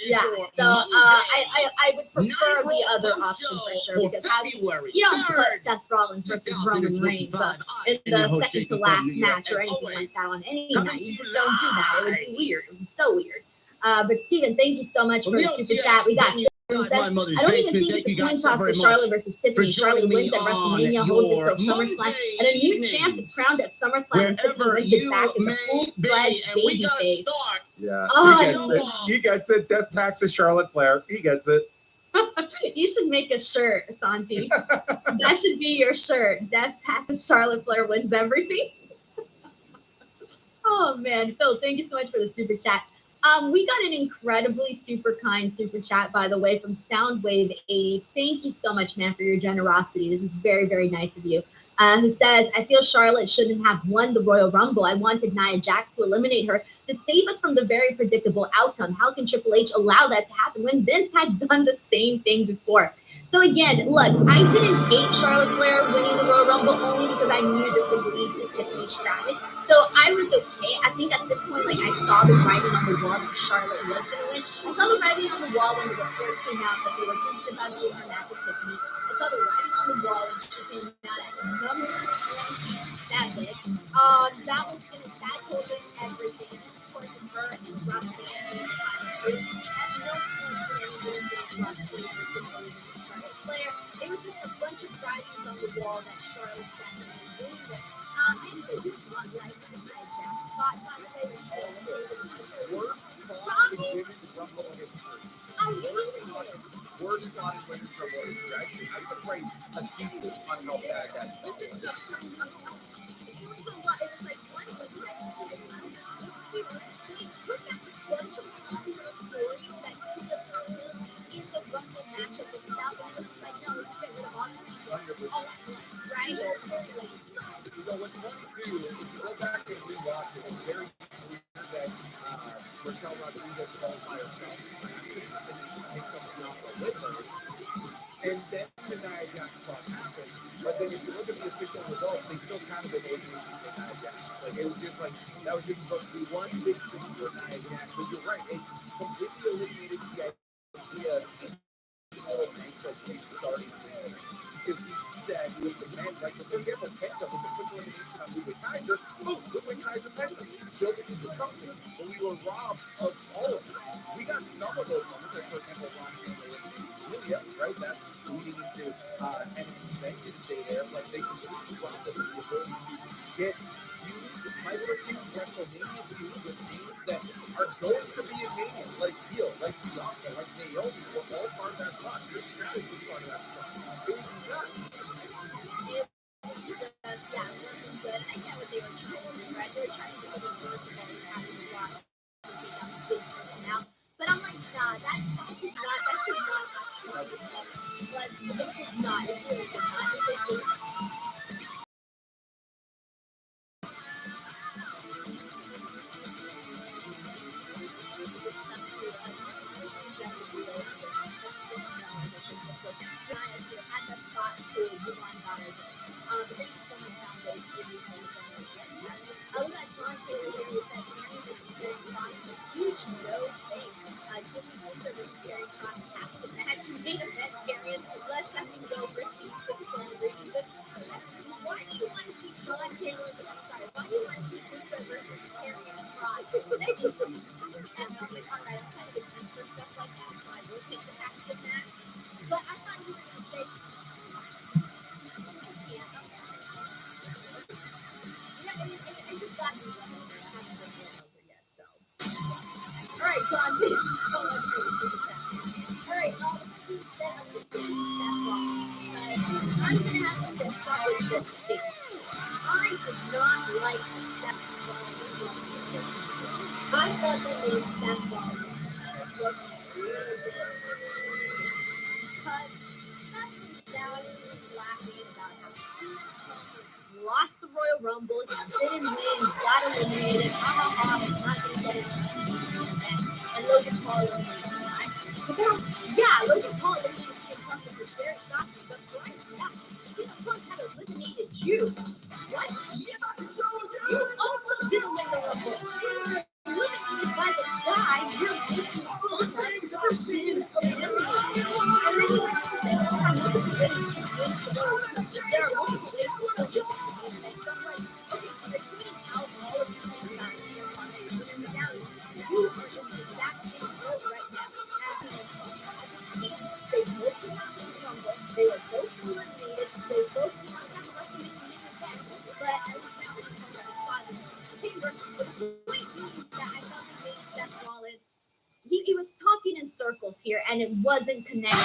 Yeah. So I would prefer the other option for sure because you don't put Seth Rollins versus Roman Reigns in the second to last match or anything like that on any night. You just don't do that. It would be weird. It would be so weird. But Steven, thank you so much for the super chat. We got. I don't even think it's a coin toss for Charlotte versus Tiffany. Charlotte wins at WrestleMania, holds it till SummerSlam, and a new champ is crowned at SummerSlam. And Tiffany wins it back as a full-fledged babyface. Yeah, Oh, he gets it. Death Tax is Charlotte Flair. He gets it. you should make a shirt, Santi. That should be your shirt. Death Tax Charlotte Flair wins everything. Oh man, Phil, thank you so much for the super chat. We got an incredibly super kind super chat, by the way, from Soundwave 80s. Thank you so much, man, for your generosity. This is very, very nice of you. Who says, I feel Charlotte shouldn't have won the Royal Rumble. I wanted Nia Jax to eliminate her to save us from the very predictable outcome. How can Triple H allow that to happen when Vince had done the same thing before? So again, look, I didn't hate Charlotte Flair winning the Royal Rumble only because I knew this would lead to Tiffany Stratton. So I was okay. I think at this point, like I saw the writing on the wall that Charlotte was going to win. I saw the writing on the wall when the reports came out that they were thinking about doing her match with Tiffany. I saw the writing on the wall when she came out at number 27. That was going to, that told us everything. And of course, her and Rob Van at no point did anyone think Rob Van Flair. It was just a bunch of writings on the wall that Charlotte definitely winning with. I actually just love like the Jack spot, by the way. Worst spot in Women's Rumble history. I could write a thesis on how bad that spot was. It was a lot. It was like, what was it? I don't know. Look at the bunch of popular stores that could have happened in the Rumble matchup with South. And it was like, no, let's get rid of all these stores. All at once, right? You know, what's funny too, if you go back and rewatch it, it's very weird that Raquel Rodriguez falls by herself. Take something off with her. And then the Nia Jax spot happened. But then if you look at the official results, they still kind of eliminated Nia Jax. Like it was just like that was just supposed to be one big thing for Nia Jax. But you're right, it completely eliminated the idea of things that keep starting there. Because we see that with the men, like for example, Penta with the quick elimination on Ludwig Kaiser, boom, Ludwig Kaiser Penta, built it into something. But we were robbed of all of it. We got some of those moments, like for example, Julia, right? That's leading into NXT Vengeance Day there. Like they completely robbed us of the ability to get huge, micro-huge WrestleMania feuds with names that are going to be in Mania, like Heel, like Bianca, like Naomi, were all part of that spot. Your strategy was part of that spot. It was nuts. Good. I get what they were trying to do, right? They were trying to do the worst of it, having the rock big now. But I'm like, nah, that should not have Charlotte. But it did not. It really did not. It did not. But I thought you were going to say, I just got you. All right, John, thank you so much for the chat. All right, I'm going to have to say Charlotte thing. I did not like that. I thought that was Seth Rollins was really good. Because Seth down laughing about how he lost the Royal Rumble, he didn't win, he got eliminated, ha ha ha, he's not going to get it. And Logan Paul eliminated him, right? But then, yeah, Logan Paul eliminated him something for Derek Dawson, but right now, CM Punk had eliminated you. What? You also didn't win the Rumble. You're eliminated by the guy you're making fun of. was talking in circles here, and it wasn't connected. I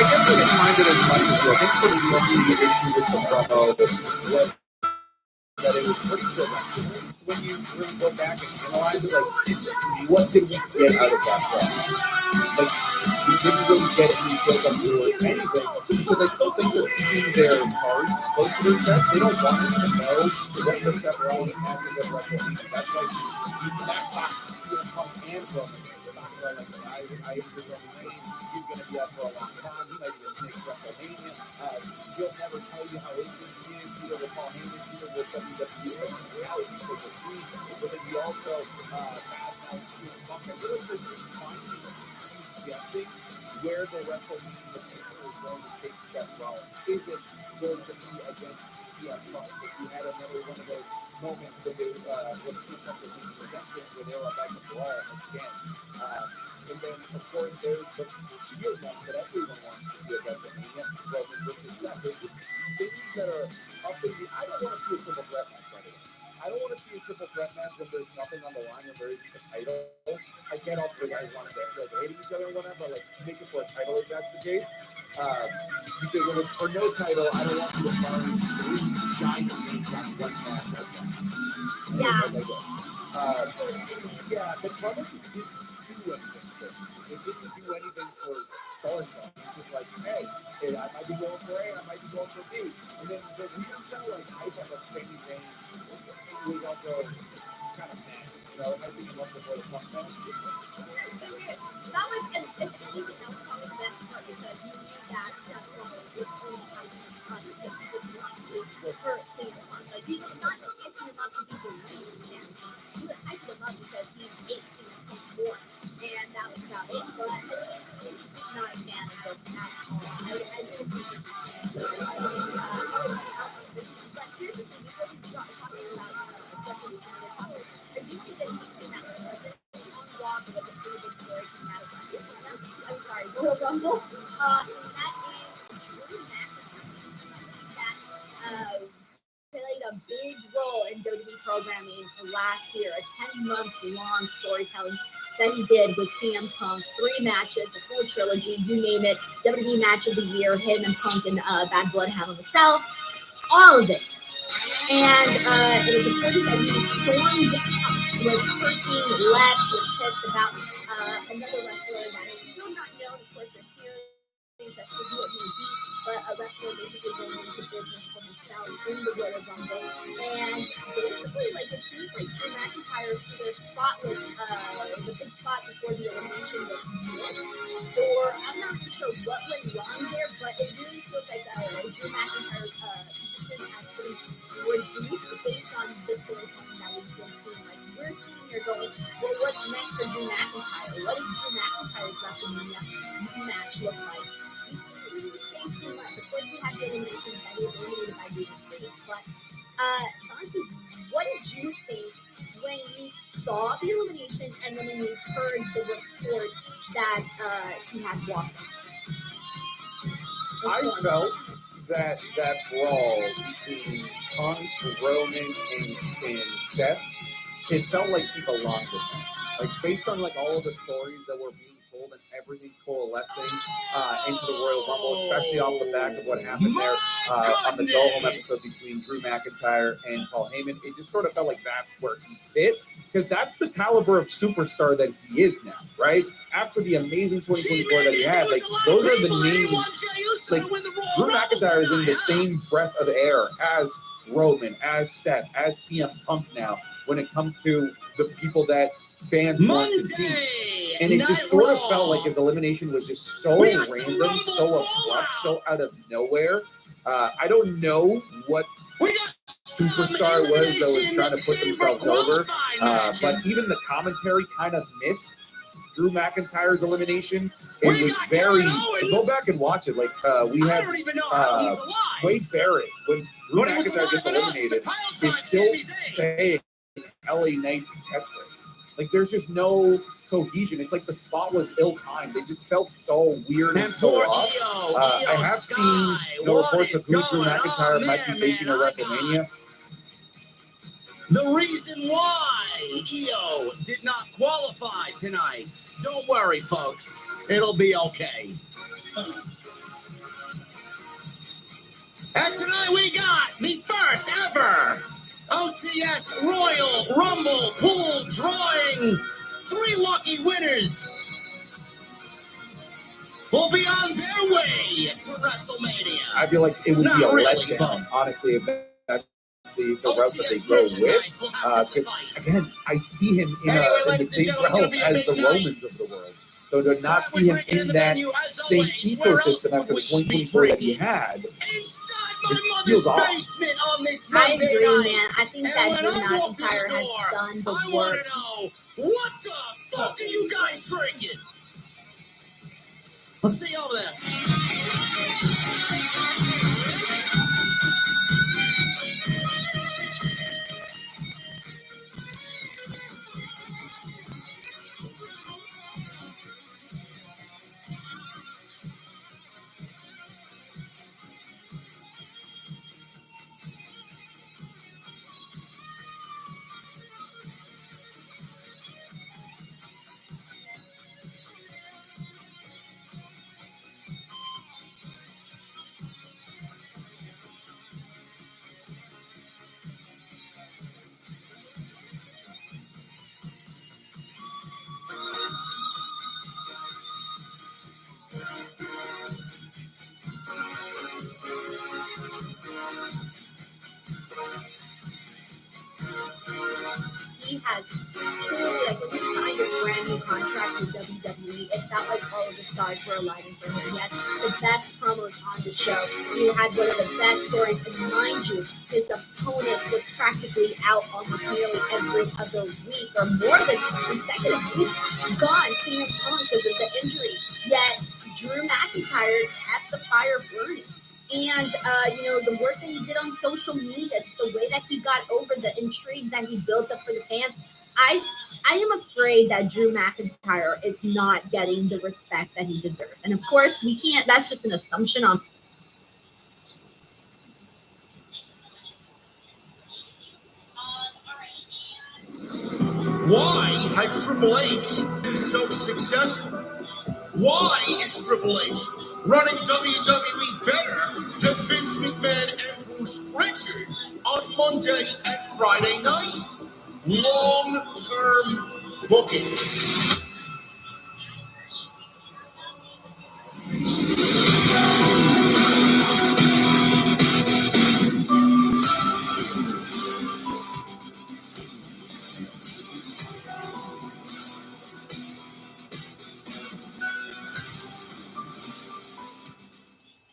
guess I didn't mind it as much as you. I think for me, the issue with the promo was that it was pretty directionless when you really go back and analyze it. Like, what did we get out of that promo? Like, we didn't really get any build up to anything, because I still think they're keeping their cards close to their chest. They don't want us to know what the Seth Rollins matches at WrestleMania. That's like he smacked CM Punk and Roman Reigns. I agree Roman Reigns. He's going to be up for a long time. He might even make WrestleMania. He'll never tell you how injured he is, either with Paul Heyman, either with WWE. Now it's for the team. But then you also have CM Punk. I feel like they're just finding guessing where the WrestleMania people is going to take Seth Rollins. Is it going to be against CM Punk? If you had another one of those moments when they when CM Punk was being presented, where they were about to brawl again. And then, of course, there's the Shield match that everyone wants to see at WrestleMania, Roman versus Seth. There's just things that are up in the... I don't want to see a triple threat match, by the way. I don't want to see a triple threat match when there's nothing on the line, when there isn't a title. I get all the guys wanting to hating each other and whatever, like make it for a title if that's the case. Because when it's for no title, I don't want you to find three giant names on one match. Yeah. The product just didn't do anything for me. It didn't do anything for storytelling. It's just like, hey, I might be going for A, I might be going for B. And then the weird kind of like hype on the Sami Zayn was also kind of mad. You know, I think up before the fun match. That was, if anything, that was probably the best part, because you knew that Seth Rollins was only hyping him up because he didn't want to hurt things on. Like, he was not just hyping him up to people leave him. He was hyping him up because he ate things from more. And that was about it. So it's just not a fan of this at all. I do think it's but here's the thing, before we start talking about Justin Timberlake, I do think that he came out on Raw with a pretty big story coming out of I'm sorry, Royal Rumble. And that is Drew McIntyre. That played a big role in WWE programming last year, a 10-month-long storytelling that he did with CM Punk, 3 matches, a full trilogy, you name it, WWE Match of the Year, him and Punk and Bad Blood Hell in the Cell, all of it. And it was reported that he stormed out, was hurting, left, was pissed about another wrestler that is still not known. Of course, there's theories that who it may be, but a wrestler basically going into business for himself in the Royal Rumble. And basically, like, it seems like Drew McIntyre's either spot was the big spot before the elimination was missed, or I'm not too sure what went wrong there, but it really feels like Drew McIntyre's position has been reduced based on the storytelling that we've been seeing. Like, we're sitting here going, well, what's next for Drew McIntyre? What does Drew McIntyre's WrestleMania match look like? We didn't really say too much. Of course, we had the elimination that he was eliminated by David Priest, but Santi, what did you think when you saw the elimination and then when you heard the report that he had walked out? I felt that brawl between Punk, Roman, and Seth, it felt like he belonged with them. Like, based on like all of the stories that were being told and everything coalescing into the Royal Rumble, especially off the back of what happened there on the Go Home episode between Drew McIntyre and Paul Heyman, it just sort of felt like that's where he fit, because that's the caliber of superstar that he is now, right? After the amazing 2024 that he had, like, those are the names. Like, Drew McIntyre is in the same breath of air as Roman, as Seth, as CM Punk now, when it comes to the people that fans want to see. And it just sort of felt like his elimination was just so random, so abrupt, so out of nowhere. I don't know what superstar was that was trying to put themselves over, but even the commentary kind of missed Drew McIntyre's elimination. It was very, go back and watch it. Like, we have Wade Barrett, when Drew McIntyre gets eliminated, is still saying LA Knight's catchphrase. Like, there's just no cohesion. It's like the spot was ill-timed. They just felt so weird and so off. I have seen reports of who Drew McIntyre might be facing at WrestleMania. The reason why EO did not qualify tonight. Don't worry, folks. It'll be okay. And tonight we got the first ever OTS Royal Rumble pool drawing. 3 lucky winners will be on their way to WrestleMania. I feel like it would Not be a really, letdown, but honestly, if that's the route that they OTS go with. merchandise will have to Because, suffice. again, I see him in Anyway, the ladies and same gentlemen, it's realm gonna be a as big the night. Romans of the world. So to not see him in that venue, as same always, where else ecosystem would after the we 2024 be that he drinking? had, Inside my It feels mother's off. basement on this I Monday agree, night. man. I think And that when Drew I walk through McIntyre the has door, done the I want work. to know, what the fuck are you guys drinking? I'll see you over there. He has truly, like, when he signed a brand new contract with WWE, it felt like all of the stars were aligning for him. He had the best promos on the show. He had one of the best stories, and mind you, his opponent was practically out almost nearly every other week or more than consecutive weeks gone, CM Punk because of the injury. Yet Drew McIntyre kept the fire burning. And, the work that he did on social media, the way that he got over, the intrigue that he built up for the fans, I am afraid that Drew McIntyre is not getting the respect that he deserves. And, of course, we can't, that's just an assumption on. Why has Triple H been so successful? Why is Triple H running WWE better than Vince McMahon and Bruce Pritchard on Monday and Friday night? Long-term booking.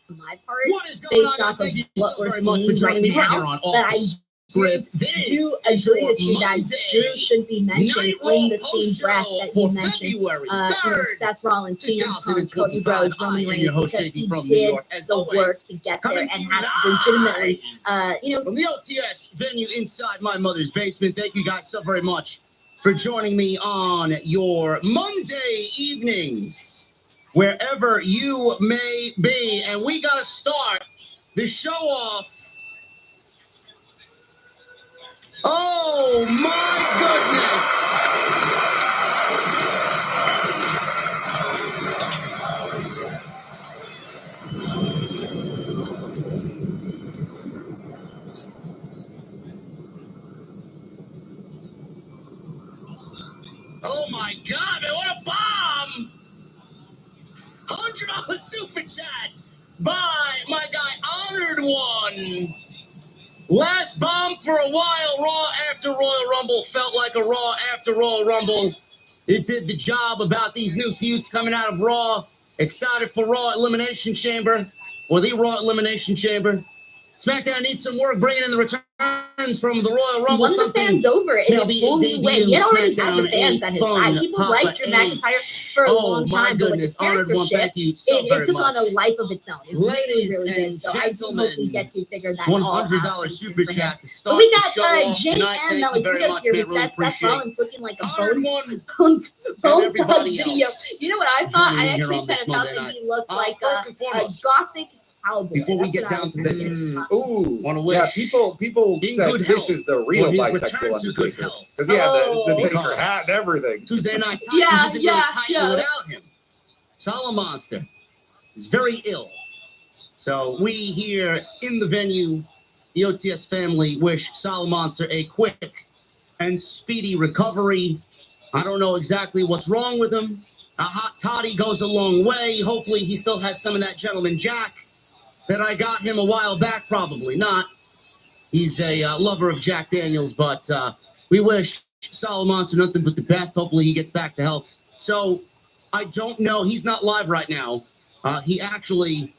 My part, What is going on, based guys? off of Thank you what so we're very much for seeing right joining me right now, here on but I Office Script. This do is agree your with you that Monday Drew should be mentioned Night in the Raw same breath post-show that for you mentioned. February 3rd, Seth Rollins, CM Punk, Cody 2025. Rhodes, I Roman am Reigns, your host, because JD he from New did York. As the always, work to get there coming and to you has live legitimately, from the OTS venue inside my mother's basement. Thank you guys so very much for joining me on your Monday evenings, wherever you may be. And we got to start the show off. Oh my goodness! Oh my God, man, what a bomb! $100 super chat by my guy Honored One. Last bomb for a while. Raw after Royal Rumble felt like a Raw after Royal Rumble. It did the job about these new feuds coming out of Raw. Excited for Raw Elimination Chamber, or the Raw Elimination Chamber. SmackDown needs some work bringing in the returns from the Royal Rumble. won the fans over in a maybe whole new way. He had already had the SmackDown fans at his fun side. People Papa liked Drew McIntyre H. for a Oh long my time, but with goodness, the Honored character One, shift, thank you so it very took much. on a life of its own. It Ladies really and did. So I do hope gentlemen, we get to figure that all out. 100 super for him. chat to But start we the got show off JM tonight. that Thank was you very good much, here man. with Really Seth appreciate Rollins looking like a Honored bone One dog everybody video. else You know what I thought? joining I me here actually on this kind of thought Monday that night. he looked like First and a foremost, gothic cowboy. Before we That's get what I down was to thinking. business. Ooh. Wanna wish Yeah, people in said good this health is the real for his bisexual return to good Undertaker. health. Because yeah, the Oh. Taker hat and everything. Tuesday Night Titans Yeah, isn't yeah, really Titan yeah. without him. Solid Monster is very ill. So we here in the venue, the OTS family, wish Solid Monster a quick and speedy recovery. I don't know exactly what's wrong with him. A hot toddy goes a long way. Hopefully he still has some of that Gentleman Jack that I got him a while back. Probably not. He's a lover of Jack Daniels, but we wish Solid Monster nothing but the best. Hopefully he gets back to health. So I don't know. He's not live right now. He actually,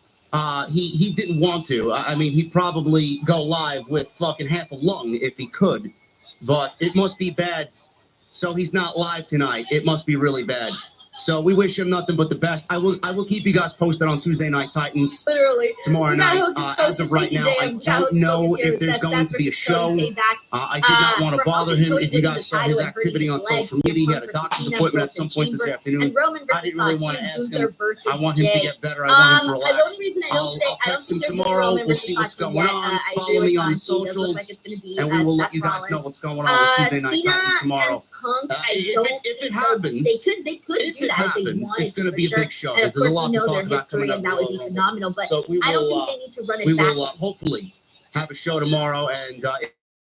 he didn't want to. I mean, he'd probably go live with fucking half a lung if he could, but it must be bad. So he's not live tonight. It must be really bad. So we wish him nothing but the best. I will keep you guys posted on Tuesday Night Titans Literally. tomorrow We got night. Hocus As of Pocus. right Thank you, now, I JM. don't know Hocus if there's Pocus. going to be a That's show. Cody Payback. I did not want to For bother Hocus him. Pocus If you was guys the saw title his and activity on Brady's legs, social media, he CM had a Punk doctor's versus appointment at Cena some point this Chamber, afternoon. and Roman I versus didn't really want to Fatu, ask Gunther him. versus I want him to Jay. get better. I want him to The relax. only reason I don't say I'll I don't text him think there's tomorrow. Roman We'll versus see what's Fatu going yet. on. I Follow agree me with on the Santi. It doesn't look socials, like it's gonna be, and we will let Seth you guys Rollins. know what's going on with Tuesday Night Cena Titans tomorrow. and Punk, I If don't it think happens, they could if do it that if they happens, wanted it's going to for be a sure. big show. And of There's a course, lot we to know talk their about history, coming up. and that would be phenomenal. But So we I don't will. think they need to run We it back. will hopefully have a show tomorrow, and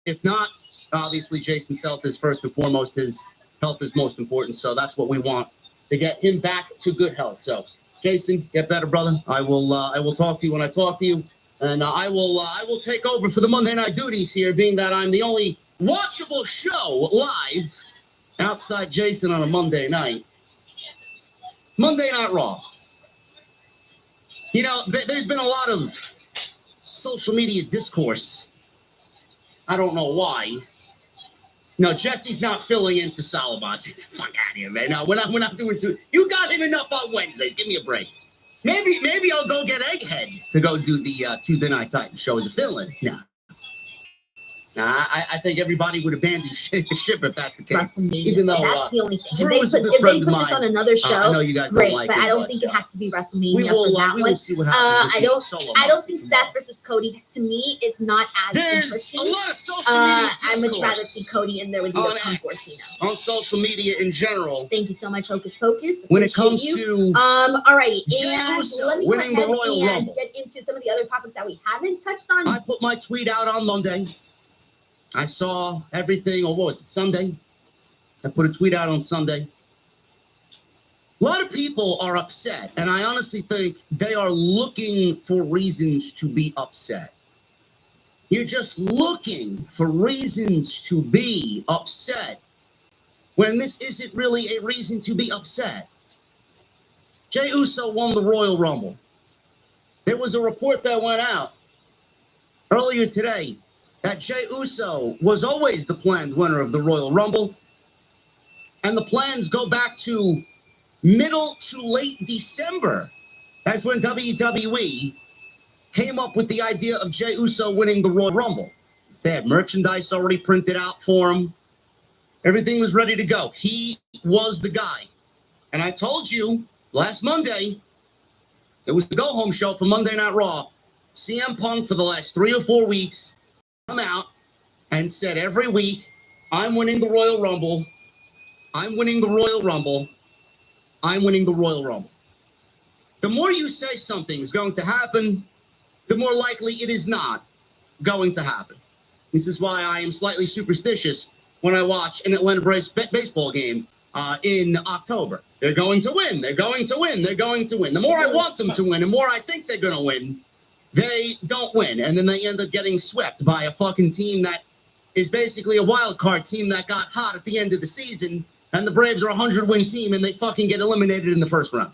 if not, obviously Jason's health is first and foremost. His health is most important, so that's what we want, to get him back to good health. So Jason, get better, brother. I will talk to you when I talk to you, and I will take over for the Monday night duties here, being that I'm the only watchable show live outside Jason on a Monday night. Monday Night Raw. You know, there's been a lot of social media discourse. I don't know why. No, Jesse's not filling in for Solomon. Fuck out of here, man. No, we're not doing too. You got him enough on Wednesdays. Give me a break. Maybe I'll go get Egghead to go do the Tuesday Night Titans show as a fill-in. Nah, I think everybody would abandon ship if that's the case. WrestleMania. Even though That's the only thing. If Drew they is a put, good if friend they of put this mine. on another show, I know you guys great, don't like but him, I don't think it uh, has to be WrestleMania we will for that we one. will see what happens. I with the don't. solo I don't matches think tomorrow. Seth versus Cody to me is not as There's interesting. a lot of social media I much rather see discourse Cody in there with on either Punk or X, Cena. on social media in general. Thank you so much, Hocus Pocus. When it Appreciate comes you. to Alrighty, Jey and Uso let me winning go the ahead Royal and Rumble. get into some of the other topics that we haven't touched on. I put my tweet out on Monday. I saw everything, or what was it, Sunday? I put a tweet out on Sunday. A lot of people are upset, and I honestly think they are looking for reasons to be upset. You're just looking for reasons to be upset when this isn't really a reason to be upset. Jey Uso won the Royal Rumble. There was a report that went out earlier today that Jey Uso was always the planned winner of the Royal Rumble. And the plans go back to middle to late December. That's when WWE came up with the idea of Jey Uso winning the Royal Rumble. They had merchandise already printed out for him. Everything was ready to go. He was the guy. And I told you last Monday, it was the go-home show for Monday Night Raw. CM Punk for the last 3 or 4 weeks come out and said every week, I'm winning the Royal Rumble. I'm winning the Royal Rumble. I'm winning the Royal Rumble. The more you say something is going to happen, the more likely it is not going to happen. This is why I am slightly superstitious when I watch an Atlanta Braves baseball game in October. They're going to win. They're going to win. They're going to win. The more I want them to win, the more I think they're going to win, they don't win. And then they end up getting swept by a fucking team that is basically a wild card team that got hot at the end of the season. And the Braves are a 100-win team, and they fucking get eliminated in the first round.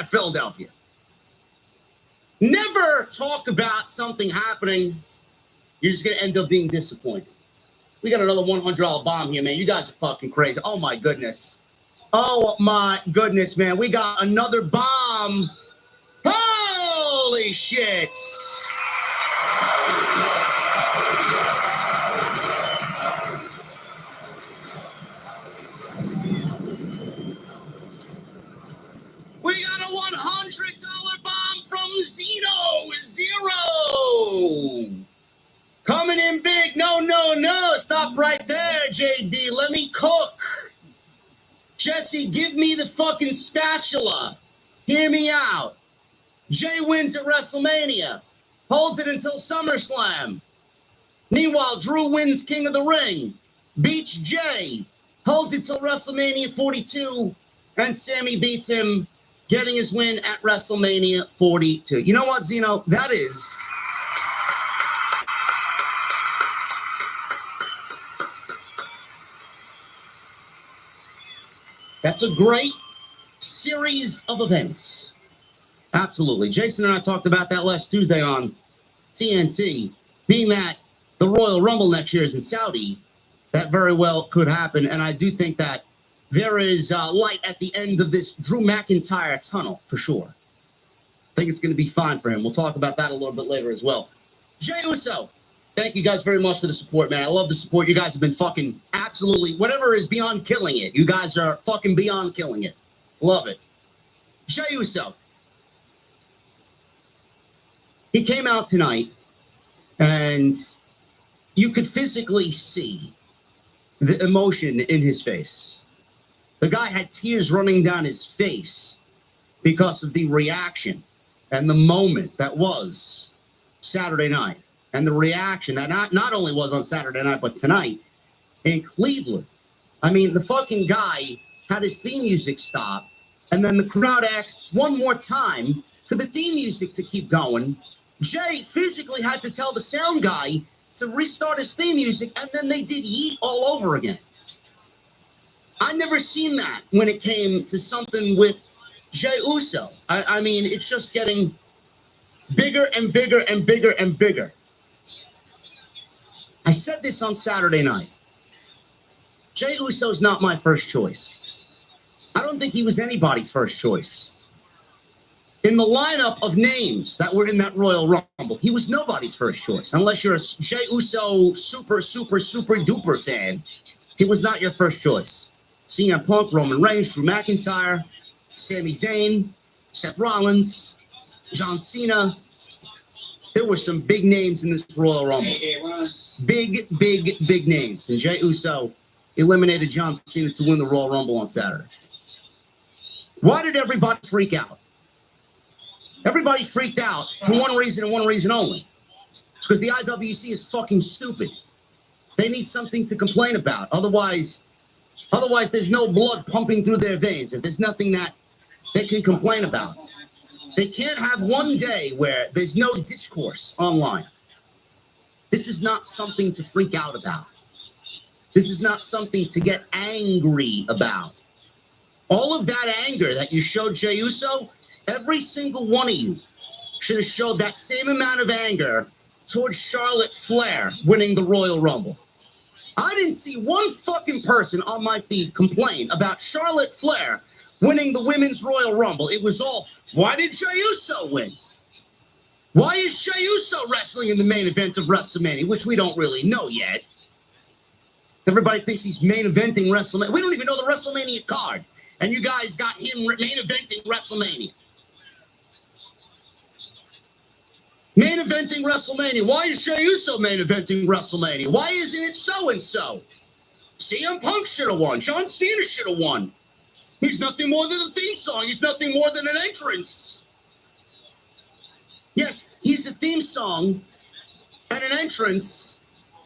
Philadelphia. Never talk about something happening. You're just going to end up being disappointed. We got another $100 bomb here, man. You guys are fucking crazy. Oh, my goodness. Oh, my goodness, man. We got another bomb. Holy shit. We got a $100 me cook. Jesse, give me the fucking spatula. Hear me out. Jay wins at WrestleMania. Holds it until SummerSlam. Meanwhile, Drew wins King of the Ring. Beats Jay. Holds it till WrestleMania 42. And Sammy beats him, getting his win at WrestleMania 42. You know what, Zeno? That's a great series of events. Absolutely. Jason and I talked about that last Tuesday on TNT. Being that the Royal Rumble next year is in Saudi, that very well could happen. And I do think that there is light at the end of this Drew McIntyre tunnel, for sure. I think it's going to be fine for him. We'll talk about that a little bit later as well. Jey Uso, thank you guys very much for the support, man. I love the support. You guys have been fucking absolutely, whatever is beyond killing it. You guys are fucking beyond killing it. Love it. Jey Uso. He came out tonight, and you could physically see the emotion in his face. The guy had tears running down his face because of the reaction and the moment that was Saturday night. And the reaction that not only was on Saturday night, but tonight in Cleveland. I mean, the fucking guy had his theme music stop, and then the crowd asked one more time for the theme music to keep going. Jay physically had to tell the sound guy to restart his theme music, and then they did Yeet all over again. I never seen that when it came to something with Jey Uso. I mean, it's just getting bigger and bigger and bigger and bigger. I said this on Saturday night. Jey Uso's not my first choice. I don't think he was anybody's first choice. In the lineup of names that were in that Royal Rumble, he was nobody's first choice. Unless you're a Jey Uso super duper fan, he was not your first choice. CM Punk, Roman Reigns, Drew McIntyre, Sami Zayn, Seth Rollins, John Cena. There were some big names in this Royal Rumble. Big names. And Jey Uso eliminated John Cena to win the Royal Rumble on Saturday. Why did everybody freak out? Everybody freaked out for one reason and one reason only. It's because the IWC is fucking stupid. They need something to complain about. Otherwise, there's no blood pumping through their veins. If there's nothing that they can complain about. They can't have one day where there's no discourse online. This is not something to freak out about. This is not something to get angry about. All of that anger that you showed Jey Uso, every single one of you should have showed that same amount of anger towards Charlotte Flair winning the Royal Rumble. I didn't see one fucking person on my feed complain about Charlotte Flair winning the Women's Royal Rumble. It was all, why did Jey Uso win? Why is Jey Uso wrestling in the main event of WrestleMania, which we don't really know yet? Everybody thinks he's main eventing WrestleMania. We don't even know the WrestleMania card. And you guys got him main eventing WrestleMania. Main eventing WrestleMania. Why is Jey Uso main eventing WrestleMania? Why isn't it so-and-so? CM Punk should have won. John Cena should have won. He's nothing more than a theme song. He's nothing more than an entrance. Yes, he's a theme song and an entrance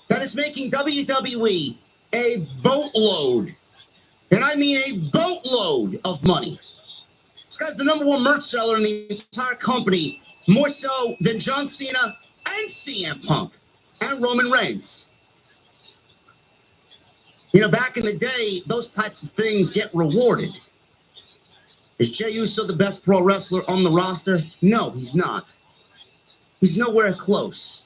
that is making WWE a boatload, and I mean a boatload of money. This guy's the #1 merch seller in the entire company, more so than John Cena and CM Punk and Roman Reigns. You know, back in the day, those types of things get rewarded. Is Jey Uso the best pro wrestler on the roster? No, he's not. He's nowhere close.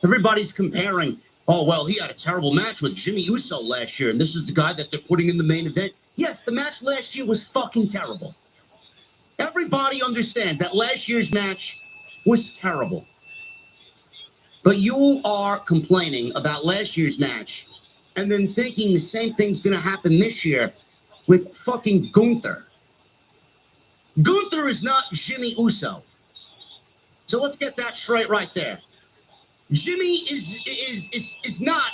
Everybody's comparing, oh, well, he had a terrible match with Jimmy Uso last year, and this is the guy that they're putting in the main event. Yes, the match last year was fucking terrible. Everybody understands that last year's match was terrible. But you are complaining about last year's match and then thinking the same thing's going to happen this year with fucking Gunther. Gunther is not Jimmy Uso. So let's get that straight right there. Jimmy is not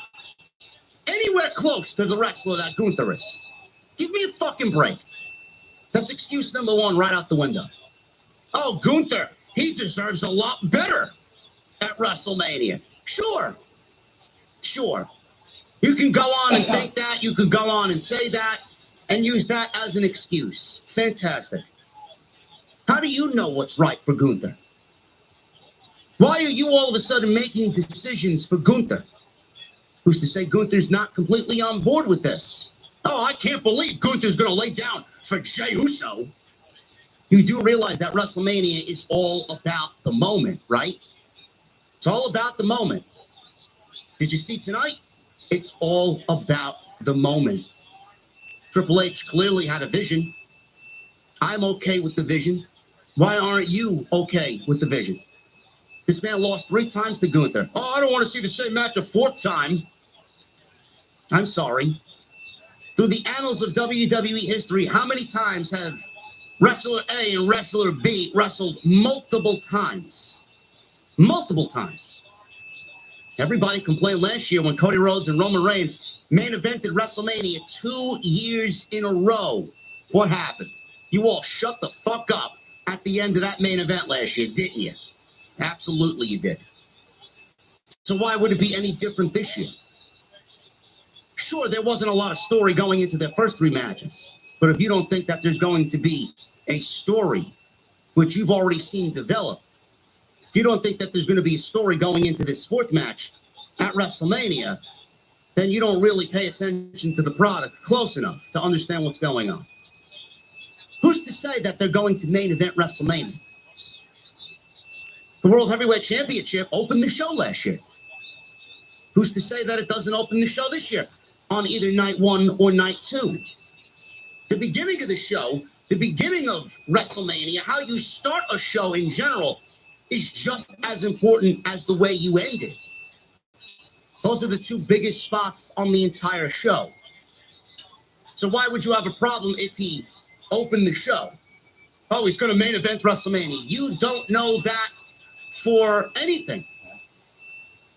anywhere close to the wrestler that Gunther is. Give me a fucking break. That's excuse number one right out the window. Oh, Gunther, he deserves a lot better at WrestleMania. Sure. You can go on and think that. You can go on and say that and use that as an excuse. Fantastic. How do you know what's right for Gunther? Why are you all of a sudden making decisions for Gunther? Who's to say Gunther's not completely on board with this? Oh, I can't believe Gunther's going to lay down for Jey Uso. You do realize that WrestleMania is all about the moment, right? It's all about the moment. Did you see tonight? It's all about the moment. Triple H clearly had a vision. I'm okay with the vision. Why aren't you okay with the vision? This man lost 3 times to Gunther. Oh, I don't want to see the same match a 4th time. I'm sorry. Through the annals of WWE history, how many times have Wrestler A and Wrestler B wrestled multiple times? Multiple times. Everybody complained last year when Cody Rhodes and Roman Reigns main evented WrestleMania 2 years in a row. What happened? You all shut the fuck up at the end of that main event last year, didn't you? Absolutely you did. So why would it be any different this year? Sure, there wasn't a lot of story going into their first 3 matches. But if you don't think that there's going to be a story, which you've already seen develop, if you don't think that there's going to be a story going into this 4th match at WrestleMania, then you don't really pay attention to the product close enough to understand what's going on. Who's to say that they're going to main event WrestleMania? The World Heavyweight Championship opened the show last year. Who's to say that it doesn't open the show this year on either night 1 or night 2? The beginning of the show, the beginning of WrestleMania, how you start a show in general is just as important as the way you end it. Those are the 2 biggest spots on the entire show. So why would you have a problem if he opened the show? Oh, he's going to main event WrestleMania. You don't know that for anything.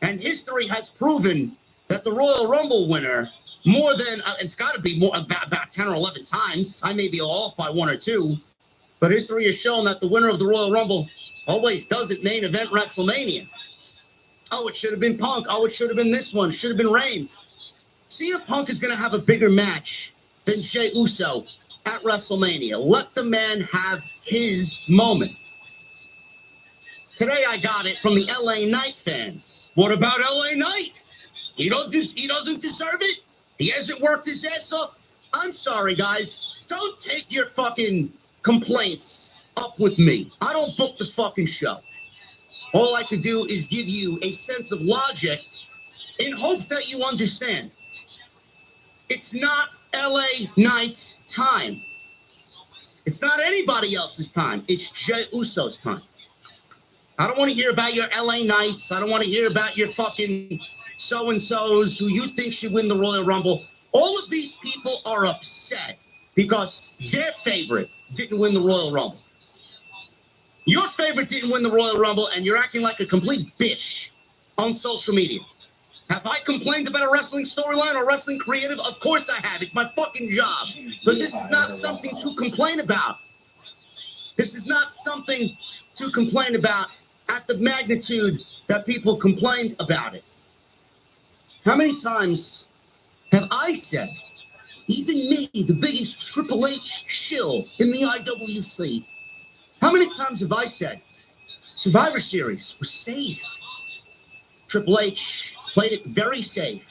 And history has proven that the Royal Rumble winner, more than, it's got to be more about 10 or 11 times. I may be off by 1 or 2, but history has shown that the winner of the Royal Rumble always doesn't main event WrestleMania. Oh, it should have been Punk. Oh, it should have been this one. Should have been Reigns. CM Punk is going to have a bigger match than Jey Uso at WrestleMania. Let the man have his moment. Today I got it from the LA Knight fans. What about LA Knight? He doesn't deserve it. He hasn't worked his ass off. I'm sorry, guys. Don't take your fucking complaints up with me. I don't book the fucking show. All I could do is give you a sense of logic in hopes that you understand. It's not LA Knight's time. It's not anybody else's time. It's Jey Uso's time. I don't want to hear about your LA Knights. I don't want to hear about your fucking so-and-sos who you think should win the Royal Rumble. All of these people are upset because their favorite didn't win the Royal Rumble. Your favorite didn't win the Royal Rumble, and you're acting like a complete bitch on social media. Have I complained about a wrestling storyline or wrestling creative? Of course I have. It's my fucking job. But this is not something to complain about. This is not something to complain about at the magnitude that people complained about it. How many times have I said, even me, the biggest Triple H shill in the IWC, how many times have I said Survivor Series was safe? Triple H played it very safe.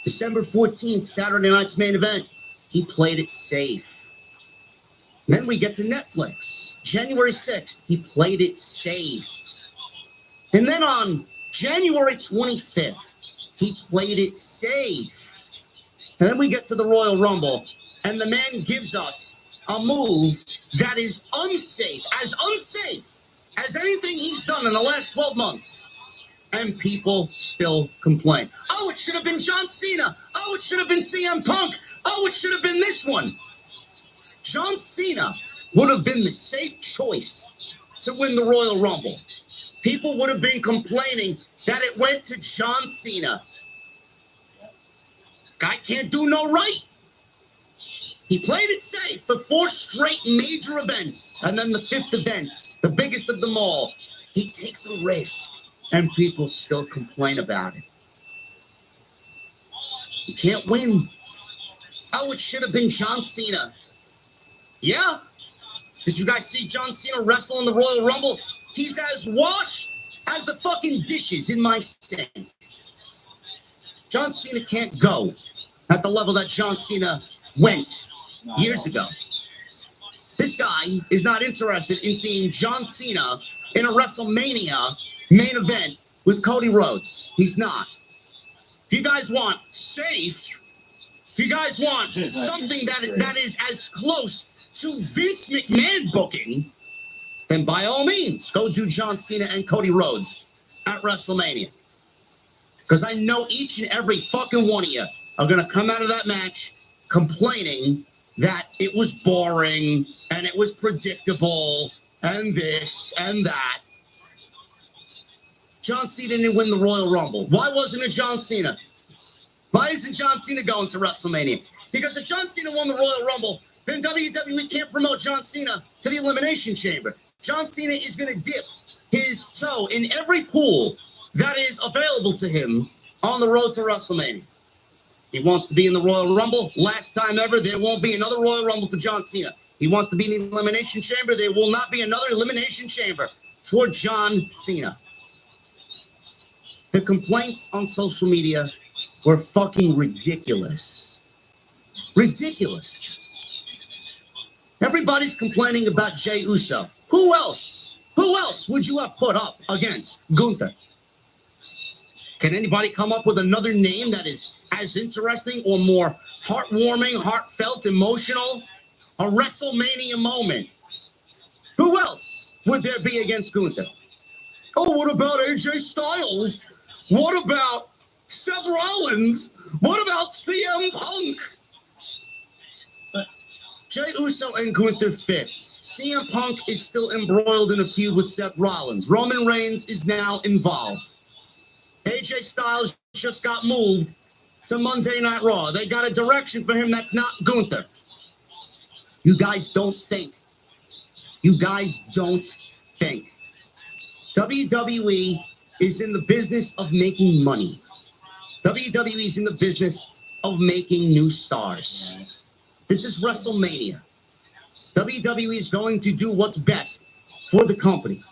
December 14th, Saturday night's main event, he played it safe. Then we get to Netflix. January 6th, he played it safe. And then on January 25th, he played it safe. And then we get to the Royal Rumble, and the man gives us a move that is unsafe as anything he's done in the last 12 months. And people still complain. Oh, it should have been John Cena. Oh, it should have been CM Punk. Oh, it should have been this one. John Cena would have been the safe choice to win the Royal Rumble. People would have been complaining that it went to John Cena. Guy can't do no right. He played it safe for 4 straight major events. And then the 5th event, the biggest of them all, he takes a risk. And people still complain about it. He can't win. Oh, it should have been John Cena. Yeah. Did you guys see John Cena wrestle in the Royal Rumble? He's as washed as the fucking dishes in my sink. John Cena can't go at the level that John Cena went years ago. This guy is not interested in seeing John Cena in a WrestleMania main event with Cody Rhodes. He's not. If you guys want safe, if you guys want something that is as close to Vince McMahon booking, then by all means, go do John Cena and Cody Rhodes at WrestleMania. Because I know each and every fucking one of you are going to come out of that match complaining that it was boring and it was predictable and this and that. John Cena didn't win the Royal Rumble. Why wasn't it John Cena? Why isn't John Cena going to WrestleMania? Because if John Cena won the Royal Rumble, then WWE can't promote John Cena to the Elimination Chamber. John Cena is going to dip his toe in every pool that is available to him on the road to WrestleMania. He wants to be in the Royal Rumble. Last time ever, there won't be another Royal Rumble for John Cena. He wants to be in the Elimination Chamber. There will not be another Elimination Chamber for John Cena. The complaints on social media were fucking ridiculous. Ridiculous. Everybody's complaining about Jey Uso. Who else? Who else would you have put up against Gunther? Can anybody come up with another name that is as interesting or more heartwarming, heartfelt, emotional? A WrestleMania moment. Who else would there be against Gunther? Oh, what about AJ Styles? What about Seth Rollins? What about CM Punk? Jey Uso and Gunther fits. CM Punk is still embroiled in a feud with Seth Rollins. Roman Reigns is now involved. AJ Styles just got moved to Monday Night Raw. They got a direction for him that's not Gunther. You guys don't think. You guys don't think. WWE is in the business of making money. WWE is in the business of making new stars. This is WrestleMania. WWE is going to do what's best for the company.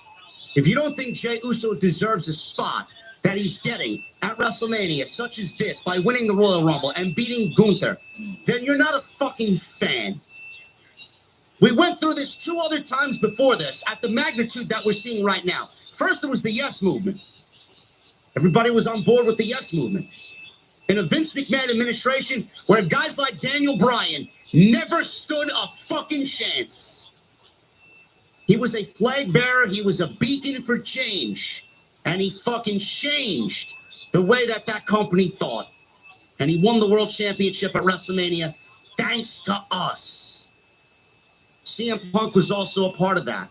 If you don't think Jey Uso deserves a spot that he's getting at WrestleMania, such as this, by winning the Royal Rumble and beating Gunther, then you're not a fucking fan. We went through this 2 other times before this at the magnitude that we're seeing right now. First, it was the Yes Movement. Everybody was on board with the Yes Movement. In a Vince McMahon administration where guys like Daniel Bryan never stood a fucking chance. He was a flag bearer. He was a beacon for change. And he fucking changed the way that company thought. And he won the World Championship at WrestleMania thanks to us. CM Punk was also a part of that.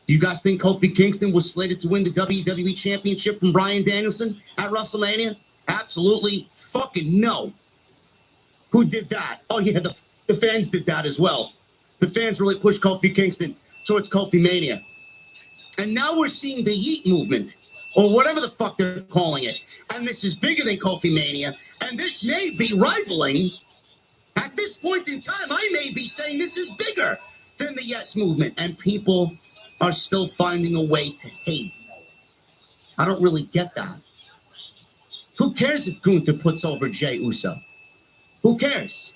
Do you guys think Kofi Kingston was slated to win the WWE Championship from Bryan Danielson at WrestleMania? Absolutely fucking no. Who did that? Oh, yeah, the fans did that as well. The fans really pushed Kofi Kingston towards Kofi Mania. And now we're seeing the Yeet movement, or whatever the fuck they're calling it. And this is bigger than Kofi Mania. And this may be rivaling. At this point in time, I may be saying this is bigger than the Yes movement. And people are still finding a way to hate. I don't really get that. Who cares if Gunther puts over Jey Uso? Who cares?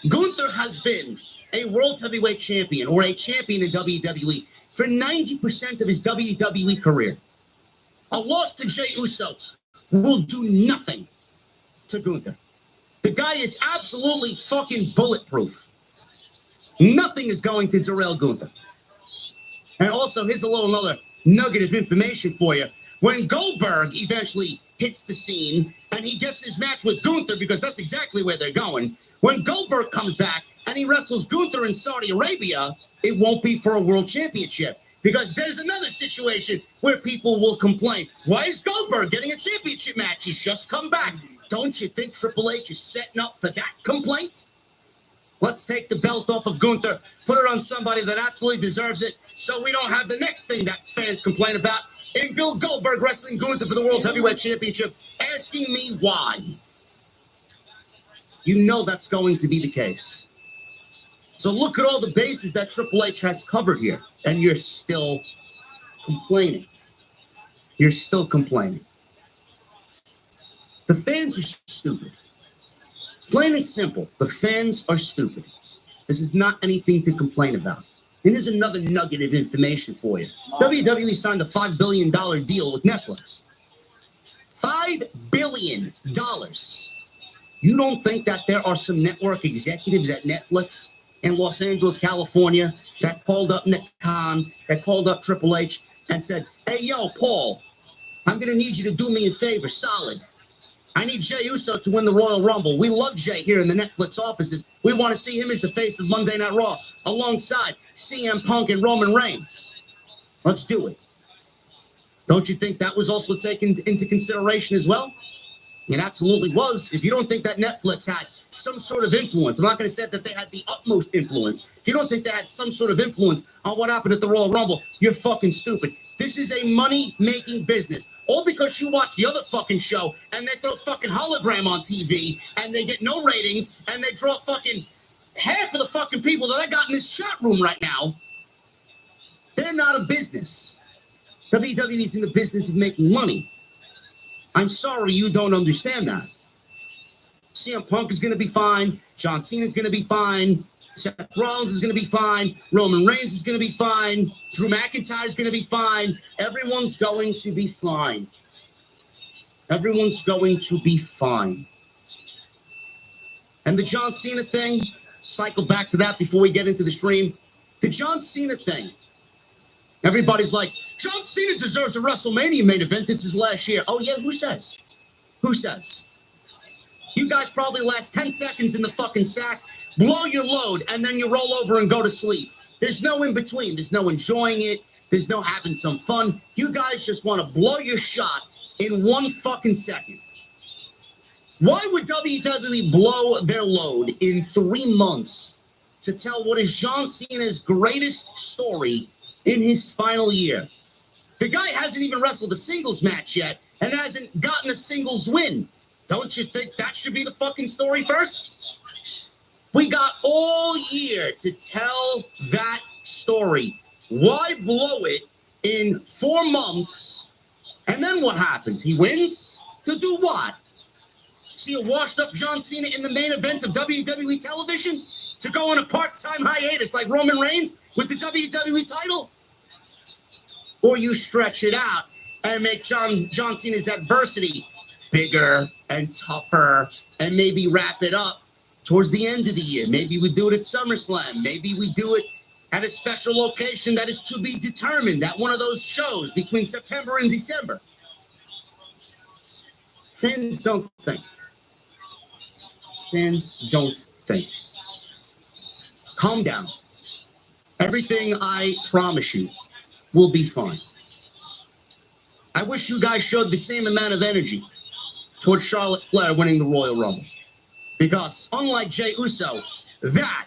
Gunther has been a World Heavyweight Champion or a champion in WWE for 90% of his WWE career. A loss to Jey Uso will do nothing to Gunther. The guy is absolutely fucking bulletproof. Nothing is going to derail Gunther. And also, here's a little another nugget of information for you. When Goldberg eventually hits the scene and he gets his match with Gunther, because that's exactly where they're going, when Goldberg comes back and he wrestles Gunther in Saudi Arabia, it won't be for a world championship. Because there's another situation where people will complain. Why is Goldberg getting a championship match? He's just come back Don't you think Triple H is setting up for that complaint? Let's take the belt off of Gunther, put it on somebody that absolutely deserves it, so we don't have the next thing that fans complain about in Bill Goldberg wrestling Gunther for the World Heavyweight Championship, asking me why. You know that's going to be the case. So look at all the bases that Triple H has covered here, and you're still complaining. You're still complaining. The fans are stupid. Plain and simple, the fans are stupid. This is not anything to complain about. And here's another nugget of information for you. WWE signed a $5 billion deal with Netflix. $5 billion. You don't think that there are some network executives at Netflix in Los Angeles, California, that called up Nick Khan, that called up Triple H and said, hey, yo, Paul, I'm going to need you to do me a favor, solid. I need Jey Uso to win the Royal Rumble. We love Jey here in the Netflix offices. We want to see him as the face of Monday Night Raw alongside CM Punk and Roman Reigns. Let's do it. Don't you think that was also taken into consideration as well? It absolutely was. If you don't think that Netflix had some sort of influence, I'm not going to say that they had the utmost influence. If you don't think they had some sort of influence on what happened at the Royal Rumble, you're fucking stupid. This is a money-making business. All because you watch the other fucking show and they throw fucking hologram on TV and they get no ratings and they draw fucking half of the fucking people that I got in this chat room right now. They're not a business. WWE's in the business of making money. I'm sorry you don't understand that. CM Punk is going to be fine. John Cena is going to be fine. Seth Rollins is going to be fine. Roman Reigns is going to be fine. Drew McIntyre is going to be fine. Everyone's going to be fine. Everyone's going to be fine. And the John Cena thing, cycle back to that before we get into the stream. The John Cena thing. Everybody's like, John Cena deserves a WrestleMania main event. It's his last year. Oh, yeah, who says? Who says? You guys probably last 10 seconds in the fucking sack, blow your load, and then you roll over and go to sleep. There's no in between. There's no enjoying it. There's no having some fun. You guys just want to blow your shot in 1 fucking second. Why would WWE blow their load in 3 months to tell what is John Cena's greatest story in his final year? The guy hasn't even wrestled a singles match yet and hasn't gotten a singles win. Don't you think that should be the fucking story first? We got all year to tell that story. Why blow it in 4 months? And then what happens? He wins? To do what? See a washed up John Cena in the main event of WWE television? To go on a part-time hiatus like Roman Reigns with the WWE title? Or you stretch it out and make John Cena's adversity bigger and tougher and maybe wrap it up towards the end of the year. Maybe we do it at SummerSlam. Maybe we do it at a special location that is to be determined at one of those shows between September and December. Fans don't think. Fans don't think. Calm down. Everything I promise you will be fine. I wish you guys showed the same amount of energy towards Charlotte Flair winning the Royal Rumble. Because unlike Jey Uso, that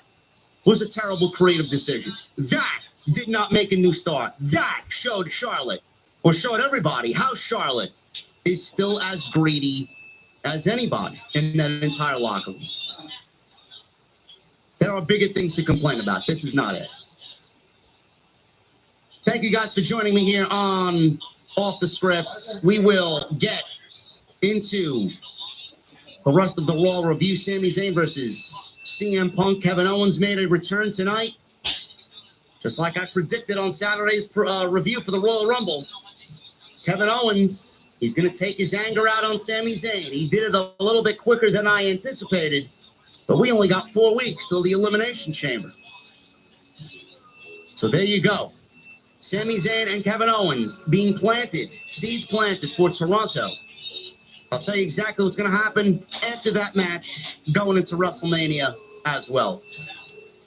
was a terrible creative decision. That did not make a new star. That showed Charlotte, or showed everybody, how Charlotte is still as greedy as anybody in that entire locker room. There are bigger things to complain about. This is not it. Thank you guys for joining me here on Off the Scripts. We will get into the rest of the Raw review. Sami Zayn versus CM Punk. Kevin Owens made a return tonight. Just like I predicted on Saturday's review for the Royal Rumble. Kevin Owens, he's going to take his anger out on Sami Zayn. He did it a little bit quicker than I anticipated. But we only got 4 weeks till the Elimination Chamber. So there you go. Sami Zayn and Kevin Owens being planted, seeds planted for Toronto. I'll tell you exactly what's going to happen after that match going into WrestleMania as well.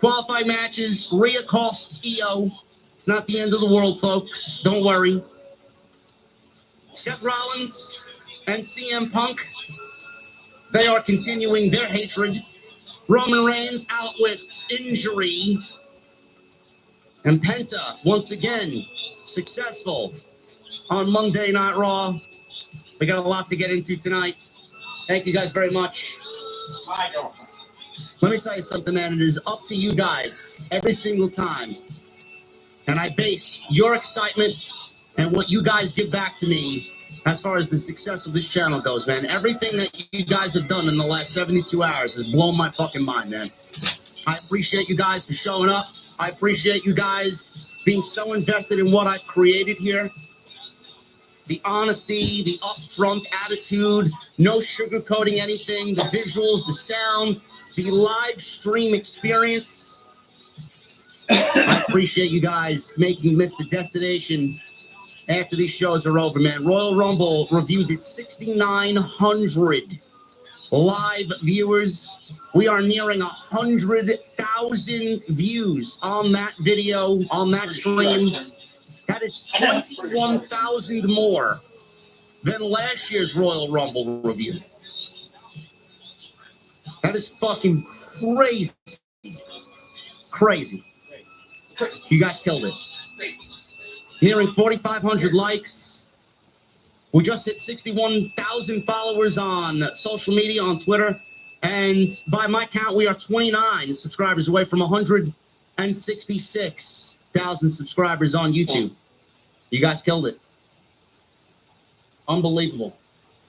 Qualified matches, Rhea costs Io. It's not the end of the world, folks. Don't worry. Seth Rollins and CM Punk. They are continuing their hatred. Roman Reigns out with injury. And Penta, once again, successful on Monday Night Raw. We got a lot to get into tonight. Thank you guys very much. My girlfriend. Let me tell you something, man. It is up to you guys every single time. And I base your excitement and what you guys give back to me as far as the success of this channel goes, man. Everything that you guys have done in the last 72 hours has blown my fucking mind, man. I appreciate you guys for showing up. I appreciate you guys being so invested in what I've created here. The honesty, the upfront attitude, no sugarcoating anything, the visuals, the sound, the live stream experience. I appreciate you guys making this the destination after these shows are over, man. Royal Rumble reviewed at 6,900 live viewers. We are nearing 100,000 views on that video, on that stream. That is 21,000 more than last year's Royal Rumble review. That is fucking crazy. Crazy. You guys killed it. Nearing 4,500 likes. We just hit 61,000 followers on social media, on Twitter. And by my count, we are 29 subscribers away from 166,000 subscribers on YouTube. You guys killed it. Unbelievable.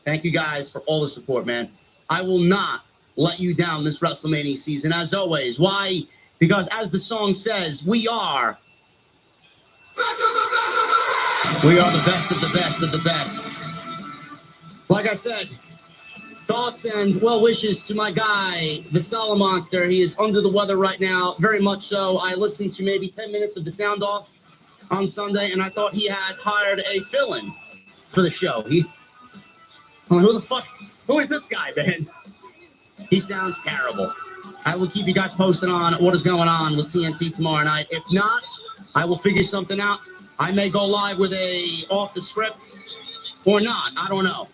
Thank you guys for all the support, man. I will not let you down this WrestleMania season, as always. Why? Because as the song says, we are the best of the best of the best. Like I said, thoughts and well wishes to my guy, the Solid Monster. He is under the weather right now, very much so. I listened to maybe 10 minutes of the Sound Off on Sunday, and I thought he had hired a fill-in for the show. Who is this guy, man? He sounds terrible. I will keep you guys posted on what is going on with TNT tomorrow night. If not, I will figure something out. I may go live with a off the script or not. I don't know.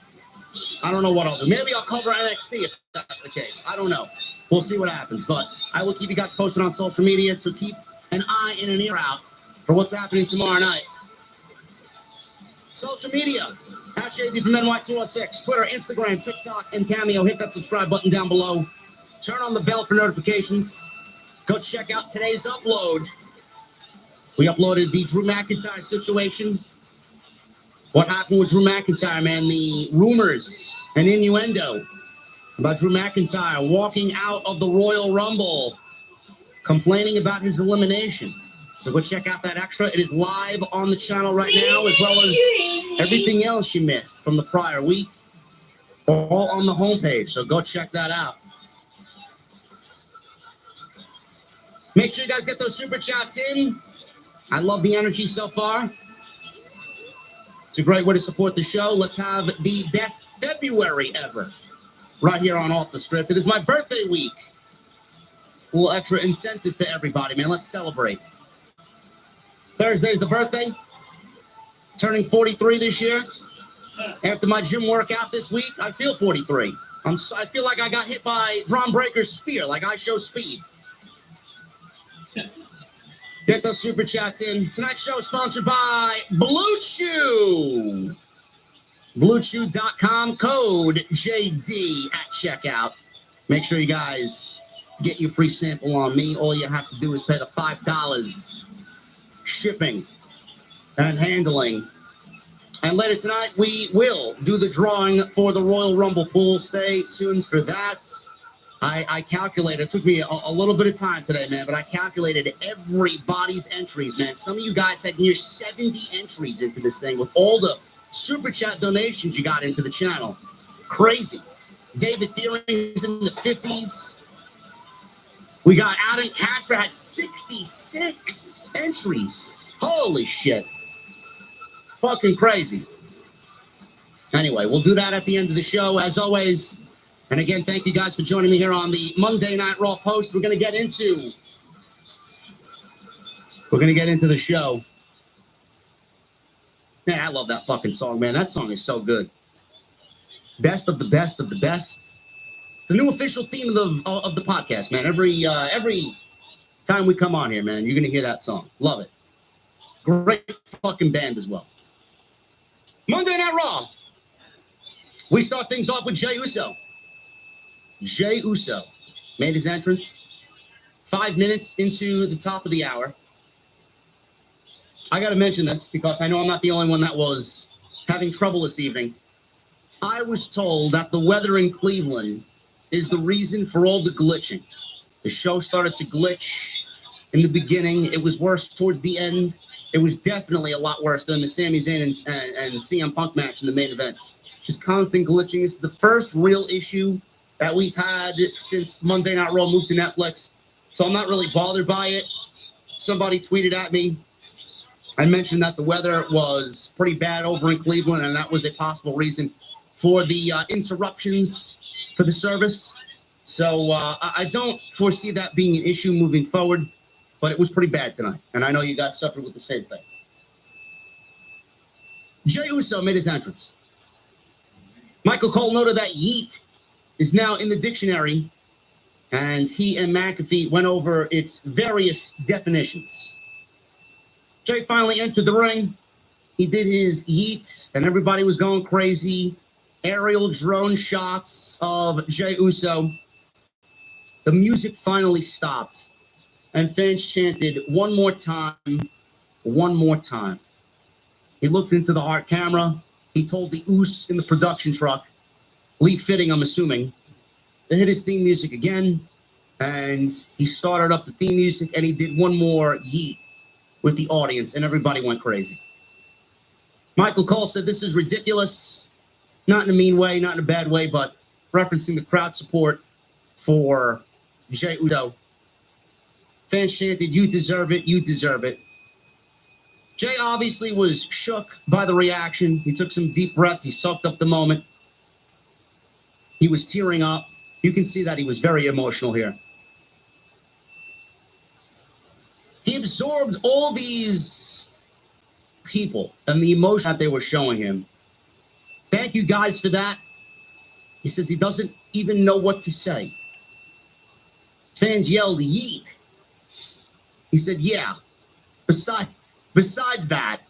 I don't know what I'll do. Maybe I'll cover NXT if that's the case. I don't know. We'll see what happens. But I will keep you guys posted on social media, so keep an eye and an ear out for what's happening tomorrow night. Social media, at JD from NY206, Twitter, Instagram, TikTok, and Cameo. Hit that subscribe button down below. Turn on the bell for notifications. Go check out today's upload. We uploaded the Drew McIntyre situation. What happened with Drew McIntyre, man? The rumors and innuendo about Drew McIntyre walking out of the Royal Rumble, complaining about his elimination. So go check out that extra. It is live on the channel right now, as well as everything else you missed from the prior week, all on the homepage. So go check that out. Make sure you guys get those super chats in. I love the energy so far. It's a great way to support the show. Let's have the best February ever right here on Off the Script. It is my birthday week. A little extra incentive for everybody, man. Let's celebrate. Thursday's the birthday. Turning 43 this year. After my gym workout this week, I feel 43. I feel like I got hit by Braun Breaker's spear, like I show speed. Get those super chats in. Tonight's show is sponsored by Blue Chew. BlueChew.com, code JD at checkout. Make sure you guys get your free sample on me. All you have to do is pay the $5 shipping and handling. And later tonight, we will do the drawing for the Royal Rumble pool. Stay tuned for that. I calculated, it took me a little bit of time today, man, but I calculated everybody's entries, man. Some of you guys had near 70 entries into this thing with all the super chat donations you got into the channel. Crazy. David Thering's in the 50s. We got Adam Casper had 66 entries. Holy shit. Fucking crazy. Anyway, we'll do that at the end of the show, as always. And again, thank you guys for joining me here on the Monday Night Raw post. We're going to get into the show. Man, I love that fucking song, man. That song is so good. Best of the best of the best. the new official theme of the podcast, man. Every time we come on here, man, you're gonna hear that song. Love it. Great fucking band as well. Monday Night Raw. We start things off with Jey Uso. Jey Uso made his entrance 5 minutes into the top of the hour. I got to mention this because I know I'm not the only one that was having trouble this evening. I was told that the weather in Cleveland is the reason for all the glitching. The show started to glitch in the beginning. It was worse towards the end. It was definitely a lot worse than the Sami Zayn and CM Punk match in the main event. Just constant glitching. This is the first real issue that we've had since Monday Night Raw moved to Netflix. So I'm not really bothered by it. Somebody tweeted at me. I mentioned that the weather was pretty bad over in Cleveland, and that was a possible reason for the interruptions for the service. So I don't foresee that being an issue moving forward, but it was pretty bad tonight. And I know you guys suffered with the same thing. Jey Uso made his entrance. Michael Cole noted that yeet is now in the dictionary, and he and McAfee went over its various definitions. Jey finally entered the ring. He did his yeet, and everybody was going crazy. Aerial drone shots of Jey Uso. The music finally stopped, and fans chanted, "One more time, one more time." He looked into the heart camera. He told the Oos in the production truck, Lee Fitting, I'm assuming, to hit his theme music again, and he started up the theme music, and he did one more yeet with the audience, and everybody went crazy. Michael Cole said, "This is ridiculous," not in a mean way, not in a bad way, but referencing the crowd support for Jey Uso. Fans chanted, "You deserve it, you deserve it." Jey obviously was shook by the reaction. He took some deep breaths. He soaked up the moment. He was tearing up. You can see that he was very emotional here. He absorbed all these people and the emotion that they were showing him. Thank you guys for that. He says he doesn't even know what to say. Fans yelled, "Yeet." He said, "Yeah. Besides that,"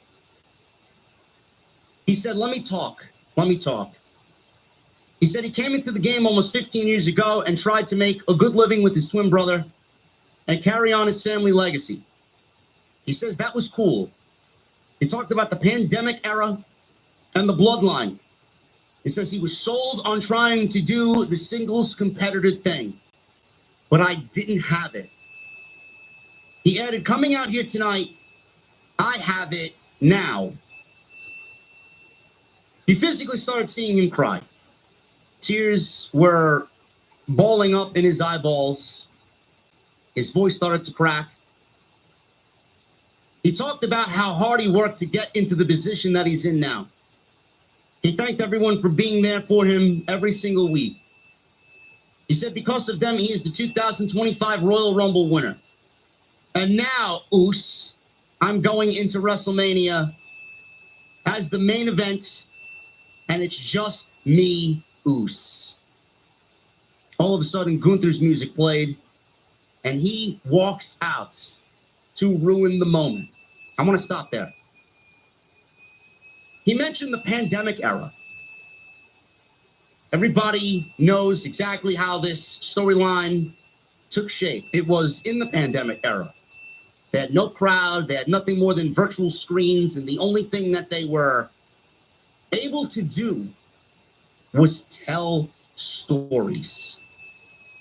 he said, let me talk. He said he came into the game almost 15 years ago and tried to make a good living with his twin brother and carry on his family legacy. He says that was cool. He talked about the pandemic era and the bloodline. He says he was sold on trying to do the singles competitor thing, but I didn't have it. He added, coming out here tonight, I have it now. He physically started seeing him cry. Tears were balling up in his eyeballs. His voice started to crack. He talked about how hard he worked to get into the position that he's in now. He thanked everyone for being there for him every single week. He said because of them, he is the 2025 Royal Rumble winner. And now, Oos, I'm going into WrestleMania as the main event, and it's just me, Oos. All of a sudden, Gunther's music played, and he walks out to ruin the moment. I want to stop there. He mentioned the pandemic era. Everybody knows exactly how this storyline took shape. It was in the pandemic era. They had no crowd. They had nothing more than virtual screens. And the only thing that they were able to do was tell stories.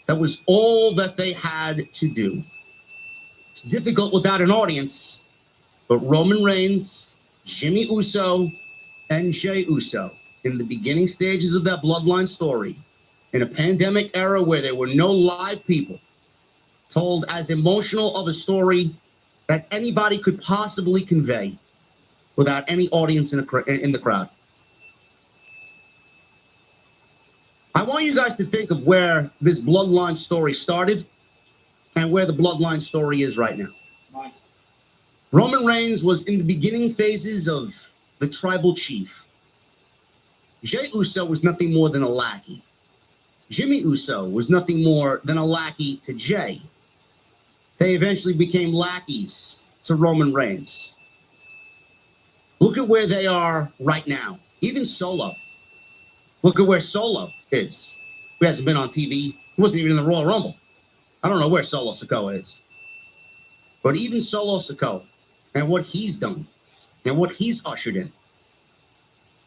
That was all that they had to do. It's difficult without an audience, but Roman Reigns, Jimmy Uso, and Jey Uso, in the beginning stages of that bloodline story, in a pandemic era where there were no live people, told as emotional of a story that anybody could possibly convey without any audience in the crowd. I want you guys to think of where this bloodline story started and where the bloodline story is right now. Right. Roman Reigns was in the beginning phases of the tribal chief. Jey Uso was nothing more than a lackey. Jimmy Uso was nothing more than a lackey to Jey. They eventually became lackeys to Roman Reigns. Look at where they are right now. Even Solo. Look at where Solo is. He hasn't been on TV. He wasn't even in the Royal Rumble. I don't know where Solo Sikoa is. But even Solo Sikoa and what he's done and what he's ushered in.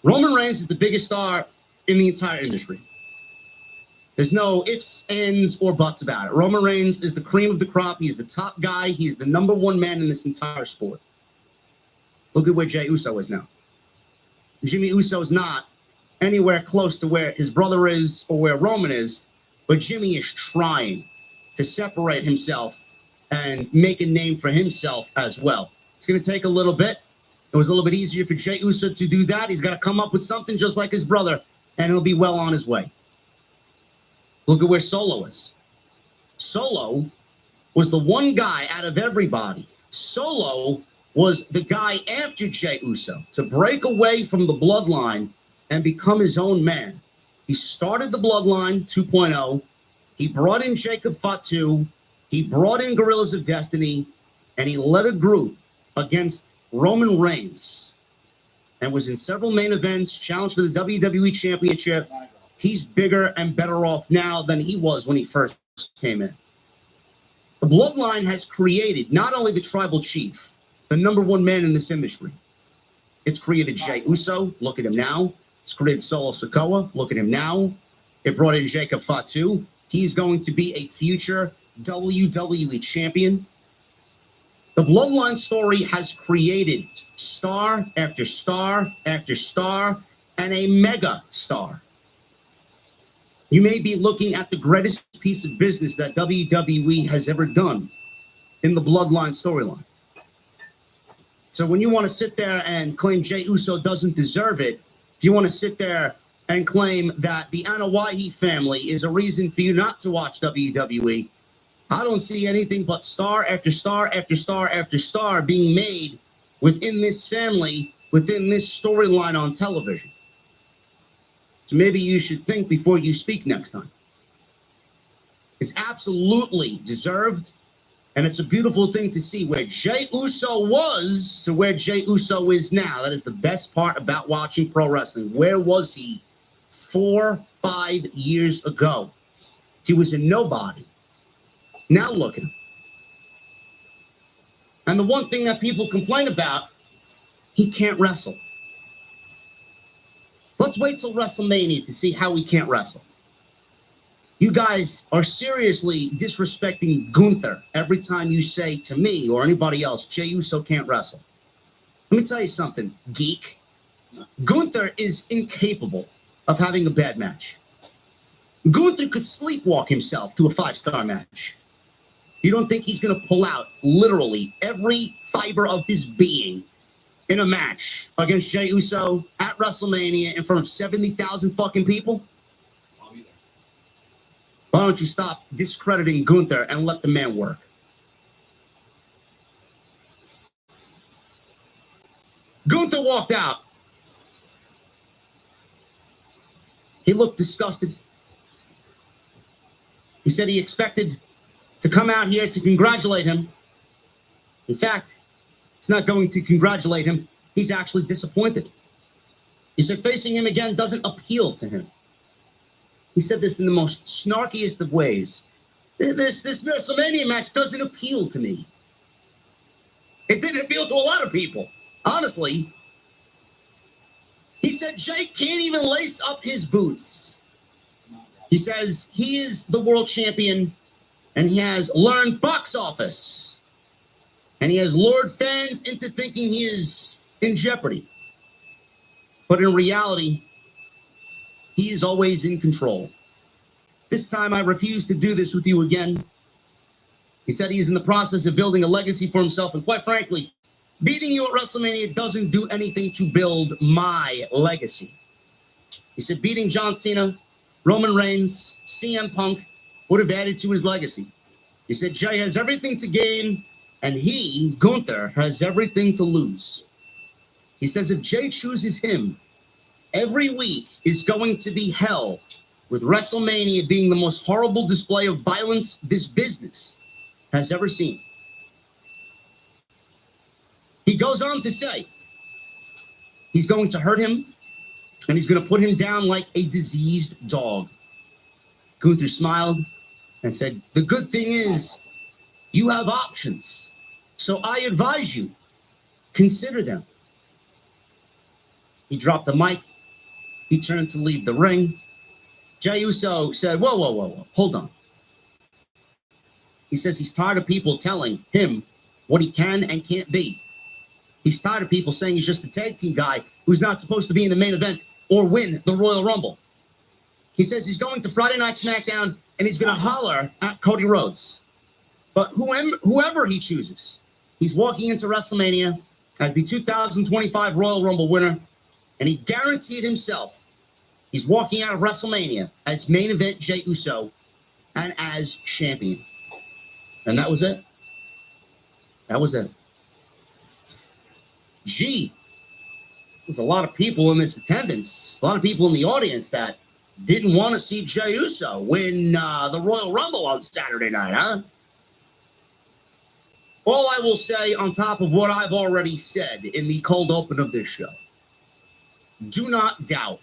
Roman Reigns is the biggest star in the entire industry. There's no ifs, ands, or buts about it. Roman Reigns is the cream of the crop. He's the top guy. He's the number one man in this entire sport. Look at where Jey Uso is now. Jimmy Uso is not anywhere close to where his brother is or where Roman is, but Jimmy is trying to separate himself and make a name for himself as well. It's going to take a little bit. It was a little bit easier for Jey Uso to do that. He's got to come up with something just like his brother, and he'll be well on his way. Look at where Solo is. Solo was the one guy out of everybody. Solo was the guy after Jey Uso to break away from the bloodline and become his own man. He started the bloodline 2.0. He brought in Jacob Fatu. He brought in Guerrillas of Destiny, and he led a group against Roman Reigns and was in several main events, challenged for the WWE Championship. He's bigger and better off now than he was when he first came in. The bloodline has created not only the tribal chief, the number one man in this industry. It's created Jey Uso. Look at him now. It's created Solo Sikoa. Look at him now. It brought in Jacob Fatu. He's going to be a future WWE champion. The bloodline story has created star after star after star and a mega star. You may be looking at the greatest piece of business that WWE has ever done in the bloodline storyline. So when you want to sit there and claim Jey Uso doesn't deserve it, if you want to sit there and claim that the Anoa'i family is a reason for you not to watch WWE, I don't see anything but star after star after star after star being made within this family, within this storyline on television. So maybe you should think before you speak next time. It's absolutely deserved, and it's a beautiful thing to see where Jey Uso was to where Jey Uso is now. That is the best part about watching pro wrestling. Where was he 4-5 years ago? He was a nobody. Now look at him. And the one thing that people complain about, he can't wrestle. Let's wait till WrestleMania to see how he can't wrestle. You guys are seriously disrespecting Gunther every time you say to me or anybody else, Jey Uso can't wrestle. Let me tell you something, geek. Gunther is incapable of having a bad match. Gunther could sleepwalk himself to a 5-star match. You don't think he's going to pull out literally every fiber of his being in a match against Jey Uso at WrestleMania in front of 70,000 fucking people? Why don't you stop discrediting Gunther and let the man work? Gunther walked out. He looked disgusted. He said he expected to come out here to congratulate him. In fact, he's not going to congratulate him. He's actually disappointed. He said facing him again doesn't appeal to him. He said this in the most snarkiest of ways. This WrestleMania match doesn't appeal to me. It didn't appeal to a lot of people, honestly. He said Jey can't even lace up his boots. He says he is the world champion and he has learned box office. And he has lured fans into thinking he is in jeopardy. But in reality, he is always in control. This time I refuse to do this with you again. He said he is in the process of building a legacy for himself. And quite frankly, beating you at WrestleMania doesn't do anything to build my legacy. He said beating John Cena, Roman Reigns, CM Punk would have added to his legacy. He said Jey has everything to gain and he, Gunther, has everything to lose. He says if Jey chooses him, every week is going to be hell with WrestleMania being the most horrible display of violence this business has ever seen. He goes on to say he's going to hurt him and he's going to put him down like a diseased dog. Gunther smiled and said, the good thing is you have options. So I advise you, consider them. He dropped the mic. He turned to leave the ring. Jey Uso said, whoa, hold on. He says he's tired of people telling him what he can and can't be. He's tired of people saying he's just a tag team guy who's not supposed to be in the main event or win the Royal Rumble. He says he's going to Friday Night SmackDown and he's going to holler at Cody Rhodes. But whoever he chooses, he's walking into WrestleMania as the 2025 Royal Rumble winner, and he guaranteed himself he's walking out of WrestleMania as main event Jey Uso and as champion. And that was it. That was it. Gee, there's a lot of people in this attendance, a lot of people in the audience that didn't want to see Jey Uso win the Royal Rumble on Saturday night, huh? All I will say on top of what I've already said in the cold open of this show, do not doubt.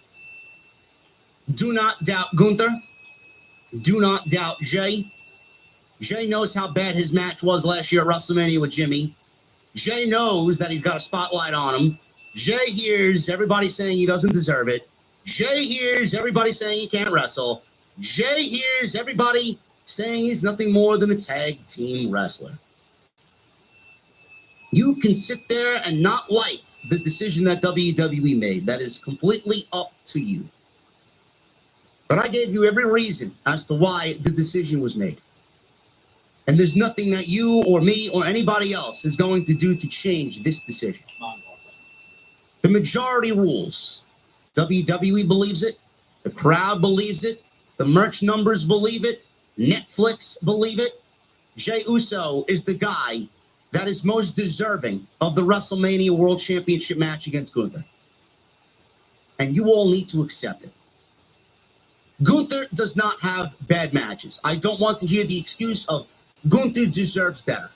Do not doubt Gunther. Do not doubt Jey. Jey knows how bad his match was last year at WrestleMania with Jimmy. Jey knows that he's got a spotlight on him. Jey hears everybody saying he doesn't deserve it. Jey hears everybody saying he can't wrestle. Jey hears everybody saying he's nothing more than a tag team wrestler. You can sit there and not like the decision that WWE made. That is completely up to you. But I gave you every reason as to why the decision was made. And there's nothing that you or me or anybody else is going to do to change this decision. The majority rules. WWE believes it. The crowd believes it. The merch numbers believe it. Netflix believe it. Jey Uso is the guy that is most deserving of the WrestleMania World Championship match against Gunther. And you all need to accept it. Gunther does not have bad matches. I don't want to hear the excuse of Gunther deserves better.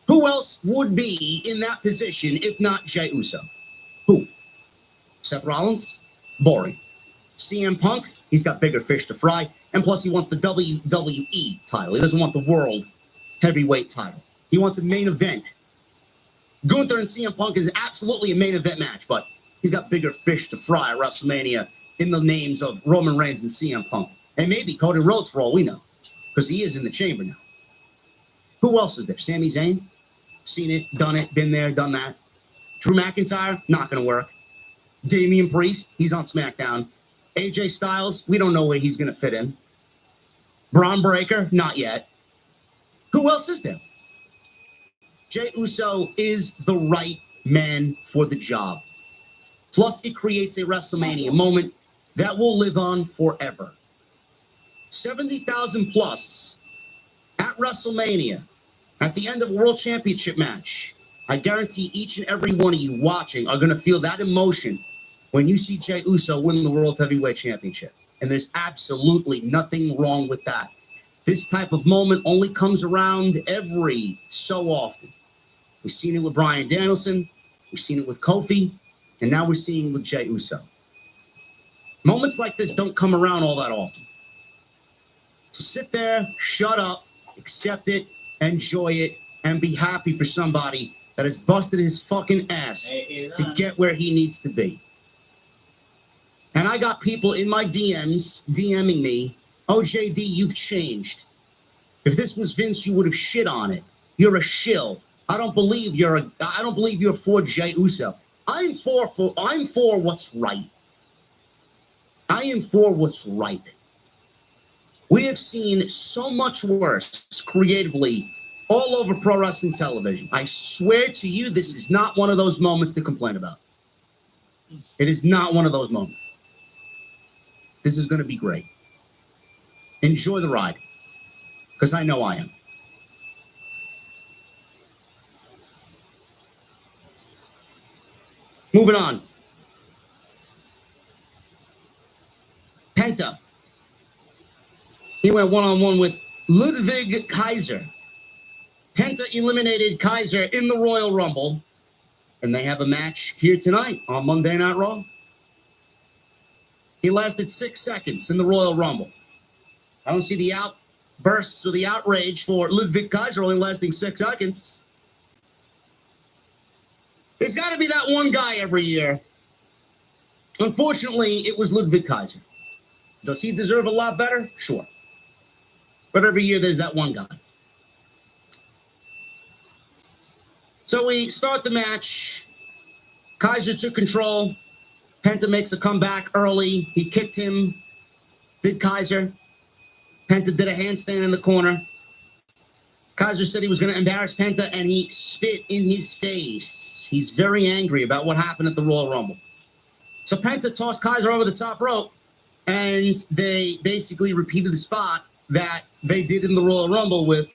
Who else would be in that position if not Jey Uso? Who? Seth Rollins? Boring. CM Punk? He's got bigger fish to fry. And plus he wants the WWE title. He doesn't want the World Heavyweight title. He wants a main event. Gunther and CM Punk is absolutely a main event match, but he's got bigger fish to fry at WrestleMania in the names of Roman Reigns and CM Punk. And maybe Cody Rhodes for all we know, because he is in the chamber now. Who else is there? Sami Zayn? Seen it, done it, been there, done that. Drew McIntyre? Not going to work. Damian Priest? He's on SmackDown. AJ Styles? We don't know where he's going to fit in. Braun Breaker? Not yet. Who else is there? Jey Uso is the right man for the job. Plus, it creates a WrestleMania moment that will live on forever. 70,000 plus at WrestleMania at the end of a World Championship match. I guarantee each and every one of you watching are going to feel that emotion when you see Jey Uso win the World Heavyweight Championship. And there's absolutely nothing wrong with that. This type of moment only comes around every so often. We've seen it with Bryan Danielson. We've seen it with Kofi. And now we're seeing it with Jey Uso. Moments like this don't come around all that often. So sit there, shut up, accept it, enjoy it, and be happy for somebody that has busted his fucking ass to get where he needs to be. And I got people in my DMs DMing me, oh, JD, you've changed. If this was Vince, you would have shit on it. You're a shill. I don't believe you're for Jey Uso. I'm for what's right. I am for what's right. We have seen so much worse creatively all over pro wrestling television. I swear to you, this is not one of those moments to complain about. It is not one of those moments. This is going to be great. Enjoy the ride, because I know I am. Moving on. Penta. He went one-on-one with Ludwig Kaiser. Penta eliminated Kaiser in the Royal Rumble, and they have a match here tonight on Monday Night Raw. He lasted 6 seconds in the Royal Rumble. I don't see the outbursts or the outrage for Ludwig Kaiser only lasting 6 seconds. There's got to be that one guy every year. Unfortunately, it was Ludwig Kaiser. Does he deserve a lot better? Sure. But every year there's that one guy. So we start the match. Kaiser took control. Penta makes a comeback early. He kicked him. Did Kaiser. Penta did a handstand in the corner. Kaiser said he was going to embarrass Penta, and he spit in his face. He's very angry about what happened at the Royal Rumble. So Penta tossed Kaiser over the top rope, and they basically repeated the spot that they did in the Royal Rumble with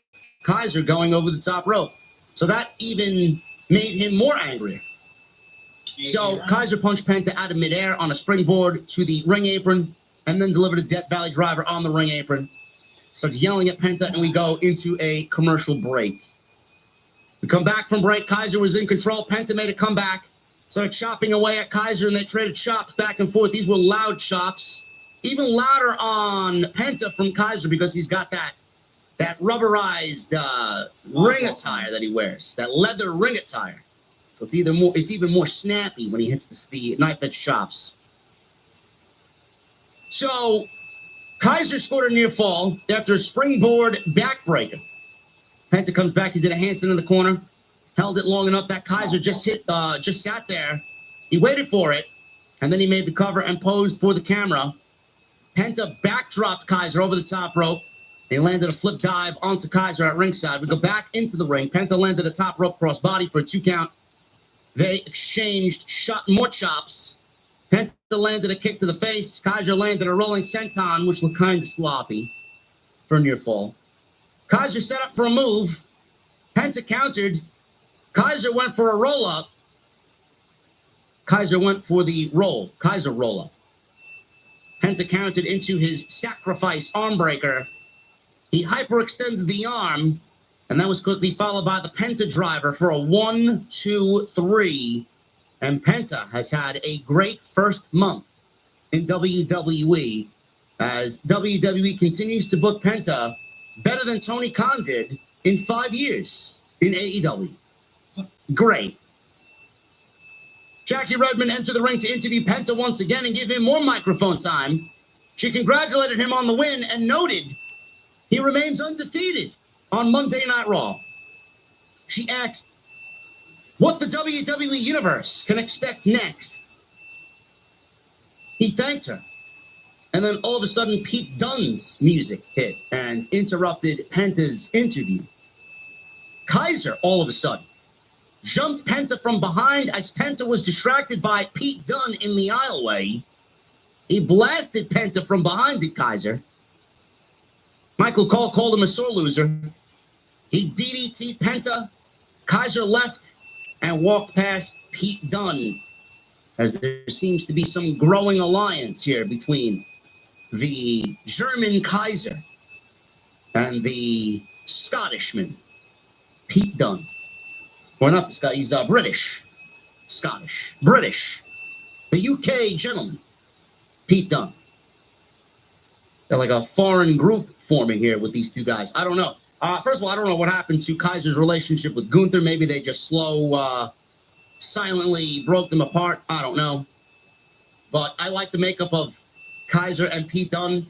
Kaiser going over the top rope. So that even made him more angry. So Kaiser punched Penta out of midair on a springboard to the ring apron, and then delivered a Death Valley driver on the ring apron. Starts yelling at Penta, and we go into a commercial break. We come back from break. Kaiser was in control. Penta made a comeback. Started chopping away at Kaiser, and they traded chops back and forth. These were loud chops. Even louder on Penta from Kaiser because he's got that rubberized ring attire that he wears, that leather ring attire. So it's even more snappy when he hits the knife-edge chops. So Kaiser scored a near fall after a springboard backbreaker. Penta comes back. He did a handstand in the corner, held it long enough that Kaiser just sat there. He waited for it, and then he made the cover and posed for the camera. Penta backdropped Kaiser over the top rope. They landed a flip dive onto Kaiser at ringside. We go back into the ring. Penta landed a top rope crossbody for a 2 count. They exchanged more chops. Penta landed a kick to the face. Kaiser landed a rolling senton, which looked kind of sloppy for a near fall. Kaiser set up for a move. Penta countered. Kaiser went for a roll-up. Kaiser went for the roll. Kaiser roll-up. Penta countered into his sacrifice arm breaker. He hyperextended the arm, and that was quickly followed by the Penta driver for a 1, 2, 3. And Penta has had a great first month in WWE as WWE continues to book Penta better than Tony Khan did in 5 years in AEW. Great. Jackie Redmond entered the ring to interview Penta once again and give him more microphone time. She congratulated him on the win and noted he remains undefeated on Monday Night Raw. She asked what the WWE Universe can expect next. He thanked her. And then all of a sudden, Pete Dunne's music hit and interrupted Penta's interview. Kaiser, all of a sudden, jumped Penta from behind as Penta was distracted by Pete Dunne in the aisleway. He blasted Penta from behind the Kaiser. Michael Cole called him a sore loser. He DDT'd Penta. Kaiser left and walked past Pete Dunne, as there seems to be some growing alliance here between the German Kaiser and the Scottishman, Pete Dunne. Or not the Scott, he's British. Scottish. British. The UK gentleman, Pete Dunne. They're like a foreign group forming here with these two guys. I don't know. First of all, I don't know what happened to Kaiser's relationship with Gunther. Maybe they just silently broke them apart. I don't know. But I like the makeup of Kaiser and Pete Dunne.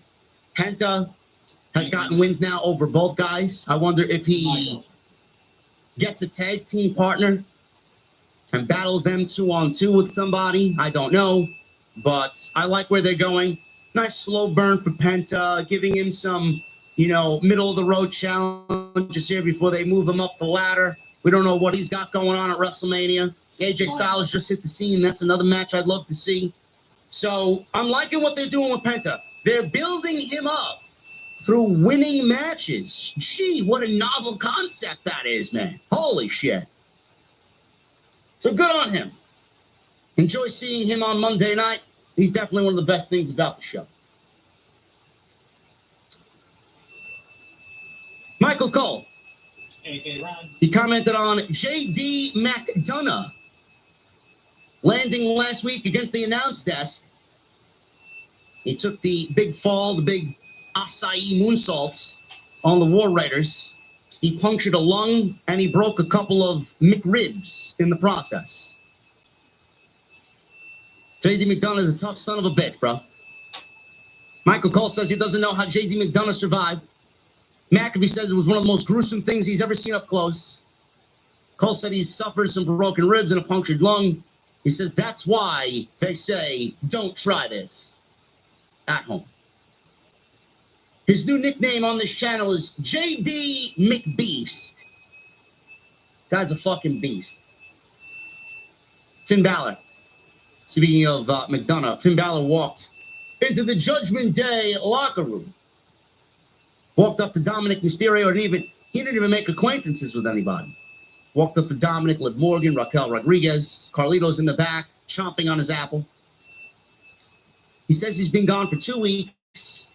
Penta has gotten wins now over both guys. I wonder if he gets a tag team partner and battles them 2-on-2 with somebody. I don't know. But I like where they're going. Nice slow burn for Penta, giving him some, middle of the road challenges here before they move him up the ladder. We don't know what he's got going on at WrestleMania. AJ Styles just hit the scene. That's another match I'd love to see. So I'm liking what they're doing with Penta. They're building him up through winning matches. Gee, what a novel concept that is, man. Holy shit. So good on him. Enjoy seeing him on Monday night. He's definitely one of the best things about the show. Michael Cole. Hey, Ron. He commented on J.D. McDonough landing last week against the announce desk. He took the big fall, the big acai moonsault on the War Raiders. He punctured a lung, and he broke a couple of McRibs in the process. J.D. McDonough is a tough son of a bitch, bro. Michael Cole says he doesn't know how J.D. McDonough survived. McAfee says it was one of the most gruesome things he's ever seen up close. Cole said he's suffered some broken ribs and a punctured lung. He says that's why they say don't try this at home. His new nickname on this channel is JD McBeast. Guy's a fucking beast. Finn Balor. Speaking of McDonough, Finn Balor walked into the Judgment Day locker room. Walked up to Dominic Mysterio, and he didn't even make acquaintances with anybody. Walked up to Dominic, Liv Morgan, Raquel Rodriguez, Carlito's in the back, chomping on his apple. He says he's been gone for 2 weeks,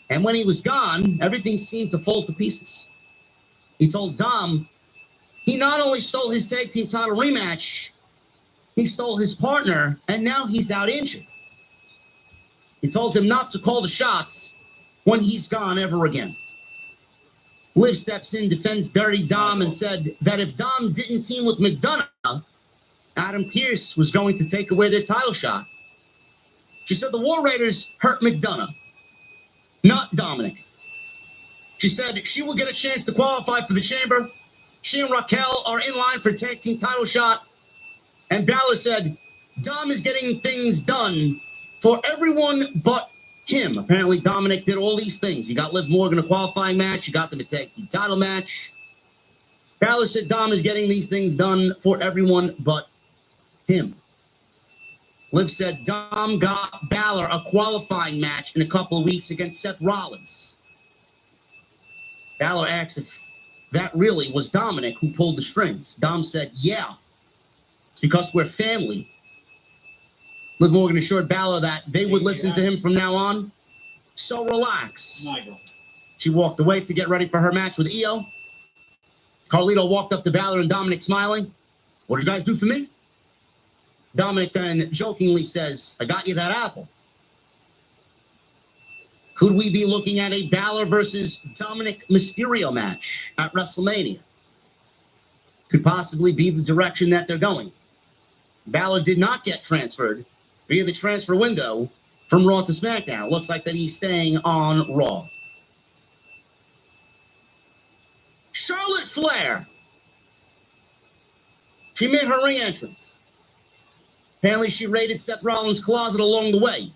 and when he was gone, everything seemed to fall to pieces. He told Dom he not only stole his tag team title rematch, he stole his partner, and now he's out injured. He told him not to call the shots when he's gone ever again. Liv steps in, defends Dirty Dom, and said that if Dom didn't team with McDonough, Adam Pearce was going to take away their title shot. She said the War Raiders hurt McDonough, not Dominic. She said she will get a chance to qualify for the Chamber. She and Raquel are in line for tag team title shot. And Balor said Dom is getting things done for everyone but him. Apparently, Dominic did all these things. He got Liv Morgan a qualifying match. He got them a tag team title match. Balor said Dom is getting these things done for everyone but him. Liv said Dom got Balor a qualifying match in a couple of weeks against Seth Rollins. Balor asked if that really was Dominic who pulled the strings. Dom said, yeah, it's because we're family. Liv Morgan assured Balor that they would listen to him from now on. So relax. She walked away to get ready for her match with Io. Carlito walked up to Balor and Dominic smiling. What did you guys do for me? Dominic then jokingly says, I got you that apple. Could we be looking at a Balor versus Dominic Mysterio match at WrestleMania? Could possibly be the direction that they're going. Balor did not get transferred via the transfer window from Raw to SmackDown. Looks like that he's staying on Raw. Charlotte Flair. She made her ring entrance. Apparently, she raided Seth Rollins' closet along the way.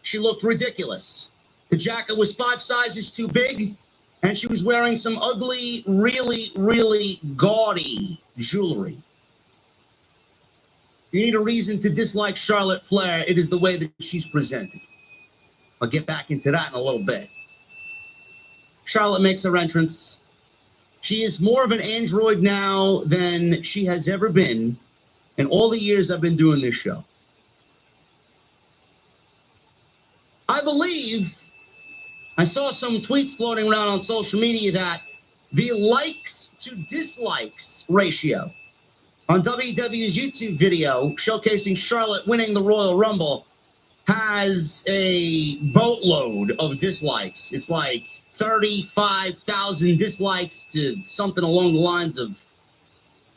She looked ridiculous. The jacket was 5 sizes too big, and she was wearing some ugly, really, really gaudy jewelry. You need a reason to dislike Charlotte Flair, it is the way that she's presented. I'll get back into that in a little bit. Charlotte makes her entrance. She is more of an android now than she has ever been in all the years I've been doing this show. I believe I saw some tweets floating around on social media that the likes to dislikes ratio on WWE's YouTube video showcasing Charlotte winning the Royal Rumble has a boatload of dislikes. It's like 35,000 dislikes to something along the lines of,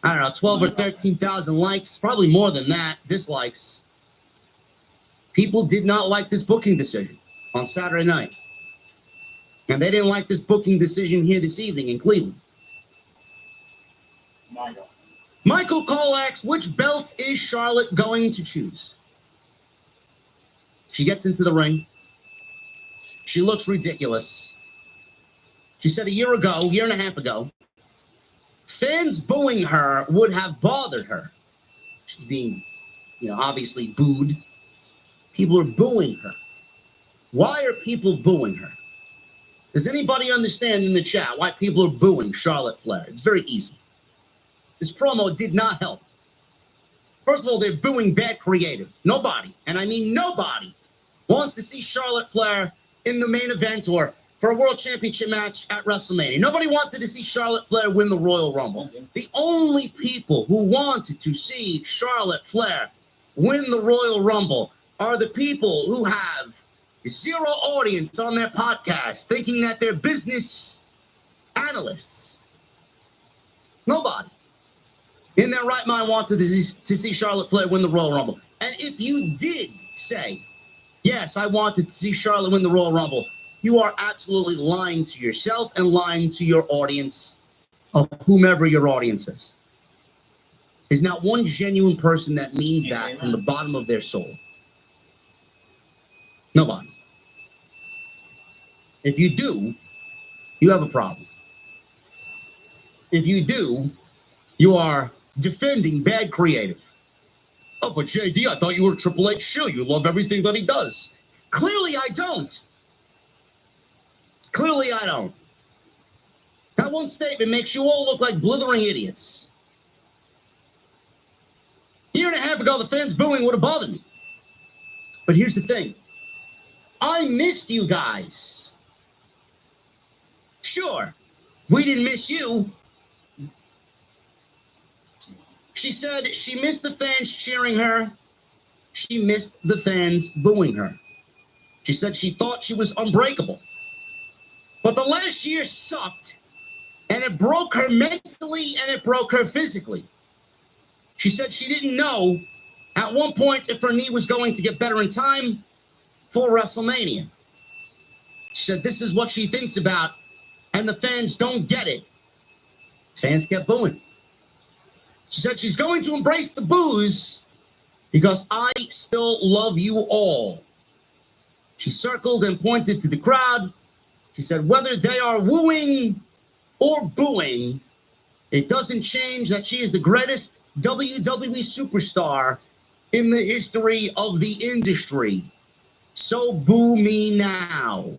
I don't know, 12 or 13,000 likes, probably more than that, dislikes. People did not like this booking decision on Saturday night. And they didn't like this booking decision here this evening in Cleveland. Michael Cole asks, which belt is Charlotte going to choose? She gets into the ring. She looks ridiculous. She said a year and a half ago, fans booing her would have bothered her. She's being, obviously booed. People are booing her. Why are people booing her? Does anybody understand in the chat why people are booing Charlotte Flair? It's very easy. This promo did not help. First of all, they're booing bad creative. Nobody, and I mean nobody, wants to see Charlotte Flair in the main event or for a world championship match at WrestleMania. Nobody wanted to see Charlotte Flair win the Royal Rumble. The only people who wanted to see Charlotte Flair win the Royal Rumble are the people who have zero audience on their podcast, thinking that they're business analysts. Nobody in their right mind wanted to see Charlotte Flair win the Royal Rumble. And if you did say, yes, I wanted to see Charlotte win the Royal Rumble, you are absolutely lying to yourself and lying to your audience of whomever your audience is. There's not one genuine person that means that from the bottom of their soul. Nobody. If you do, you have a problem. If you do, you are defending bad creative. Oh, but JD, I thought you were a Triple H shill. You love everything that he does. Clearly, I don't. Clearly, I don't. That one statement makes you all look like blithering idiots. A year and a half ago, the fans booing would have bothered me. But here's the thing. I missed you guys. Sure, we didn't miss you. She said she missed the fans cheering her. She missed the fans booing her. She said she thought she was unbreakable. But the last year sucked, and it broke her mentally and it broke her physically. She said she didn't know at one point if her knee was going to get better in time for WrestleMania. She said this is what she thinks about, and the fans don't get it. Fans kept booing. She said she's going to embrace the boos because I still love you all. She circled and pointed to the crowd. She said, whether they are wooing or booing, it doesn't change that she is the greatest WWE superstar in the history of the industry. So boo me now.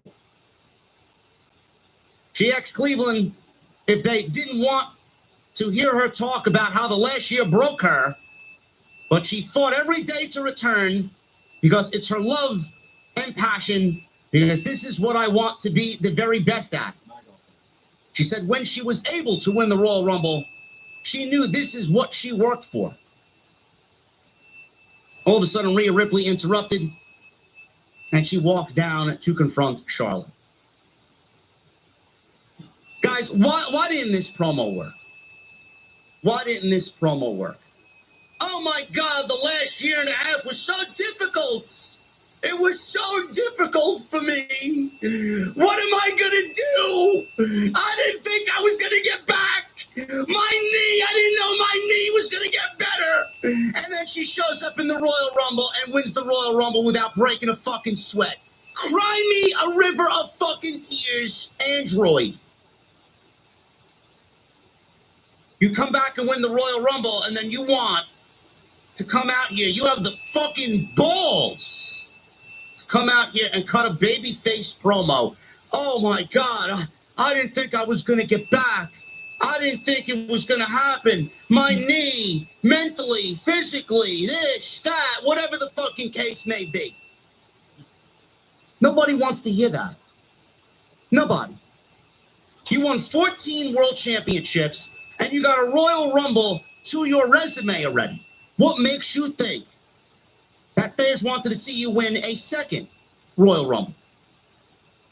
She asked Cleveland if they didn't want to hear her talk about how the last year broke her, but she fought every day to return because it's her love and passion, because this is what I want to be the very best at. She said when she was able to win the Royal Rumble, she knew this is what she worked for. All of a sudden, Rhea Ripley interrupted, and she walks down to confront Charlotte. Guys, why didn't this promo work? Why didn't this promo work? Oh my God, the last year and a half was so difficult. It was so difficult for me. What am I going to do? I didn't think I was going to get back. My knee, I didn't know my knee was going to get better. And then she shows up in the Royal Rumble and wins the Royal Rumble without breaking a fucking sweat. Cry me a river of fucking tears, Android. You come back and win the Royal Rumble, and then you want to come out here. You have the fucking balls to come out here and cut a babyface promo. Oh, my God. I didn't think I was going to get back. I didn't think it was going to happen. My knee, mentally, physically, this, that, whatever the fucking case may be. Nobody wants to hear that. Nobody. You won 14 world championships, and you got a Royal Rumble to your resume already. What makes you think that fans wanted to see you win a second Royal Rumble?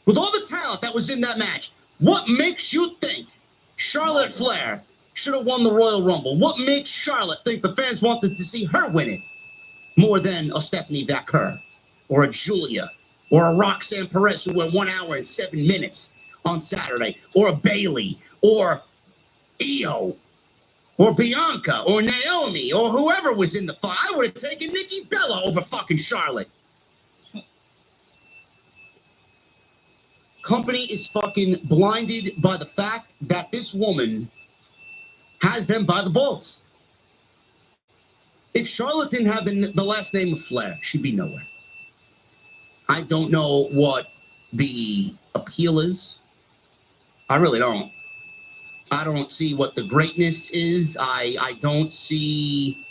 With all the talent that was in that match, what makes you think Charlotte Flair should have won the Royal Rumble? What makes Charlotte think the fans wanted to see her win it more than a Stephanie Vaquer or a Julia or a Roxanne Perez who went 1 hour and 7 minutes on Saturday, or a Bayley or Io or Bianca or Naomi or whoever was in the fight? I would have taken Nikki Bella over fucking Charlotte. Company is fucking blinded by the fact that this woman has them by the balls. If Charlotte didn't have the last name of Flair, she'd be nowhere. I don't know what the appeal is. I really don't. I don't see what the greatness is. I don't see.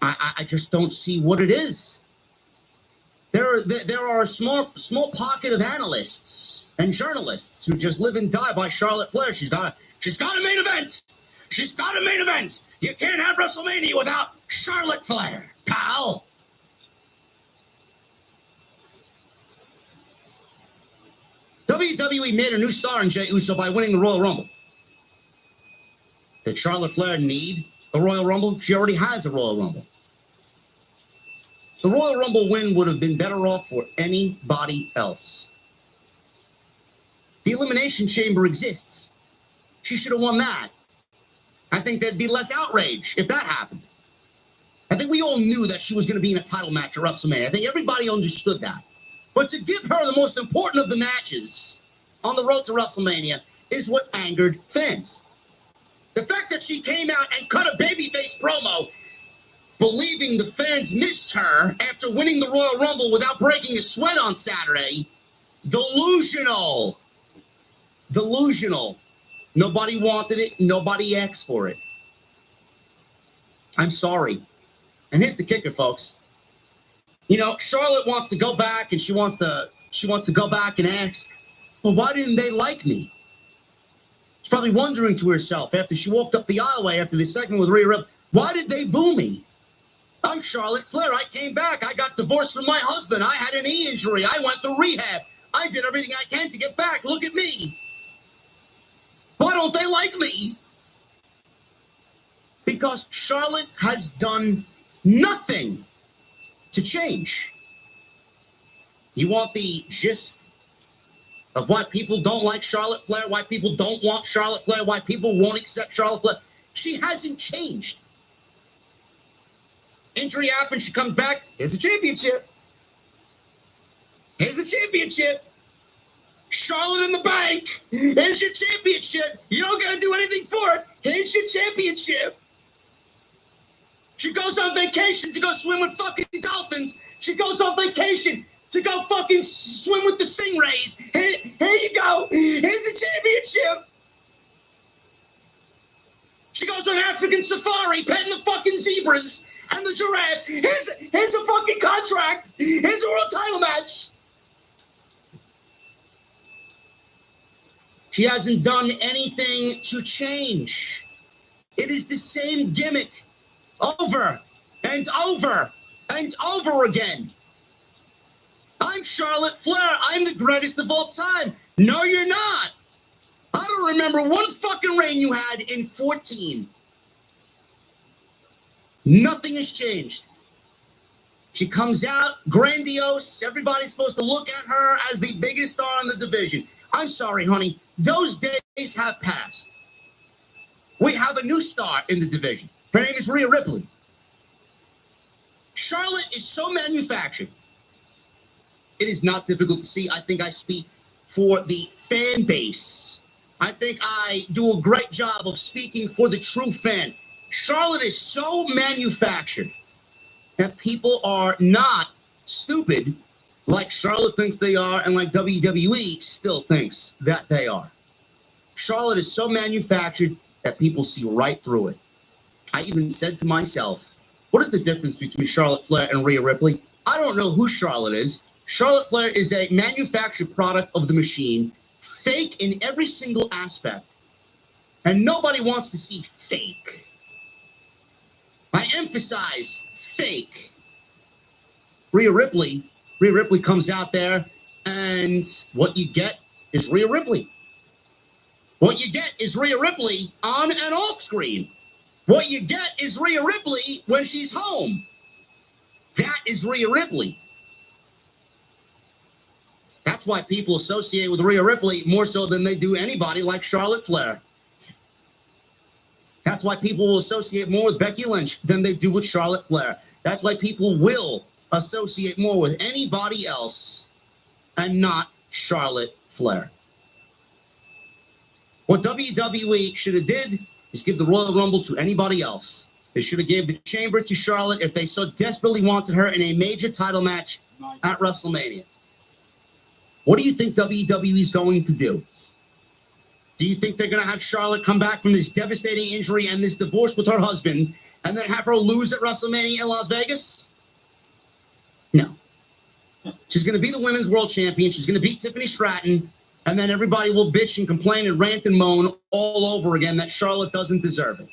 I just don't see what it is. There are a small pocket of analysts and journalists who just live and die by Charlotte Flair. She's got a main event. She's got a main event. You can't have WrestleMania without Charlotte Flair, pal. WWE made a new star in Jey Uso by winning the Royal Rumble. Did Charlotte Flair need a Royal Rumble? She already has a Royal Rumble. The Royal Rumble win would have been better off for anybody else. The Elimination Chamber exists. She should have won that. I think there'd be less outrage if that happened. I think we all knew that she was going to be in a title match at WrestleMania. I think everybody understood that. But to give her the most important of the matches on the road to WrestleMania is what angered fans. The fact that she came out and cut a babyface promo, believing the fans missed her after winning the Royal Rumble without breaking a sweat on Saturday, delusional. Delusional. Nobody wanted it. Nobody asked for it. I'm sorry. And here's the kicker, folks. You know, Charlotte wants to go back and she wants to go back and ask, well, why didn't they like me? She's probably wondering to herself after she walked up the aisleway after the segment with Rhea Ripley, why did they boo me? I'm Charlotte Flair. I came back. I got divorced from my husband. I had a knee injury. I went through rehab. I did everything I can to get back. Look at me. Why don't they like me? Because Charlotte has done nothing to change. You want the gist of why people don't like Charlotte Flair, why people don't want Charlotte Flair, why people won't accept Charlotte Flair? She hasn't changed. Injury happens, she comes back, here's a championship. Here's a championship. Charlotte in the bank, here's your championship. You don't got to do anything for it. Here's your championship. She goes on vacation to go swim with fucking dolphins. She goes on vacation to go fucking swim with the stingrays. Here you go. Here's a championship. She goes on African safari, petting the fucking zebras and the giraffes. Here's a fucking contract. Here's a world title match. She hasn't done anything to change. It is the same gimmick over and over and over again. I'm Charlotte Flair. I'm the greatest of all time. No, you're not. I don't remember one fucking reign you had in 14. Nothing has changed. She comes out grandiose. Everybody's supposed to look at her as the biggest star in the division. I'm sorry, honey. Those days have passed. We have a new star in the division. Her name is Rhea Ripley. Charlotte is so manufactured. It is not difficult to see. I think I speak for the fan base. I think I do a great job of speaking for the true fan. Charlotte is so manufactured that people are not stupid like Charlotte thinks they are and like WWE still thinks that they are. Charlotte is so manufactured that people see right through it. I even said to myself, what is the difference between Charlotte Flair and Rhea Ripley? I don't know who Charlotte is. Charlotte Flair is a manufactured product of the machine, fake in every single aspect. And nobody wants to see fake. I emphasize fake. Rhea Ripley comes out there, and what you get is Rhea Ripley. What you get is Rhea Ripley on and off screen. What you get is Rhea Ripley when she's home. That is Rhea Ripley. That's why people associate with Rhea Ripley more so than they do anybody like Charlotte Flair. That's why people will associate more with Becky Lynch than they do with Charlotte Flair. That's why people will associate more with anybody else and not Charlotte Flair. What WWE should have did is give the Royal Rumble to anybody else. They should have gave the Chamber to Charlotte if they so desperately wanted her in a major title match at WrestleMania. What do you think WWE is going to do? Do you think they're going to have Charlotte come back from this devastating injury and this divorce with her husband and then have her lose at WrestleMania in Las Vegas? No. She's going to be the women's world champion. She's going to beat Tiffany Stratton. And then everybody will bitch and complain and rant and moan all over again that Charlotte doesn't deserve it.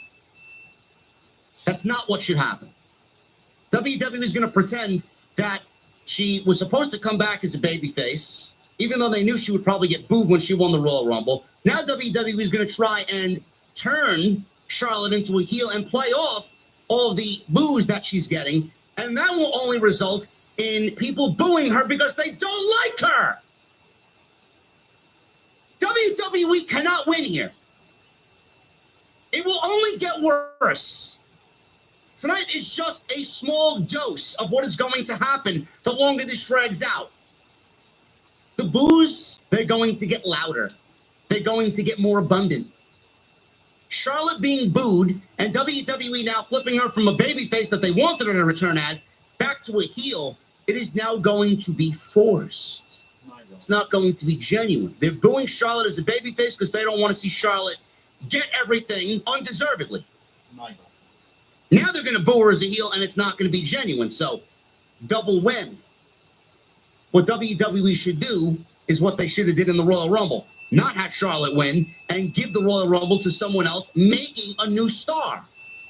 That's not what should happen. WWE is going to pretend that she was supposed to come back as a babyface, even though they knew she would probably get booed when she won the Royal Rumble. Now WWE is going to try and turn Charlotte into a heel and play off all of the boos that she's getting. And that will only result in people booing her because they don't like her. WWE cannot win here. It will only get worse. Tonight is just a small dose of what is going to happen the longer this drags out. The boos, they're going to get louder. They're going to get more abundant. Charlotte being booed and WWE now flipping her from a babyface that they wanted her to return as back to a heel, it is now going to be forced. It's not going to be genuine. They're booing Charlotte as a babyface because they don't want to see Charlotte get everything undeservedly. Now they're going to boo her as a heel, and it's not going to be genuine. So, double win. What WWE should do is what they should have did in the Royal Rumble. Not have Charlotte win and give the Royal Rumble to someone else, making a new star.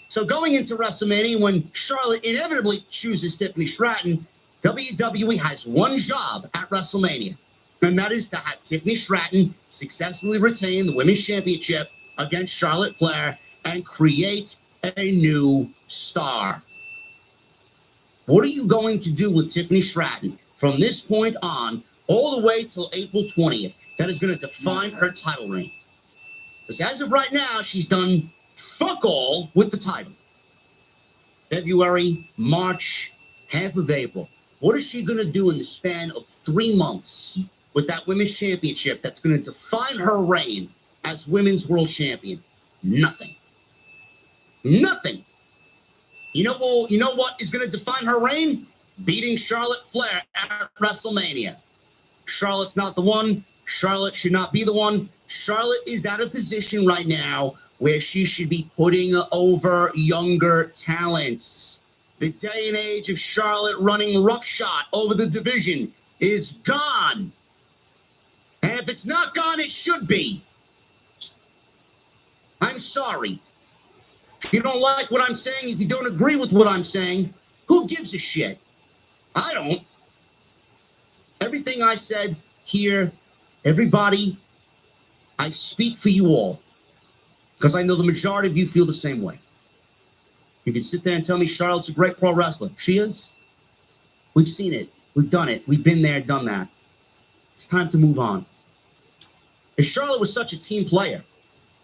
So going into WrestleMania, when Charlotte inevitably chooses Tiffany Stratton, WWE has one job at WrestleMania, and that is to have Tiffany Stratton successfully retain the Women's Championship against Charlotte Flair and create a new star. What are you going to do with Tiffany Stratton from this point on all the way till April 20th? That is going to define her title reign. Because as of right now, she's done fuck all with the title. February, March, half of April. What is she going to do in the span of 3 months with that Women's Championship that's going to define her reign as Women's World Champion? Nothing. Nothing. You know what is going to define her reign? Beating Charlotte Flair at WrestleMania. Charlotte's not the one. Charlotte should not be the one. Charlotte is at a position right now where she should be putting over younger talents. The day and age of Charlotte running roughshod over the division is gone. And if it's not gone, it should be. I'm sorry. If you don't like what I'm saying, if you don't agree with what I'm saying, who gives a shit? I don't. Everything I said here, everybody, I speak for you all because I know the majority of you feel the same way. You can sit there and tell me Charlotte's a great pro wrestler. She is. We've seen it. We've done it. We've been there, done that. It's time to move on. If Charlotte was such a team player,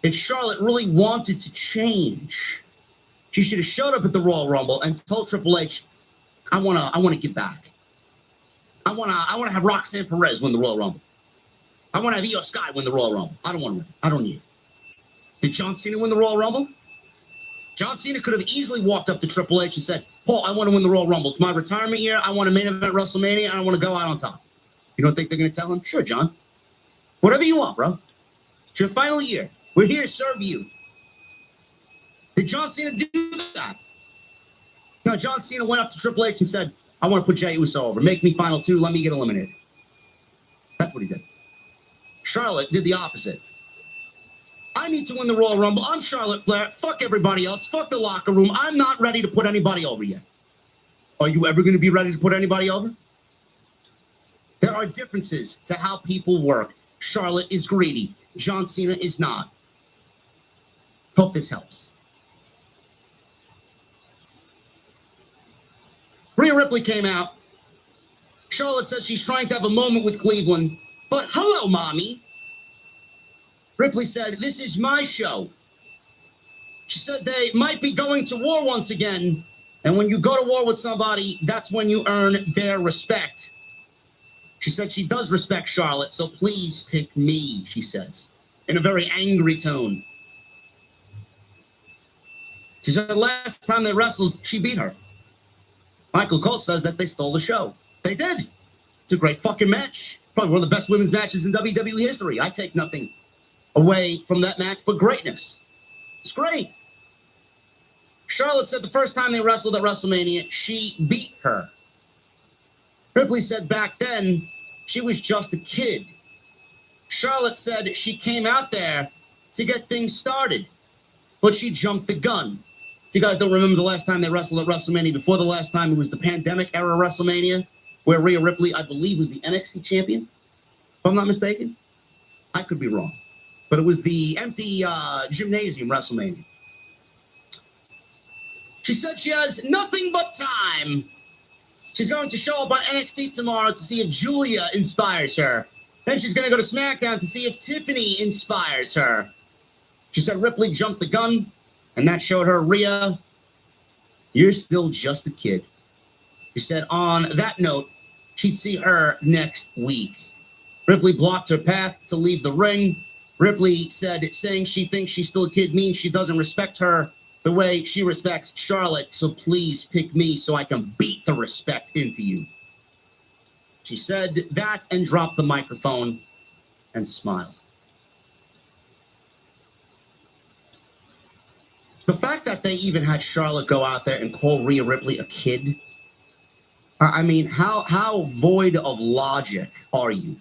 if Charlotte really wanted to change, she should have showed up at the Royal Rumble and told Triple H, I want to give back. I want to have Roxanne Perez win the Royal Rumble. I want to have Io Sky win the Royal Rumble. I don't want to win. I don't need it. Did John Cena win the Royal Rumble? John Cena could have easily walked up to Triple H and said, Paul, I want to win the Royal Rumble. It's my retirement year. I want to main event WrestleMania, and I want to go out on top. You don't think they're going to tell him? Sure, John. Whatever you want, bro. It's your final year. We're here to serve you. Did John Cena do that? No, John Cena went up to Triple H and said, I want to put Jey Uso over. Make me final two. Let me get eliminated. That's what he did. Charlotte did the opposite. I need to win the Royal Rumble. I'm Charlotte Flair. Fuck everybody else. Fuck the locker room. I'm not ready to put anybody over yet. Are you ever going to be ready to put anybody over? There are differences to how people work. Charlotte is greedy. John Cena is not. Hope this helps. Rhea Ripley came out. Charlotte says she's trying to have a moment with Cleveland. But hello, mommy. Ripley said, this is my show. She said they might be going to war once again. And when you go to war with somebody, that's when you earn their respect. She said she does respect Charlotte, so please pick me, she says, in a very angry tone. She said last time they wrestled, she beat her. Michael Cole says that they stole the show. They did. It's a great fucking match. Probably one of the best women's matches in WWE history. I take nothing away from that match but greatness. It's great. Charlotte said the first time they wrestled at WrestleMania, she beat her. Ripley said back then she was just a kid. Charlotte said she came out there to get things started, but she jumped the gun. If you guys don't remember the last time they wrestled at WrestleMania, before the last time, it was the pandemic era WrestleMania, where Rhea Ripley, I believe, was the NXT champion, if I'm not mistaken. I could be wrong. But it was the empty gymnasium WrestleMania. She said she has nothing but time. She's going to show up on NXT tomorrow to see if Julia inspires her. Then she's going to go to SmackDown to see if Tiffany inspires her. She said Ripley jumped the gun, and that showed her, Rhea, you're still just a kid. She said on that note, she'd see her next week. Ripley blocked her path to leave the ring. Ripley said saying she thinks she's still a kid means she doesn't respect her the way she respects Charlotte, so please pick me so I can beat the respect into you. She said that and dropped the microphone and smiled. The fact that they even had Charlotte go out there and call Rhea Ripley a kid, I mean, how void of logic are you?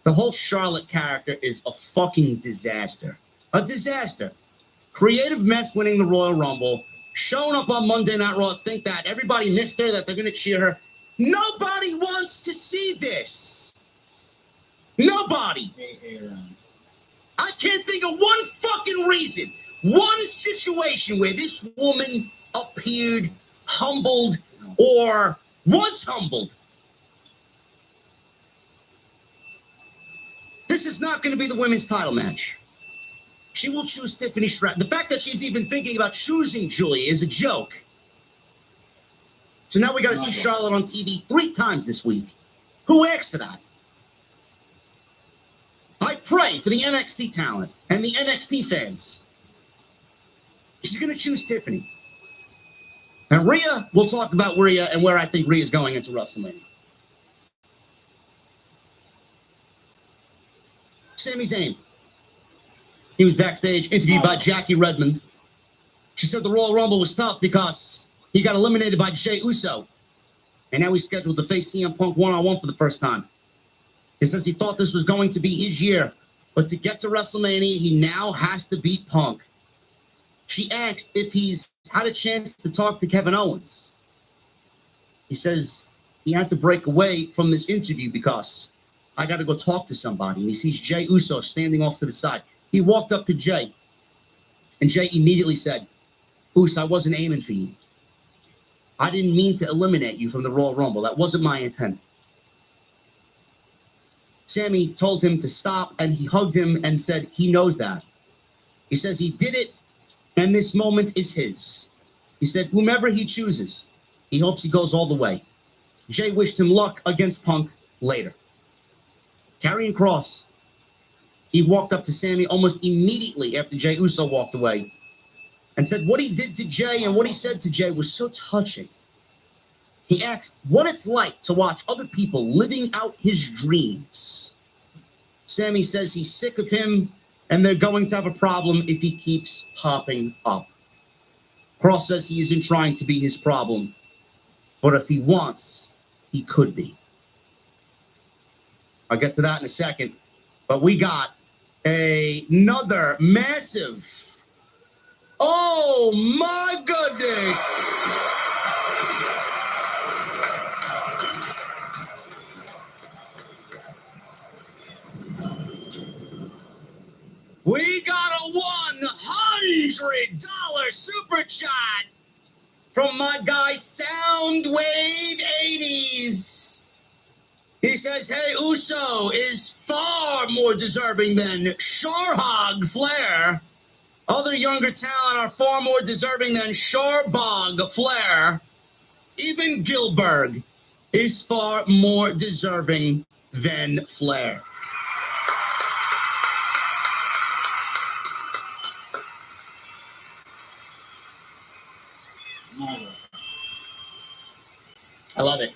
The whole Charlotte character is a fucking disaster. A disaster. Creative mess winning the Royal Rumble, showing up on Monday Night Raw, think that everybody missed her, that they're going to cheer her. Nobody wants to see this. Nobody. I can't think of one fucking reason, one situation where this woman appeared humbled or was humbled. This is not going to be the women's title match. She will choose Tiffany Stratton. The fact that she's even thinking about choosing Julia is a joke. So now we got to see Charlotte on TV 3 times this week. Who asked for that? I pray for the NXT talent and the NXT fans. She's going to choose Tiffany. And Rhea, we'll talk about Rhea and where I think Rhea is going into WrestleMania. Sami Zayn. He was backstage, interviewed by Jackie Redmond. She said the Royal Rumble was tough because he got eliminated by Jey Uso. And now he's scheduled to face CM Punk one-on-one for the first time. He says he thought this was going to be his year, but to get to WrestleMania, he now has to beat Punk. She asked if he's had a chance to talk to Kevin Owens. He says he had to break away from this interview because I got to go talk to somebody. And he sees Jey Uso standing off to the side. He walked up to Jey, and Jey immediately said, Uso, I wasn't aiming for you. I didn't mean to eliminate you from the Royal Rumble. That wasn't my intent. Sami told him to stop, and he hugged him and said he knows that. He says he did it, and this moment is his. He said whomever he chooses, he hopes he goes all the way. Jey wished him luck against Punk later. Karrion Kross. He walked up to Sami almost immediately after Jey Uso walked away and said what he did to Jey and what he said to Jey was so touching. He asked what it's like to watch other people living out his dreams. Sami says he's sick of him and they're going to have a problem if he keeps popping up. Kross says he isn't trying to be his problem, but if he wants, he could be. I'll get to that in a second, but we got another massive, oh my goodness. We got a $100 super chat from my guy Soundwave 80s. He says, hey, Uso is far more deserving than Sharhog Flair. Other younger talent are far more deserving than Sharbog Flair. Even Gilbert is far more deserving than Flair. I love it.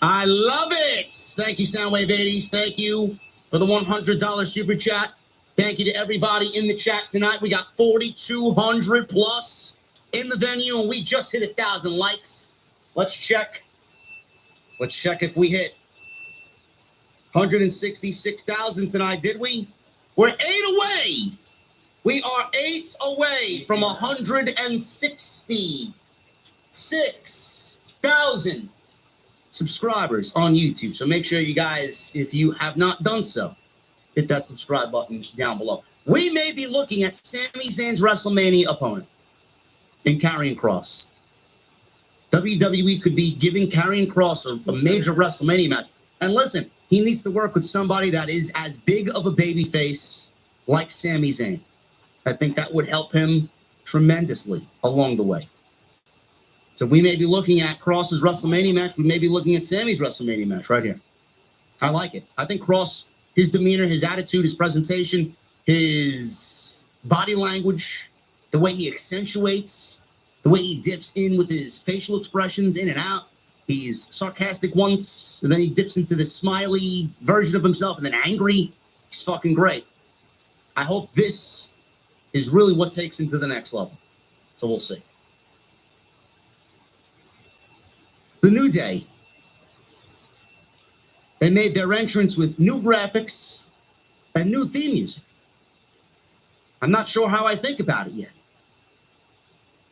I love it. Thank you, Soundwave 80s. Thank you for the $100 super chat. Thank you to everybody in the chat tonight. We got 4,200 plus in the venue, and we just hit 1,000 likes. Let's check Let's check if we hit 166,000 tonight, did we? We're 8 away. We are 8 away from 166,000 subscribers on YouTube. So make sure you guys, if you have not done so, hit that subscribe button down below. We may be looking at Sami Zayn's WrestleMania opponent in Karrion Kross. WWE could be giving Karrion Kross a major WrestleMania match. And listen, he needs to work with somebody that is as big of a babyface like Sami Zayn. I think that would help him tremendously along the way. So we may be looking at Kross's WrestleMania match. We may be looking at Sami's WrestleMania match right here. I like it. I think Kross, his demeanor, his attitude, his presentation, his body language, the way he accentuates, the way he dips in with his facial expressions in and out. He's sarcastic once, and then he dips into this smiley version of himself, and then angry. He's fucking great. I hope this is really what takes him to the next level. So we'll see. The New Day. They made their entrance with new graphics and new theme music. I'm not sure how I think about it yet.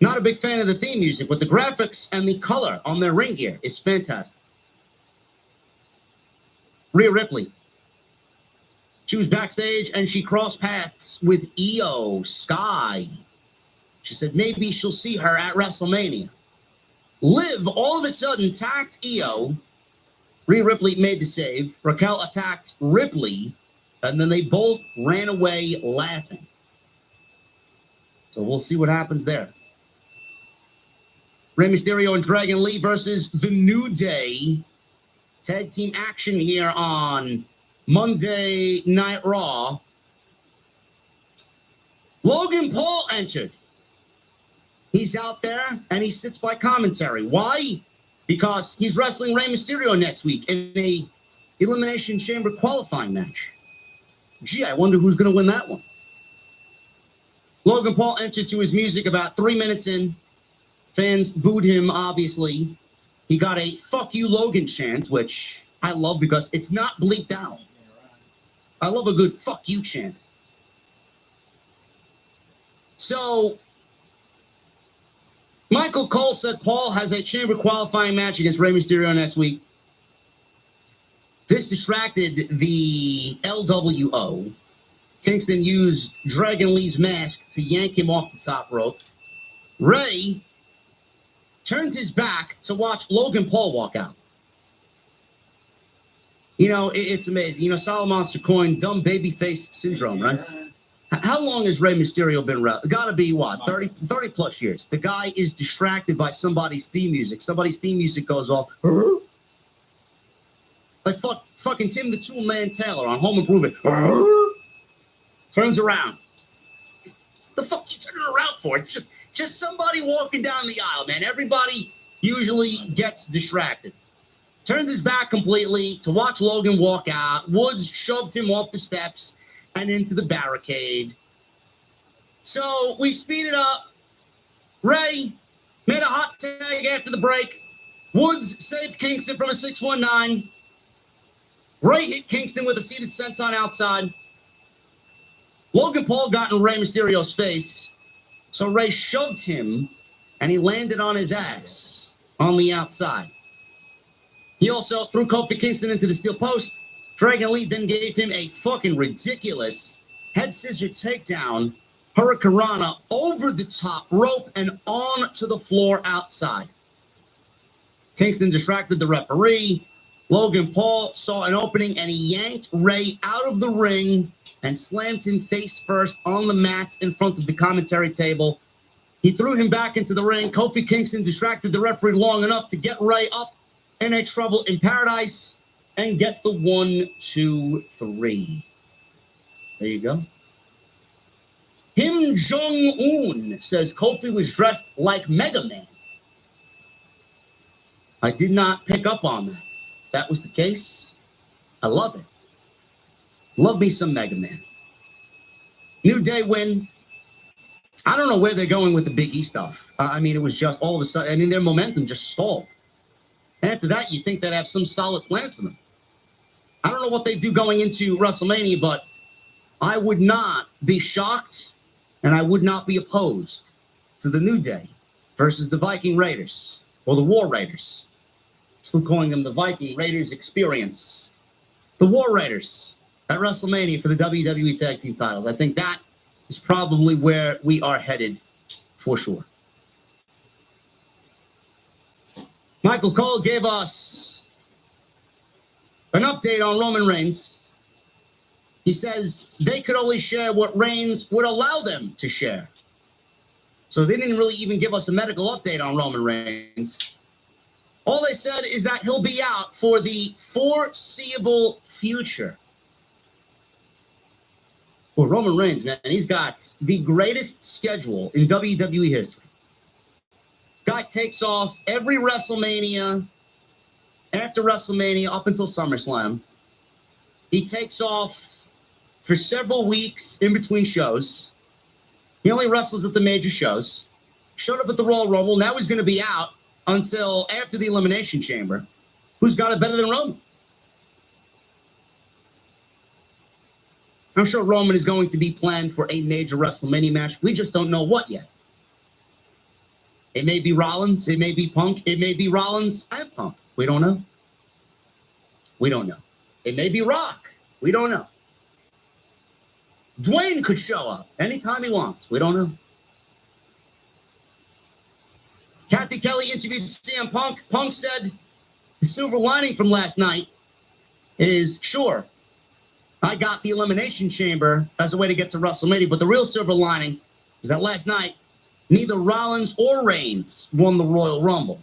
Not a big fan of the theme music, but the graphics and the color on their ring gear is fantastic. Rhea Ripley. She was backstage and she crossed paths with Io Sky. She said maybe she'll see her at WrestleMania. Liv all of a sudden attacked Io. Rhea Ripley made the save. Raquel attacked Ripley, and then they both ran away laughing. So we'll see what happens there. Rey Mysterio and Dragon Lee versus The New Day. Tag team action here on Monday Night Raw. Logan Paul entered. He's out there and he sits by commentary. Why? Because he's wrestling Rey Mysterio next week in a Elimination Chamber qualifying match. Gee, I wonder who's going to win that one. Logan Paul entered to his music about 3 minutes in. Fans booed him, obviously. He got a "fuck you, Logan" chant, which I love because it's not bleeped out. I love a good "fuck you" chant. So, Michael Cole said Paul has a chamber qualifying match against Rey Mysterio next week. This distracted the LWO. Kingston used Dragon Lee's mask to yank him off the top rope. Rey turns his back to watch Logan Paul walk out. You know, it's amazing. You know, Solomonster coined dumb babyface syndrome, right? How long has Rey Mysterio been around? Gotta be, what, 30 plus years. The guy is distracted by somebody's theme music. Somebody's theme music goes off. Like fucking Tim the Tool Man Taylor on Home Improvement. Turns around. The fuck you turning around for? Just somebody walking down the aisle, man. Everybody usually gets distracted. Turns his back completely to watch Logan walk out. Woods shoved him off the steps and into the barricade. So we speeded up. Rey made a hot tag after the break. Woods saved Kingston from a 619. Rey hit Kingston with a seated senton outside. Logan Paul got in Rey Mysterio's face. So Rey shoved him, and he landed on his ass on the outside. He also threw Kofi Kingston into the steel post. Dragon Lee then gave him a fucking ridiculous head scissor takedown, Hurricanrana over the top rope and on to the floor outside. Kingston distracted the referee. Logan Paul saw an opening and he yanked Rey out of the ring and slammed him face first on the mats in front of the commentary table. He threw him back into the ring. Kofi Kingston distracted the referee long enough to get Rey up in a Trouble in Paradise and get the 1, 2, 3. There you go. Kim Jong-un says Kofi was dressed like Mega Man. I did not pick up on that. If that was the case, I love it. Love me some Mega Man. New Day win. I don't know where they're going with the Big E stuff. I mean, it was just all of a sudden, I mean, their momentum just stalled. And after that, you'd think they'd have some solid plans for them. I don't know what they do going into WrestleMania, but I would not be shocked and I would not be opposed to the New Day versus the Viking Raiders or the War Raiders. Still calling them the Viking Raiders Experience. The War Raiders at WrestleMania for the WWE Tag Team titles. I think that is probably where we are headed for sure. Michael Cole gave us an update on Roman Reigns. He says they could only share what Reigns would allow them to share. So they didn't really even give us a medical update on Roman Reigns. All they said is that he'll be out for the foreseeable future. Well, Roman Reigns, man, he's got the greatest schedule in WWE history. Guy takes off every WrestleMania, after WrestleMania up until SummerSlam. He takes off for several weeks in between shows. He only wrestles at the major shows. Showed up at the Royal Rumble. Now he's going to be out until after the Elimination Chamber. Who's got it better than Roman? I'm sure Roman is going to be planned for a major WrestleMania match. We just don't know what yet. It may be Rollins. It may be Punk. It may be Rollins and Punk. We don't know. We don't know. It may be Rock. We don't know. Dwayne could show up anytime he wants. We don't know. Kathy Kelly interviewed CM Punk. Punk said the silver lining from last night is, sure, I got the Elimination Chamber as a way to get to WrestleMania, but the real silver lining is that last night, neither Rollins or Reigns won the Royal Rumble.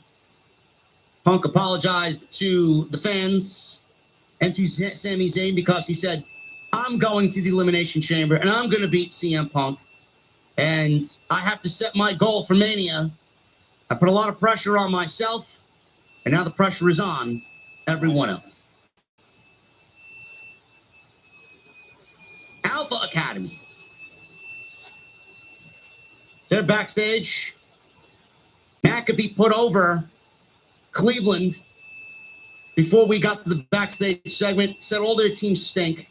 Punk apologized to the fans and to Sami Zayn because he said, I'm going to the Elimination Chamber and I'm going to beat CM Punk. And I have to set my goal for Mania. I put a lot of pressure on myself, and now the pressure is on everyone else. Alpha Academy. They're backstage. McAfee put over Cleveland before we got to the backstage segment, said all their teams stink.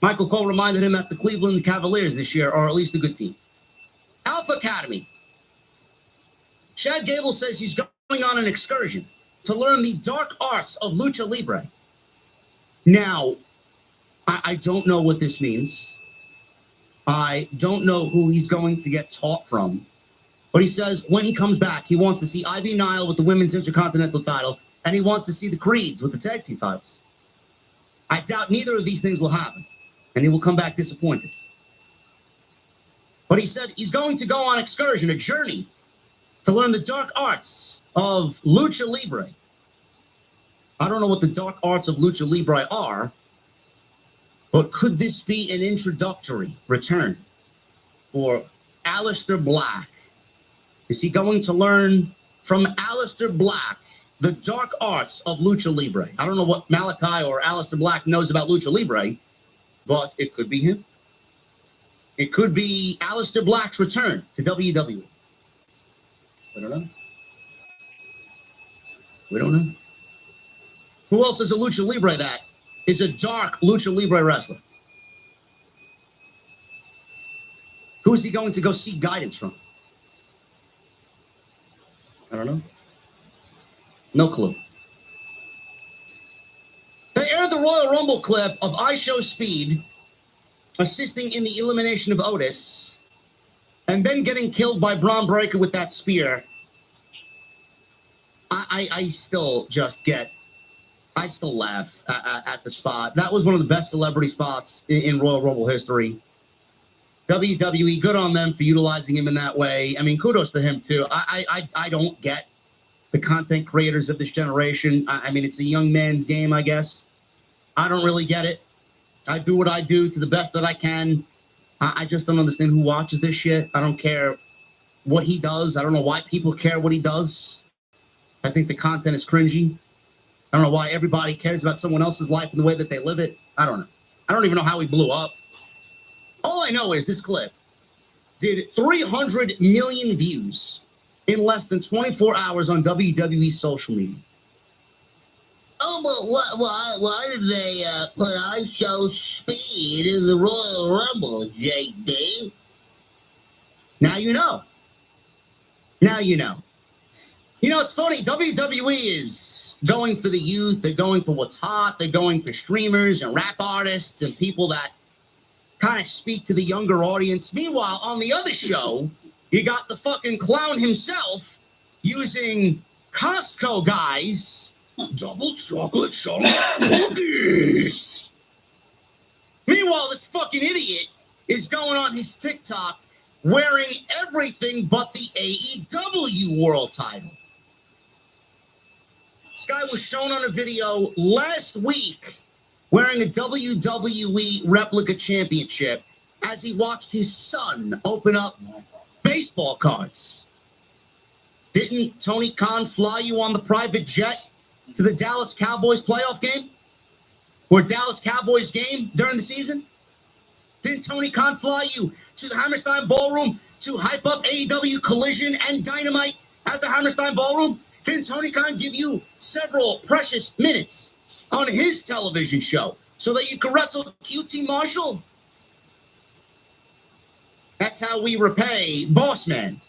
Michael Cole reminded him that the Cleveland Cavaliers this year are at least a good team. Alpha Academy. Chad Gable says he's going on an excursion to learn the dark arts of Lucha Libre. Now, I don't know what this means. I don't know who he's going to get taught from. But he says when he comes back, he wants to see Ivy Nile with the Women's Intercontinental title, and he wants to see the Creeds with the tag team titles. I doubt neither of these things will happen, and he will come back disappointed. But he said he's going to go on excursion, a journey, to learn the dark arts of Lucha Libre. I don't know what the dark arts of Lucha Libre are, but could this be an introductory return for Aleister Black? Is he going to learn from Aleister Black the dark arts of Lucha Libre? I don't know what Malachi or Aleister Black knows about Lucha Libre, but it could be him. It could be Aleister Black's return to WWE. I don't know. We don't know. Who else is a Lucha Libre that is a dark Lucha Libre wrestler? Who is he going to go seek guidance from? I don't know. No clue. They aired the Royal Rumble clip of IShowSpeed assisting in the elimination of Otis and then getting killed by Braun Breaker with that spear. I still laugh at the spot. That was one of the best celebrity spots in Royal Rumble history. WWE, good on them for utilizing him in that way. I mean, kudos to him, too. I don't get the content creators of this generation. I mean, it's a young man's game, I guess. I don't really get it. I do what I do to the best that I can. I just don't understand who watches this shit. I don't care what he does. I don't know why people care what he does. I think the content is cringy. I don't know why everybody cares about someone else's life and the way that they live it. I don't know. I don't even know how he blew up. All I know is this clip did 300 million views in less than 24 hours on WWE social media. Oh, but why did they put our show Speed in the Royal Rumble, JD? Now you know. Now you know. You know, it's funny. WWE is going for the youth. They're going for what's hot. They're going for streamers and rap artists and people that kind of speak to the younger audience. Meanwhile, on the other show, you got the fucking clown himself using Costco guys. Double chocolate chunk cookies. Meanwhile, this fucking idiot is going on his TikTok wearing everything but the AEW world title. This guy was shown on a video last week wearing a WWE replica championship as he watched his son open up baseball cards. Didn't Tony Khan fly you on the private jet to the Dallas Cowboys playoff game? Or Dallas Cowboys game during the season? Didn't Tony Khan fly you to the Hammerstein Ballroom to hype up AEW Collision and Dynamite at the Hammerstein Ballroom? Didn't Tony Khan give you several precious minutes on his television show so that you could wrestle QT Marshall? That's how we repay Boss Man.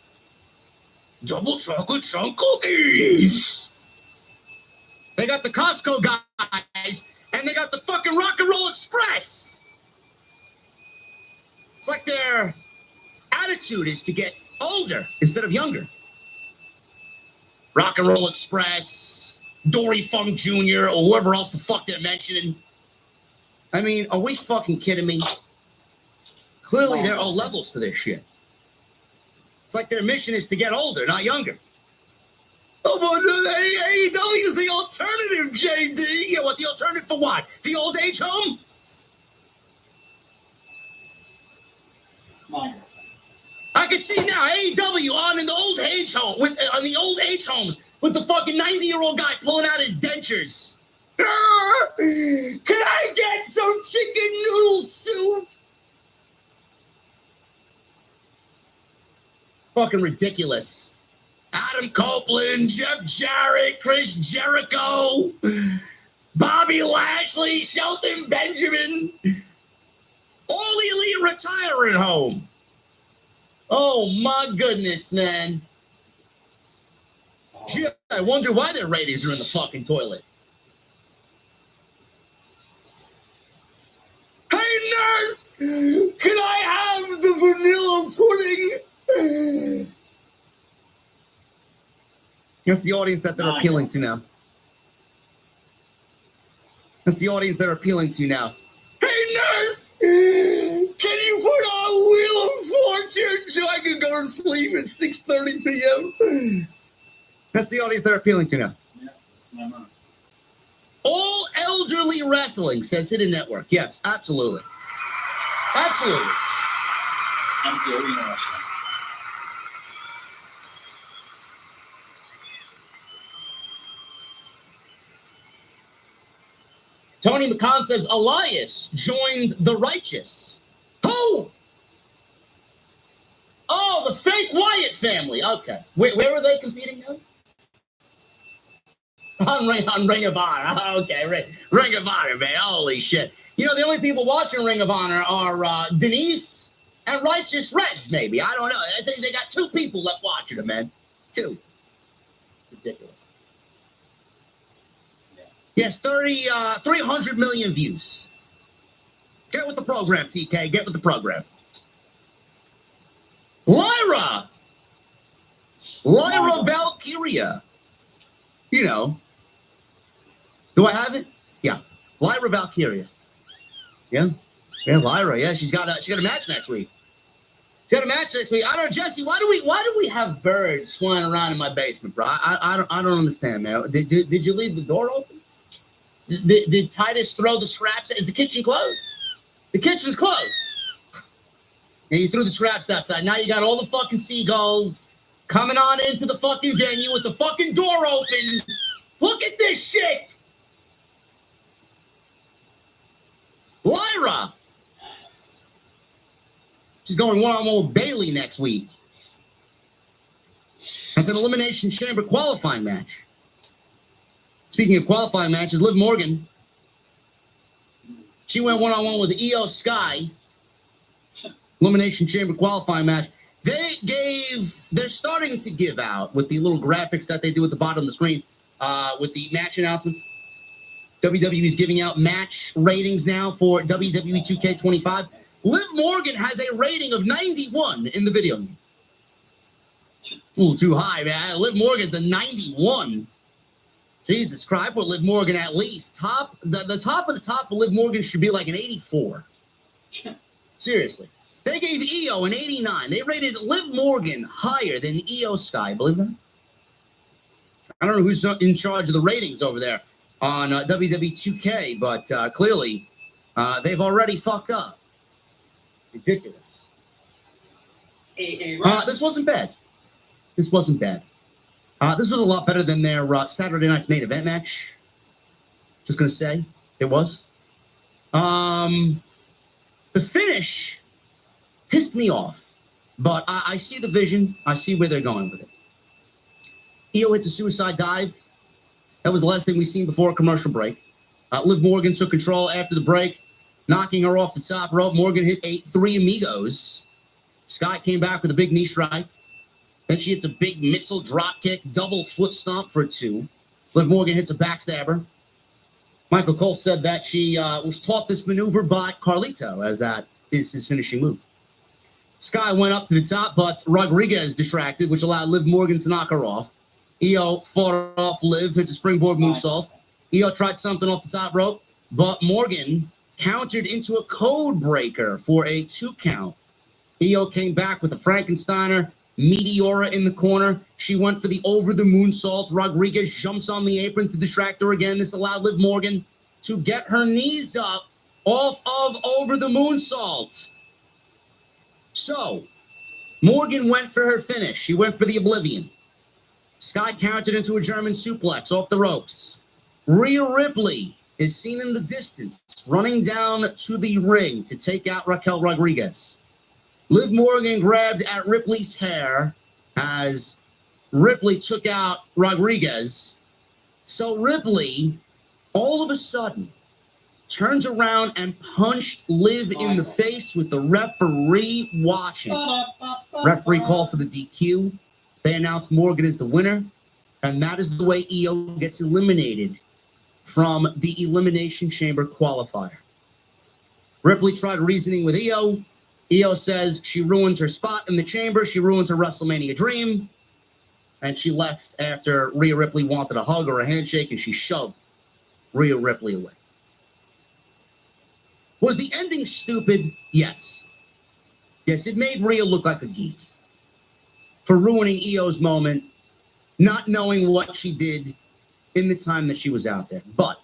Double chocolate chunk cookies. They got the Costco guys, and they got the fucking Rock and Roll Express. It's like their attitude is to get older instead of younger. Rock and Roll Express, Dory Funk Jr., or whoever else the fuck they're mentioning. I mean, are we fucking kidding me? Clearly, there are levels to this shit. It's like their mission is to get older, not younger. Oh, but AEW is the alternative, JD. Yeah, what, the alternative for what? The old age home? Minor. I can see now AEW on in the old age home on the old age homes with the fucking 90-year-old guy pulling out his dentures. Can I get some chicken noodle soup? Fucking ridiculous. Adam Copeland, Jeff Jarrett, Chris Jericho, Bobby Lashley, Shelton Benjamin, all elite retiring home. Oh my goodness, man. Gee, I wonder why their ratings are in the fucking toilet. Hey, nurse! Can I have the vanilla pudding? That's the audience that they're appealing to now. That's the audience they're appealing to now. Hey, nurse! Can you put on Wheel of Fortune so I can go to sleep at 6:30 p.m.? That's the audience they're appealing to now. Yeah, that's my mom. All elderly wrestling, says Hidden Network. Yes, absolutely. Absolutely. Empty arena wrestling. Tony McCann says Elias joined the Righteous. Who? Oh, the fake Wyatt family. Okay. Where were they competing now? On Ring of Honor. Okay, Ring of Honor, man. Holy shit. You know, the only people watching Ring of Honor are Denise and Righteous Reg, maybe. I don't know. I think they got two people left watching them, man. Two. Ridiculous. Yes, 300 million views. Get with the program, TK. Get with the program. Lyra Valkyria. You know. Do I have it? Yeah. Lyra Valkyria. Yeah. Yeah, Lyra. Yeah, she's got a match next week. She's got a match next week. I don't know, Jesse, why do we have birds flying around in my basement, bro? I don't understand, man. Did you leave the door open? Did Titus throw the scraps? Is the kitchen closed? The kitchen's closed. And you threw the scraps outside. Now you got all the fucking seagulls coming on into the fucking venue with the fucking door open. Look at this shit. Lyra. She's going one-on-one with Bailey next week. That's an Elimination Chamber qualifying match. Speaking of qualifying matches, Liv Morgan, she went one-on-one with Io Sky. Elimination Chamber qualifying match. They're starting to give out with the little graphics that they do at the bottom of the screen with the match announcements. WWE is giving out match ratings now for WWE 2K25. Liv Morgan has a rating of 91 in the video. A little too high, man. Liv Morgan's a 91. Jesus Christ, I put Liv Morgan at least. The top of the top for Liv Morgan should be like an 84. Seriously. They gave Io an 89. They rated Liv Morgan higher than Io Sky. Believe that? I don't know who's in charge of the ratings over there on WWE 2K, but clearly they've already fucked up. Ridiculous. This wasn't bad. This wasn't bad. This was a lot better than their Saturday night's main event match. Just going to say, it was. The finish pissed me off, but I see the vision. I see where they're going with it. Io hits a suicide dive. That was the last thing we seen before a commercial break. Liv Morgan took control after the break, knocking her off the top rope. Morgan hit 3 amigos. Sky came back with a big knee strike. Then she hits a big missile drop kick, double foot stomp for 2. Liv Morgan hits a backstabber. Michael Cole said that she was taught this maneuver by Carlito, as that is his finishing move. Sky went up to the top, but Rodriguez distracted, which allowed Liv Morgan to knock her off. Io fought off Liv, hits a springboard moonsault. Io tried something off the top rope, but Morgan countered into a code breaker for a 2 count. Io came back with a Frankensteiner, Meteora in the corner. She went for the over the moonsault. Rodriguez jumps on the apron to distract her again. This allowed Liv Morgan to get her knees up off of over the moonsault. So, Morgan went for her finish. She went for the Oblivion. Sky countered into a German suplex off the ropes. Rhea Ripley is seen in the distance, running down to the ring to take out Raquel Rodriguez. Liv Morgan grabbed at Ripley's hair as Ripley took out Rodriguez. So Ripley, all of a sudden, turns around and punched Liv in the face with the referee watching. Referee called for the DQ. They announced Morgan as the winner, and that is the way Io gets eliminated from the Elimination Chamber qualifier. Ripley tried reasoning with Io. Io says she ruined her spot in the chamber. She ruined her WrestleMania dream. And she left after Rhea Ripley wanted a hug or a handshake, and she shoved Rhea Ripley away. Was the ending stupid? Yes. Yes, it made Rhea look like a geek for ruining Io's moment, not knowing what she did in the time that she was out there. But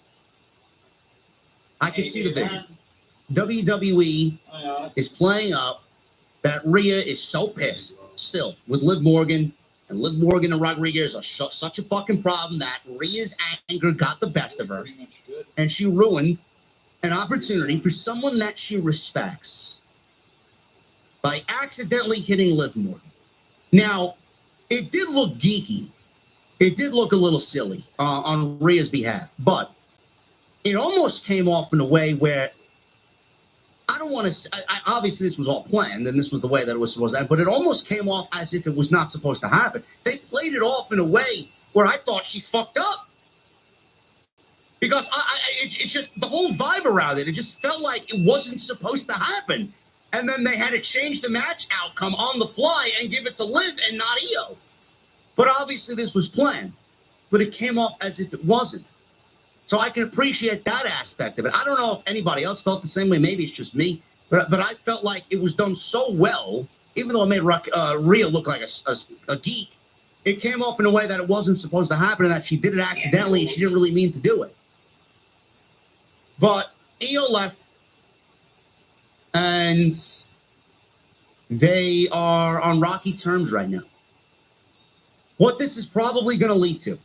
I could see the vision. WWE is playing up that Rhea is so pissed still with Liv Morgan, and Liv Morgan and Rodriguez are such a fucking problem that Rhea's anger got the best of her, and she ruined an opportunity for someone that she respects by accidentally hitting Liv Morgan. Now, it did look geeky. It did look a little silly on Rhea's behalf, but it almost came off in a way where I don't want to. Obviously, this was all planned, and this was the way that it was supposed to happen. But it almost came off as if it was not supposed to happen. They played it off in a way where I thought she fucked up, because it's just the whole vibe around it. It just felt like it wasn't supposed to happen, and then they had to change the match outcome on the fly and give it to Liv and not Io. But obviously, this was planned. But it came off as if it wasn't. So I can appreciate that aspect of it. I don't know if anybody else felt the same way. Maybe it's just me. But I felt like it was done so well, even though it made Rhea look like a geek, it came off in a way that it wasn't supposed to happen and that she did it accidentally and she didn't really mean to do it. But Io left, and they are on rocky terms right now. What this is probably going to lead to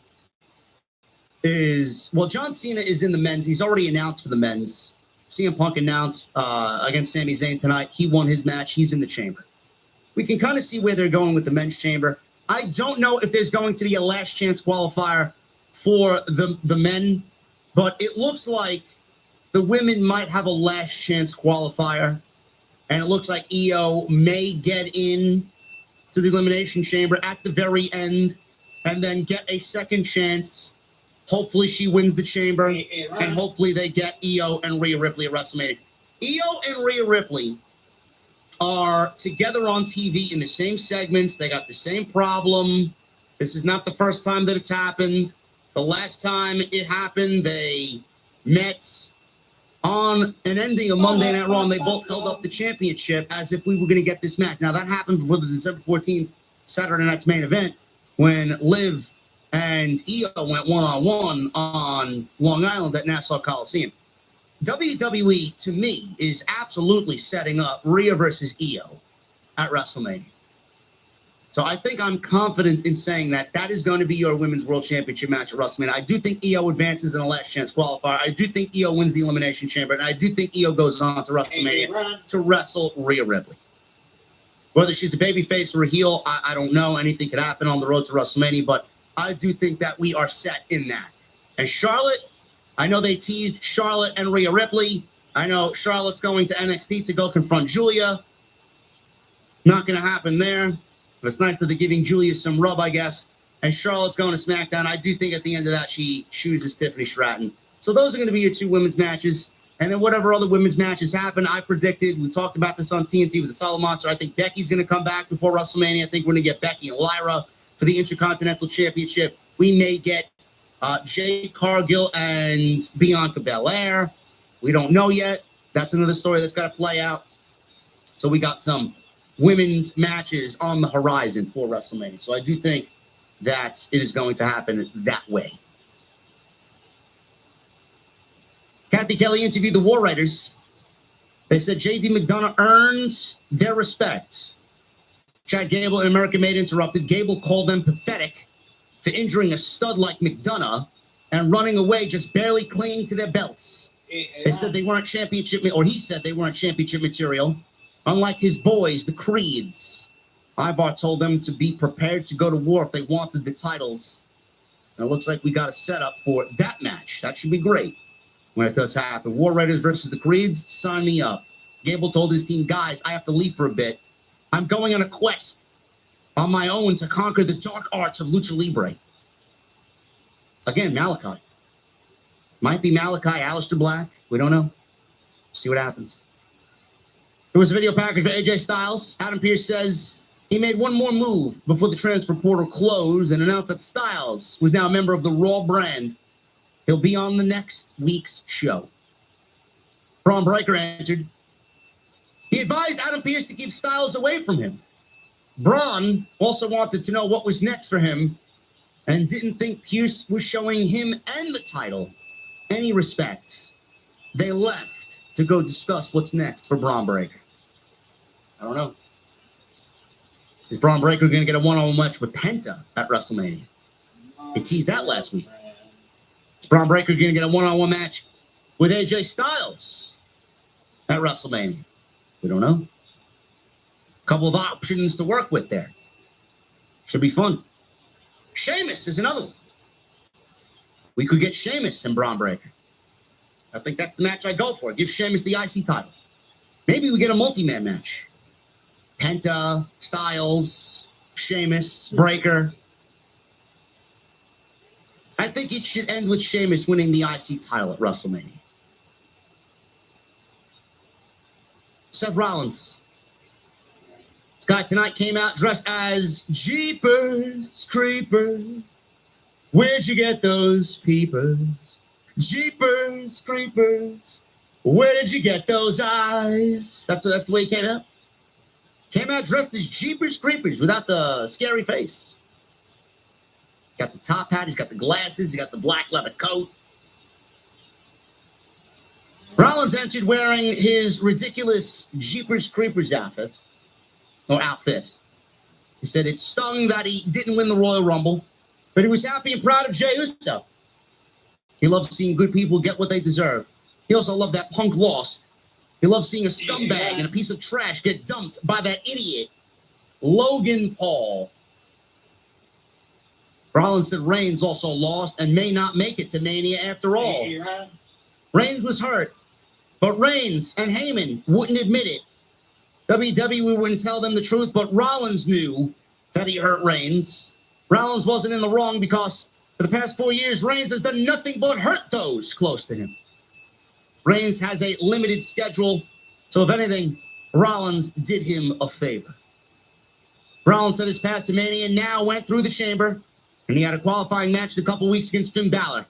is, well, John Cena is in the men's. He's already announced for the men's. CM Punk announced against Sami Zayn tonight. He won his match. He's in the chamber. We can kind of see where they're going with the men's chamber. I don't know if there's going to be a last chance qualifier for the men, but it looks like the women might have a last chance qualifier, and it looks like Io may get in to the Elimination Chamber at the very end and then get a second chance. Hopefully she wins the chamber, and hopefully they get Io and Rhea Ripley at WrestleMania. Io and Rhea Ripley are together on TV in the same segments. They got the same problem. This is not the first time that it's happened. The last time it happened, they met on an ending of Monday Night Raw, and they both held up the championship as if we were going to get this match. Now, that happened before the December 14th Saturday night's main event when Liv and Io went one-on-one on Long Island at Nassau Coliseum. WWE, to me, is absolutely setting up Rhea versus Io at WrestleMania. So I think I'm confident in saying that that is going to be your Women's World Championship match at WrestleMania. I do think Io advances in a last chance qualifier. I do think Io wins the Elimination Chamber, and I do think Io goes on to WrestleMania to wrestle Rhea Ripley. Whether she's a babyface or a heel, I don't know. Anything could happen on the road to WrestleMania, but I do think that we are set in that. And Charlotte, I know they teased Charlotte and Rhea Ripley. I know Charlotte's going to NXT to go confront Julia. Not going to happen there. But it's nice that they're giving Julia some rub, I guess. And Charlotte's going to SmackDown. I do think at the end of that, she chooses Tiffany Stratton. So those are going to be your two women's matches. And then whatever other women's matches happen, I predicted. We talked about this on TNT with the Solid Monster. I think Becky's going to come back before WrestleMania. I think we're going to get Becky and Lyra for the Intercontinental Championship. We may get Jade Cargill and Bianca Belair. We don't know yet. That's another story that's got to play out. So we got some women's matches on the horizon for WrestleMania. So I do think that it is going to happen that way. Kathy Kelly interviewed the War Raiders. They said J.D. McDonough earned their respect. Chad Gable and American Made interrupted. Gable called them pathetic for injuring a stud like McDonough and running away, just barely clinging to their belts. They said they weren't championship, or he said they weren't championship material. Unlike his boys, the Creeds, Ivar told them to be prepared to go to war if they wanted the titles. And it looks like we got a setup for that match. That should be great when it does happen. War Raiders versus the Creeds, sign me up. Gable told his team, guys, I have to leave for a bit. I'm going on a quest on my own to conquer the dark arts of Lucha Libre. Again, Malachi. Might be Malachi, Aleister Black. We don't know. See what happens. There was a video package for AJ Styles. Adam Pearce says he made one more move before the transfer portal closed and announced that Styles was now a member of the Raw brand. He'll be on the next week's show. Braun Breaker entered. He advised Adam Pearce to keep Styles away from him. Braun also wanted to know what was next for him and didn't think Pearce was showing him and the title any respect. They left to go discuss what's next for Braun Breaker. I don't know. Is Braun Breaker going to get a one-on-one match with Penta at WrestleMania? They teased that last week. Is Braun Breaker going to get a one-on-one match with AJ Styles at WrestleMania? We don't know. A couple of options to work with there. Should be fun. Sheamus is another one. We could get Sheamus and Braun Breaker. I think that's the match I go for. Give Sheamus the IC title. Maybe we get a multi-man match. Penta, Styles, Sheamus, Breaker. I think it should end with Sheamus winning the IC title at WrestleMania. Seth Rollins. This guy tonight came out dressed as Jeepers Creepers. Where'd you get those peepers? Jeepers Creepers. Where did you get those eyes? That's the way he came out. Came out dressed as Jeepers Creepers without the scary face. Got the top hat, he's got the glasses, he got the black leather coat. Rollins entered wearing his ridiculous Jeepers Creepers outfit. He said it stung that he didn't win the Royal Rumble, but he was happy and proud of Jey Uso. He loves seeing good people get what they deserve. He also loved that Punk lost. He loves seeing a scumbag and a piece of trash get dumped by that idiot, Logan Paul. Rollins said Reigns also lost and may not make it to Mania after all. Hey, Rod. Reigns was hurt, but Reigns and Heyman wouldn't admit it. WWE wouldn't tell them the truth, but Rollins knew that he hurt Reigns. Rollins wasn't in the wrong because for the past 4 years, Reigns has done nothing but hurt those close to him. Reigns has a limited schedule, so if anything, Rollins did him a favor. Rollins set his path to Mania, now went through the chamber, and he had a qualifying match in a couple weeks against Finn Balor.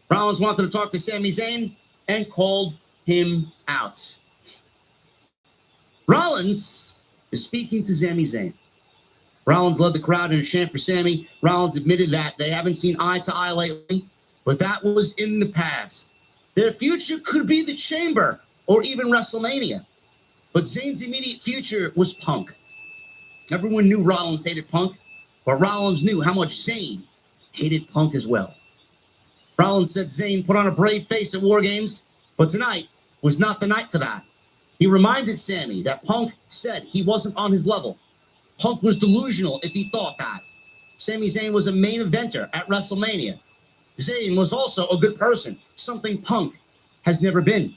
Rollins wanted to talk to Sami Zayn and called him out. Rollins is speaking to Sami Zayn. Rollins led the crowd in a chant for Sami. Rollins admitted that they haven't seen eye to eye lately, but that was in the past. Their future could be the Chamber or even WrestleMania. But Zayn's immediate future was Punk. Everyone knew Rollins hated Punk, but Rollins knew how much Zayn hated Punk as well. Rollins said Zayn put on a brave face at War Games, but tonight was not the night for that. He reminded Sami that Punk said he wasn't on his level. Punk was delusional if he thought that. Sami Zayn was a main eventer at WrestleMania. Zayn was also a good person, something Punk has never been.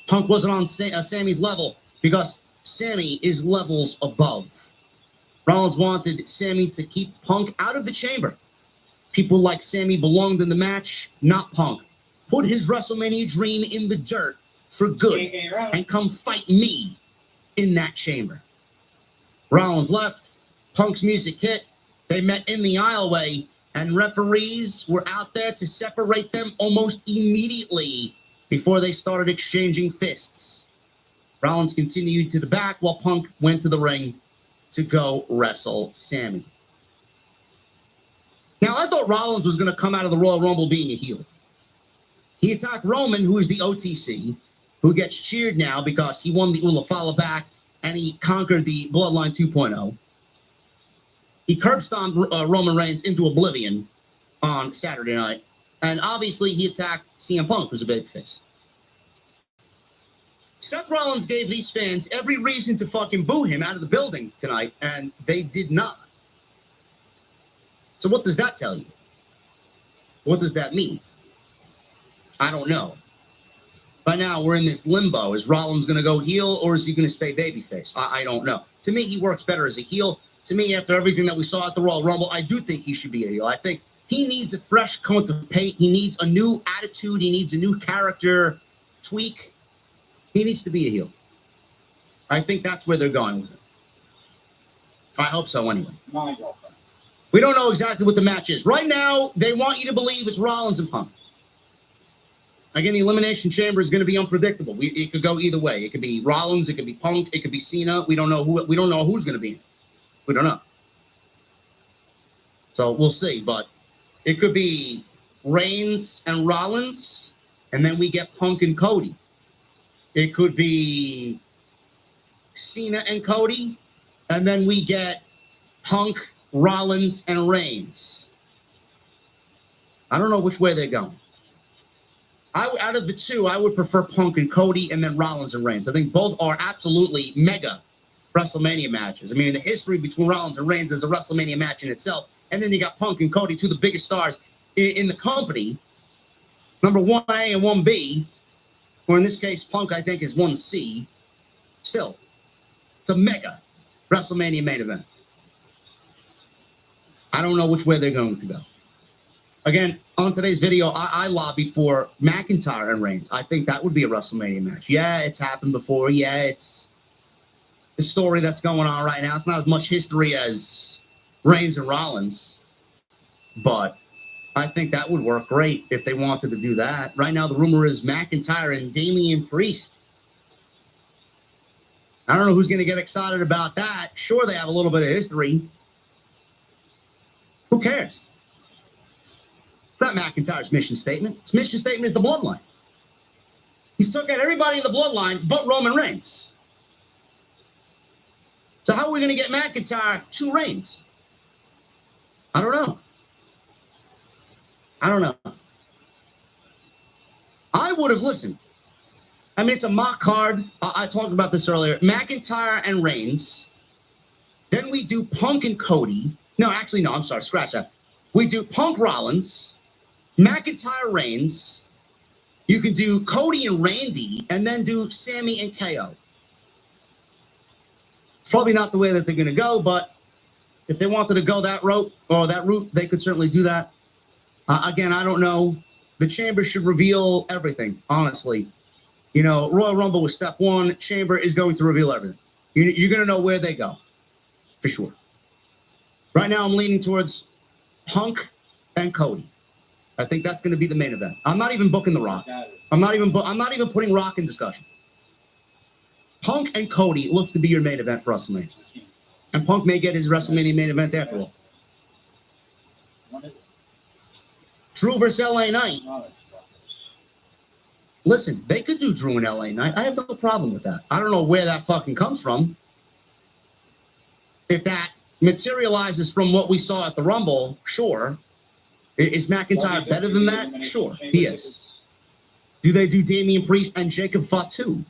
Punk wasn't on Sami's level because Sami is levels above. Rollins wanted Sami to keep Punk out of the chamber. People like Sami belonged in the match, not Punk. Put his WrestleMania dream in the dirt for good Hey, Rod. and come fight me in that chamber. Rollins left. Punk's music hit. They met in the aisleway, and referees were out there to separate them almost immediately before they started exchanging fists. Rollins continued to the back while Punk went to the ring to go wrestle Sami. Now, I thought Rollins was going to come out of the Royal Rumble being a heel. He attacked Roman, who is the OTC, who gets cheered now because he won the Ula Fala back and he conquered the Bloodline 2.0. He curb stomped Roman Reigns into oblivion on Saturday night. And obviously, he attacked CM Punk, who's a babyface. Seth Rollins gave these fans every reason to fucking boo him out of the building tonight, and they did not. So what does that tell you? What does that mean? I don't know. By now, we're in this limbo. Is Rollins going to go heel, or is he going to stay babyface? I don't know. To me, he works better as a heel. To me, after everything that we saw at the Royal Rumble, I do think he should be a heel. I think he needs a fresh coat of paint. He needs a new attitude. He needs a new character tweak. He needs to be a heel. I think that's where they're going with it. I hope so anyway. My girlfriend. We don't know exactly what the match is. Right now, they want you to believe it's Rollins and Punk. Again, the Elimination Chamber is going to be unpredictable. It could go either way. It could be Rollins. It could be Punk. It could be Cena. We don't know who's going to be in it. We don't know. So we'll see. But it could be Reigns and Rollins, and then we get Punk and Cody. It could be Cena and Cody, and then we get Punk, Rollins, and Reigns. I don't know which way they're going. Out of the two, I would prefer Punk and Cody and then Rollins and Reigns. I think both are absolutely mega WrestleMania matches. I mean, the history between Rollins and Reigns is a WrestleMania match in itself. And then you got Punk and Cody, two of the biggest stars in the company. Number 1A and 1B, or in this case, Punk, I think, is 1C. Still, it's a mega WrestleMania main event. I don't know which way they're going to go. Again, on today's video, I lobbied for McIntyre and Reigns. I think that would be a WrestleMania match. Yeah, it's happened before. Yeah, it's the story that's going on right now. It's not as much history as Reigns and Rollins, but I think that would work great if they wanted to do that. Right now, the rumor is McIntyre and Damian Priest. I don't know who's going to get excited about that. Sure, they have a little bit of history. Who cares? It's not McIntyre's mission statement. His mission statement is the bloodline. He's took out everybody in the bloodline but Roman Reigns. So how are we going to get McIntyre to Reigns? I don't know. I would have listened. I mean, it's a mock card. I talked about this earlier. McIntyre and Reigns. Then we do Punk and Cody. No, actually, no. I'm sorry. Scratch that. We do Punk Rollins, McIntyre Reigns. You can do Cody and Randy, and then do Sammy and KO. It's probably not the way that they're going to go, but if they wanted to go that route, they could certainly do that. Again, I don't know. The Chamber should reveal everything, honestly. You know, Royal Rumble was step one. Chamber is going to reveal everything. You're going to know where they go, for sure. Right now, I'm leaning towards Punk and Cody. I think that's going to be the main event. I'm not even booking The Rock. I'm not even putting Rock in discussion. Punk and Cody looks to be your main event for WrestleMania. And Punk may get his WrestleMania main event after all. Drew versus LA Knight. Listen, they could do Drew and LA Knight. I have no problem with that. I don't know where that fucking comes from. If that materializes from what we saw at the Rumble, sure. Is McIntyre better than that? Sure, he is. Do they do Damian Priest and Jacob Fatu?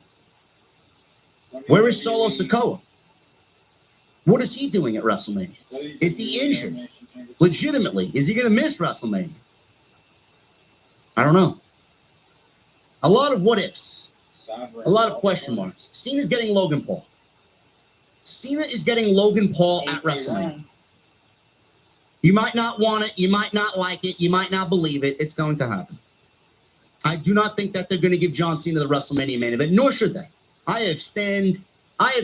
Where is Solo Sikoa? What is he doing at WrestleMania? Is he injured? Legitimately, is he going to miss WrestleMania? I don't know. A lot of what ifs. A lot of question marks. Cena's getting Logan Paul. Cena is getting Logan Paul at WrestleMania. You might not want it. You might not like it. You might not believe it. It's going to happen. I do not think that they're going to give John Cena the WrestleMania main event, nor should they. I have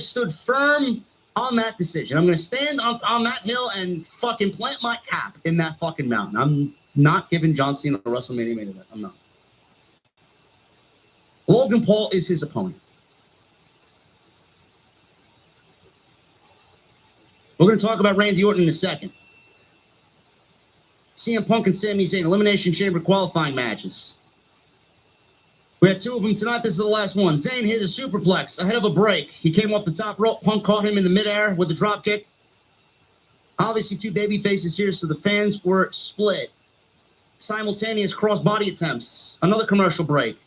stood firm on that decision. I'm going to stand on that hill and fucking plant my cap in that fucking mountain. I'm not giving John Cena the WrestleMania main event. I'm not. Logan Paul is his opponent. We're going to talk about Randy Orton in a second. CM Punk and Sami Zayn, Elimination Chamber qualifying matches. We had two of them tonight. This is the last one. Zayn hit a superplex ahead of a break. He came off the top rope. Punk caught him in the midair with a drop kick. Obviously, two baby faces here, so the fans were split. Simultaneous cross-body attempts. Another commercial break.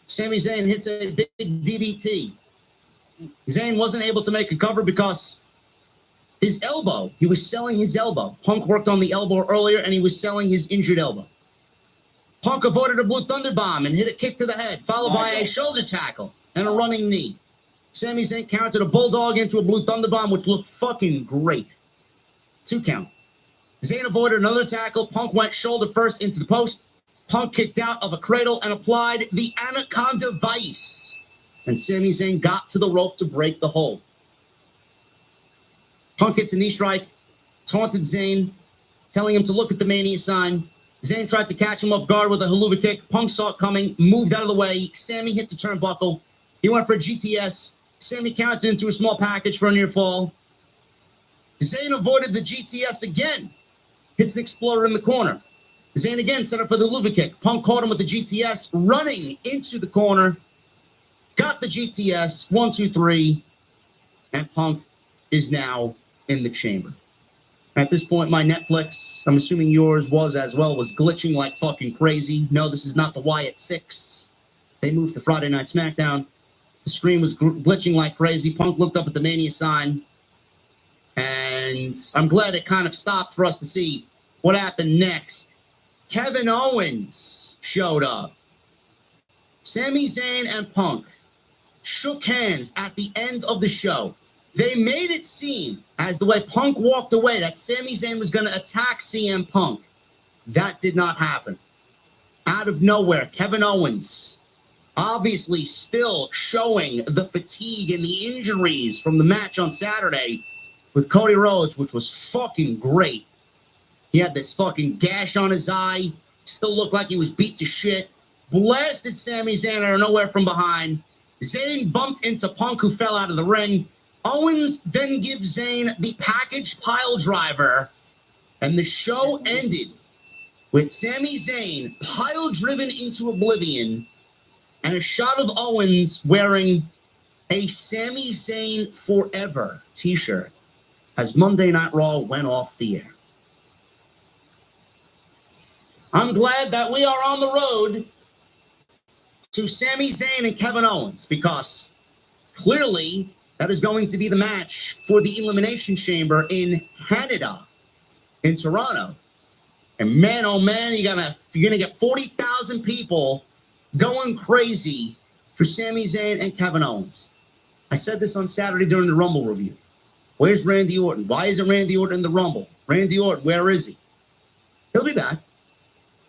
Sami Zayn hits a big DDT. Zayn wasn't able to make a cover because his elbow, he was selling his elbow. Punk worked on the elbow earlier, and he was selling his injured elbow. Punk avoided a Blue Thunder Bomb and hit a kick to the head, followed by a shoulder tackle and a running knee. Sami Zayn countered a Bulldog into a Blue Thunder Bomb, which looked fucking great. 2 count. Zayn avoided another tackle. Punk went shoulder first into the post. Punk kicked out of a cradle and applied the Anaconda Vice. And Sami Zayn got to the rope to break the hold. Punk hits a knee strike, taunted Zayn, telling him to look at the Mania sign. Zayn tried to catch him off guard with a haluva kick. Punk saw it coming, moved out of the way. Sami hit the turnbuckle. He went for a GTS. Sami countered into a small package for a near fall. Zayn avoided the GTS again. Hits an exploder in the corner. Zayn again set up for the haluva kick. Punk caught him with the GTS, running into the corner. Got the GTS, 1, 2, 3. And Punk is now in the chamber. At this point, my Netflix, I'm assuming yours was as well, was glitching like fucking crazy. No, this is not the Wyatt 6. They moved to Friday Night SmackDown. The screen was glitching like crazy. Punk looked up at the Mania sign. And I'm glad it kind of stopped for us to see what happened next. Kevin Owens showed up. Sami Zayn and Punk shook hands at the end of the show. They made it seem, as the way Punk walked away, that Sami Zayn was going to attack CM Punk. That did not happen. Out of nowhere, Kevin Owens, obviously still showing the fatigue and the injuries from the match on Saturday with Cody Rhodes, which was fucking great. He had this fucking gash on his eye, still looked like he was beat to shit, blasted Sami Zayn out of nowhere from behind. Zayn bumped into Punk, who fell out of the ring. Owens then gives Zayn the package pile driver, and the show ended with Sami Zayn pile driven into oblivion and a shot of Owens wearing a Sami Zayn Forever t-shirt as Monday Night Raw went off the air. I'm glad that we are on the road to Sami Zayn and Kevin Owens, because clearly that is going to be the match for the Elimination Chamber in Canada, in Toronto. And man, oh man, you're gonna get 40,000 people going crazy for Sami Zayn and Kevin Owens. I said this on Saturday during the Rumble review. Where's Randy Orton? Why isn't Randy Orton in the Rumble? Randy Orton, where is he? He'll be back.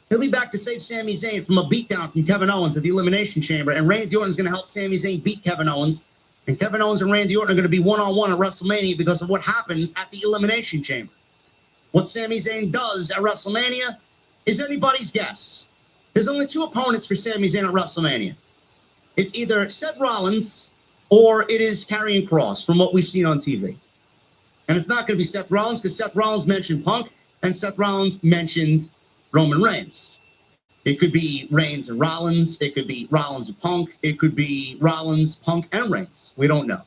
He'll be back to save Sami Zayn from a beatdown from Kevin Owens at the Elimination Chamber. And Randy Orton's going to help Sami Zayn beat Kevin Owens. And Kevin Owens and Randy Orton are going to be one-on-one at WrestleMania because of what happens at the Elimination Chamber. What Sami Zayn does at WrestleMania is anybody's guess. There's only two opponents for Sami Zayn at WrestleMania. It's either Seth Rollins or it is Karrion Kross from what we've seen on TV. And it's not going to be Seth Rollins because Seth Rollins mentioned Punk and Seth Rollins mentioned Roman Reigns. It could be Reigns and Rollins. It could be Rollins and Punk. It could be Rollins, Punk, and Reigns. We don't know.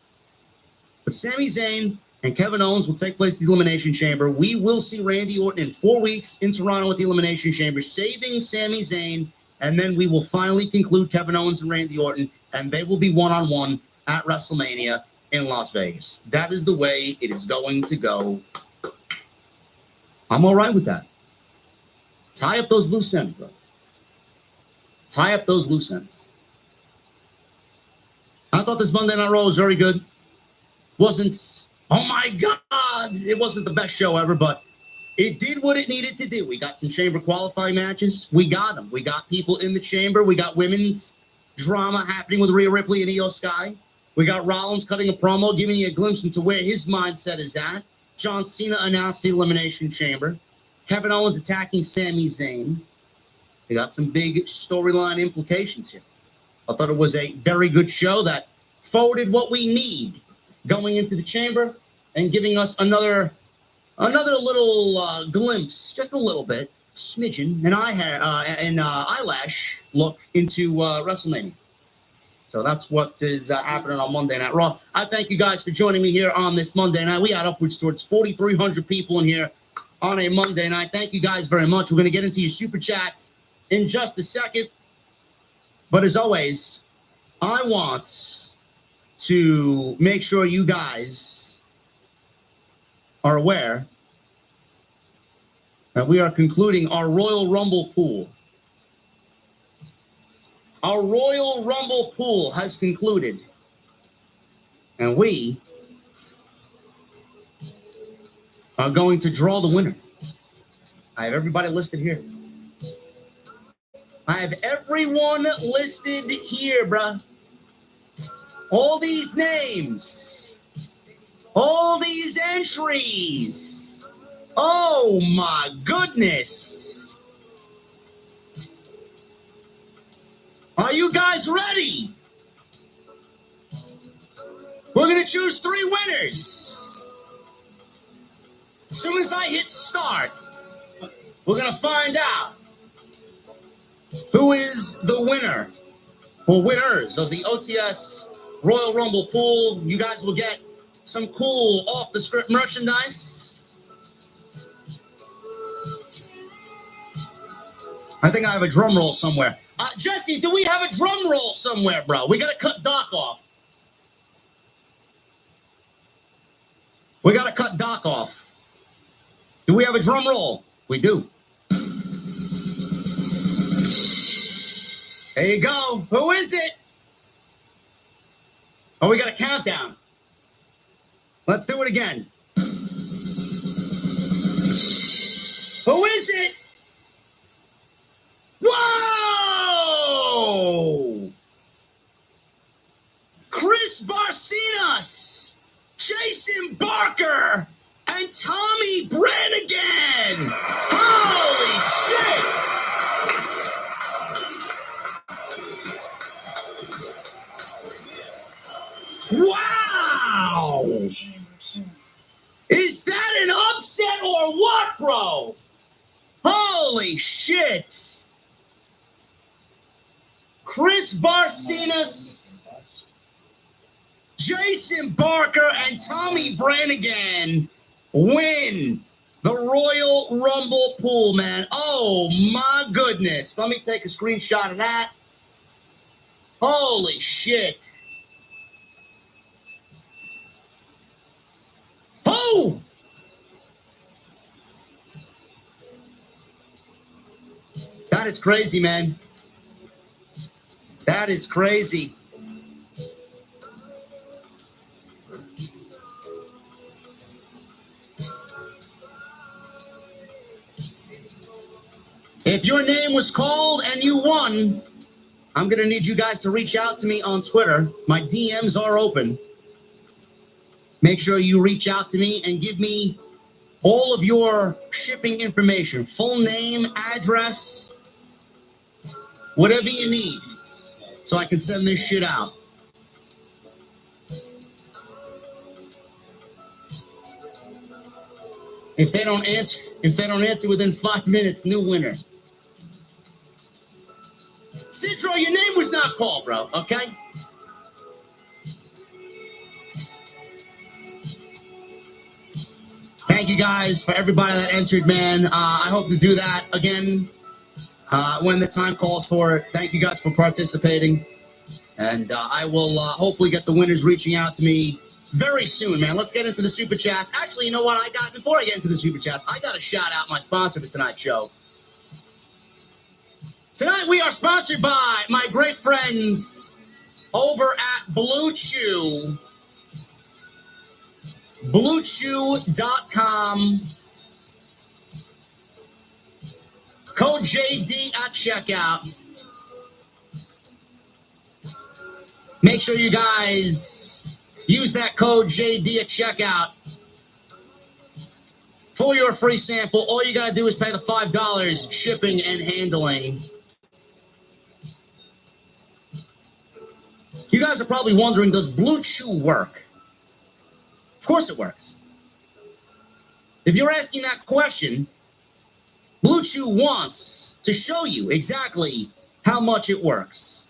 But Sami Zayn and Kevin Owens will take place at the Elimination Chamber. We will see Randy Orton in 4 weeks in Toronto at the Elimination Chamber, saving Sami Zayn. And then we will finally conclude Kevin Owens and Randy Orton, and they will be one-on-one at WrestleMania in Las Vegas. That is the way it is going to go. I'm all right with that. Tie up those loose ends, bro. Tie up those loose ends. I thought this Monday Night Raw was very good. Wasn't, oh my God, it wasn't the best show ever, but it did what it needed to do. We got some chamber qualifying matches. We got them. We got people in the chamber. We got women's drama happening with Rhea Ripley and Io Sky. We got Rollins cutting a promo, giving you a glimpse into where his mindset is at. John Cena announced the Elimination Chamber. Kevin Owens attacking Sami Zayn. We got some big storyline implications here. I thought it was a very good show that forwarded what we need going into the chamber and giving us another little glimpse, just a little bit, smidgen, an eyelash look into WrestleMania. So that's what is happening on Monday Night Raw. I thank you guys for joining me here on this Monday night. We got upwards towards 4,300 people in here on a Monday night. Thank you guys very much. We're going to get into your super chats in just a second. But as always, I want to make sure you guys are aware that we are concluding our Royal Rumble pool. Our Royal Rumble pool has concluded, and we are going to draw the winner. I have everybody listed here. I have everyone listed here, bruh. All these names, all these entries. Oh my goodness. Are you guys ready? We're going to choose 3 winners. As soon as I hit start, we're going to find out who is the winner or winners of the OTS Royal Rumble pool. You guys will get some cool off-the-script merchandise. I think I have a drum roll somewhere. Jesse, do we have a drum roll somewhere, bro? We got to cut Doc off. We got to cut Doc off. Do we have a drum roll? We do. There you go. Who is it? Oh, we got a countdown. Let's do it again. Who is it? Whoa! Chris Barcenas, Jason Barker, and Tommy Brannigan. Holy shit! Wow! Is that an upset or what, bro? Holy shit! Chris Barcenas, Jason Barker, and Tommy Brannigan win the Royal Rumble pool, man. Oh, my goodness. Let me take a screenshot of that. Holy shit. Oh! That is crazy, man. That is crazy. If your name was called and you won, I'm going to need you guys to reach out to me on Twitter. My DMs are open. Make sure you reach out to me and give me all of your shipping information, full name, address, whatever you need, so I can send this shit out. If they don't answer within 5 minutes, new winner. Citro, your name was not called, bro, okay? Thank you guys for everybody that entered, man. I hope to do that again when the time calls for it. Thank you guys for participating. And I will hopefully get the winners reaching out to me very soon, man. Let's get into the Super Chats. Actually, you know what? Before I get into the Super Chats, I got to shout out my sponsor for tonight's show. Tonight we are sponsored by my great friends over at Blue Chew. BlueChew.com. Code JD at checkout. Make sure you guys use that code JD at checkout for your free sample. All you got to do is pay the $5 shipping and handling. You guys are probably wondering, does Blue Chew work? Of course it works. If you're asking that question, Blue Chew wants to show you exactly how much it works.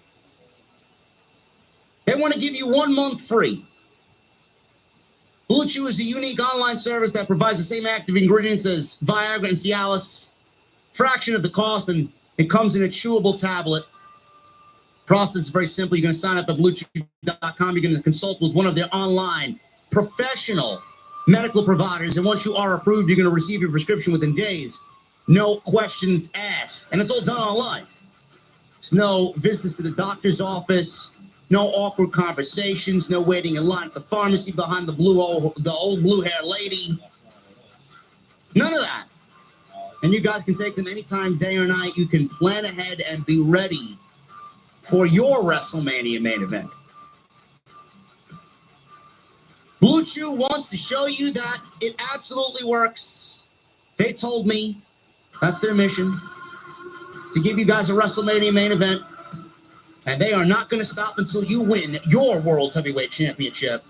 They want to give you 1 month free. Blue Chew is a unique online service that provides the same active ingredients as Viagra and Cialis, fraction of the cost, and it comes in a chewable tablet. Process is very simple. You're going to sign up at BlueChew.com. You're going to consult with one of their online professional medical providers, and once you are approved, you're going to receive your prescription within days. No questions asked, and it's all done online. There's no visits to the doctor's office, no awkward conversations, no waiting in line at the pharmacy behind the old blue hair lady. None of that. And you guys can take them anytime, day or night. You can plan ahead and be ready for your WrestleMania main event. Blue Chew wants to show you that it absolutely works. They told me that's their mission, to give you guys a WrestleMania main event. And they are not going to stop until you win your World Heavyweight Championship.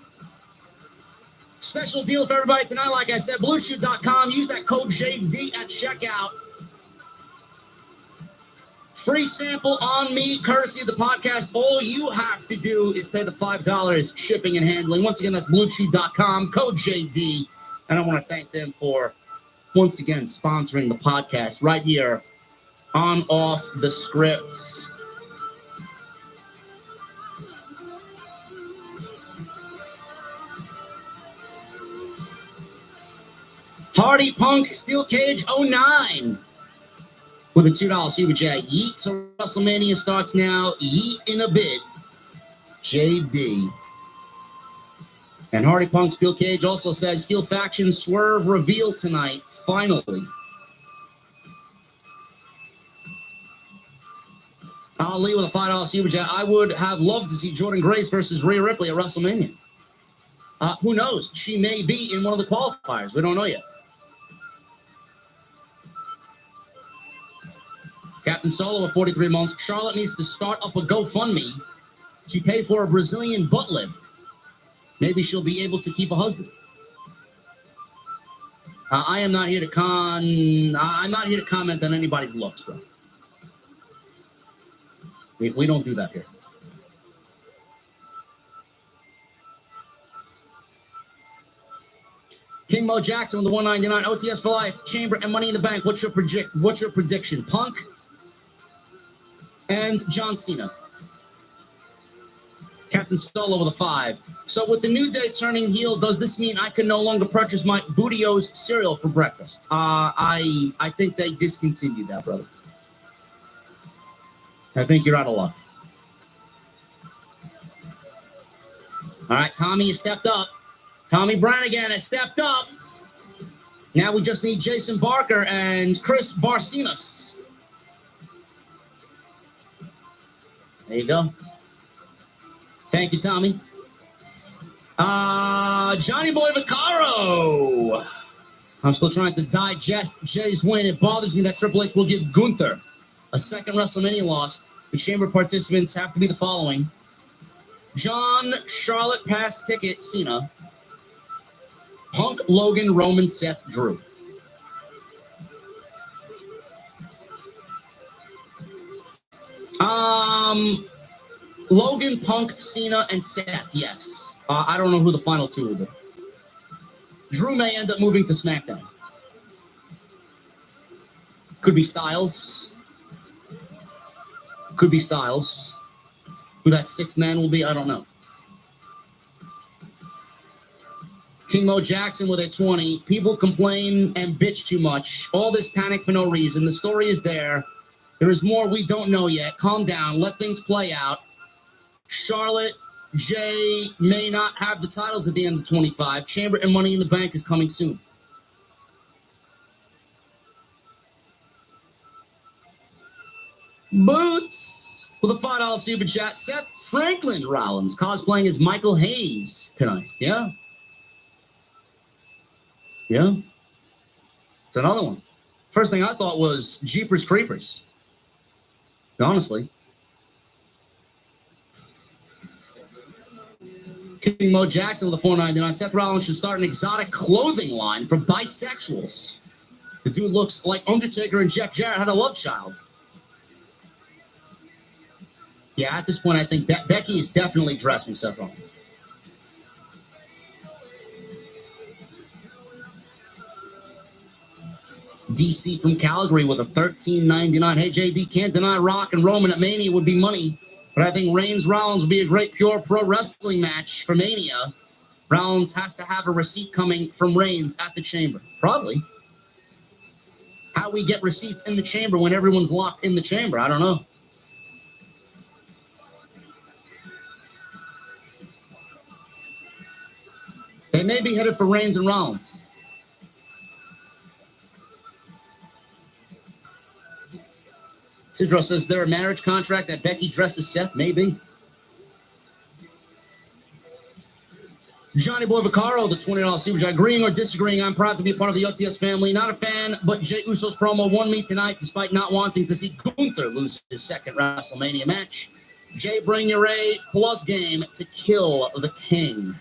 Special deal for everybody tonight, like I said, BlueChew.com. Use that code JD at checkout. Free sample on me, courtesy of the podcast. All you have to do is pay the $5 shipping and handling. Once again, that's BlueChew.com, code JD. And I want to thank them for, once again, sponsoring the podcast right here on Off the Scripts. Hardy Punk Steel Cage 09. With a $2 Super Chat. Yeet to WrestleMania starts now. Yeet in a bit. JD. And Hardy Punk Steel Cage also says, heel faction swerve revealed tonight. Finally. Ali with a $5 Super Chat. I would have loved to see Jordan Grace versus Rhea Ripley at WrestleMania. Who knows? She may be in one of the qualifiers. We don't know yet. Captain Solo at 43 months. Charlotte needs to start up a GoFundMe to pay for a Brazilian butt lift. Maybe she'll be able to keep a husband. I'm not here to comment on anybody's looks, bro. We don't do that here. King Mo Jackson with the 199 OTS for life. Chamber and Money in the Bank. What's your prediction? Punk and John Cena. Captain Solo with a 5. So with the New Day turning heel, does this mean I can no longer purchase my Booty-O's cereal for breakfast? I think they discontinued that, brother. I think you're out of luck. All right, Tommy has stepped up. Tommy Brannigan has stepped up. Now we just need Jason Barker and Chris Barcinas. There you go. Thank you, Tommy. Johnny Boy Vaccaro. I'm still trying to digest Jay's win. It bothers me that Triple H will give Gunther a second WrestleMania loss. The Chamber participants have to be the following: John, Charlotte, Pass Ticket, Cena, Punk, Logan, Roman, Seth, Drew. Logan, Punk, Cena, and Seth, yes. I don't know who the final two will be. Drew may end up moving to SmackDown. Could be Styles. Could be Styles. Who that sixth man will be, I don't know. King Mo Jackson with a 20. People complain and bitch too much. All this panic for no reason. The story is there. There is more we don't know yet. Calm down. Let things play out. Charlotte, Jay may not have the titles at the end of 25. Chamber and Money in the Bank is coming soon. Boots with a $5 super chat. Seth Franklin Rollins cosplaying as Michael Hayes tonight. Yeah. Yeah. It's another one. First thing I thought was Jeepers Creepers. Honestly. King Mo Jackson with a $4.99. Seth Rollins should start an exotic clothing line for bisexuals. The dude looks like Undertaker and Jeff Jarrett had a love child. Yeah, at this point, I think Becky is definitely dressing Seth Rollins. DC from Calgary with a $13.99. Hey, JD, can't deny Rock and Roman at Mania would be money. But I think Reigns-Rollins would be a great pure pro wrestling match for Mania. Rollins has to have a receipt coming from Reigns at the Chamber. Probably. How we get receipts in the Chamber when everyone's locked in the Chamber, I don't know. They may be headed for Reigns and Rollins. Sidro says, there a marriage contract that Becky dresses Seth? Maybe. Johnny Boy Vaccaro, the $20 super chat. Agreeing or disagreeing, I'm proud to be a part of the OTS family. Not a fan, but Jey Uso's promo won me tonight despite not wanting to see Gunther lose his second WrestleMania match. Jay, bring your A+ game to kill the king.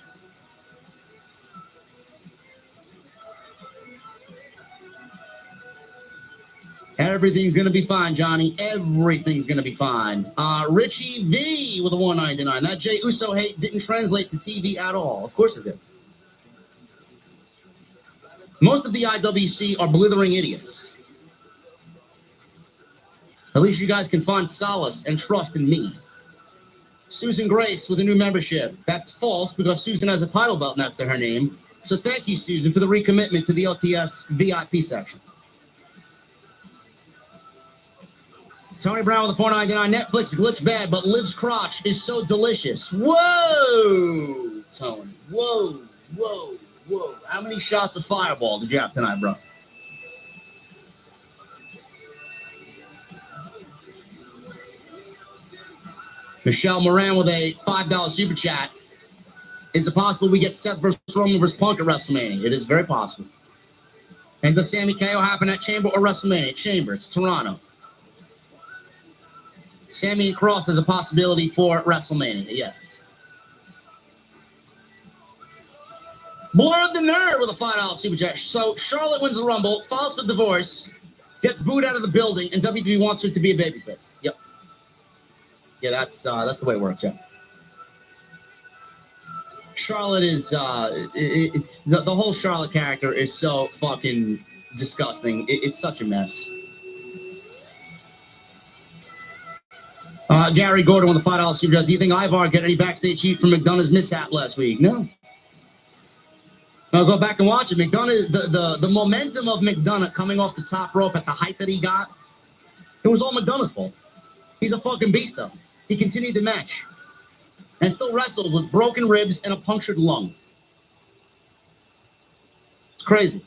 Everything's going to be fine, Johnny. Everything's going to be fine. Richie V with a $1.99. That Jey Uso hate didn't translate to TV at all. Of course it did. Most of the IWC are blithering idiots. At least you guys can find solace and trust in me. Susan Grace with a new membership. That's false because Susan has a title belt next to her name. So thank you, Susan, for the recommitment to the LTS VIP section. Tony Brown with a $4.99. Netflix glitch bad, but Liv's crotch is so delicious. Whoa, Tony. Whoa, whoa, whoa. How many shots of Fireball did you have tonight, bro? Michelle Moran with a $5 super chat. Is it possible we get Seth versus Roman versus Punk at WrestleMania? It is very possible. And does Sami KO happen at Chamber or WrestleMania? Chamber. It's Toronto. Sami and Cross is a possibility for WrestleMania, yes. Blur the Nerd with a $5 super chat. So Charlotte wins the Rumble, files for divorce, gets booed out of the building, and WWE wants her to be a babyface. Yep. Yeah, that's the way it works, yeah. Charlotte is, it's the whole Charlotte character is so fucking disgusting. It's such a mess. Gary Gordon with a $5 super chat. Do you think Ivar get any backstage heat from McDonough's mishap last week? No. I'll go back and watch it. McDonough, the momentum of McDonough coming off the top rope at the height that he got, it was all McDonough's fault. He's a fucking beast, though. He continued the match and still wrestled with broken ribs and a punctured lung. It's crazy.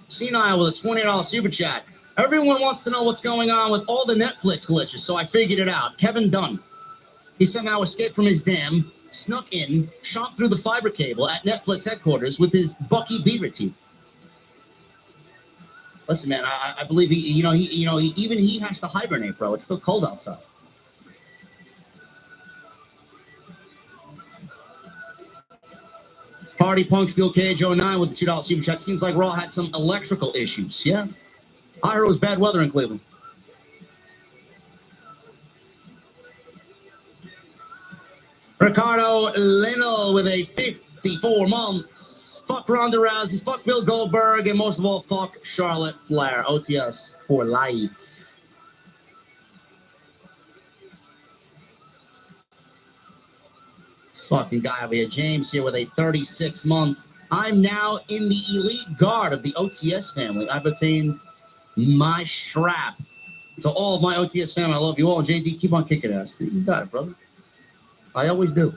Senile with a $20 super chat. Everyone wants to know what's going on with all the Netflix glitches, so I figured it out. Kevin Dunn. He somehow escaped from his dam, snuck in, chomped through the fiber cable at Netflix headquarters with his Bucky Beaver teeth. Listen, man, I believe he even he has to hibernate, bro. It's still cold outside. Party Punk Steel Cage 09 with the $2 super chat. Seems like Raw had some electrical issues. Yeah. I heard it was bad weather in Cleveland. Ricardo Leno with a 54 months. Fuck Ronda Rousey, fuck Bill Goldberg, and most of all, fuck Charlotte Flair. OTS for life. This fucking guy over here, James, here with a 36 months. I'm now in the elite guard of the OTS family. I've attained my strap. To all of my OTS family, I love you all. JD, keep on kicking ass. You got it, brother. I always do.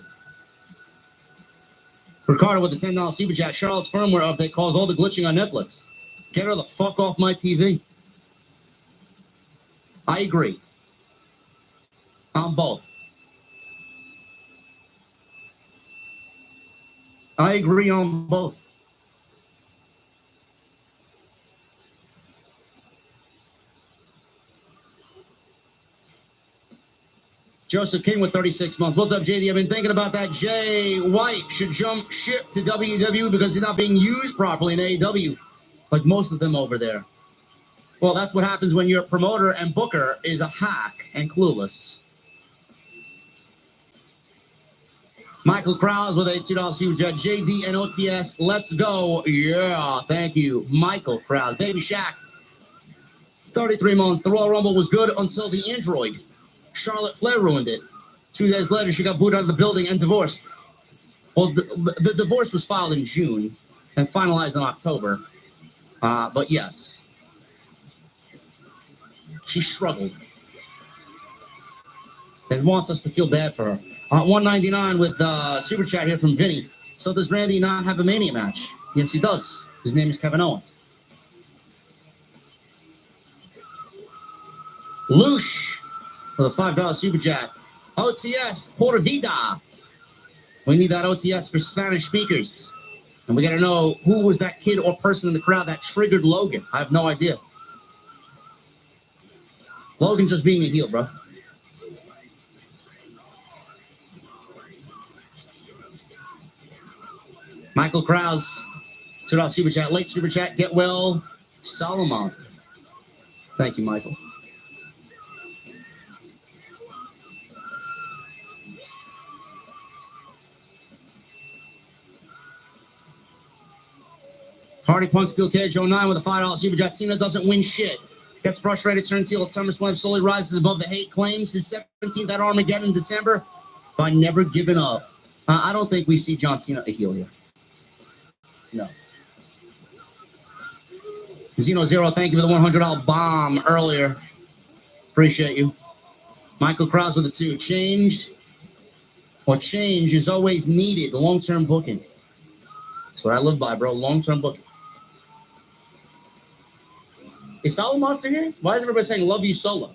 Ricardo with the $10 super chat. Charlotte's firmware update caused all the glitching on Netflix. Get her the fuck off my TV. I agree. On both. I agree on both. Joseph King with 36 months. What's up, JD? I've been thinking about that. Jay White should jump ship to WWE because he's not being used properly in AEW, like most of them over there. Well, that's what happens when your promoter and booker is a hack and clueless. Michael Krause with a $2 super chat. JD and OTS, let's go. Yeah, thank you. Michael Krause. Baby Shaq, 33 months. The Royal Rumble was good until the Android. Charlotte Flair ruined it. 2 days later, she got booted out of the building and divorced. Well, the divorce was filed in June and finalized in October. But yes, she struggled and wants us to feel bad for her. 199 with super chat here from Vinny. So does Randy not have a Mania match? Yes, he does. His name is Kevin Owens. Loosh with a $5 super chat. OTS Por Vida. We need that OTS for Spanish speakers. And we got to know who was that kid or person in the crowd that triggered Logan. I have no idea. Logan just being a heel, bro. Michael Krause, $2 super chat. Late super chat. Get well, Solid Monster. Thank you, Michael. Party Punk Steel Cage 09 with a $5 super chat. Cena doesn't win shit. Gets frustrated, turns heel at SummerSlam, slowly rises above the hate, claims his 17th at Armageddon in December by never giving up. I don't think we see John Cena a heel here. No. Zeno Zero, thank you for the $100 bomb earlier. Appreciate you. Michael Krause with a 2. Change is always needed. Long-term booking. That's what I live by, bro. Long-term booking. Is Solo Monster here? Why is everybody saying love you, Solo?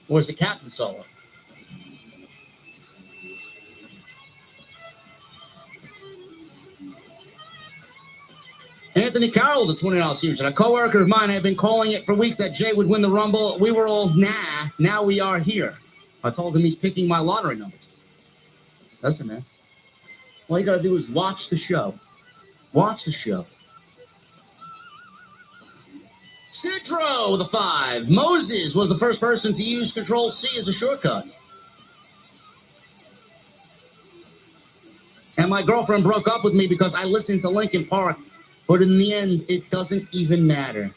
Or is it Captain Solo? Anthony Carroll, the $20 super chat. A coworker of mine had been calling it for weeks that Jay would win the Rumble. We were all, nah. Now we are here. I told him he's picking my lottery numbers. Listen, man. All you got to do is watch the show. Watch the show. Citro with a 5. Moses was the first person to use Control-C as a shortcut. And my girlfriend broke up with me because I listened to Linkin Park. But in the end, it doesn't even matter.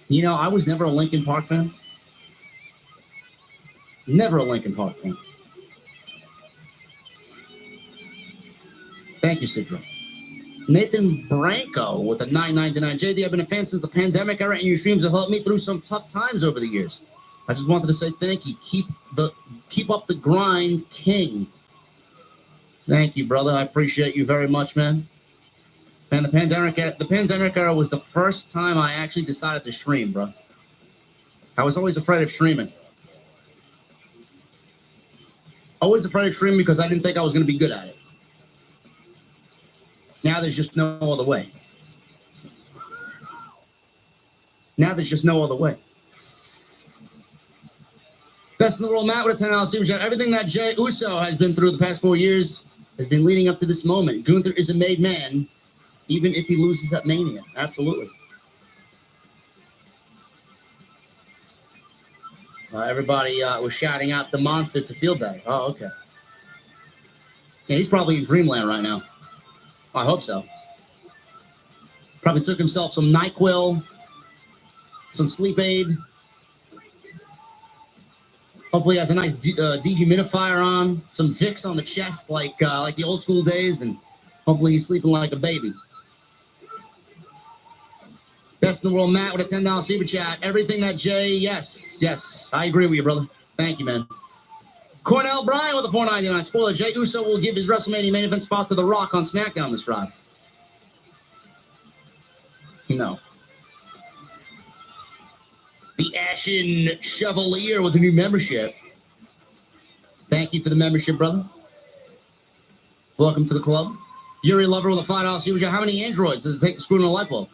You know, I was never a Linkin Park fan. Never a Linkin Park fan. Thank you, Sidra. Nathan Branco with a $9.99. JD, I've been a fan since the pandemic era, and your streams have helped me through some tough times over the years. I just wanted to say thank you. Keep up the grind, King. Thank you, brother. I appreciate you very much, man. And the pandemic era was the first time I actually decided to stream, bro. I was always afraid of streaming. Always afraid of streaming because I didn't think I was going to be good at it. Now there's just no other way. Now there's just no other way. Best in the world, Matt, with a $10 super chat. Everything that Jey Uso has been through the past 4 years has been leading up to this moment. Gunther is a made man, even if he loses at Mania. Absolutely. Everybody was shouting out the monster to feel better. Oh, okay. Yeah, he's probably in dreamland right now. I hope so. Probably took himself some NyQuil, some sleep aid. Hopefully he has a nice dehumidifier on, some Vicks on the chest like the old school days, and hopefully he's sleeping like a baby. Best in the world, Matt, with a $10 super chat. Everything that Jey, yes, I agree with you, brother. Thank you, man. Cornell Bryan with a $4.99. Spoiler, Jey Uso will give his WrestleMania main event spot to The Rock on SmackDown this Friday. No. The Ashen Chevalier with a new membership. Thank you for the membership, brother. Welcome to the club. Yuri Lover with a $5 super chat. How many androids does it take to screw in a light bulb?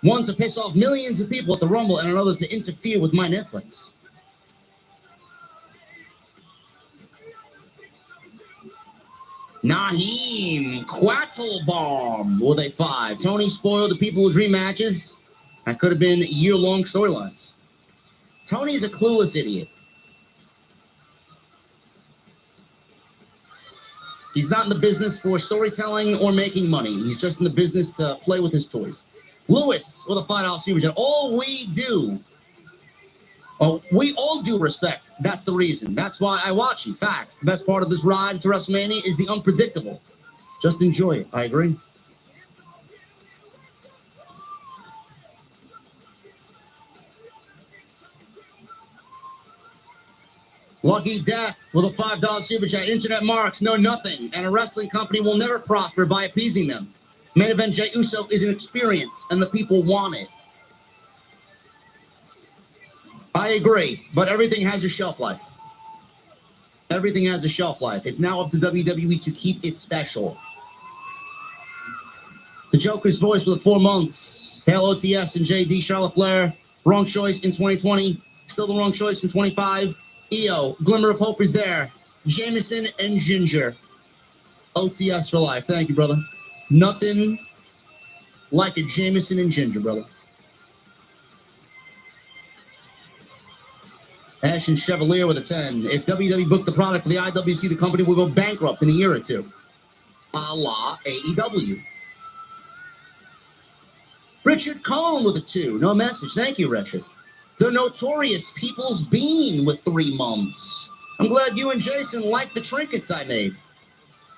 One to piss off millions of people at the Rumble, and another to interfere with my Netflix. Naheem Quattlebaum with a 5. Tony spoiled the people with dream matches. That could have been year-long storylines. Tony's a clueless idiot. He's not in the business for storytelling or making money. He's just in the business to play with his toys. Lewis with a $5 super chat. We all do respect. That's the reason. That's why I watch you. Facts. The best part of this ride to WrestleMania is the unpredictable. Just enjoy it. I agree. Lucky Death with a $5 super chat. Internet marks know nothing, and a wrestling company will never prosper by appeasing them. Main event Jey Uso is an experience, and the people want it. I agree, but everything has a shelf life. Everything has a shelf life. It's now up to WWE to keep it special. The Joker's voice with 4 months. Hail OTS and JD. Charlotte Flair, wrong choice in 2020. Still the wrong choice in 25. EO, glimmer of hope is there. Jameson and Ginger. OTS for life. Thank you, brother. Nothing like a Jameson and Ginger, brother. Ashen Chevalier with a 10. If WWE booked the product for the IWC, the company will go bankrupt in a year or two. A la AEW. Richard Cohn with a 2. No message. Thank you, Richard. The Notorious People's Bean with 3 months. I'm glad you and Jason like the trinkets I made.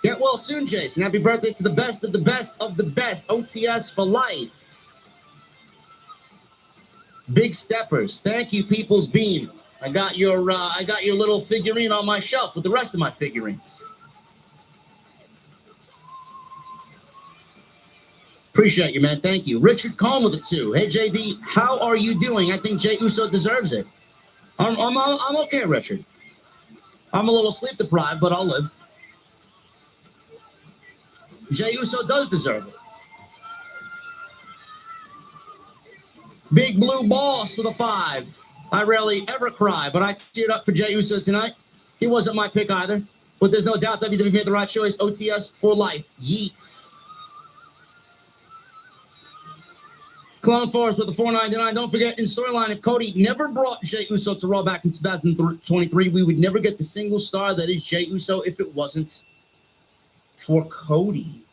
Get well soon, Jason. Happy birthday to the best of the best of the best. OTS for life. Big Steppers. Thank you, People's Bean. I got your little figurine on my shelf with the rest of my figurines. Appreciate you, man. Thank you. Richard Cohn with a 2. Hey, JD, how are you doing? I think Jey Uso deserves it. I'm okay, Richard. I'm a little sleep deprived, but I'll live. Jey Uso does deserve it. Big Blue Boss with a 5. I rarely ever cry, but I teared up for Jey Uso tonight. He wasn't my pick either, but there's no doubt WWE made the right choice. OTS for life. Yeets. Clone Force with the 499. Don't forget, in storyline, if Cody never brought Jey Uso to Raw back in 2023, we would never get the single star that is Jey Uso if it wasn't for Cody.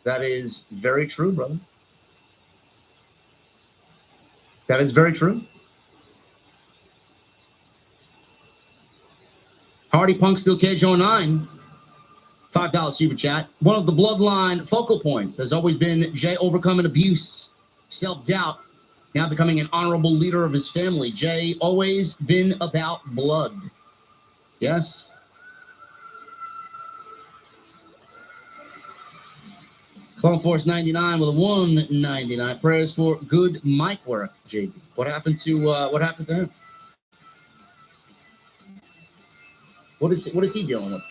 That is very true, brother. That is very true. Hardy Punk Steel Cage 09. $5 super chat. One of the bloodline focal points has always been Jey overcoming abuse, self-doubt, now becoming an honorable leader of his family. Jey always been about blood. Yes. Clone Force 99 with a 199. Prayers for good mic work, JD. What happened to him? What is he dealing with?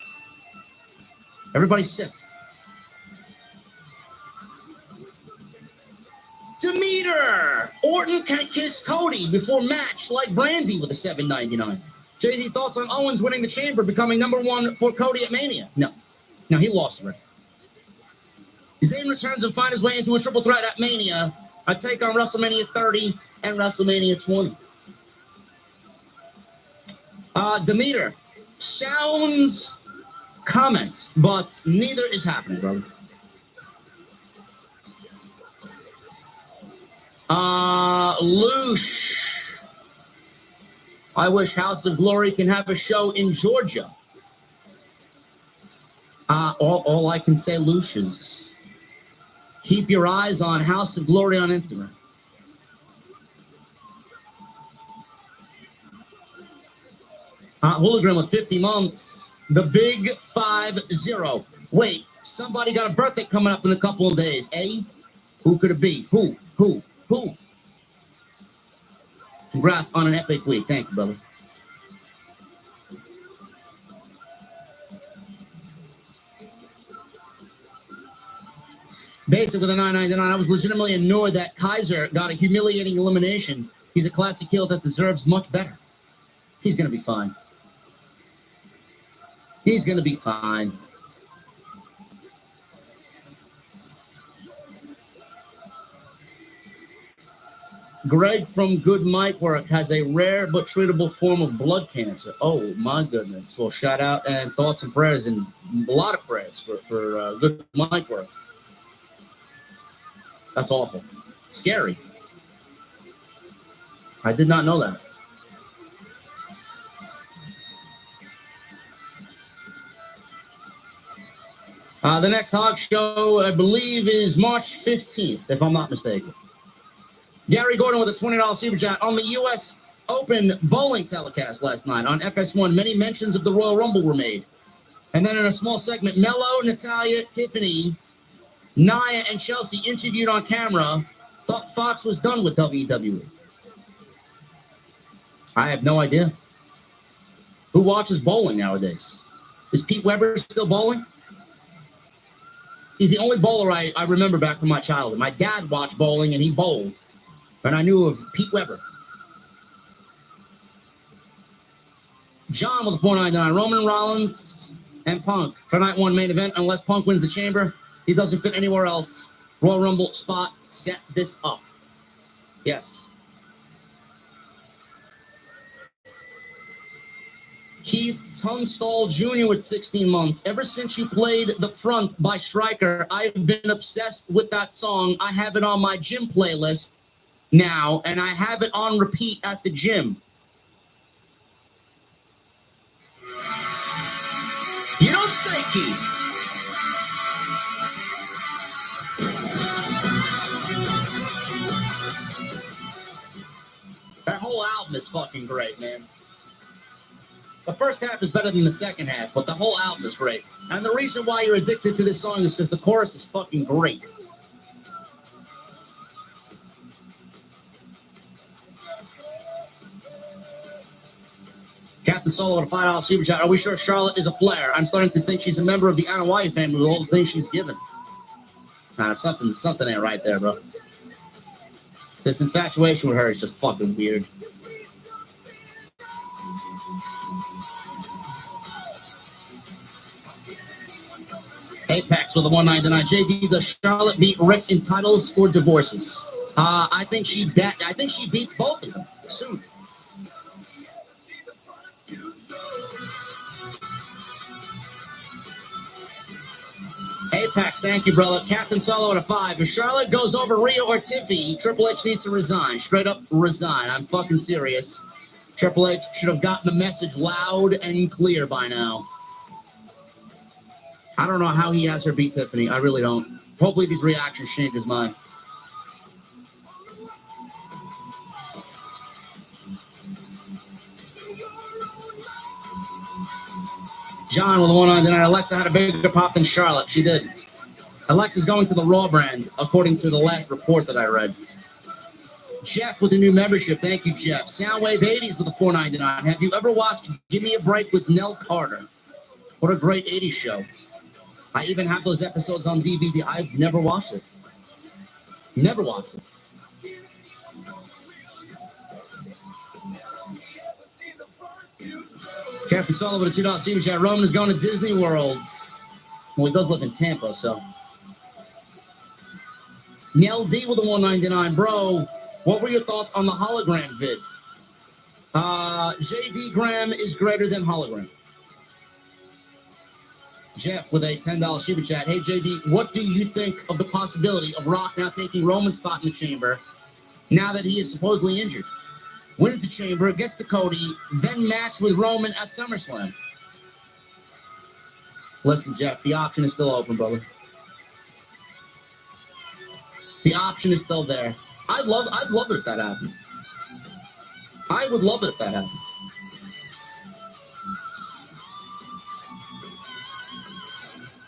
Everybody's sick. Demeter! Orton can kiss Cody before match like Brandy with a $7.99. JD, thoughts on Owens winning the Chamber, becoming #1 for Cody at Mania? No, he lost already. Zayn returns and finds his way into a triple threat at Mania. A take on WrestleMania 30 and WrestleMania 20. Demeter, sounds comments, but neither is happening, brother. Loosh. I wish House of Glory can have a show in Georgia. All I can say, Loosh, is keep your eyes on House of Glory on Instagram. Hologram with 50 months. The big 5-0. Wait, somebody got a birthday coming up in a couple of days, eh? Who could it be? Who? Congrats on an epic week. Thank you, brother. Basic with a $9.99. I was legitimately annoyed that Kaiser got a humiliating elimination. He's a classic heel that deserves much better. He's going to be fine. He's going to be fine. Greg from Good Mic Work has a rare but treatable form of blood cancer. Oh, my goodness. Well, shout out and thoughts and prayers, and a lot of prayers for Good Mic Work. That's awful. Scary. I did not know that. The next Hog Show, I believe, is March 15th, if I'm not mistaken. Gary Gordon with a $20 super chat. On the U.S. Open bowling telecast last night on FS1, many mentions of the Royal Rumble were made. And then in a small segment, Mello, Natalia, Tiffany, Nia, and Chelsea interviewed on camera thought Fox was done with WWE. I have no idea. Who watches bowling nowadays? Is Pete Weber still bowling? He's the only bowler I remember back from my childhood. My dad watched bowling, and he bowled. And I knew of Pete Weber. John with a $4.99. Roman Rollins and Punk for night one main event. Unless Punk wins the Chamber, he doesn't fit anywhere else. Royal Rumble spot. Set this up. Yes. Keith Tunstall Jr. with 16 months. Ever since you played The Front by Stryker, I've been obsessed with that song. I have it on my gym playlist now, and I have it on repeat at the gym. You don't say, Keith. That whole album is fucking great, man. The first half is better than the second half, but the whole album is great. And the reason why you're addicted to this song is because the chorus is fucking great. Captain Solo with a $5 super chat. Are we sure Charlotte is a Flair? I'm starting to think she's a member of the Anoa'i family with all the things she's given. Something ain't right there, bro. This infatuation with her is just fucking weird. Apex with a 199. JD, does Charlotte beat Rick in titles or divorces? I think she beats both of them soon. Apex, thank you, brother. Captain Solo at a 5. If Charlotte goes over Rhea or Tiffy, Triple H needs to resign. Straight up resign. I'm fucking serious. Triple H should have gotten the message loud and clear by now. I don't know how he has her beat Tiffany. I really don't. Hopefully these reactions change his mind. John with a 199. Alexa had a bigger pop than Charlotte. She did. Alexa's going to the Raw brand, according to the last report that I read. Jeff with a new membership. Thank you, Jeff. Soundwave 80s with a 499. Have you ever watched Give Me a Break with Nell Carter? What a great 80s show. I even have those episodes on DVD. I've never watched it. Never watched it. Captain Solo with a $2 super chat. Roman is going to Disney World. Well, he does live in Tampa, so. Nell D with a 199. Bro, what were your thoughts on the hologram vid? JD Graham is greater than hologram. Jeff with a $10 super chat. Hey, JD, what do you think of the possibility of Rock now taking Roman's spot in the Chamber now that he is supposedly injured? Wins the Chamber, gets the Cody, then match with Roman at SummerSlam. Listen, Jeff, the option is still open, brother. The option is still there. I'd love it if that happens. I would love it if that happens.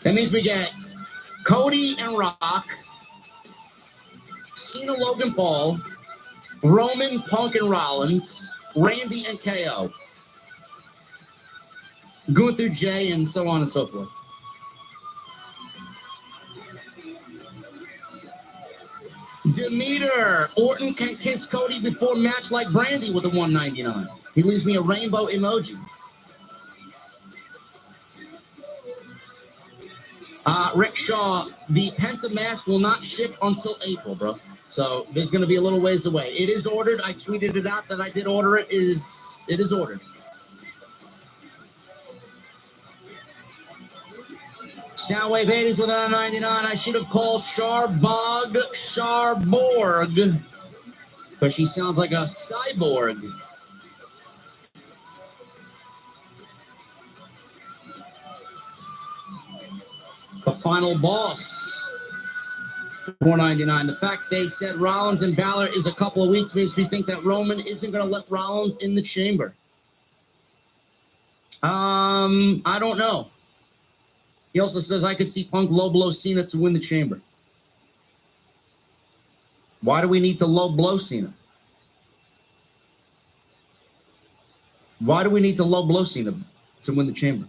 That means we get Cody and Rock, Cena, Logan Paul, Roman, Punk, and Rollins, Randy, and KO. Gunther, Jay, and so on and so forth. Demeter, Orton can kiss Cody before match like Brandy with a 199. He leaves me a rainbow emoji. Rick Shaw, the Penta mask will not ship until April, bro. So there's going to be a little ways away. It is ordered. I tweeted it out that I did order it. It is ordered. Soundwave 80s with a 99. I should have called Charbog Charborg because she sounds like a cyborg. The final boss. 499. The fact they said Rollins and Balor is a couple of weeks makes me think that Roman isn't going to let Rollins in the Chamber. I don't know. He also says I could see Punk low blow Cena to win the Chamber. Why do we need to low blow Cena? Why do we need to low blow Cena to win the Chamber?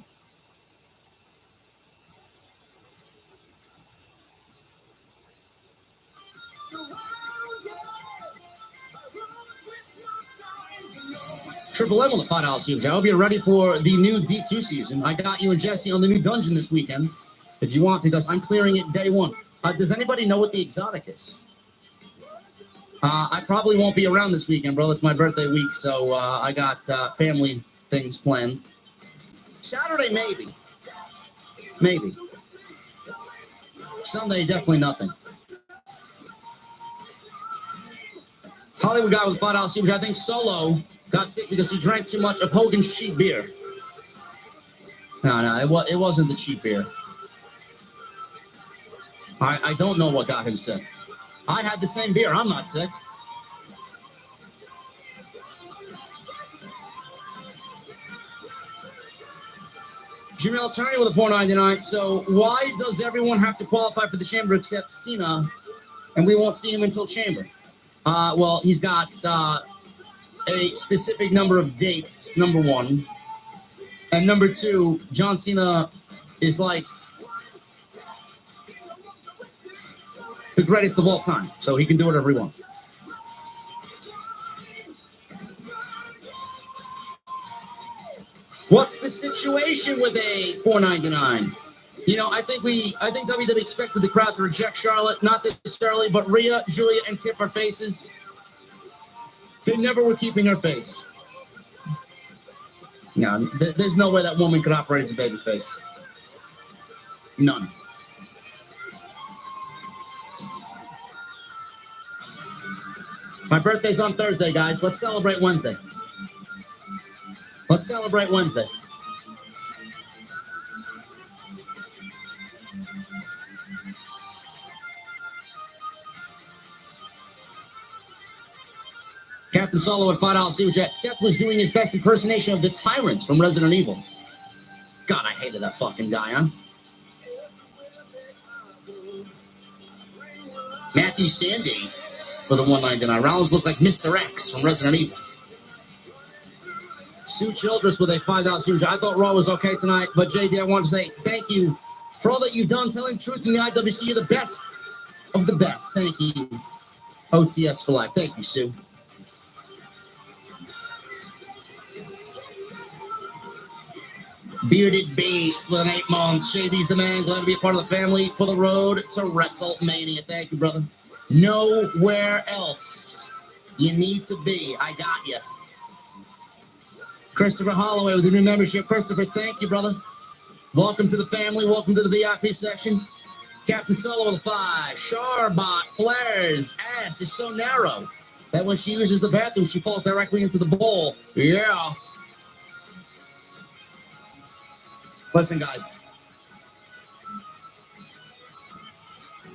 Triple M on the $5 super. I hope you're ready for the new D2 season. I got you and Jesse on the new dungeon this weekend, if you want, because I'm clearing it day one. Does anybody know what the exotic is? I probably won't be around this weekend, bro. It's my birthday week, so I got family things planned. Saturday, maybe. Maybe. Sunday, definitely nothing. Hollywood guy with $5 super. I think Solo got sick because he drank too much of Hogan's cheap beer. No, it wasn't the cheap beer. I don't know what got him sick. I had the same beer. I'm not sick. Jamil Turney with a 499. So why does everyone have to qualify for the Chamber except Cena, and we won't see him until Chamber? Well, he's got a specific number of dates, number one. And number two, John Cena is like the greatest of all time. So he can do whatever he wants. What's the situation with a $4.99? I think WWE expected the crowd to reject Charlotte, not necessarily, but Rhea, Julia, and Tiff are faces. They never were keeping her face. No, there's no way that woman could operate as a babyface. None. My birthday's on Thursday, guys. Let's celebrate Wednesday. Let's celebrate Wednesday. Captain Solo at $5 Super Chat. Seth was doing his best impersonation of the Tyrant from Resident Evil. God, I hated that fucking guy, huh? Matthew Sandy for the $1.99. Rollins looked like Mr. X from Resident Evil. Sue Childress with a $5 Super Chat. I thought Raw was okay tonight, but JD, I want to say thank you for all that you've done, telling the truth in the IWC. You're the best of the best. Thank you. OTS for life. Thank you, Sue. Bearded Beast with an 8 months. JD's the man. Glad to be a part of the family for the road to WrestleMania. Thank you, brother. Nowhere else you need to be. I got you. Christopher Holloway with a new membership. Christopher, thank you, brother. Welcome to the family. Welcome to the VIP section. Captain Solo with a 5. Charbot Flair's ass is so narrow that when she uses the bathroom, she falls directly into the bowl. Yeah. Listen, guys.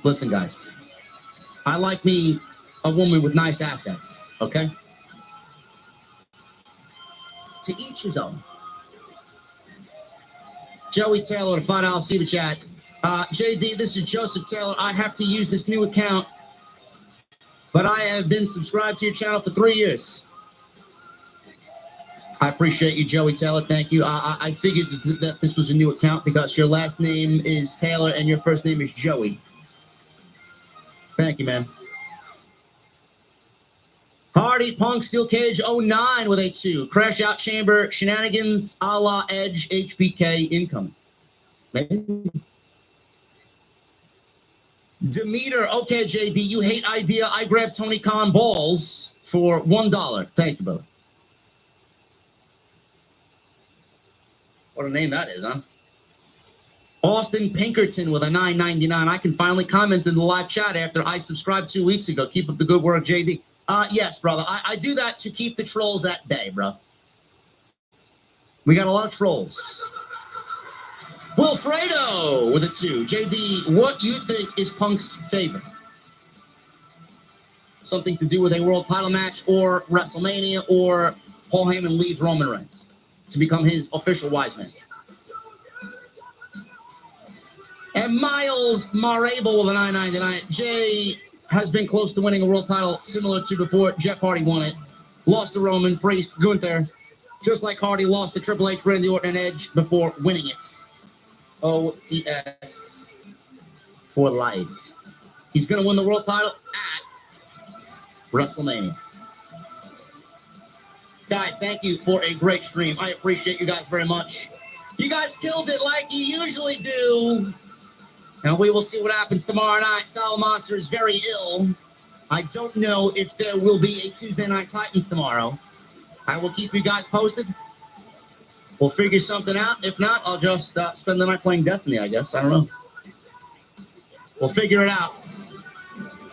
Listen, guys. I like me a woman with nice assets, okay? To each his own. Joey Taylor at $5 Super Chat. JD, this is Joseph Taylor. I have to use this new account, but I have been subscribed to your channel for 3 years. I appreciate you, Joey Taylor. Thank you. I figured that this was a new account because your last name is Taylor and your first name is Joey. Thank you, man. Hardy Punk Steel Cage 09 with a 2. Crash Out Chamber Shenanigans a la Edge HBK income. Maybe. Demeter, okay, JD, you hate idea. I grabbed Tony Khan balls for $1. Thank you, brother. What a name that is, huh? Austin Pinkerton with a $9.99. I can finally comment in the live chat after I subscribed 2 weeks ago. Keep up the good work, JD. Yes, brother. I do that to keep the trolls at bay, bro. We got a lot of trolls. Wilfredo with a 2. JD, what you think is Punk's favorite? Something to do with a world title match or WrestleMania or Paul Heyman leaves Roman Reigns to become his official wise man. And Miles Marable with a $9.99. Jay has been close to winning a world title similar to before Jeff Hardy won it. Lost to Roman, Priest, Gunther. Just like Hardy lost to Triple H, Randy Orton, and Edge before winning it. OTS for life. He's going to win the world title at WrestleMania. Guys, thank you for a great stream. I appreciate you guys very much. You guys killed it like you usually do. And we will see what happens tomorrow night. Sal Monster is very ill. I don't know if there will be a Tuesday Night Titans tomorrow. I will keep you guys posted. We'll figure something out. If not, I'll just spend the night playing Destiny, I guess. I don't know. We'll figure it out.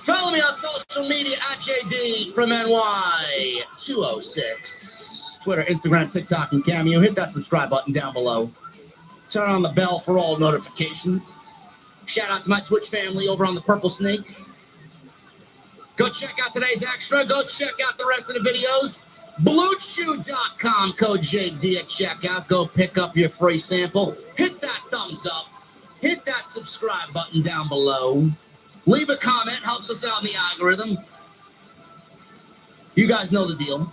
Follow me on social media at JD from NY206. Twitter, Instagram, TikTok, and Cameo. Hit that subscribe button down below. Turn on the bell for all notifications. Shout out to my Twitch family over on the Purple Snake. Go check out today's extra. Go check out the rest of the videos. BlueChew.com, code JD at checkout. Go pick up your free sample. Hit that thumbs up. Hit that subscribe button down below. Leave a comment. Helps us out in the algorithm. You guys know the deal.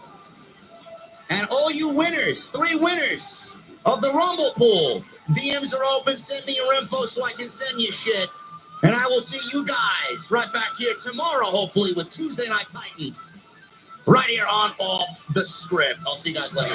And all you winners, 3 winners of the Rumble pool. DMs are open. Send me your info so I can send you shit. And I will see you guys right back here tomorrow, hopefully, with Tuesday Night Titans. Right here on Off the Script. I'll see you guys later.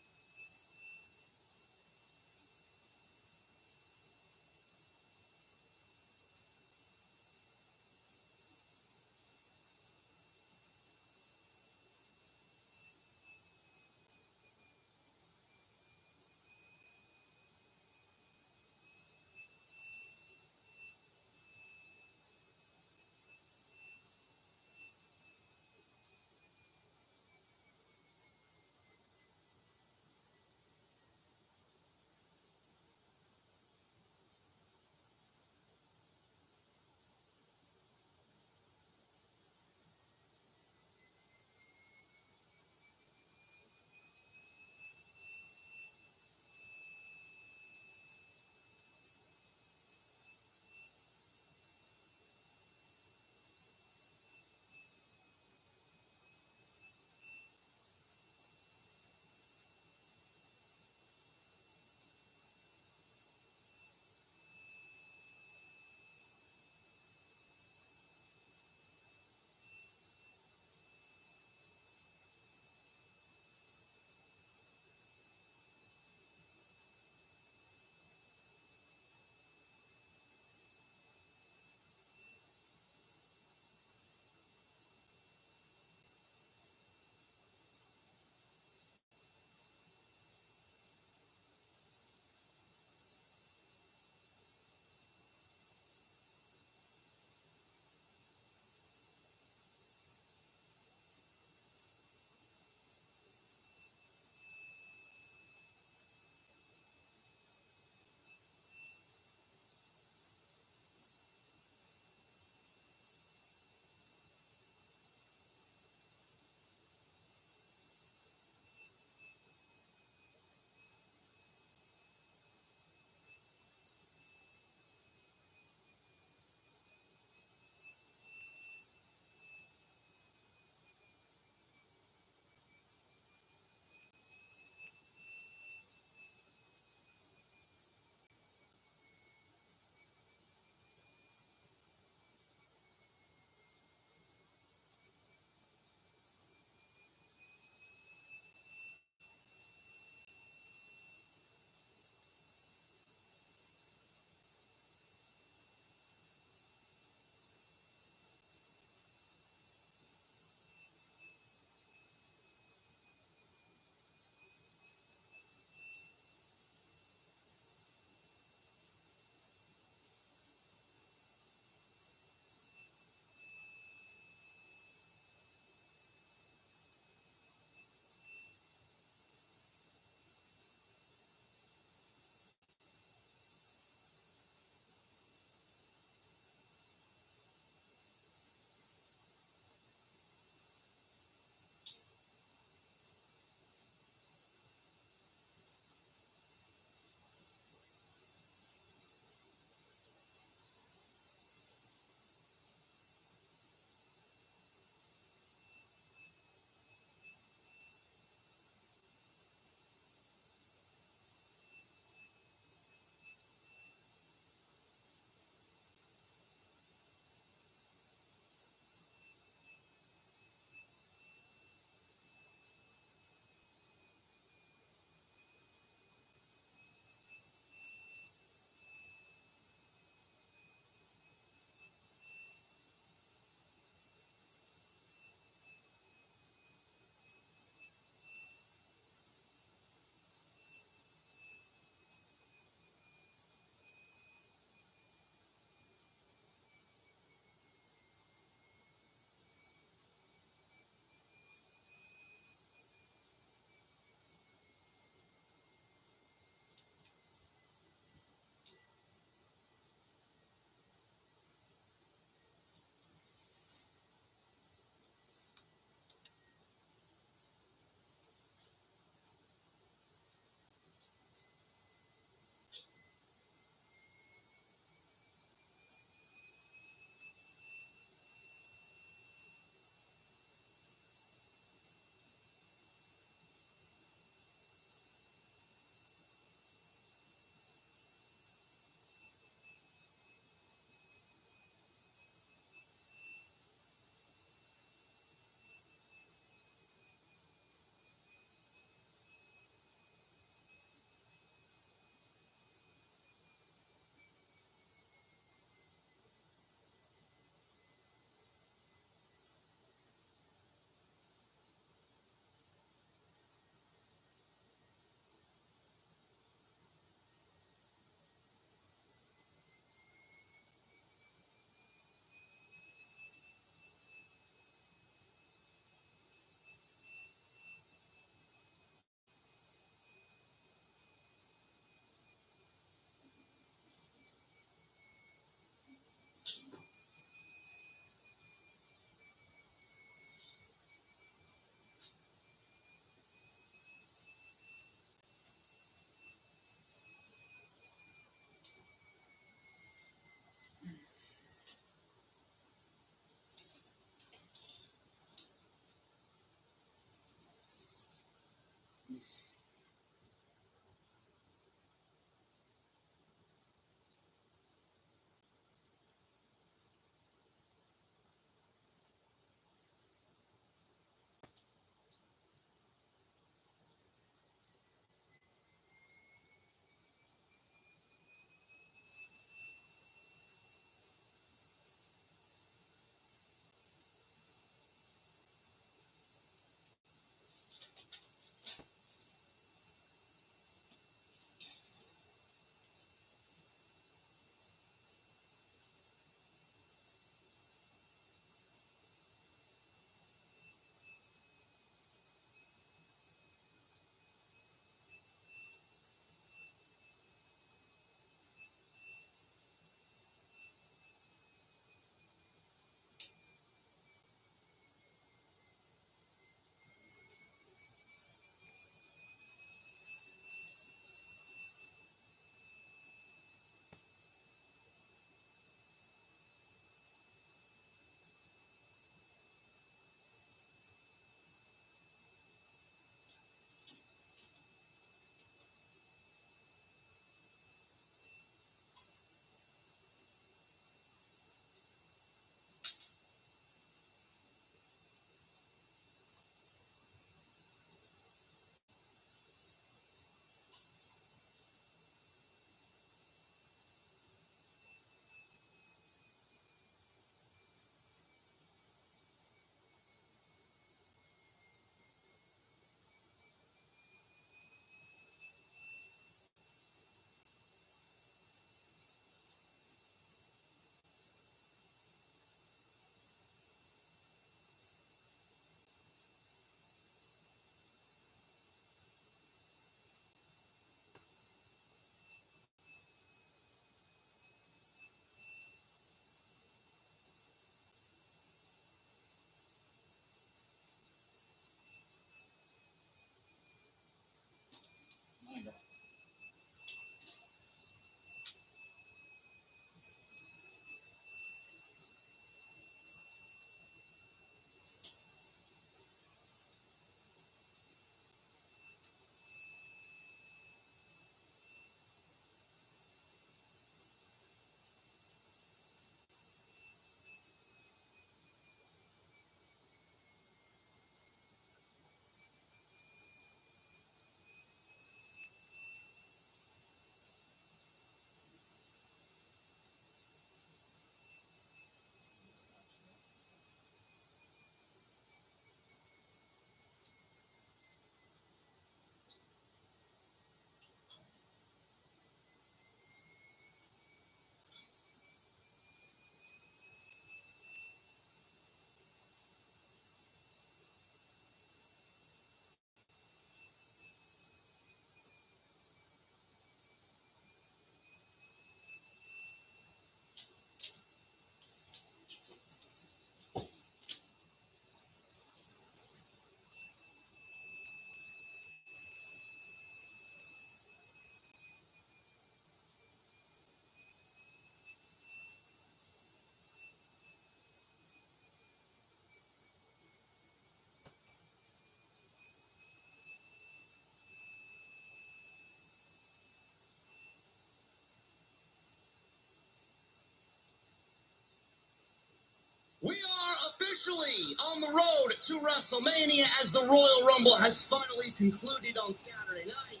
Officially on the road to WrestleMania as the Royal Rumble has finally concluded on Saturday night.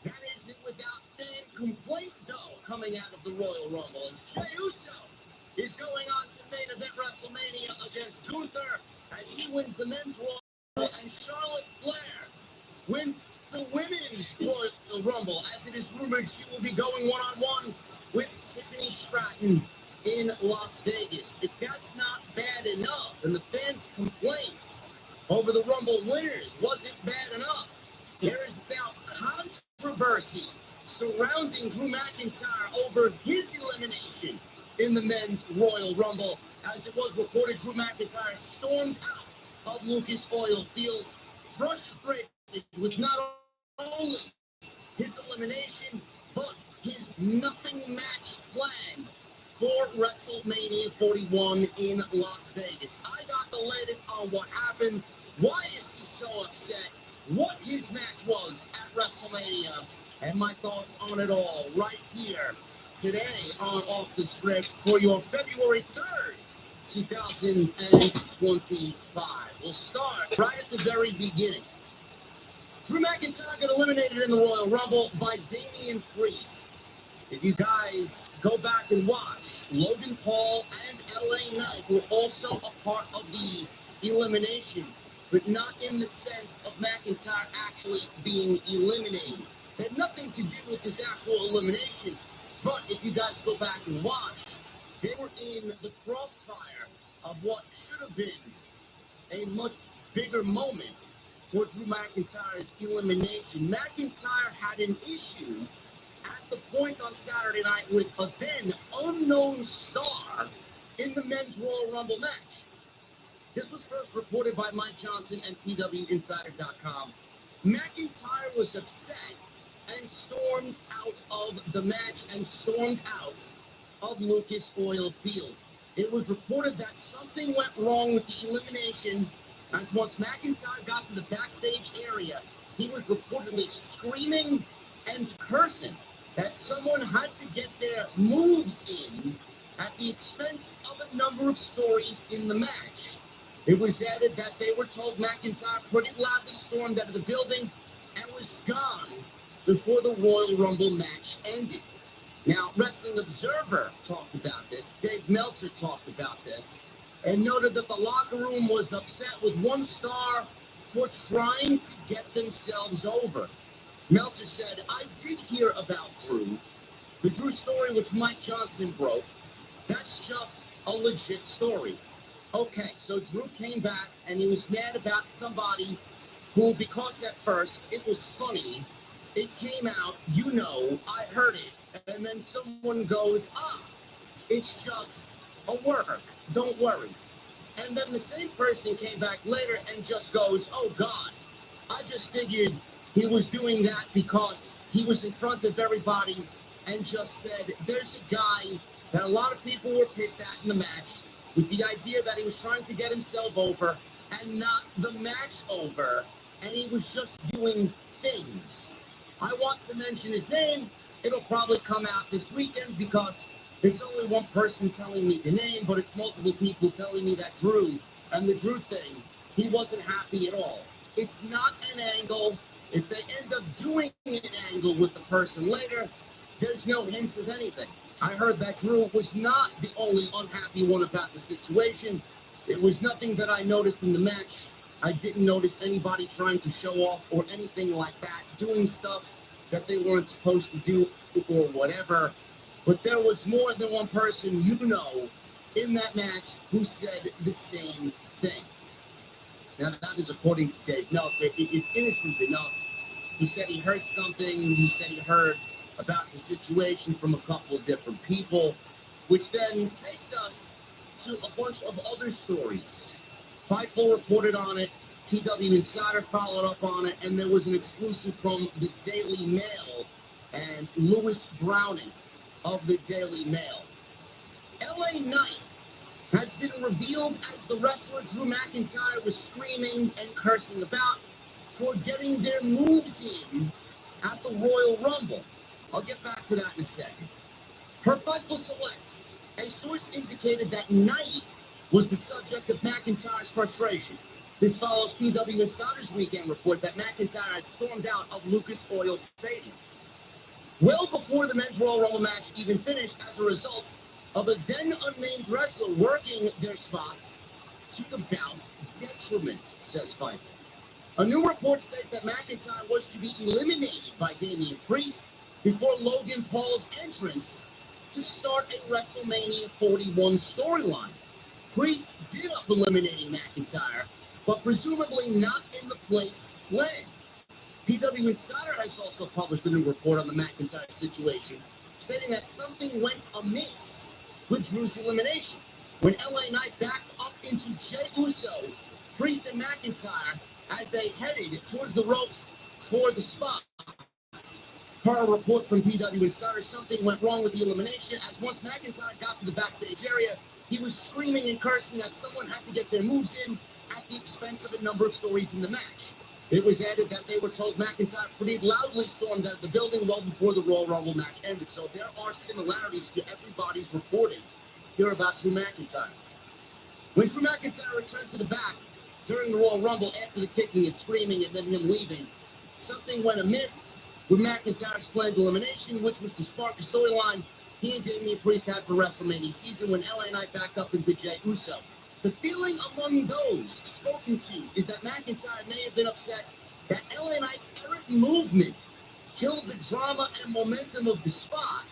That isn't without fan complaint, though, coming out of the Royal Rumble, as Jey Uso is going on to main event WrestleMania against Gunther as he wins the men's Royal Rumble, and Charlotte Flair wins the women's Royal Rumble, as it is rumored she will be going one-on-one with Tiffany Stratton in Las Vegas. If that's not bad enough, and the fans' complaints over the Rumble winners wasn't bad enough, there is now controversy surrounding Drew McIntyre over his elimination in the men's Royal Rumble. As it was reported, Drew McIntyre stormed out of Lucas Oil Field, frustrated with not only his elimination, but his nothing match planned for WrestleMania 41 in Las Vegas. I got the latest on what happened, why is he so upset, what his match was at WrestleMania, and my thoughts on it all right here today on Off the Script for your February 3rd, 2025. We'll start right at the very beginning. Drew McIntyre got eliminated in the Royal Rumble by Damian Priest. If you guys go back and watch, Logan Paul and LA Knight were also a part of the elimination, but not in the sense of McIntyre actually being eliminated. It had nothing to do with this actual elimination, but if you guys go back and watch, they were in the crossfire of what should have been a much bigger moment for Drew McIntyre's elimination. McIntyre had an issue at the point on Saturday night with a then unknown star in the men's Royal Rumble match. This was first reported by Mike Johnson and PWInsider.com. McIntyre was upset and stormed out of the match and stormed out of Lucas Oil Field. It was reported that something went wrong with the elimination, as once McIntyre got to the backstage area, he was reportedly screaming and cursing that someone had to get their moves in at the expense of a number of stories in the match. It was added that they were told McIntyre pretty loudly stormed out of the building and was gone before the Royal Rumble match ended. Now, Wrestling Observer talked about this, Dave Meltzer talked about this, and noted that the locker room was upset with one star for trying to get themselves over. Meltzer said, I did hear about Drew. The Drew story which Mike Johnson broke, that's just a legit story. Okay, so Drew came back and he was mad about somebody who, because at first it was funny, it came out, you know, I heard it, and then someone goes, it's just a work, don't worry. And then the same person came back later and just goes, oh God, I just figured he was doing that because he was in front of everybody and just said, there's a guy that a lot of people were pissed at in the match with the idea that he was trying to get himself over and not the match over, and he was just doing things. I want to mention his name. It'll probably come out this weekend because it's only one person telling me the name, but it's multiple people telling me that Drew and the Drew thing, he wasn't happy at all. It's not an angle. If they end up doing an angle with the person later, there's no hint of anything. I heard that Drew was not the only unhappy one about the situation. It was nothing that I noticed in the match. I didn't notice anybody trying to show off or anything like that, doing stuff that they weren't supposed to do or whatever. But there was more than one person, you know, in that match who said the same thing. Now, that is according to Dave Meltzer. It's innocent enough. He said he heard something. He said he heard about the situation from a couple of different people, which then takes us to a bunch of other stories. Fightful reported on it. PW Insider followed up on it. And there was an exclusive from the Daily Mail and Lewis Browning of the Daily Mail. LA Knight has been revealed as the wrestler Drew McIntyre was screaming and cursing about for getting their moves in at the Royal Rumble. I'll get back to that in a second. Per Fightful Select, a source indicated that Knight was the subject of McIntyre's frustration. This follows PW Insider's weekend report that McIntyre had stormed out of Lucas Oil Stadium well before the men's Royal Rumble match even finished as a result of a then unnamed wrestler working their spots to the bout's detriment, says Pfeiffer. A new report states that McIntyre was to be eliminated by Damian Priest before Logan Paul's entrance to start a WrestleMania 41 storyline. Priest did end up eliminating McIntyre, but presumably not in the place planned. PW Insider has also published a new report on the McIntyre situation, stating that something went amiss with Drew's elimination. When LA Knight backed up into Jey Uso, Priest and McIntyre as they headed towards the ropes for the spot. Per a report from PW Insider, something went wrong with the elimination, as once McIntyre got to the backstage area, he was screaming and cursing that someone had to get their moves in at the expense of a number of stories in the match. It was added that they were told McIntyre pretty loudly stormed out of the building well before the Royal Rumble match ended, so there are similarities to everybody's reporting here about Drew McIntyre. When Drew McIntyre returned to the back during the Royal Rumble after the kicking and screaming and then him leaving, something went amiss with McIntyre's planned elimination, which was to spark a storyline he and Damian Priest had for WrestleMania season when LA Knight backed up into Jey Uso. The feeling among those spoken to is that McIntyre may have been upset that LA Knight's errant movement killed the drama and momentum of the spot,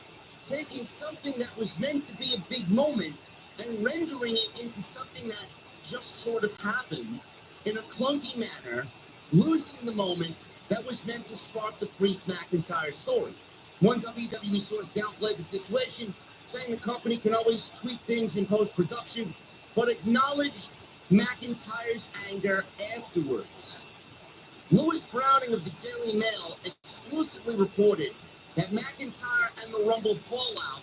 taking something that was meant to be a big moment and rendering it into something that just sort of happened in a clunky manner, losing the moment that was meant to spark the Priest-McIntyre story. One WWE source downplayed the situation, saying the company can always tweak things in post-production, but acknowledged McIntyre's anger afterwards. Lewis Browning of the Daily Mail exclusively reported that McIntyre and the Rumble fallout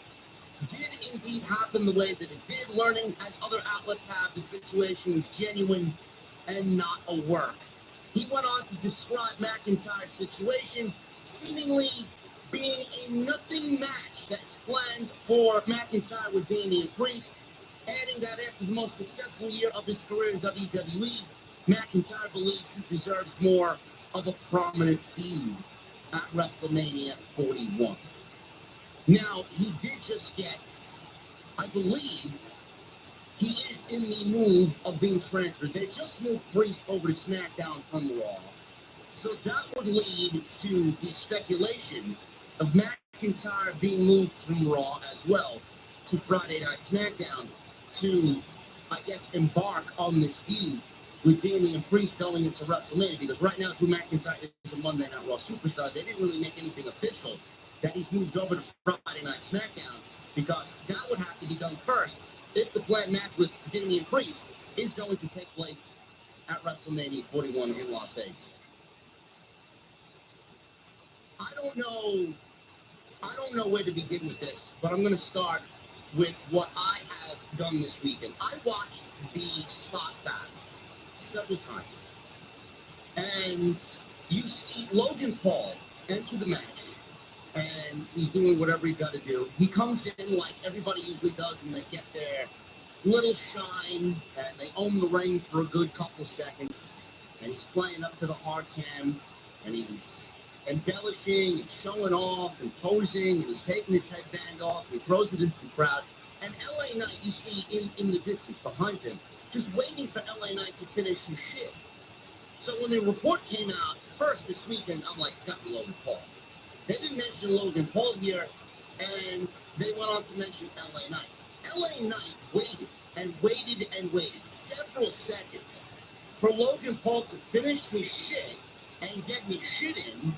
did indeed happen the way that it did, learning, as other outlets have, the situation was genuine and not a work. He went on to describe McIntyre's situation seemingly being a nothing match that's planned for McIntyre with Damian Priest, adding that after the most successful year of his career in WWE, McIntyre believes he deserves more of a prominent feud at WrestleMania 41. Now, he did just get, I believe, he is in the move of being transferred. They just moved Priest over to SmackDown from Raw. So that would lead to the speculation of McIntyre being moved from Raw as well to Friday Night SmackDown to, I guess, embark on this feud with Damian Priest going into WrestleMania, because right now Drew McIntyre is a Monday Night Raw superstar. They didn't really make anything official that he's moved over to Friday Night SmackDown, because that would have to be done first if the planned match with Damian Priest is going to take place at WrestleMania 41 in Las Vegas. I don't know where to begin with this, but I'm going to start with what I have done this weekend. I watched the spot back several times, and you see Logan Paul enter the match, and he's doing whatever he's got to do. He comes in like everybody usually does, and they get their little shine, and they own the ring for a good couple seconds, and he's playing up to the hard cam, and he's embellishing and showing off and posing, and he's taking his headband off, and he throws it into the crowd. And LA Knight, you see in the distance behind him, just waiting for LA Knight to finish his shit. So when the report came out first this weekend, I'm like, it's got to be Logan Paul. They didn't mention Logan Paul here, and they went on to mention LA Knight. LA Knight waited and waited and waited several seconds for Logan Paul to finish his shit and get his shit in,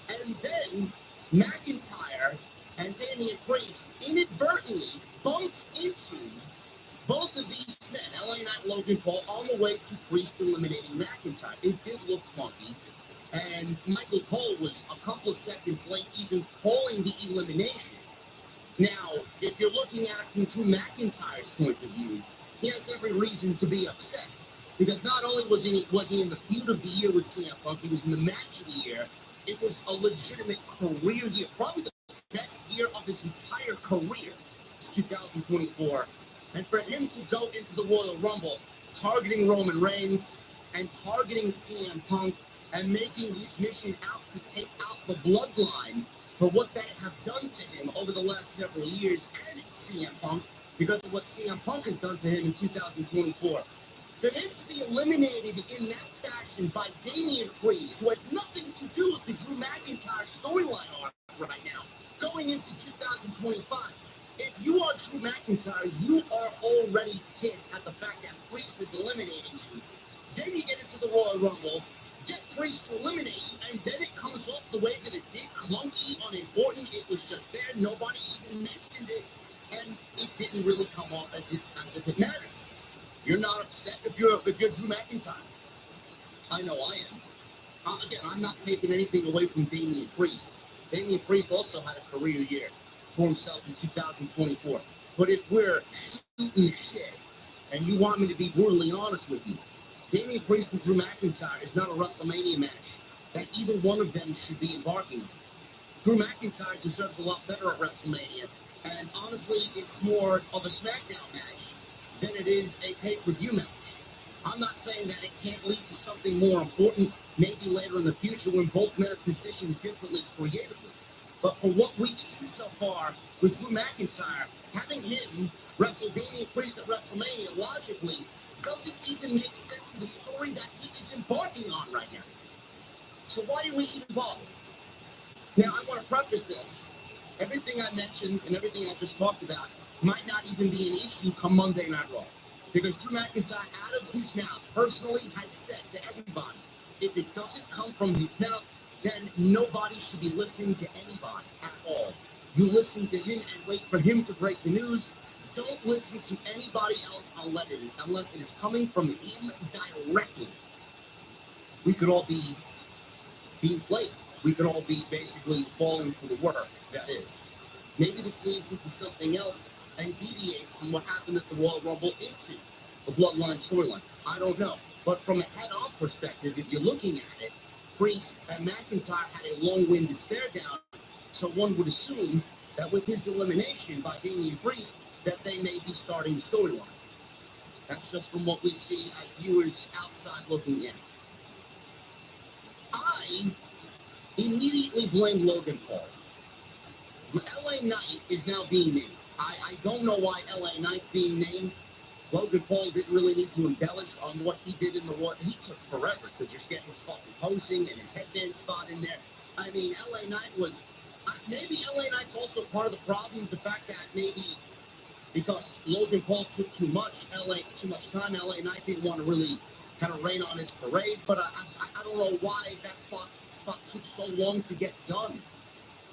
and then McIntyre and Damian Priest inadvertently bumped into both of these men, LA Knight, Logan Paul, on the way to Priest eliminating McIntyre. It did look clunky, and Michael Cole was a couple of seconds late even calling the elimination. Now, if you're looking at it from Drew McIntyre's point of view, he has every reason to be upset, because not only was he in the feud of the year with CM Punk, he was in the match of the year. It was a legitimate career year, probably the best year of his entire career. It's 2024 And for him to go into the Royal Rumble targeting Roman Reigns and targeting CM Punk and making his mission out to take out the bloodline for what they have done to him over the last several years, and CM Punk because of what CM Punk has done to him in 2024. For him to be eliminated in that fashion by Damian Priest, who has nothing to do with the Drew McIntyre storyline arc right now, going into 2025, if you are Drew McIntyre, you are already pissed at the fact that Priest is eliminating you. Then you get into the Royal Rumble, get Priest to eliminate you, and then it comes off the way that it did, clunky, unimportant. It was just there. Nobody even mentioned it, and it didn't really come off as if it mattered. You're not upset if you're Drew McIntyre. I know I am. Again, I'm not taking anything away from Damian Priest. Damian Priest also had a career year for himself in 2024. But if we're shooting the shit, and you want me to be brutally honest with you, Damian Priest and Drew McIntyre is not a WrestleMania match that either one of them should be embarking on. Drew McIntyre deserves a lot better at WrestleMania, and honestly, it's more of a SmackDown match than it is a pay-per-view match. I'm not saying that it can't lead to something more important, maybe later in the future when both men are positioned differently creatively. But for what we've seen so far with Drew McIntyre, having him wrestle Damian Priest at WrestleMania logically doesn't even make sense for the story that he is embarking on right now. So why do we even bother? Now, I want to preface this. Everything I mentioned and everything I just talked about might not even be an issue come Monday Night Raw. Because Drew McIntyre, out of his mouth, personally has said to everybody, if it doesn't come from his mouth, then nobody should be listening to anybody at all. You listen to him and wait for him to break the news. Don't listen to anybody else unless it is coming from him directly. We could all be being played. We could all be basically falling for the work that is. Maybe this leads into something else and deviates from what happened at the Royal Rumble into the Bloodline storyline. I don't know. But from a head-on perspective, if you're looking at it, Priest and McIntyre had a long-winded stare down, so one would assume that with his elimination by Damian Priest, that they may be starting the storyline. That's just from what we see as viewers outside looking in. I immediately blame Logan Paul. LA Knight is now being named. I don't know why LA Knight's being named. Logan Paul didn't really need to embellish on what he did in the Raw. He took forever to just get his fucking posing and his headband spot in there. I mean, LA Knight was... maybe LA Knight's also part of the problem. The fact that maybe because Logan Paul took too much time, LA Knight didn't want to really kind of rain on his parade. But I don't know why that spot took so long to get done.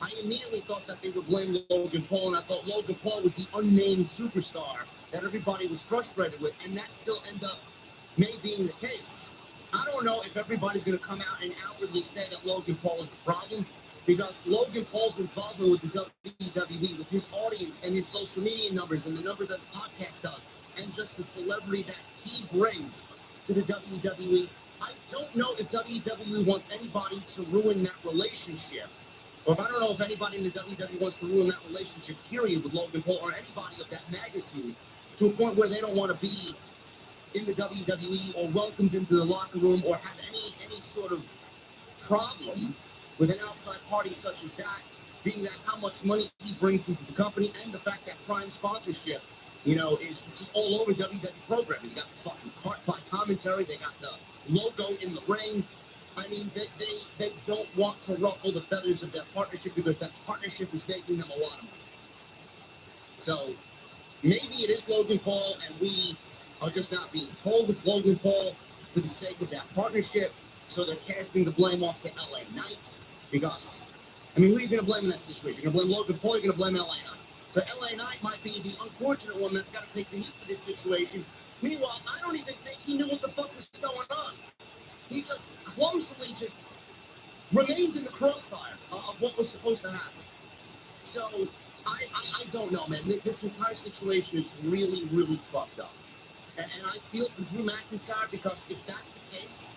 I immediately thought that they would blame Logan Paul, and I thought Logan Paul was the unnamed superstar that everybody was frustrated with, and that still ended up maybe being the case. I don't know if everybody's going to come out and outwardly say that Logan Paul is the problem, because Logan Paul's involvement with the WWE, with his audience and his social media numbers and the numbers that his podcast does, and just the celebrity that he brings to the WWE, I don't know if WWE wants anybody to ruin that relationship. Or if I don't know if anybody in the WWE wants to ruin that relationship, period, with Logan Paul or anybody of that magnitude to a point where they don't want to be in the WWE or welcomed into the locker room or have any sort of problem with an outside party such as that, being that how much money he brings into the company and the fact that Prime sponsorship, is just all over WWE programming. They got the fucking cart by commentary. They got the logo in the ring. I mean, they don't want to ruffle the feathers of that partnership because that partnership is making them a lot of money. So maybe it is Logan Paul, and we are just not being told it's Logan Paul for the sake of that partnership. So they're casting the blame off to LA Knight because, who are you going to blame in that situation? You're going to blame Logan Paul, you're going to blame LA Knight. So LA Knight might be the unfortunate one that's got to take the heat for this situation. Meanwhile, I don't even think he knew what the fuck was going on. He just clumsily remained in the crossfire of what was supposed to happen. So, I don't know, man. This entire situation is really, really fucked up. And I feel for Drew McIntyre because if that's the case,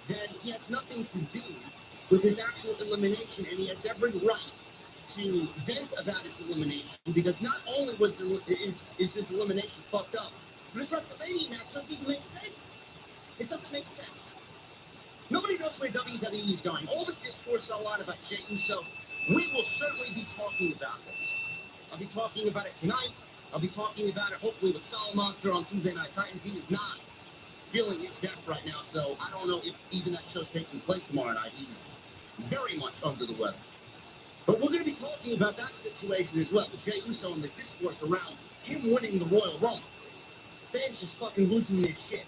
then he has nothing to do with his actual elimination, and he has every right to vent about his elimination, because not only is his elimination fucked up, but his WrestleMania match doesn't even make sense. It doesn't make sense. Nobody knows where WWE is going. All the discourse a lot about Jey Uso. We will certainly be talking about this. I'll be talking about it tonight. I'll be talking about it hopefully with Solid Monster on Tuesday Night Titans. He is not feeling his best right now, so I don't know if even that show's taking place tomorrow night. He's very much under the weather. But we're going to be talking about that situation as well, the Jey Uso and the discourse around him winning the Royal Rumble. Fans just fucking losing their shit.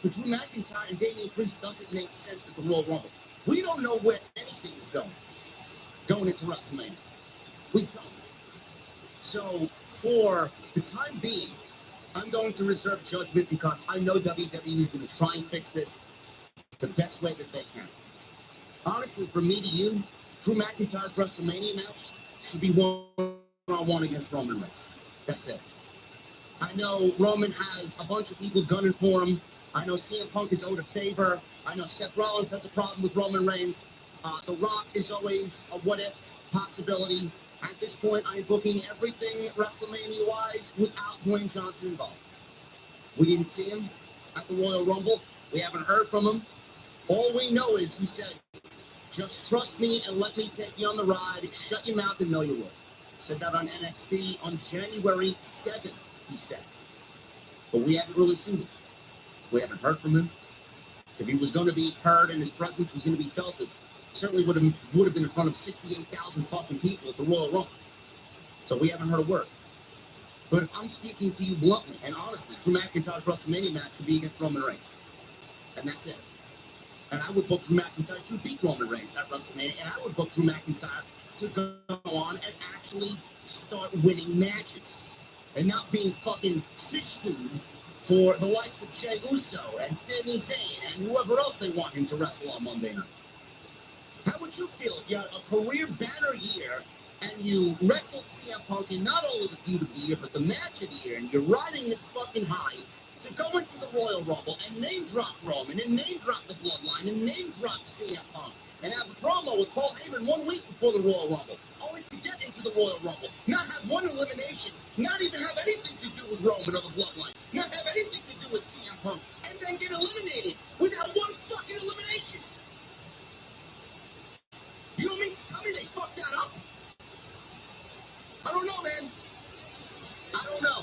But Drew McIntyre and Damian Priest doesn't make sense at the Royal Rumble. We don't know where anything is going into WrestleMania. We don't. So for the time being, I'm going to reserve judgment because I know WWE is going to try and fix this the best way that they can. Honestly, from me to you, Drew McIntyre's WrestleMania match should be one-on-one against Roman Reigns. That's it. I know Roman has a bunch of people gunning for him. I know CM Punk is owed a favor. I know Seth Rollins has a problem with Roman Reigns. The Rock is always a what-if possibility. At this point, I'm booking everything WrestleMania-wise without Dwayne Johnson involved. We didn't see him at the Royal Rumble. We haven't heard from him. All we know is he said, just trust me and let me take you on the ride. Shut your mouth and know you will. Said that on NXT on January 7th, he said. But we haven't really seen him. We haven't heard from him. If he was going to be heard and his presence was going to be felt, it certainly would have been in front of 68,000 fucking people at the Royal Rumble. So we haven't heard a word. But if I'm speaking to you bluntly and honestly, Drew McIntyre's WrestleMania match should be against Roman Reigns. And that's it. And I would book Drew McIntyre to beat Roman Reigns at WrestleMania. And I would book Drew McIntyre to go on and actually start winning matches. And not being fucking fish food for the likes of Jey Uso and Sami Zayn and whoever else they want him to wrestle on Monday night. How would you feel if you had a career banner year and you wrestled CM Punk in not only the feud of the year, but the match of the year, and you're riding this fucking high to go into the Royal Rumble and name drop Roman and name drop the Bloodline and name drop CM Punk and have a promo with Paul Heyman 1 week before the Royal Rumble, only to get into the Royal Rumble, not have one elimination, not even have anything to do with Roman or the Bloodline, not have anything to do with CM Punk, and then get eliminated without one fucking elimination. You don't mean to tell me they fucked that up? I don't know, man. I don't know.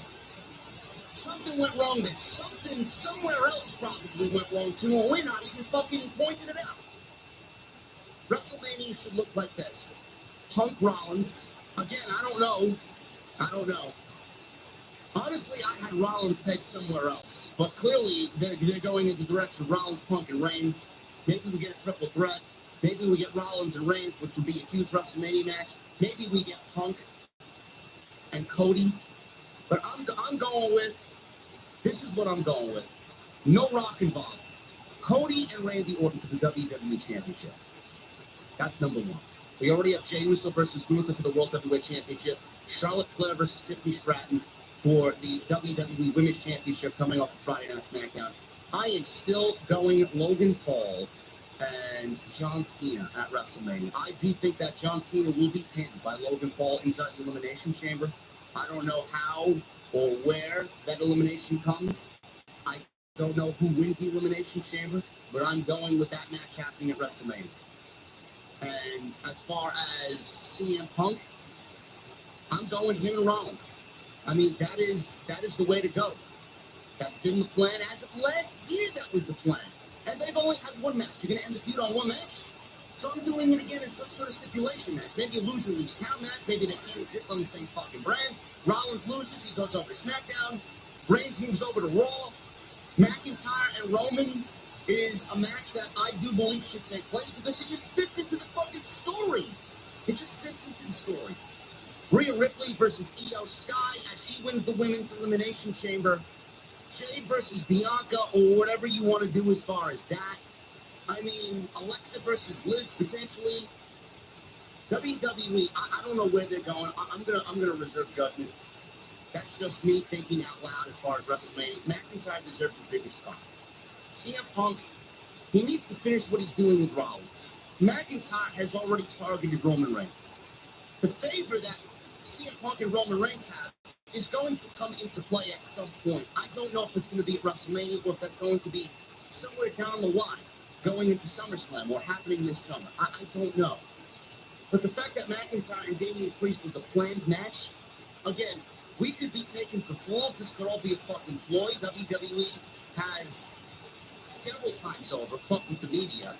Something went wrong there. Something somewhere else probably went wrong too, and we're not even fucking pointing it out. WrestleMania should look like this. Punk Rollins. Again, I don't know. Honestly, I had Rollins pegged somewhere else. But clearly, they're going in the direction of Rollins, Punk, and Reigns. Maybe we get a triple threat. Maybe we get Rollins and Reigns, which would be a huge WrestleMania match. Maybe we get Punk and Cody. But I'm going with, this is what I'm going with. No Rock involved. Cody and Randy Orton for the WWE Championship. That's number one. We already have Jey Uso versus Gunther for the World Heavyweight Championship. Charlotte Flair versus Tiffany Stratton for the WWE Women's Championship coming off of Friday Night SmackDown. I am still going Logan Paul and John Cena at WrestleMania. I do think that John Cena will be pinned by Logan Paul inside the Elimination Chamber. I don't know how or where that elimination comes. I don't know who wins the Elimination Chamber, but I'm going with that match happening at WrestleMania. And as far as CM Punk, I'm going him and Rollins. I mean, that is the way to go. That's been the plan. As of last year, that was the plan. And they've only had one match. You're going to end the feud on one match? So I'm doing it again in some sort of stipulation match. Maybe a loser leaves town match. Maybe they can't exist on the same fucking brand. Rollins loses. He goes over to SmackDown. Reigns moves over to Raw. McIntyre and Roman is a match that I do believe should take place because it just fits into the fucking story. It just fits into the story. Rhea Ripley versus Io Sky as she wins the Women's Elimination Chamber. Jade versus Bianca, or whatever you want to do as far as that. I mean, Alexa versus Liv, potentially. WWE, I don't know where they're going. I'm gonna reserve judgment. That's just me thinking out loud as far as WrestleMania. McIntyre deserves a bigger spot. CM Punk, he needs to finish what he's doing with Rollins. McIntyre has already targeted Roman Reigns. the favor that CM Punk and Roman Reigns have is going to come into play at some point. I don't know if it's going to be at WrestleMania or if that's going to be somewhere down the line, going into SummerSlam or happening this summer. I don't know. But the fact that McIntyre and Damian Priest was the planned match, again, we could be taken for fools. This could all be a fucking ploy. WWE has several times over fucked with the media.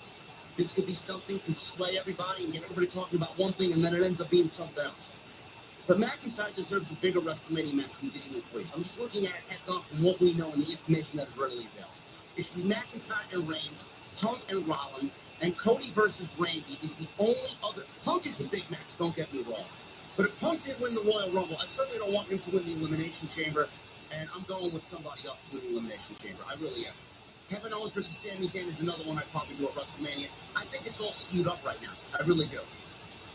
This could be something to sway everybody and get everybody talking about one thing, and then it ends up being something else. But McIntyre deserves a bigger WrestleMania match from Damian Priest. I'm just looking at it heads on from what we know and the information that is readily available. It should be McIntyre and Reigns, Punk and Rollins, and Cody versus Randy is the only other. Punk is a big match, don't get me wrong. But if Punk didn't win the Royal Rumble, I certainly don't want him to win the Elimination Chamber, and I'm going with somebody else to win the Elimination Chamber. I really am. Kevin Owens versus Sami Zayn is another one I'd probably do at WrestleMania. I think it's all skewed up right now. I really do.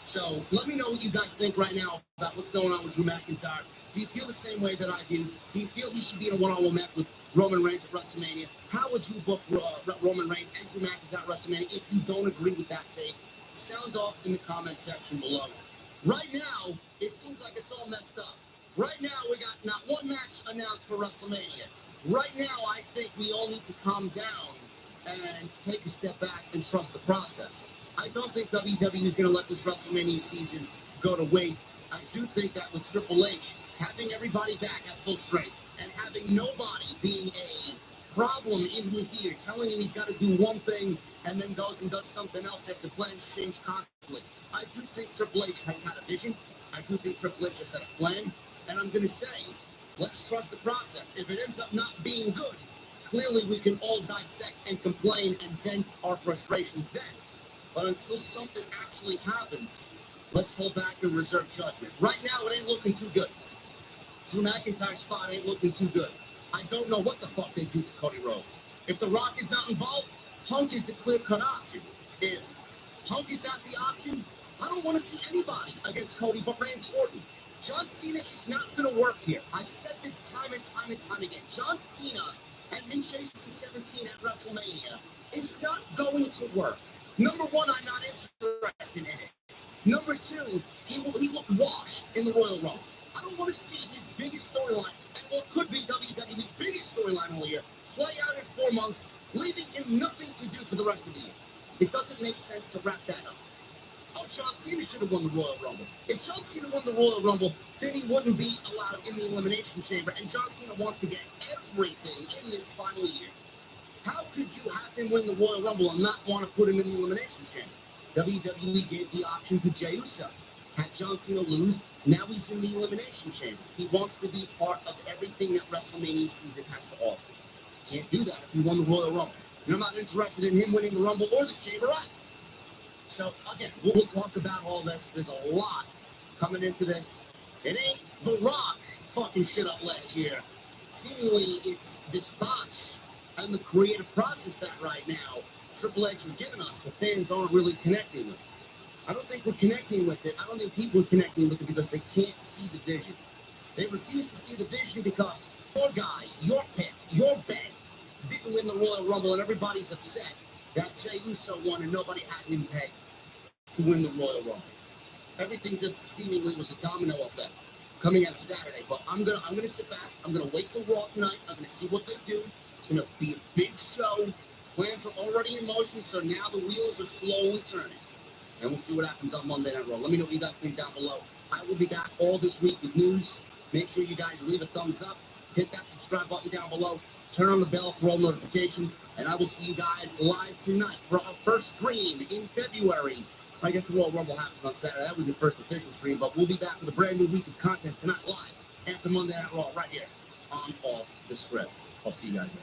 So let me know what you guys think right now about what's going on with Drew McIntyre. Do you feel the same way that I do? Do you feel he should be in a one-on-one match with Roman Reigns at WrestleMania? How would you book Roman Reigns and Drew McIntyre at WrestleMania if you don't agree with that take? Sound off in the comment section below. Right now, it seems like it's all messed up. Right now, we got not one match announced for WrestleMania. Right now, I think we all need to calm down and take a step back and trust the process. I don't think WWE is going to let this WrestleMania season go to waste. I do think that with Triple H having everybody back at full strength and having nobody being a problem in his ear, telling him he's got to do one thing and then goes and does something else after plans change constantly. I do think Triple H has had a vision. I do think Triple H has had a plan. And I'm going to say, let's trust the process. If it ends up not being good, clearly we can all dissect and complain and vent our frustrations then. But until something actually happens, let's hold back and reserve judgment. Right now, it ain't looking too good. Drew McIntyre's spot ain't looking too good. I don't know what the fuck they do with Cody Rhodes. If The Rock is not involved, Punk is the clear-cut option. If Punk is not the option, I don't want to see anybody against Cody but Randy Orton. John Cena is not going to work here. I've said this time and time and time again. John Cena and him chasing 17 at WrestleMania is not going to work. Number one, I'm not interested in it. Number two, he looked washed in the Royal Rumble. I don't want to see his biggest storyline, and what could be WWE's biggest storyline all year, play out in 4 months, leaving him nothing to do for the rest of the year. It doesn't make sense to wrap that up. Oh, John Cena should have won the Royal Rumble. If John Cena won the Royal Rumble, then he wouldn't be allowed in the Elimination Chamber, and John Cena wants to get everything in this final year. How could you have him win the Royal Rumble and not want to put him in the Elimination Chamber? WWE gave the option to Jey Uso. Had John Cena lose, now he's in the Elimination Chamber. He wants to be part of everything that WrestleMania season has to offer. Can't do that if he won the Royal Rumble. And I'm not interested in him winning the Rumble or the Chamber either. So, again, we'll talk about all this. There's a lot coming into this. It ain't The Rock fucking shit up last year. Seemingly, it's this botch and the creative process that right now Triple H has given us, the fans aren't really connecting with. I don't think we're connecting with it. I don't think people are connecting with it because they can't see the vision. They refuse to see the vision because your guy, your pick, your bet didn't win the Royal Rumble, and everybody's upset that Jey Uso won and nobody had him pegged to win the Royal Rumble. Everything just seemingly was a domino effect coming out of Saturday. But I'm gonna sit back. I'm gonna wait till Raw tonight. I'm gonna see what they do. It's gonna be a big show. Plans are already in motion, so now the wheels are slowly turning. And we'll see what happens on Monday Night Raw. Let me know what you guys think down below. I will be back all this week with news. Make sure you guys leave a thumbs up. Hit that subscribe button down below. Turn on the bell for all notifications. And I will see you guys live tonight for our first stream in February. I guess the Royal Rumble happened on Saturday. That was the first official stream. But we'll be back with a brand new week of content tonight live after Monday Night Raw right here on Off the Script. I'll see you guys later.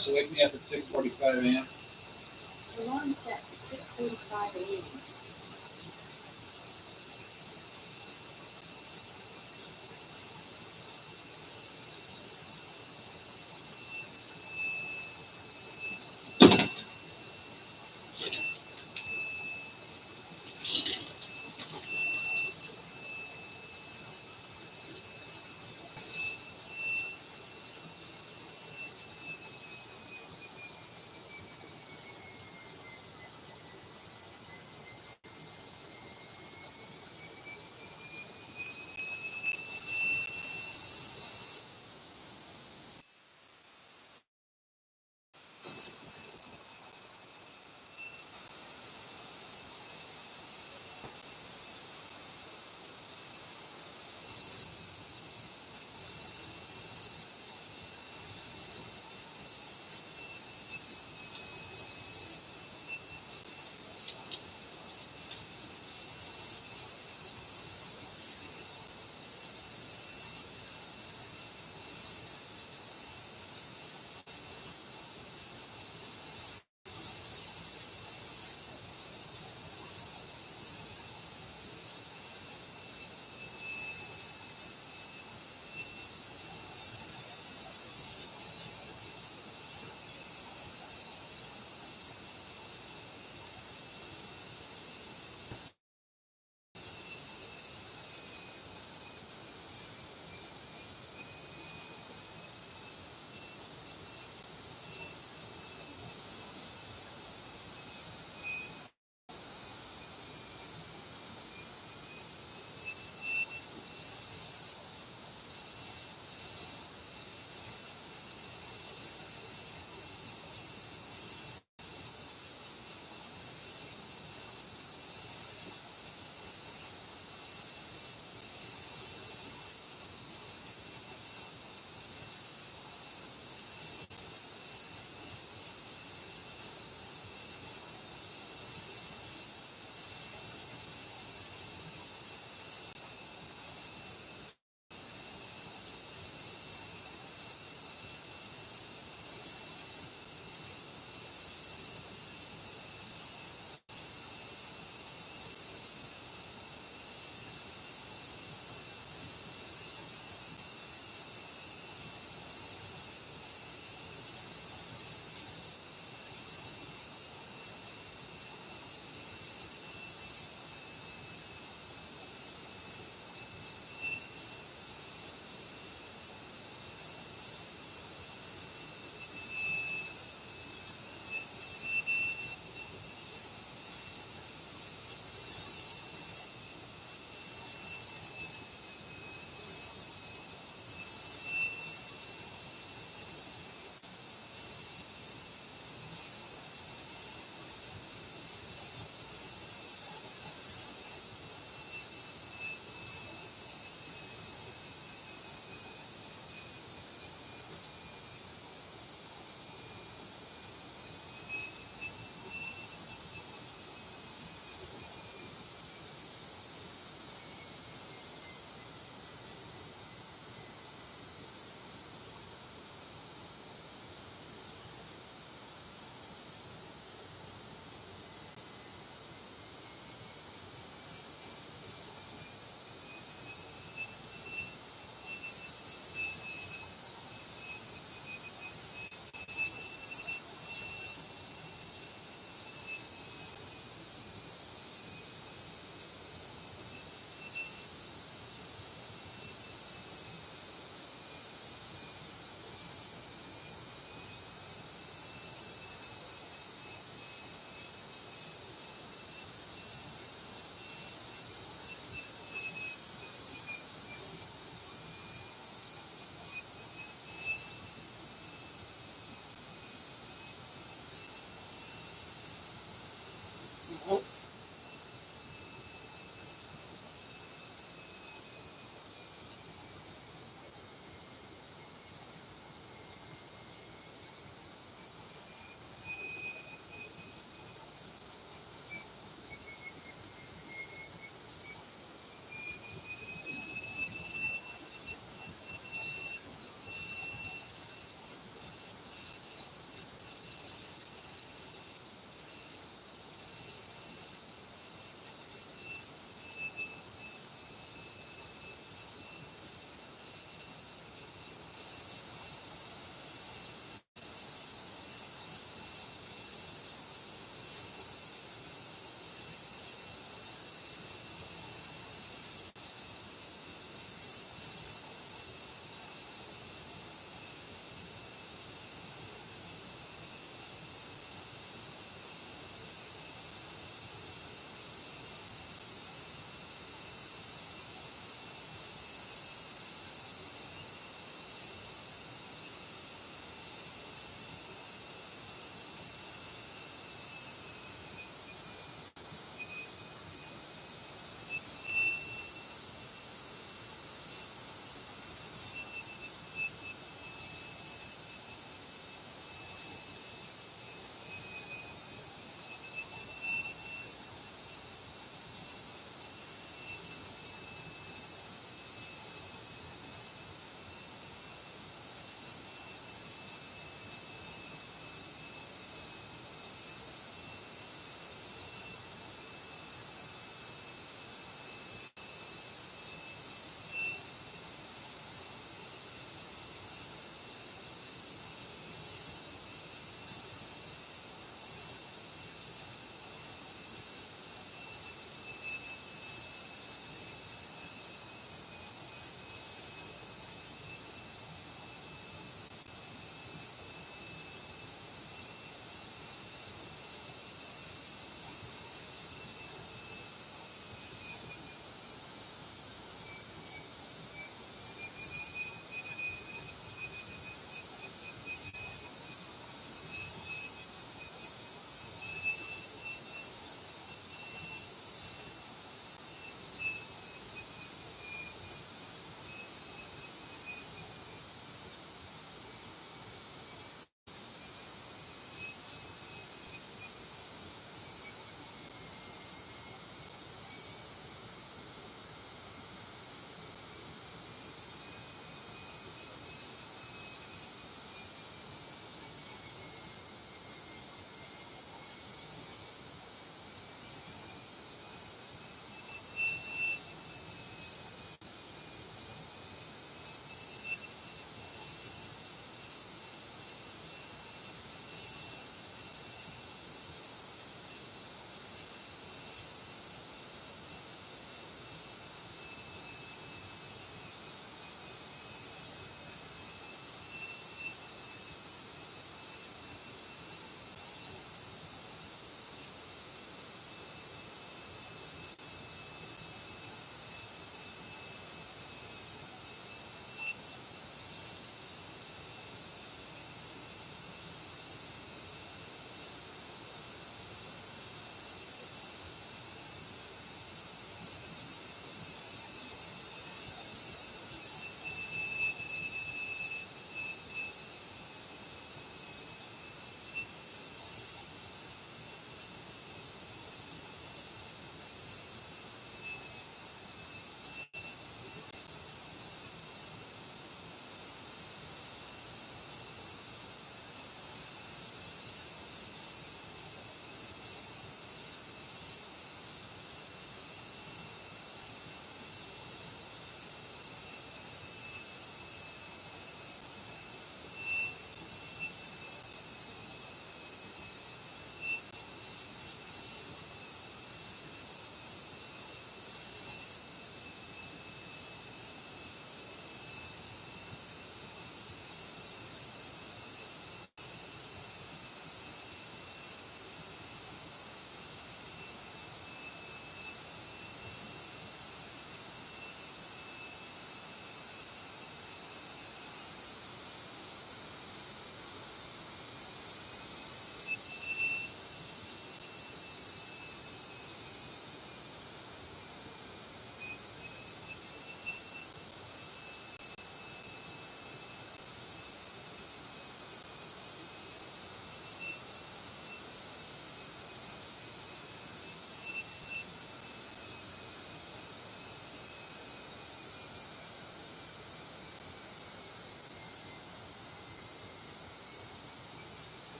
Alexa, wake me up at 6:45 a.m. Alarm set for 6:45 a.m.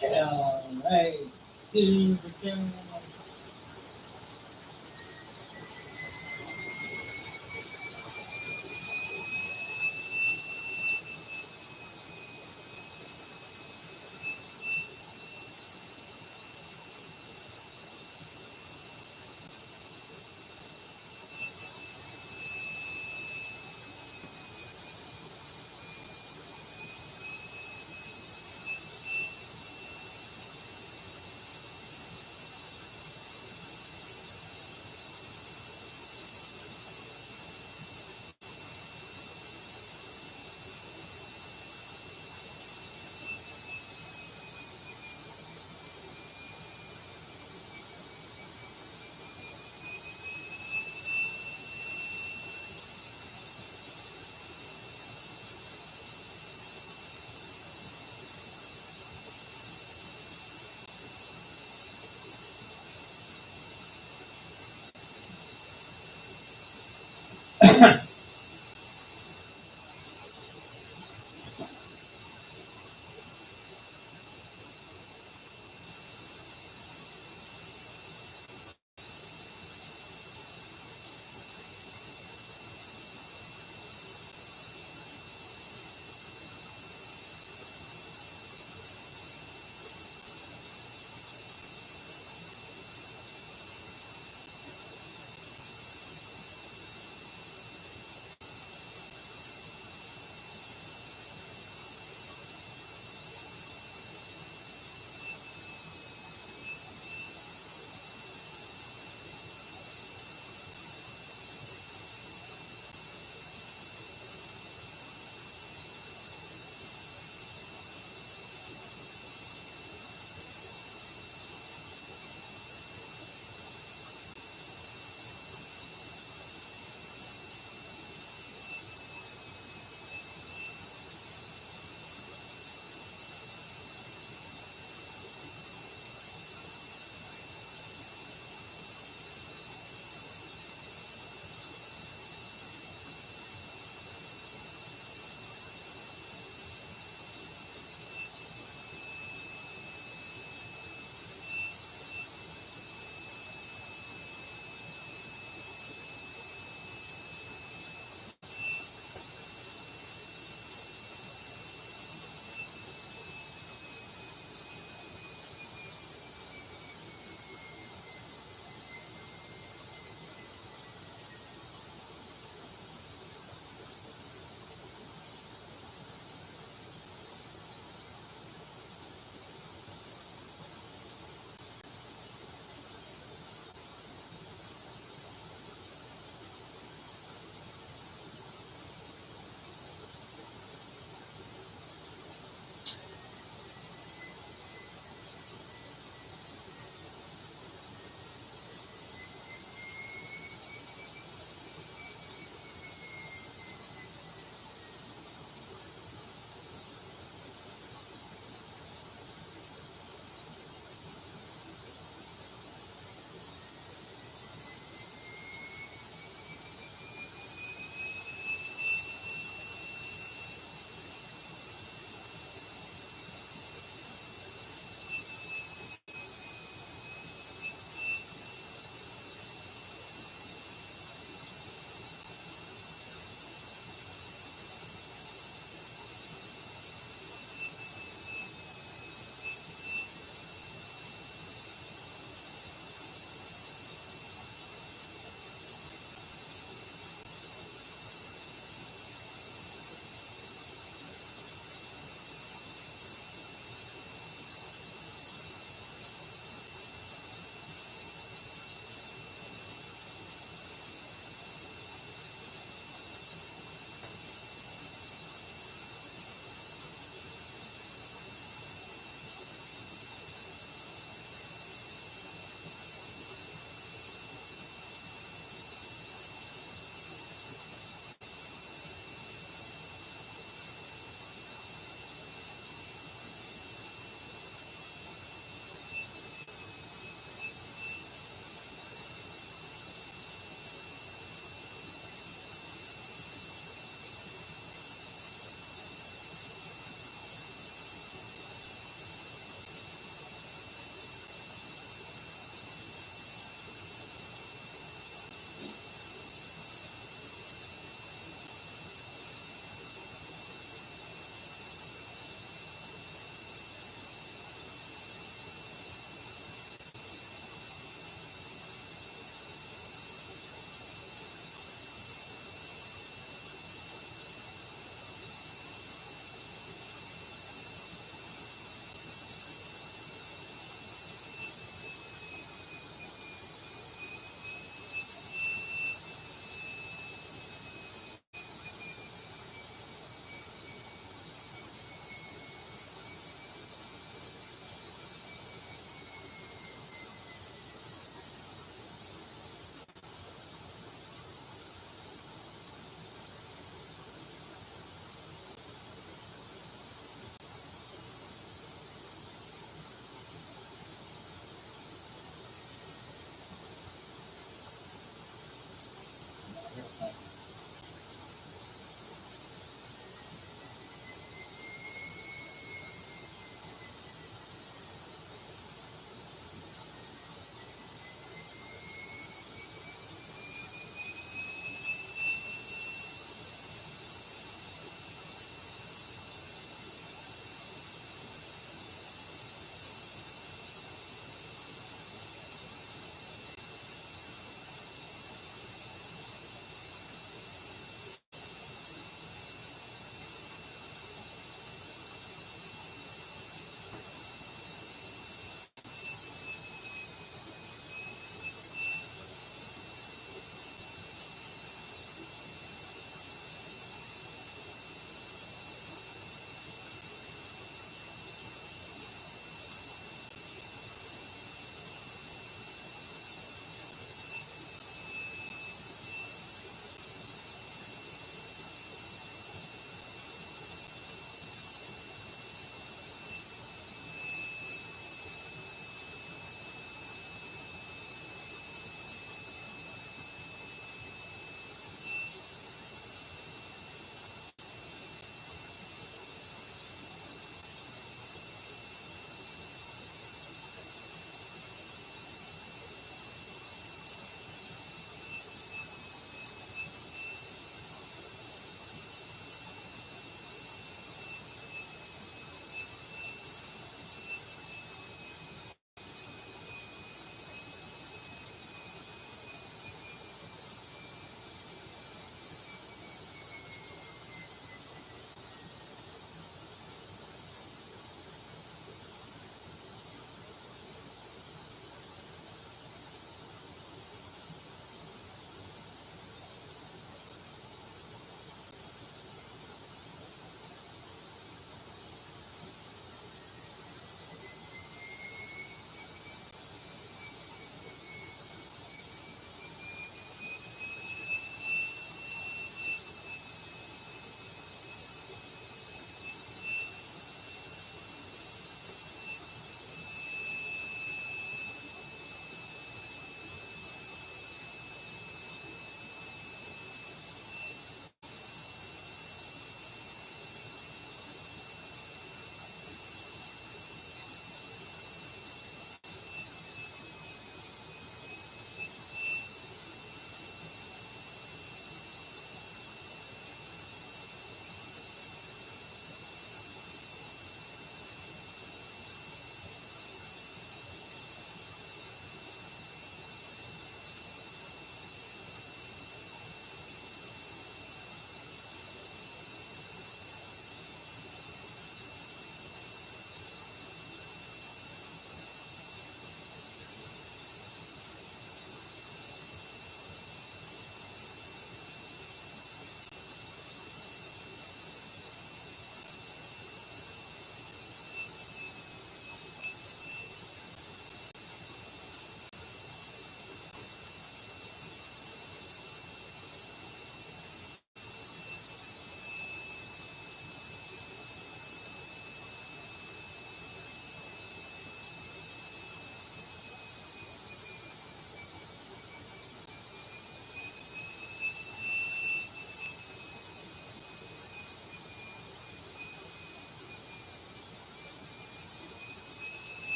Hey,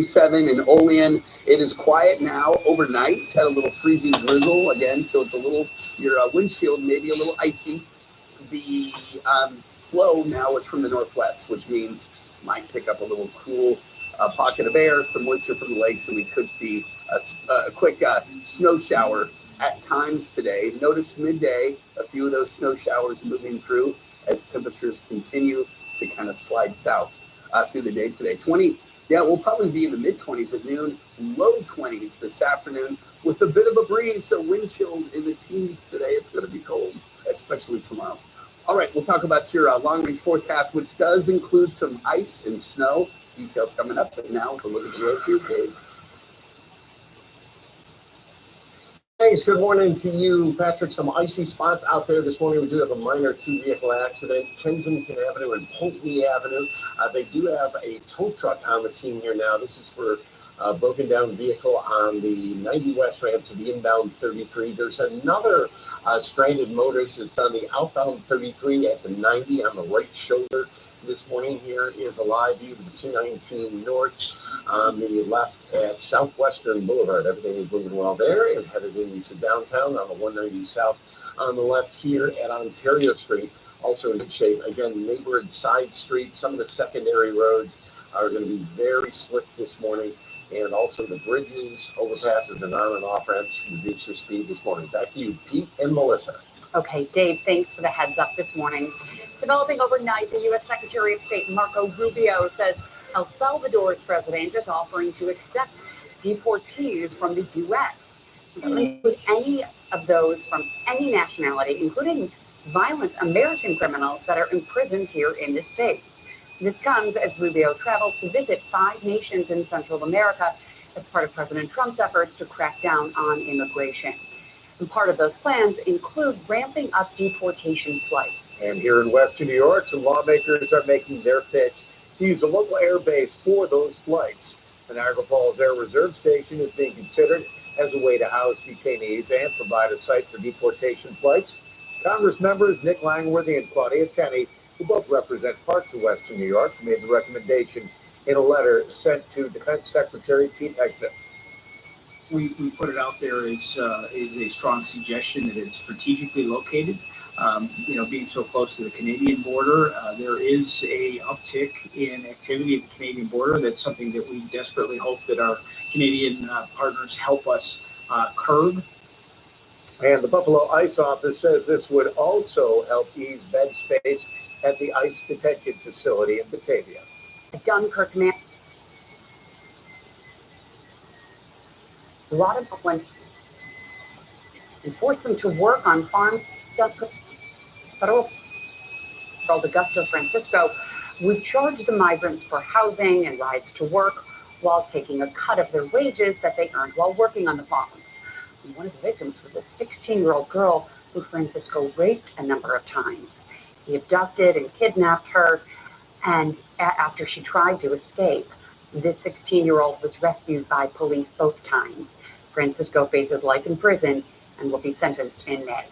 7 in Olean. It is quiet now. Overnight, had a little freezing drizzle again, so it's a little, your windshield maybe a little icy. The flow now is from the northwest, which means might pick up a little cool pocket of air, some moisture from the lake, so we could see a quick snow shower at times today. Notice midday, a few of those snow showers moving through as temperatures continue to kind of slide south through the day today. We'll probably be in the mid-20s at noon, low 20s this afternoon with a bit of a breeze, so wind chills in the teens today. It's going to be cold, especially tomorrow. All right, we'll talk about your long-range forecast, which does include some ice and snow. Details coming up, but now we'll look at the roads. Here's Dave. Thanks. Good morning to you, Patrick. Some icy spots out there this morning. We do have a minor two-vehicle accident, Kensington Avenue and Pulteney Avenue. They do have a tow truck on the scene here now. This is for a broken down vehicle on the 90 West ramp to the inbound 33. There's another stranded motorist. It's on the outbound 33 at the 90 on the right shoulder. This morning here is a live view of the 219 North on the left at Southwestern Boulevard. Everything is moving well there and headed into downtown on the 190 South on the left here at Ontario Street. Also in good shape. Again, neighborhood side streets, some of the secondary roads are going to be very slick this morning. And also the bridges, overpasses, and on and off ramps reduce their speed this morning. Back to you, Pete and Melissa. Okay, Dave, thanks for the heads up this morning. Developing overnight, the U.S. Secretary of State Marco Rubio says El Salvador's president is offering to accept deportees from the U.S. Include any of those from any nationality, including violent American criminals that are imprisoned here in the States. This comes as Rubio travels to visit 5 nations in Central America as part of President Trump's efforts to crack down on immigration. And part of those plans include ramping up deportation flights. And here in Western New York, some lawmakers are making their pitch to use a local air base for those flights. The Niagara Falls Air Reserve Station is being considered as a way to house detainees and provide a site for deportation flights. Congress members Nick Langworthy and Claudia Tenney, who both represent parts of Western New York, made the recommendation in a letter sent to Defense Secretary Pete Hegseth. We put it out there as a strong suggestion that it's strategically located. Being so close to the Canadian border, there is a uptick in activity at the Canadian border. That's something that we desperately hope that our Canadian partners help us curb. And the Buffalo ICE office says this would also help ease bed space at the ICE detention facility in Batavia. Dunkirk man. A lot of Brooklyn and force them to work on farms. Federal Augusto Francisco would charge the migrants for housing and rides to work while taking a cut of their wages that they earned while working on the farms. And one of the victims was a 16-year-old girl who Francisco raped a number of times. He abducted and kidnapped her, and after she tried to escape, this 16-year-old was rescued by police both times. Francisco faces life in prison and will be sentenced in May.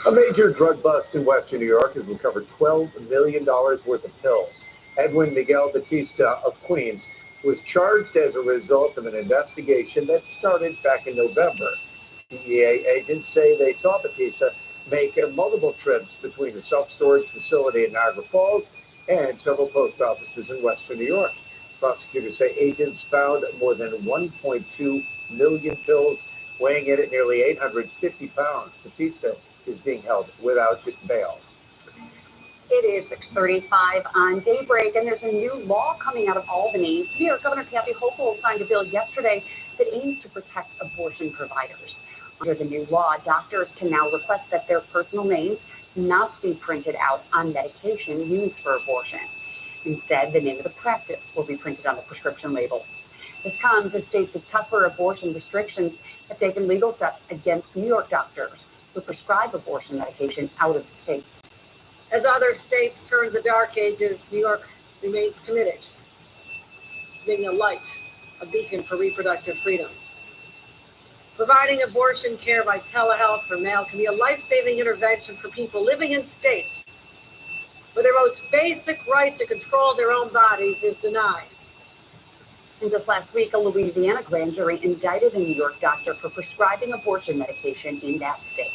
A major drug bust in Western New York has recovered $12 million worth of pills. Edwin Miguel Batista of Queens was charged as a result of an investigation that started back in November. DEA agents say they saw Batista make multiple trips between the self-storage facility in Niagara Falls and several post offices in Western New York. Prosecutors say agents found more than 1.2 million pills, weighing in at nearly 850 pounds. Batista is being held without bail. It is 6:35 on Daybreak, and there's a new law coming out of Albany. New York Governor Kathy Hochul signed a bill yesterday that aims to protect abortion providers. Under the new law, doctors can now request that their personal names not be printed out on medication used for abortion. Instead, the name of the practice will be printed on the prescription labels. This comes as states with tougher abortion restrictions have taken legal steps against New York doctors who prescribe abortion medication out of the state. As other states turn the dark ages, New York remains committed to being a light, a beacon for reproductive freedom. Providing abortion care by telehealth or mail can be a life-saving intervention for people living in states where their most basic right to control their own bodies is denied. And just last week, a Louisiana grand jury indicted a New York doctor for prescribing abortion medication in that state.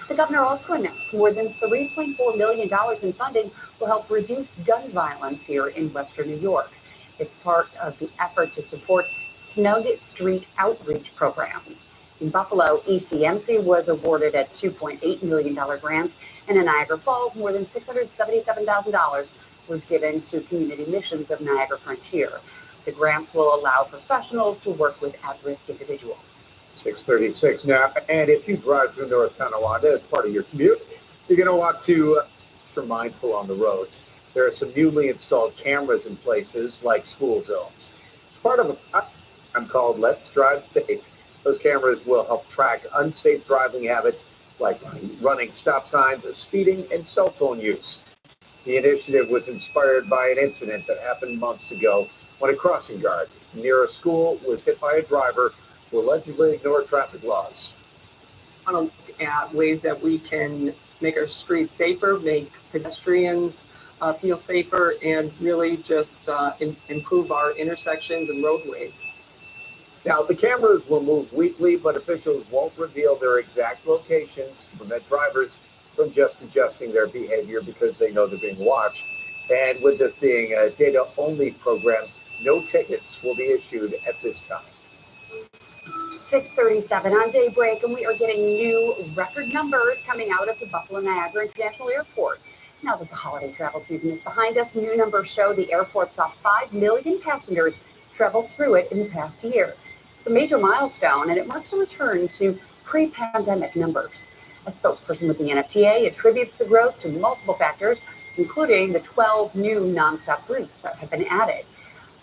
The governor also announced more than $3.4 million in funding will help reduce gun violence here in Western New York. It's part of the effort to support Snug Street outreach programs. In Buffalo, ECMC was awarded a $2.8 million grant, and in Niagara Falls, more than $677,000 was given to community missions of Niagara Frontier. The grants will allow professionals to work with at-risk individuals. 6:36 now, and if you drive through North Tonawanda as part of your commute, you're going to want to be mindful on the roads. There are some newly installed cameras in places like school zones. It's part of a program called Let's Drive Safe. Those cameras will help track unsafe driving habits like running stop signs, speeding, and cell phone use. The initiative was inspired by an incident that happened months ago when a crossing guard near a school was hit by a driver who allegedly ignored traffic laws. I want to look at ways that we can make our streets safer, make pedestrians feel safer, and really just improve our intersections and roadways. Now, the cameras will move weekly, but officials won't reveal their exact locations to prevent drivers from just adjusting their behavior because they know they're being watched. And with this being a data-only program, no tickets will be issued at this time. 6:37 on Daybreak, and we are getting new record numbers coming out of the Buffalo Niagara International Airport. Now that the holiday travel season is behind us, new numbers show the airport saw 5 million passengers travel through it in the past year. It's a major milestone, and it marks a return to pre-pandemic numbers. A spokesperson with the NFTA attributes the growth to multiple factors, including the 12 new nonstop routes that have been added.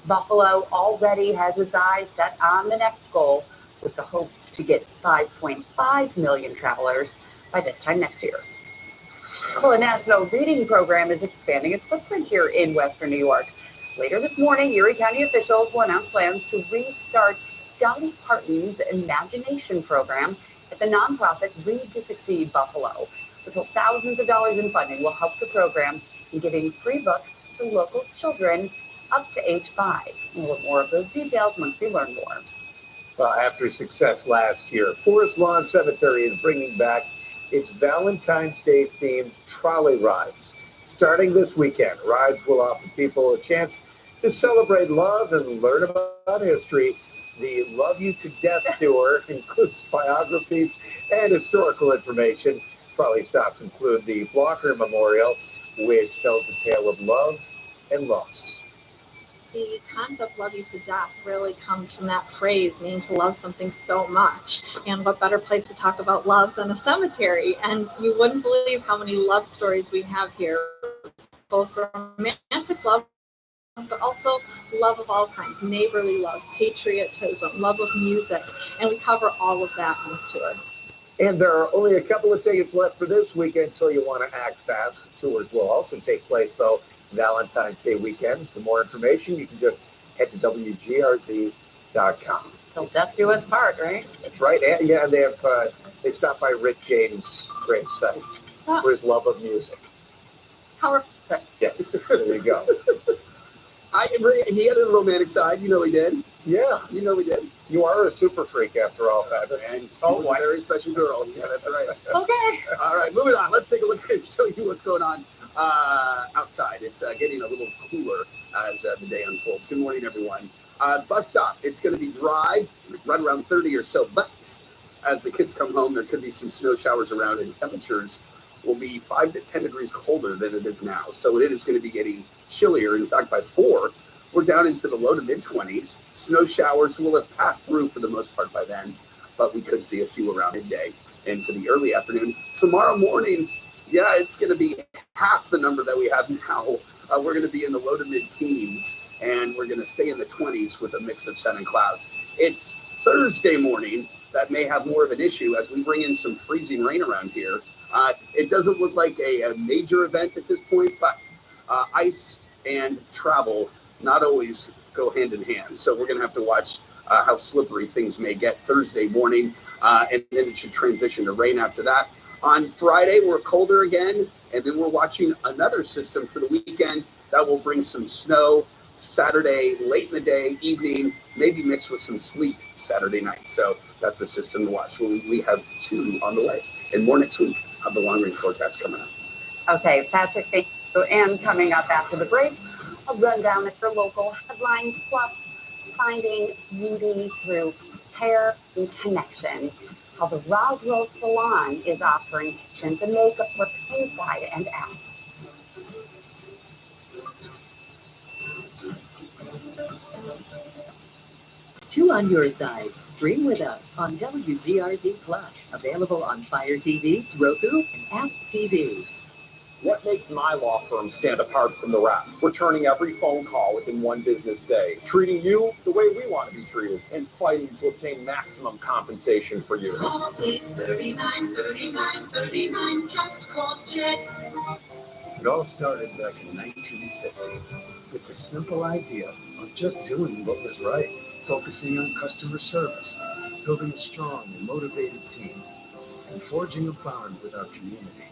Buffalo already has its eyes set on the next goal, with the hopes to get 5.5 million travelers by this time next year. Well, a national reading program is expanding its footprint here in Western New York. Later this morning, Erie County officials will announce plans to restart Dolly Parton's Imagination program at the nonprofit Read to Succeed Buffalo. With thousands of dollars in funding will help the program in giving free books to local children up to age 5. We'll have more of those details once we learn more. Well, after success last year, Forest Lawn Cemetery is bringing back its Valentine's Day themed trolley rides. Starting this weekend, rides will offer people a chance to celebrate love and learn about history. The Love You to Death tour includes biographies and historical information. Trolley stops include the Blocker Memorial, which tells a tale of love and loss. The concept "love you to death" really comes from that phrase, meaning to love something so much. And what better place to talk about love than a cemetery? And you wouldn't believe how many love stories we have here, both romantic love, but also love of all kinds, neighborly love, patriotism, love of music. And we cover all of that on this tour. And there are only a couple of tickets left for this weekend, so you want to act fast. Tours will also take place, though, Valentine's Day weekend. For more information, you can just head to WGRZ.com. Till death do us part, right? That's right. And yeah, they stopped by Rick James' grave site for his love of music. How Yes, there you go. He had a romantic side, you know he did. Yeah, You know he did. you are a super freak after all, Patrick. And she was a very special girl. Yeah, that's right. Okay. All right, moving on. Let's take a look and show you what's going on outside. It's getting a little cooler as the day unfolds. Good morning, everyone. Bus stop. It's going to be dry, right around 30 or so. But as the kids come home, there could be some snow showers around, and temperatures will be 5 to 10 degrees colder than it is now. So it is going to be getting chillier. In fact, by 4, we're down into the low to mid-20s. Snow showers will have passed through for the most part by then, but we could see a few around midday into the early afternoon. Tomorrow morning, yeah, it's going to be half the number that we have now. We're going to be in the low to mid-teens, and we're going to stay in the 20s with a mix of sun and clouds. It's Thursday morning that may have more of an issue as we bring in some freezing rain around here. It doesn't look like a major event at this point, but ice and travel not always go hand in hand. So we're going to have to watch how slippery things may get Thursday morning, and then it should transition to rain after that. On Friday, we're colder again, and then we're watching another system for the weekend that will bring some snow, Saturday, late in the day, evening, maybe mixed with some sleet Saturday night. So that's the system to watch. We have 2 on the way, and more next week. Have the long range forecast coming up. Okay, Patrick, thank you. And coming up after the break, a rundown of your local headlines, plus finding beauty through hair and connection. How the Roswell Salon is offering kitchens and makeup look inside and out. 2 on your side. Stream with us on WGRZ Plus. Available on Fire TV, Roku, and Apple TV. What makes my law firm stand apart from the rest? Returning every phone call within 1 business day, treating you the way we want to be treated, and fighting to obtain maximum compensation for you. Call 839-39-39, just call Jed. It all started back in 1950 with the simple idea of just doing what was right, focusing on customer service, building a strong and motivated team, and forging a bond with our community.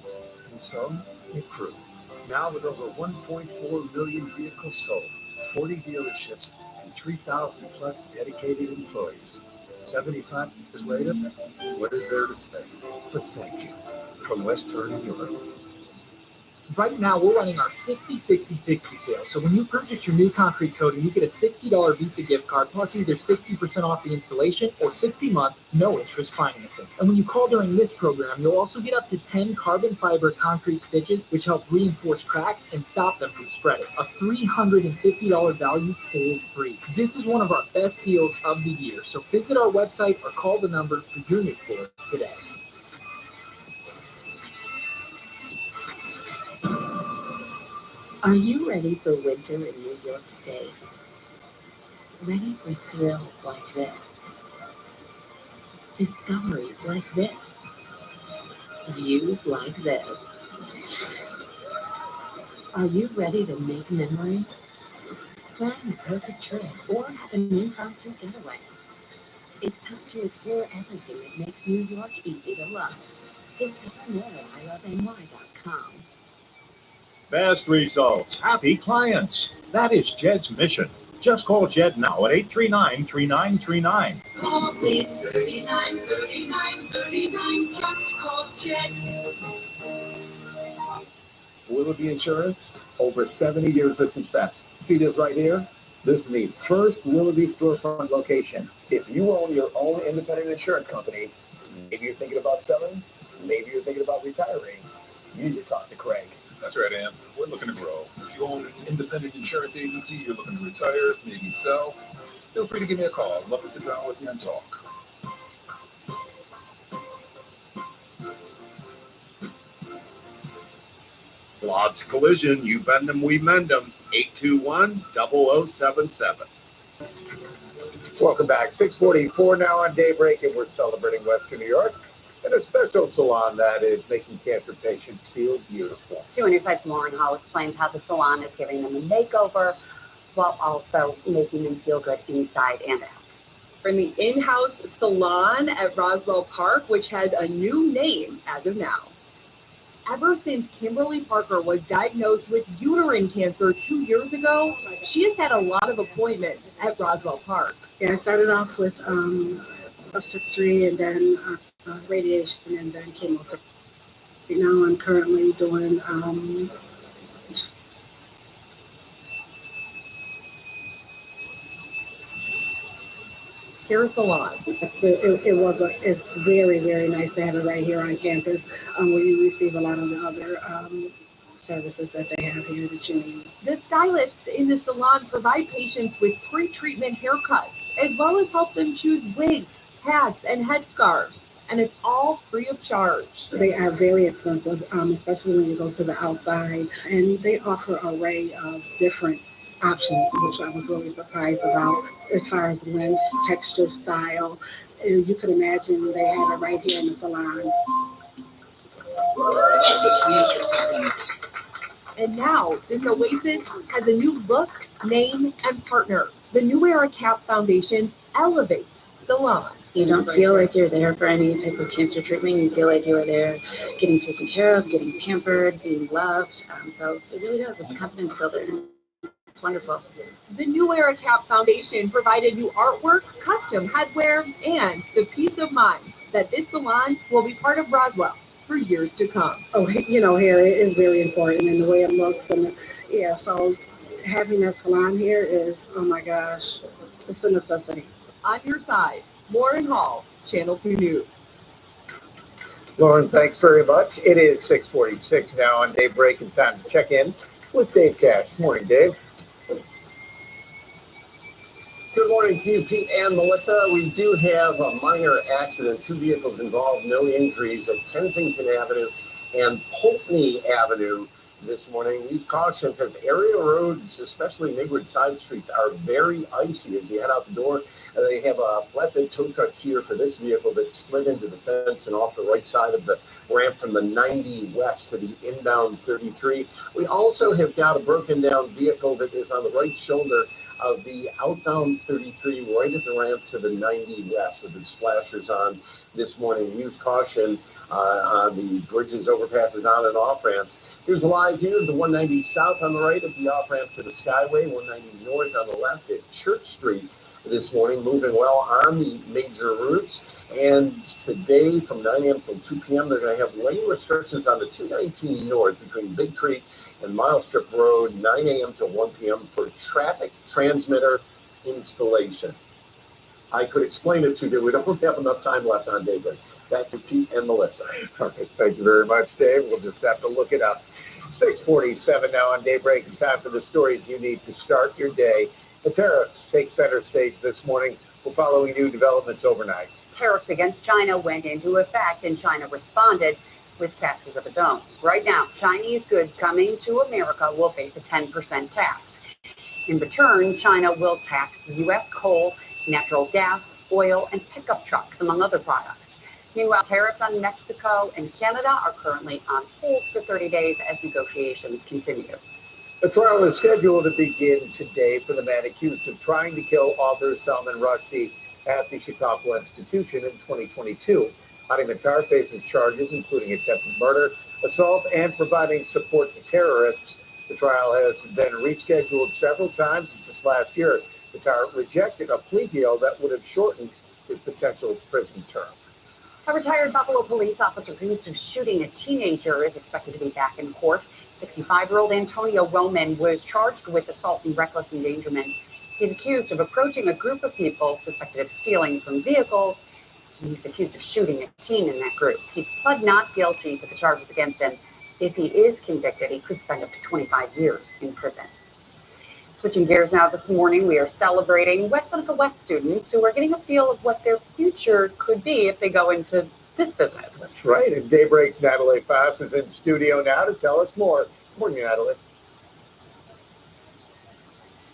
And so it grew. Now with over 1.4 million vehicles sold, 40 dealerships, and 3,000 plus dedicated employees. 75 years later, what is there to say? But thank you. From Western New York. Right now, we're running our 60-60-60 sale. So when you purchase your new concrete coating, you get a $60 Visa gift card, plus either 60% off the installation or 60-month, no-interest financing. And when you call during this program, you'll also get up to 10 carbon fiber concrete stitches, which help reinforce cracks and stop them from spreading. A $350 value for free. This is one of our best deals of the year. So visit our website or call the number for your new floor today. Are you ready for winter in New York State? Ready for thrills like this? Discoveries like this? Views like this? Are you ready to make memories? Plan the perfect trip or have an impromptu getaway. It's time to explore everything that makes New York easy to love. Discover more at iloveny.com. Best results, happy clients. That is Jed's mission. Just call Jed now at 839-3939. Call 839-39-39, just call Jed. Willoughby Insurance, over 70 years of success. See this right here? This is the first Willoughby storefront location. If you own your own independent insurance company, maybe you're thinking about selling, maybe you're thinking about retiring, you need to talk to Craig. That's right, Am. We're looking to grow. If you own an independent insurance agency, you're looking to retire, maybe sell, feel free to give me a call. I'd love to sit down with you and talk. Lobbs Collision, you bend them, we mend them. 821-0077. Welcome back. 6:44 now on Daybreak, and we're celebrating Western New York and a special salon that is making cancer patients feel beautiful. 2 Insights Lauren Hall explains how the salon is giving them a makeover while also making them feel good inside and out. From the in-house salon at Roswell Park, which has a new name as of now. Ever since Kimberly Parker was diagnosed with uterine cancer 2 years ago, she has had a lot of appointments at Roswell Park. Yeah, I started off with surgery and then radiation and then chemotherapy. Now I'm currently doing Hair salon. It's very, very nice to have it right here on campus, where you receive a lot of the other services that they have here that you need. The stylists in the salon provide patients with pre-treatment haircuts, as well as help them choose wigs, hats, and headscarves. And it's all free of charge. They are very expensive, especially when you go to the outside. And they offer an array of different options, which I was really surprised about as far as length, texture, style. And you could imagine they have it right here in the salon. And now, this oasis has a new look, name, and partner. The New Era Cap Foundation's Elevate Salon. You don't feel like you're there for any type of cancer treatment. You feel like you're there getting taken care of, getting pampered, being loved. So it really does. It's a confidence builder. It's wonderful. The New Era Cap Foundation provided new artwork, custom headwear, and the peace of mind that this salon will be part of Roswell for years to come. Oh, hair is very important and the way it looks. And yeah, so having that salon here is, oh my gosh, it's a necessity. On your side, Lauren Hall, Channel 2 News. Lauren, thanks very much. It is 6:46 now on Daybreak and time to check in with Dave Cash. Morning, Dave. Good morning to you, Pete and Melissa. We do have a minor accident. 2 vehicles involved, no injuries at Kensington Avenue and Pulteney Avenue this morning. Use caution because area roads, especially neighborhood side streets, are very icy as you head out the door. They have a flatbed tow truck here for this vehicle that slid into the fence and off the right side of the ramp from the 90 west to the inbound 33. We also have got a broken down vehicle that is on the right shoulder of the outbound 33 right at the ramp to the 90 west with its flashers on this morning. Use caution on the bridges, overpasses, on and off ramps. Here's a live view of the 190 south on the right of the off ramp to the Skyway, 190 north on the left at Church Street this morning, moving well on the major routes. And today from 9 a.m. till 2 p.m., they're going to have lane restrictions on the 219 north between Big Tree and Mile Strip Road, 9 a.m. till 1 p.m. for traffic transmitter installation. I could explain it to you. We don't have enough time left on Daybreak. Back to Pete and Melissa. Okay, thank you very much, Dave. We'll just have to look it up. 6:47 now on Daybreak. It's time for the stories you need to start your day. The tariffs take center stage this morning. We're following new developments overnight. Tariffs against China went into effect, and China responded with taxes of its own. Right now, Chinese goods coming to America will face a 10% tax. In return, China will tax U.S. coal, natural gas, oil, and pickup trucks, among other products. Meanwhile, tariffs on Mexico and Canada are currently on hold for 30 days as negotiations continue. The trial is scheduled to begin today for the man accused of trying to kill author Salman Rushdie at the Chautauqua Institution in 2022. Hadi Matar faces charges including attempted murder, assault, and providing support to terrorists. The trial has been rescheduled several times this last year. Matar rejected a plea deal that would have shortened his potential prison term. A retired Buffalo police officer accused of shooting a teenager is expected to be back in court. 65-year-old Antonio Roman was charged with assault and reckless endangerment. He's accused of approaching a group of people suspected of stealing from vehicles. He's accused of shooting a teen in that group. He's pled not guilty to the charges against him. If he is convicted, he could spend up to 25 years in prison. Switching gears now, this morning we are celebrating West Seneca West students who are getting a feel of what their future could be if they go into this business. That's right. And Daybreak's Natalie Fass is in studio now to tell us more. Good morning, Natalie.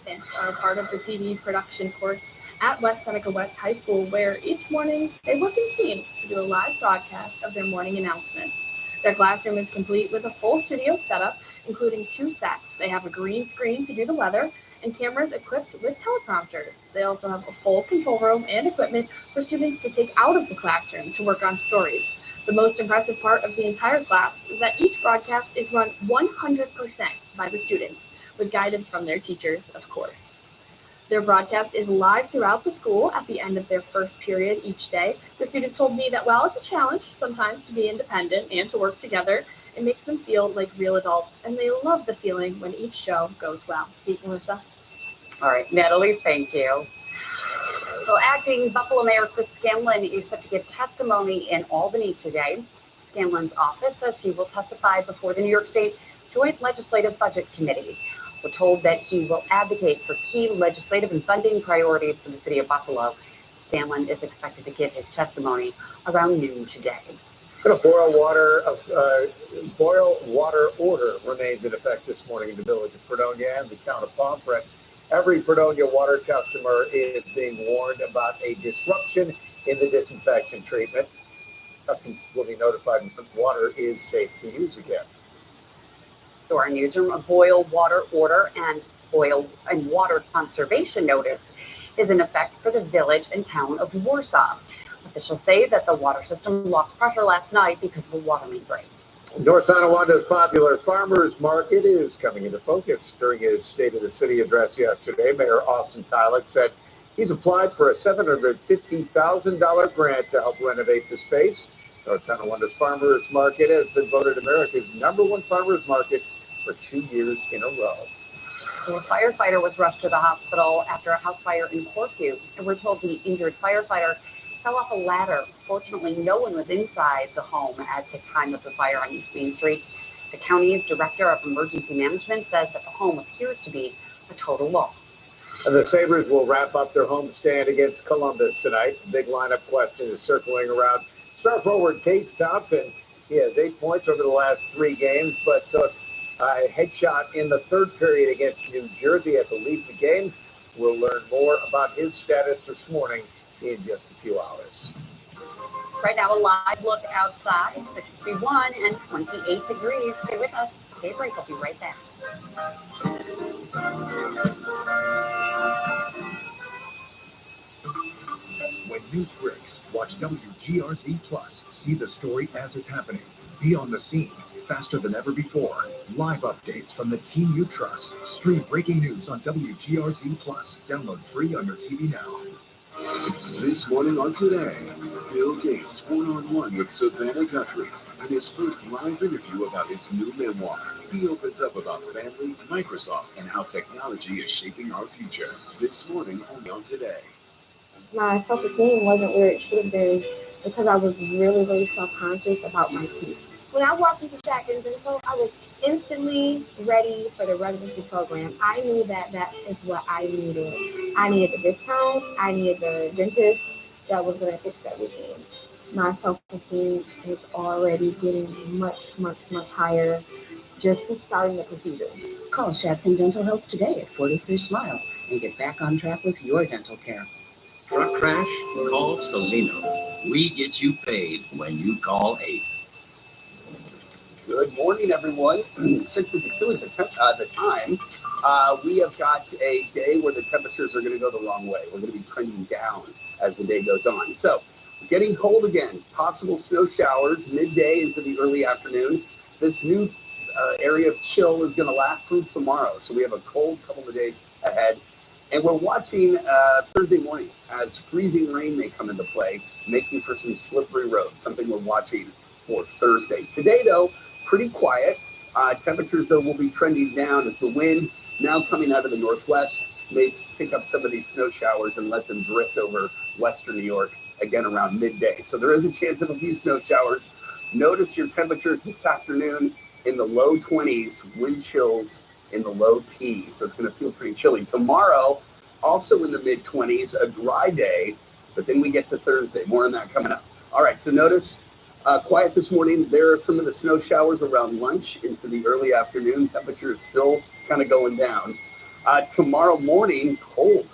Events are part of the TV production course at West Seneca West High School, where each morning they work in teams to do a live broadcast of their morning announcements. Their classroom is complete with a full studio setup, including 2 sets. They have a green screen to do the weather and cameras equipped with teleprompters. They also have a full control room and equipment for students to take out of the classroom to work on stories. The most impressive part of the entire class is that each broadcast is run 100% by the students, with guidance from their teachers, of course. Their broadcast is live throughout the school at the end of their first period each day. The students told me that while it's a challenge sometimes to be independent and to work together, it makes them feel like real adults, and they love the feeling when each show goes well. Pete, Melissa? All right, Natalie, thank you. Well, acting Buffalo Mayor Chris Scanlon is set to give testimony in Albany today. Scanlon's office says he will testify before the New York State Joint Legislative Budget Committee. We're told that he will advocate for key legislative and funding priorities for the city of Buffalo. Scanlon is expected to give his testimony around noon today. A boil water order remains in effect this morning in the village of Fredonia and the town of Pomfret. Every Fredonia water customer is being warned about a disruption in the disinfection treatment. Customers will be notified when water is safe to use again. To our newsroom, a boil water order and oil and water conservation notice is in effect for the village and town of Warsaw. Officials say that the water system lost pressure last night because of a water main break. North Tonawonda's popular farmers market is coming into focus. During his State of the City address yesterday, Mayor Austin Tyler said he's applied for a $750,000 grant to help renovate the space. North Tonawonda's farmers market has been voted America's #1 farmers market for 2 years in a row. A firefighter was rushed to the hospital after a house fire in Corfu, and we're told the injured firefighter fell off a ladder. Fortunately, no one was inside the home at the time of the fire on East Main Street. The county's director of emergency management says that the home appears to be a total loss. And the Sabres will wrap up their homestand against Columbus tonight. The big lineup question is circling around star forward Tate Thompson. He has 8 points over the last 3 games, but took a headshot in the third period against New Jersey at the lead the game. We'll learn more about his status this morning in just a few hours. Right now, a live look outside, 61 and 28 degrees. Stay with us. Daybreak will be right back. When news breaks, watch WGRZ Plus. See the story as it's happening. Be on the scene faster than ever before. Live updates from the team you trust. Stream breaking news on WGRZ Plus. Download free on your TV now. This morning on Today, Bill Gates one-on-one with Savannah Guthrie and his first live interview about his new memoir. He opens up about family, Microsoft, and how technology is shaping our future. This morning only on Today. My self-esteem wasn't where it should have been because I was really, really self-conscious about my teeth. When I walked into Shack and Dental, I was instantly ready for the residency program. I knew that that is what I needed. I needed the discount. I needed the dentist that was going to fix everything. My self-esteem is already getting much, much, much higher just for starting the procedure. Call Shadpen Dental Health today at 43 Smile and get back on track with your dental care. Truck crash? Call Solino. We get you paid when you call 8. Good morning, everyone. 6:52 is the time. We have got a day where the temperatures are going to go the wrong way. We're going to be trending down as the day goes on. So, getting cold again. Possible snow showers midday into the early afternoon. This new area of chill is going to last through tomorrow. So we have a cold couple of days ahead. And we're watching Thursday morning as freezing rain may come into play, making for some slippery roads, something we're watching for Thursday. Today, though, pretty quiet. Temperatures, though, will be trending down as the wind now coming out of the northwest may pick up some of these snow showers and let them drift over western New York again around midday. So there is a chance of a few snow showers. Notice your temperatures this afternoon in the low 20s, wind chills in the low teens. So it's going to feel pretty chilly. Tomorrow, also in the mid 20s, a dry day, but then we get to Thursday. More on that coming up. All right, so notice quiet this morning. There are some of the snow showers around lunch into the early afternoon. Temperature is still kind of going down. Tomorrow morning, cold.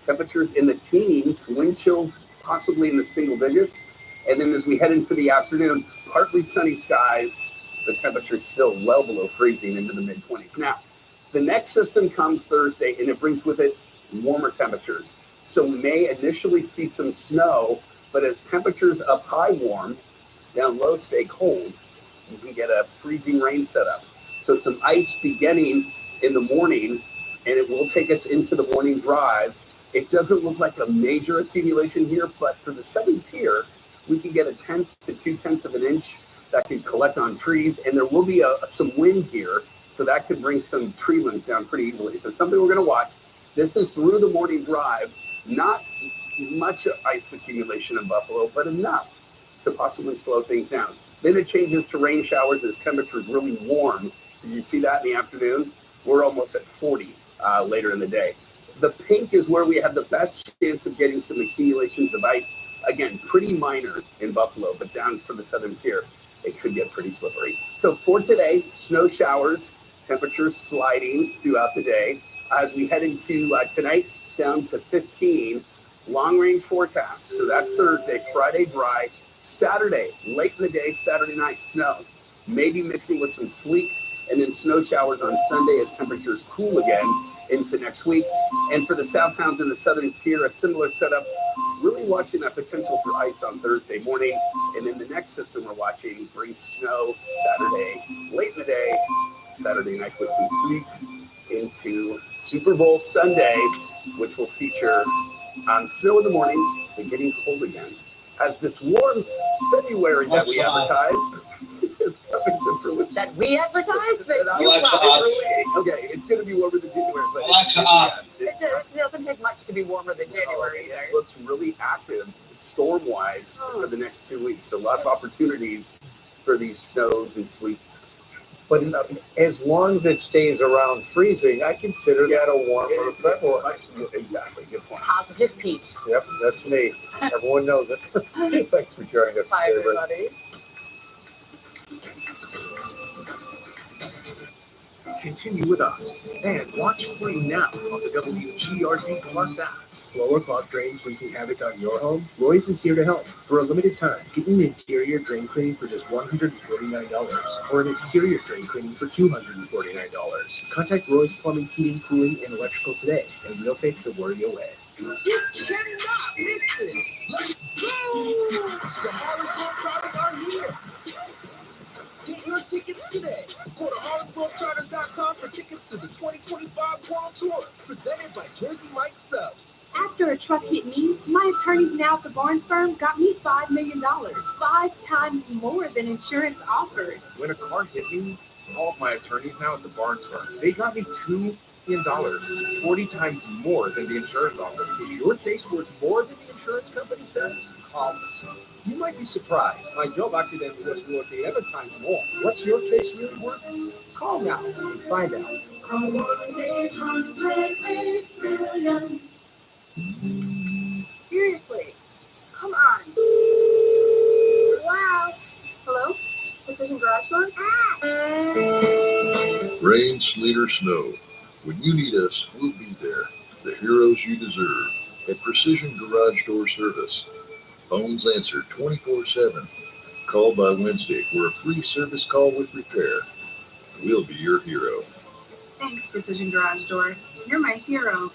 Temperatures in the teens, wind chills possibly in the single digits. And then as we head into the afternoon, partly sunny skies. The temperature is still well below freezing into the mid 20s. Now, the next system comes Thursday, and it brings with it warmer temperatures. So we may initially see some snow, but as temperatures up high warm, down low stay cold, you can get a freezing rain setup. So some ice beginning in the morning, and it will take us into the morning drive. It doesn't look like a major accumulation here, but for the 7th tier, we can get 1/10 to 2/10 of an inch that could collect on trees, and there will be some wind here, so that could bring some tree limbs down pretty easily. So something we're going to watch. This is through the morning drive. Not much ice accumulation in Buffalo, but enough to possibly slow things down. Then it changes to rain showers as temperatures really warm. Did you see that in the afternoon? We're almost at 40 later in the day. The pink is where we have the best chance of getting some accumulations of ice. Again, pretty minor in Buffalo, but down for the 7th tier, it could get pretty slippery. So for today, snow showers, temperatures sliding throughout the day. As we head into tonight, down to 15, long range forecast. So that's Thursday, Friday dry, Saturday, late in the day, Saturday night, snow. Maybe mixing with some sleet and then snow showers on Sunday as temperatures cool again into next week. And for the south towns in the southern tier, a similar setup. Really watching that potential for ice on Thursday morning. And then the next system we're watching brings snow Saturday, late in the day, Saturday night with some sleet into Super Bowl Sunday, which will feature snow in the morning and getting cold again. As this warm February that we advertised is coming to fruition. That we advertised? That you Alexa, brought. okay, it's going to be warmer than January. But It doesn't take much to be warmer than January either. It looks really active storm-wise for the next 2 weeks. So lots of opportunities for these snows and sleets. But as long as it stays around freezing, I consider that a warmer February. Exactly, good point. Positive Pete. Yep, that's me. Everyone knows it. Thanks for joining us. Bye, David. everybody. Continue with us and watch free now on the WGRZ Plus app. Slower clock drains wreaking havoc on your home? Roy's is here to help. For a limited time, get an interior drain cleaning for just $149 or an exterior drain cleaning for $249. Contact Roy's Plumbing, Heating, Cooling, and Electrical today, and we'll take the worry away. You cannot miss this. Let's go! The Harlem Globetrotters are here. Get your tickets today. Go to HarlemGlobetrotters.com for tickets to the 2025 World Tour, presented by Jersey Mike Subs. After a truck hit me, my attorneys now at the Barnes firm got me $5 million, 5 times more than insurance offered. When a car hit me, all of my attorneys now at the Barnes firm, they got me $2 million, 40 times more than the insurance offer. Is your case worth more than the insurance company says? Call us. You might be surprised. My job accident was worth 11 times more. What's your case really worth? Call now and find out. Call 1-800-8 Seriously, come on. Wow. Hello? Precision Garage Door? Rain, sleet, or snow. When you need us, we'll be there. The heroes you deserve. At Precision Garage Door Service. Phones answered 24/7. Call by Wednesday for a free service call with repair. We'll be your hero. Thanks, Precision Garage Door. You're my hero.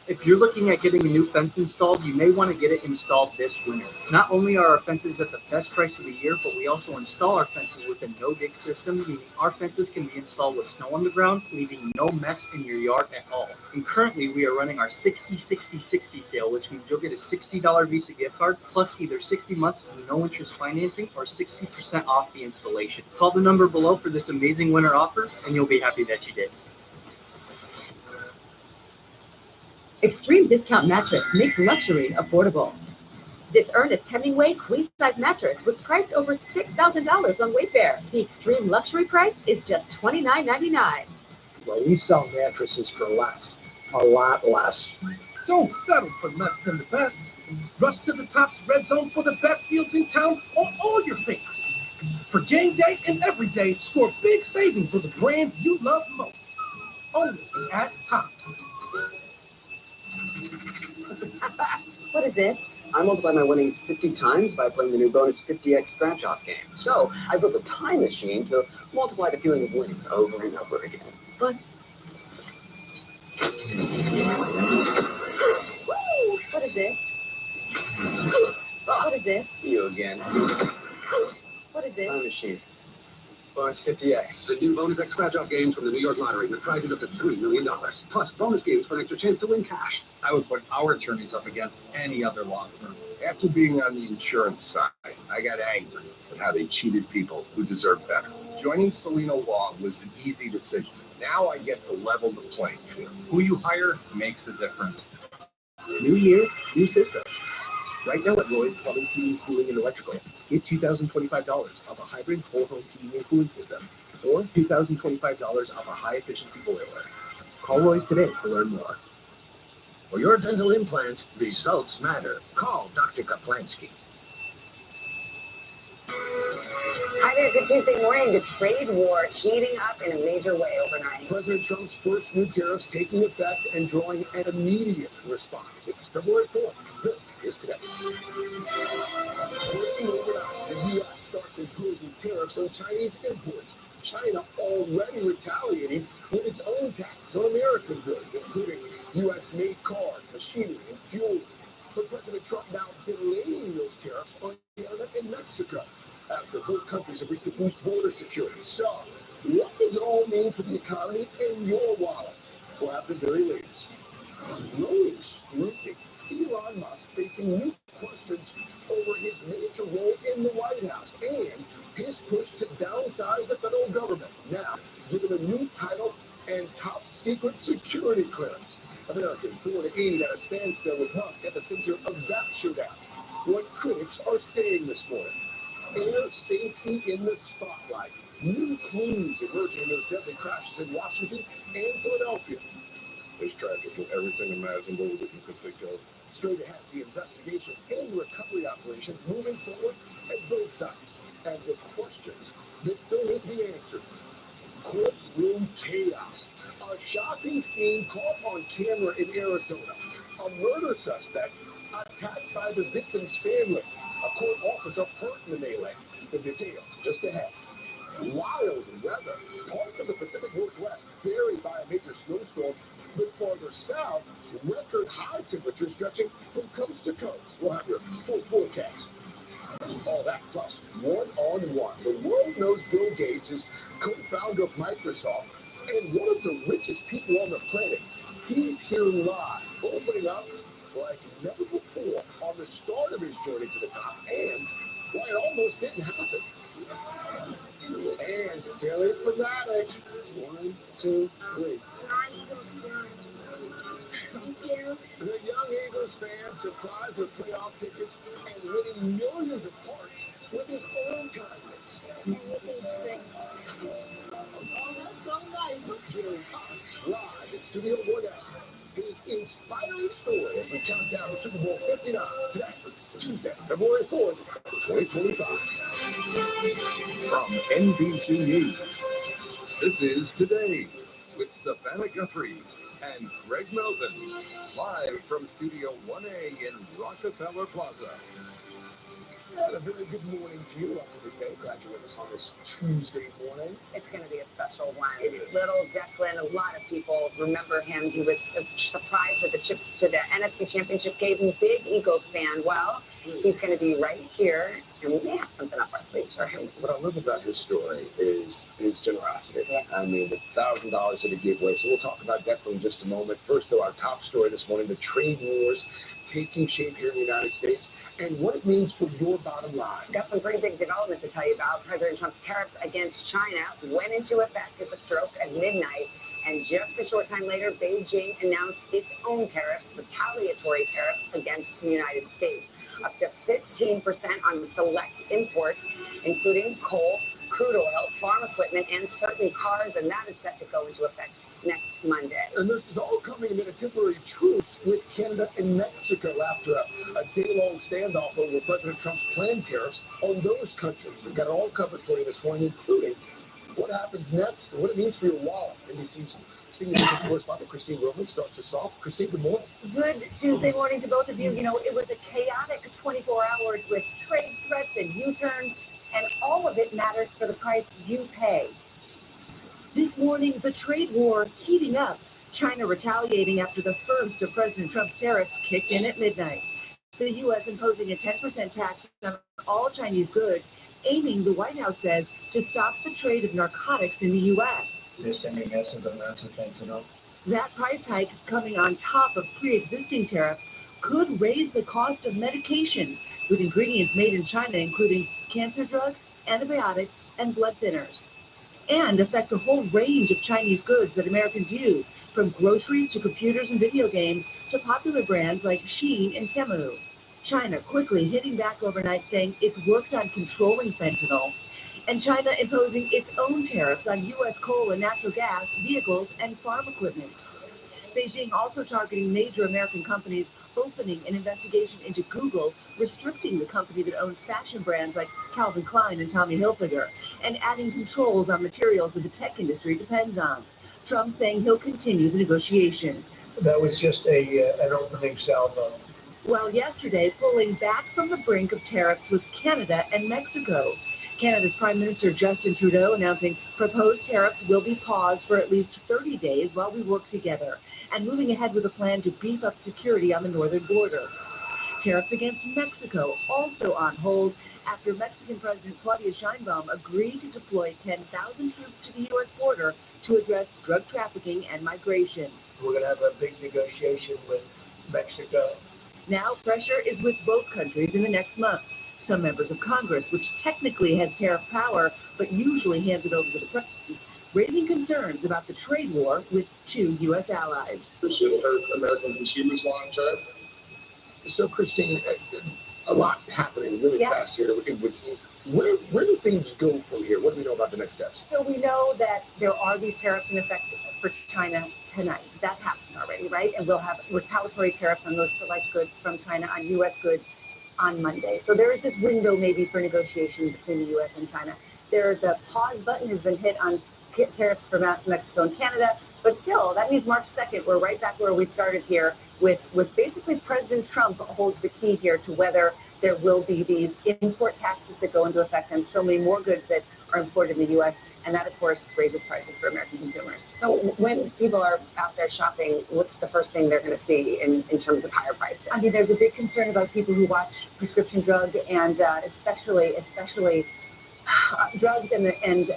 If you're looking at getting a new fence installed, you may want to get it installed this winter. Not only are our fences at the best price of the year, but we also install our fences with a no-dig system, meaning our fences can be installed with snow on the ground, leaving no mess in your yard at all. And currently, we are running our 60-60-60 sale, which means you'll get a $60 Visa gift card, plus either 60 months of no interest financing or 60% off the installation. Call the number below for this amazing winter offer, and you'll be happy that you did. Extreme Discount Mattress makes luxury affordable. This Ernest Hemingway queen-size mattress was priced over $6,000 on Wayfair. The extreme luxury price is just $29.99. Well, we sell mattresses for less, a lot less. Don't settle for less than the best. Rush to the Tops Red Zone for the best deals in town on all your favorites. For game day and every day, score big savings on the brands you love most. Only at Tops. What is this? I multiply my winnings 50 times by playing the new bonus 50x scratch-off game. So I built a time machine to multiply the feeling of winning over and over again. But what is this? What is this? You again. What is this? Time machine. Bonus 50x. The new bonus X scratch-off games from the New York Lottery with prizes up to $3 million. Plus bonus games for an extra chance to win cash. I would put our attorneys up against any other law firm. After being on the insurance side, I got angry at how they cheated people who deserve better. Joining Salino Law was an easy decision. Now I get to level the playing field. Who you hire makes a difference. New year, new system. Right now at Roy's Plumbing, Heating, Cooling, and Electrical, get $2,025 off a hybrid whole home heating and cooling system, or $2,025 off a high-efficiency boiler. Call Roy's today to learn more. For your dental implants, results matter. Call Dr. Kaplansky. Hi there, good Tuesday morning. The trade war heating up in a major way overnight. President Trump's first new tariffs taking effect and drawing an immediate response. It's February 4th. This is today. Breaking overnight, the U.S. starts imposing tariffs on Chinese imports, China already retaliating with its own taxes on American goods, including U.S.-made cars, machinery, and fuel. But President Trump now delaying those tariffs on Canada and Mexico after both countries have agreed to boost border security. So, what does it all mean for the economy and your wallet? We'll have the very latest. Growing scrutiny. Elon Musk facing new questions over his major role in the White House and his push to downsize the federal government. Now, given a new title and top secret security clearance. American flew to aid at a standstill with Musk at the center of that shootout. What critics are saying this morning. Air safety in the spotlight. New clues emerging in those deadly crashes in Washington and Philadelphia. It's tragic in everything imaginable that you could think of. Straight ahead, the investigations and recovery operations moving forward at both sides. And the questions that still need to be answered. Courtroom chaos. A shocking scene caught on camera in Arizona. A murder suspect attacked by the victim's family. A court officer hurt in the melee. The details just ahead. Wild weather. Parts of the Pacific Northwest buried by a major snowstorm, but farther south, record high temperatures stretching from coast to coast. We'll have your full forecast. All that plus one-on-one. The world knows Bill Gates is co-founder of Microsoft and one of the richest people on the planet. He's here live, opening up like never before on the start of his journey to the top and why it almost didn't happen. And Philly fanatic. 1, 2, 3. Thank you. The young Eagles fan surprised with playoff tickets and winning millions of hearts with his own kindness. Join us live in Studio 1L. His inspiring story as we count down to Super Bowl 59 today, Tuesday, February 4th, 2025. From NBC News, this is Today with Savannah Guthrie and Greg Melvin, live from Studio 1A in Rockefeller Plaza. And a very good morning to you. Welcome to Today. Glad you're with us on this Tuesday morning. It's going to be a special one. It is. Little Declan, a lot of people remember him. He was surprised with the chips to the NFC Championship game. Big Eagles fan. Well, he's going to be right here, and we may have something up our sleeves for him. What I love about his story is his generosity. Yeah. I mean, the $1,000 that he gave away. So we'll talk about Declan in just a moment. First, though, our top story this morning, the trade wars taking shape here in the United States and what it means for your bottom line. Got some pretty big developments to tell you about. President Trump's tariffs against China went into effect at the stroke at midnight. And just a short time later, Beijing announced its own tariffs, retaliatory tariffs against the United States, up to 15% on select imports, including coal, crude oil, farm equipment, and certain cars. And that is set to go into effect next Monday. And this is all coming amid a temporary truce with Canada and Mexico after a day-long standoff over President Trump's planned tariffs on those countries. We've got it all covered for you this morning, including what happens next and what it means for your wallet. NBC's senior business correspondent Christine Roman starts us off. Christine, good morning. Good Tuesday morning to both of you. You know, it was a chaotic 24 hours with trade threats and U-turns, and all of it matters for the price you pay. This morning, the trade war heating up. China retaliating after the first of President Trump's tariffs kicked in at midnight. The U.S. imposing a 10% tax on all Chinese goods, aiming, the White House says, to stop the trade of narcotics in the U.S. This any message of answer thing to know? That price hike coming on top of pre-existing tariffs could raise the cost of medications with ingredients made in China, including cancer drugs, antibiotics, and blood thinners, and affect a whole range of Chinese goods that Americans use, from groceries to computers and video games to popular brands like Shein and Temu. China quickly hitting back overnight, saying it's worked on controlling fentanyl, and China imposing its own tariffs on U.S. coal and natural gas, vehicles, and farm equipment. Beijing also targeting major American companies, opening an investigation into Google, restricting the company that owns fashion brands like Calvin Klein and Tommy Hilfiger, and adding controls on materials that the tech industry depends on. Trump saying he'll continue the negotiation. That was just an opening salvo. Well, yesterday, pulling back from the brink of tariffs with Canada and Mexico. Canada's Prime Minister Justin Trudeau announcing proposed tariffs will be paused for at least 30 days while we work together, and moving ahead with a plan to beef up security on the northern border. Tariffs against Mexico also on hold after Mexican President Claudia Sheinbaum agreed to deploy 10,000 troops to the U.S. border to address drug trafficking and migration. We're going to have a big negotiation with Mexico. Now pressure is with both countries in the next month. Some members of Congress, which technically has tariff power but usually hands it over to the president, raising concerns about the trade war with two U.S. allies. This will hurt American consumers long term. So, Christine, a lot happening really fast here, it would seem. Where do things go from here? What do we know about the next steps? So we know that there are these tariffs in effect for China tonight. That happened already, right? And we'll have retaliatory tariffs on those select goods from China on U.S. goods on Monday. So there is this window maybe for negotiation between the U.S. and China. There's a pause button has been hit on tariffs for Mexico and Canada, but still, that means March 2nd, we're right back where we started here with basically President Trump holds the key here to whether there will be these import taxes that go into effect on so many more goods that are imported in the U.S., and that, of course, raises prices for American consumers. So when people are out there shopping, what's the first thing they're going to see in terms of higher prices? I mean, there's a big concern about people who watch prescription drug and especially drugs and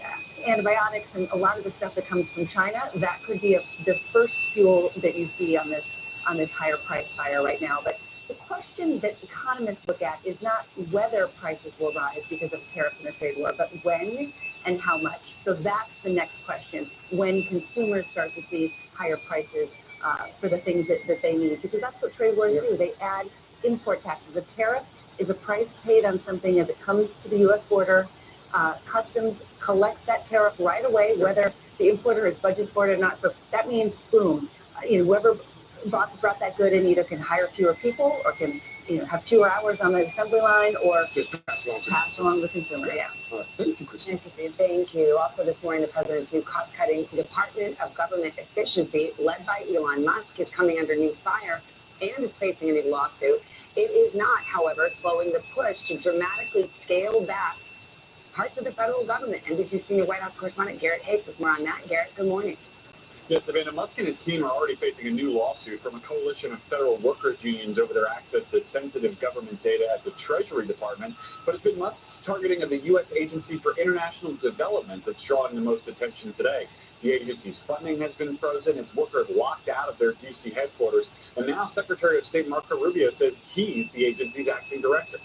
antibiotics and a lot of the stuff that comes from China. That could be the first fuel that you see on this higher price fire right now. But the question that economists look at is not whether prices will rise because of tariffs and a trade war, but when and how much. So that's the next question, when consumers start to see higher prices for the things that they need, because that's what trade wars do. They add import taxes. A tariff is a price paid on something as it comes to the U.S. border. Customs collects that tariff right away, whether the importer has budgeted for it or not. So that means, boom, whoever brought that good in either can hire fewer people or can have fewer hours on the assembly line or just pass along to the consumer. Yeah. Thank you, Christine. Nice to see you. Thank you. Also this morning, the president's new cost-cutting Department of Government Efficiency, led by Elon Musk, is coming under new fire, and it's facing a new lawsuit. It is not, however, slowing the push to dramatically scale back parts of the federal government. NBC senior White House correspondent Garrett Hake with more on that. Garrett, good morning. Yes, Savannah, Musk and his team are already facing a new lawsuit from a coalition of federal workers unions over their access to sensitive government data at the Treasury Department. But it's been Musk's targeting of the U.S. Agency for International Development that's drawing the most attention today. The agency's funding has been frozen, its workers locked out of their D.C. headquarters, and now Secretary of State Marco Rubio says he's the agency's acting director.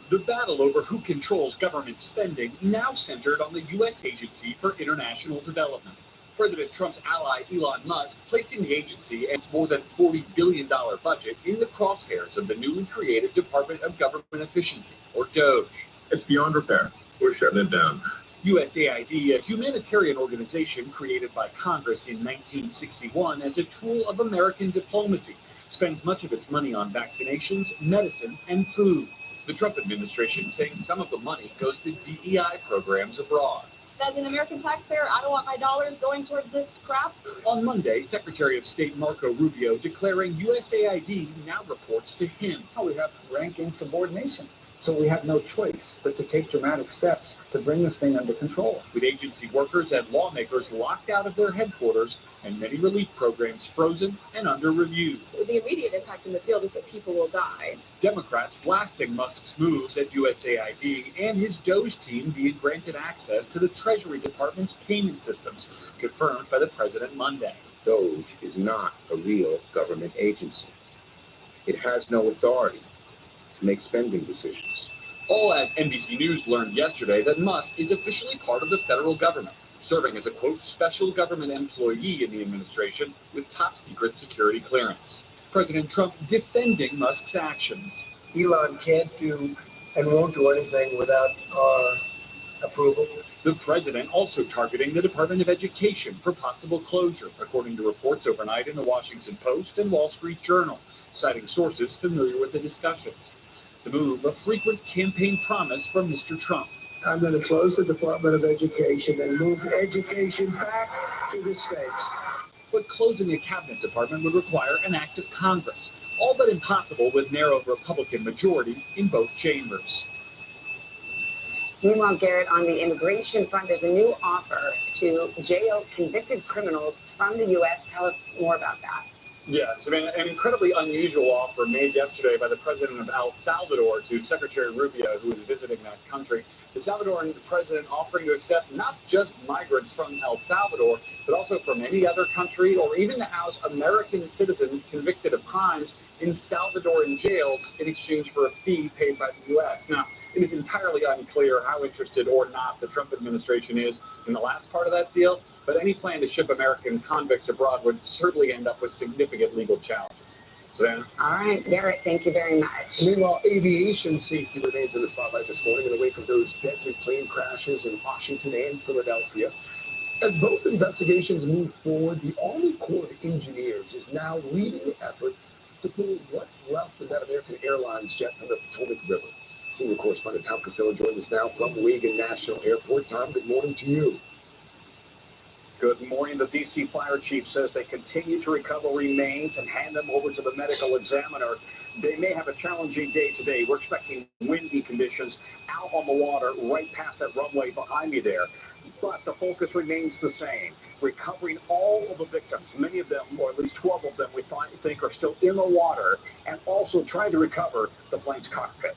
The battle over who controls government spending now centered on the U.S. Agency for International Development. President Trump's ally Elon Musk placing the agency and its more than $40 billion budget in the crosshairs of the newly created Department of Government Efficiency, or DOGE. It's beyond repair. We're shutting it down. USAID, a humanitarian organization created by Congress in 1961 as a tool of American diplomacy, spends much of its money on vaccinations, medicine, and food. The Trump administration saying some of the money goes to DEI programs abroad. As an American taxpayer, I don't want my dollars going towards this crap. On Monday, Secretary of State Marco Rubio declaring USAID now reports to him. We have rank insubordination. So we have no choice but to take dramatic steps to bring this thing under control. With agency workers and lawmakers locked out of their headquarters and many relief programs frozen and under review. The immediate impact in the field is that people will die. Democrats blasting Musk's moves at USAID and his DOGE team being granted access to the Treasury Department's payment systems, confirmed by the president Monday. DOGE is not a real government agency. It has no authority to make spending decisions. All as NBC News learned yesterday that Musk is officially part of the federal government, serving as a, quote, special government employee in the administration with top secret security clearance. President Trump defending Musk's actions. Elon can't do and won't do anything without our approval. The president also targeting the Department of Education for possible closure, according to reports overnight in the Washington Post and Wall Street Journal, citing sources familiar with the discussions. The move, a frequent campaign promise from Mr. Trump. I'm going to close the Department of Education and move education back to the states. But closing a cabinet department would require an act of Congress, all but impossible with narrow Republican majorities in both chambers. Meanwhile, Garrett, on the immigration front, there's a new offer to jail convicted criminals from the U.S. Tell us more about that. Yes, I mean, an incredibly unusual offer made yesterday by the president of El Salvador to Secretary Rubio, who is visiting that country. The Salvadoran president offering to accept not just migrants from El Salvador, but also from any other country, or even to house American citizens convicted of crimes in Salvadoran jails in exchange for a fee paid by the U.S. Now, it is entirely unclear how interested or not the Trump administration is in the last part of that deal, but any plan to ship American convicts abroad would certainly end up with significant legal challenges. Savannah? All right, Garrett, thank you very much. Meanwhile, aviation safety remains in the spotlight this morning in the wake of those deadly plane crashes in Washington and Philadelphia. As both investigations move forward, the Army Corps of Engineers is now leading the effort to pull what's left of that American Airlines jet from the Potomac River. Senior correspondent Tom Costello joins us now from Reagan National Airport. Tom, good morning to you. Good morning. The D.C. fire chief says they continue to recover remains and hand them over to the medical examiner. They may have a challenging day today. We're expecting windy conditions out on the water right past that runway behind me there. But the focus remains the same, recovering all of the victims, many of them, or at least 12 of them, we think are still in the water, and also trying to recover the plane's cockpit.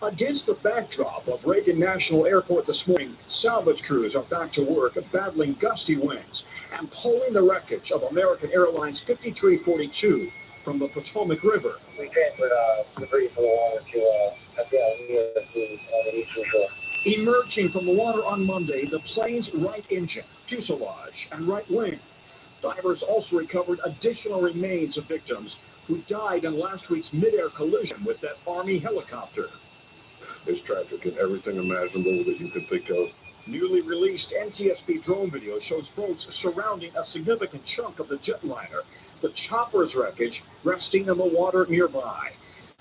Against the backdrop of Reagan National Airport this morning, salvage crews are back to work battling gusty winds and pulling the wreckage of American Airlines 5342 from the Potomac River. We transferred debris from the water to on the eastern shore. Emerging from the water on Monday, the plane's right engine, fuselage, and right wing. Divers also recovered additional remains of victims who died in last week's mid-air collision with that Army helicopter. It's tragic in everything imaginable that you could think of. Newly released NTSB drone video shows boats surrounding a significant chunk of the jetliner, the chopper's wreckage resting in the water nearby.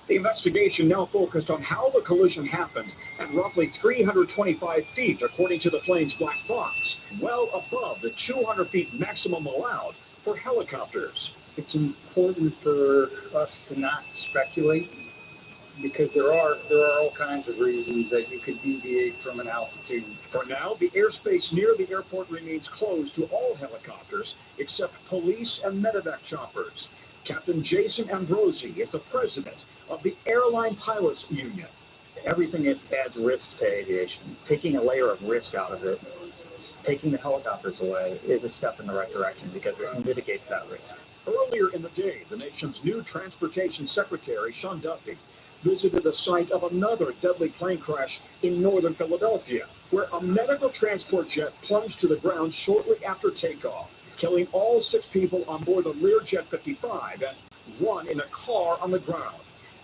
The investigation now focused on how the collision happened at roughly 325 feet, according to the plane's black box, well above the 200 feet maximum allowed for helicopters. It's important for us to not speculate, because there are all kinds of reasons that you could deviate from an altitude. For now, the airspace near the airport remains closed to all helicopters except police and medevac choppers. Captain Jason Ambrosi is the president of the Airline Pilots Union. Everything that adds risk to aviation, taking a layer of risk out of it, taking the helicopters away is a step in the right direction because it mitigates that risk. Earlier in the day, the nation's new Transportation Secretary, Sean Duffy, visited the site of another deadly plane crash in northern Philadelphia, where a medical transport jet plunged to the ground shortly after takeoff, killing all 6 people on board the Learjet 55 and 1 in a car on the ground.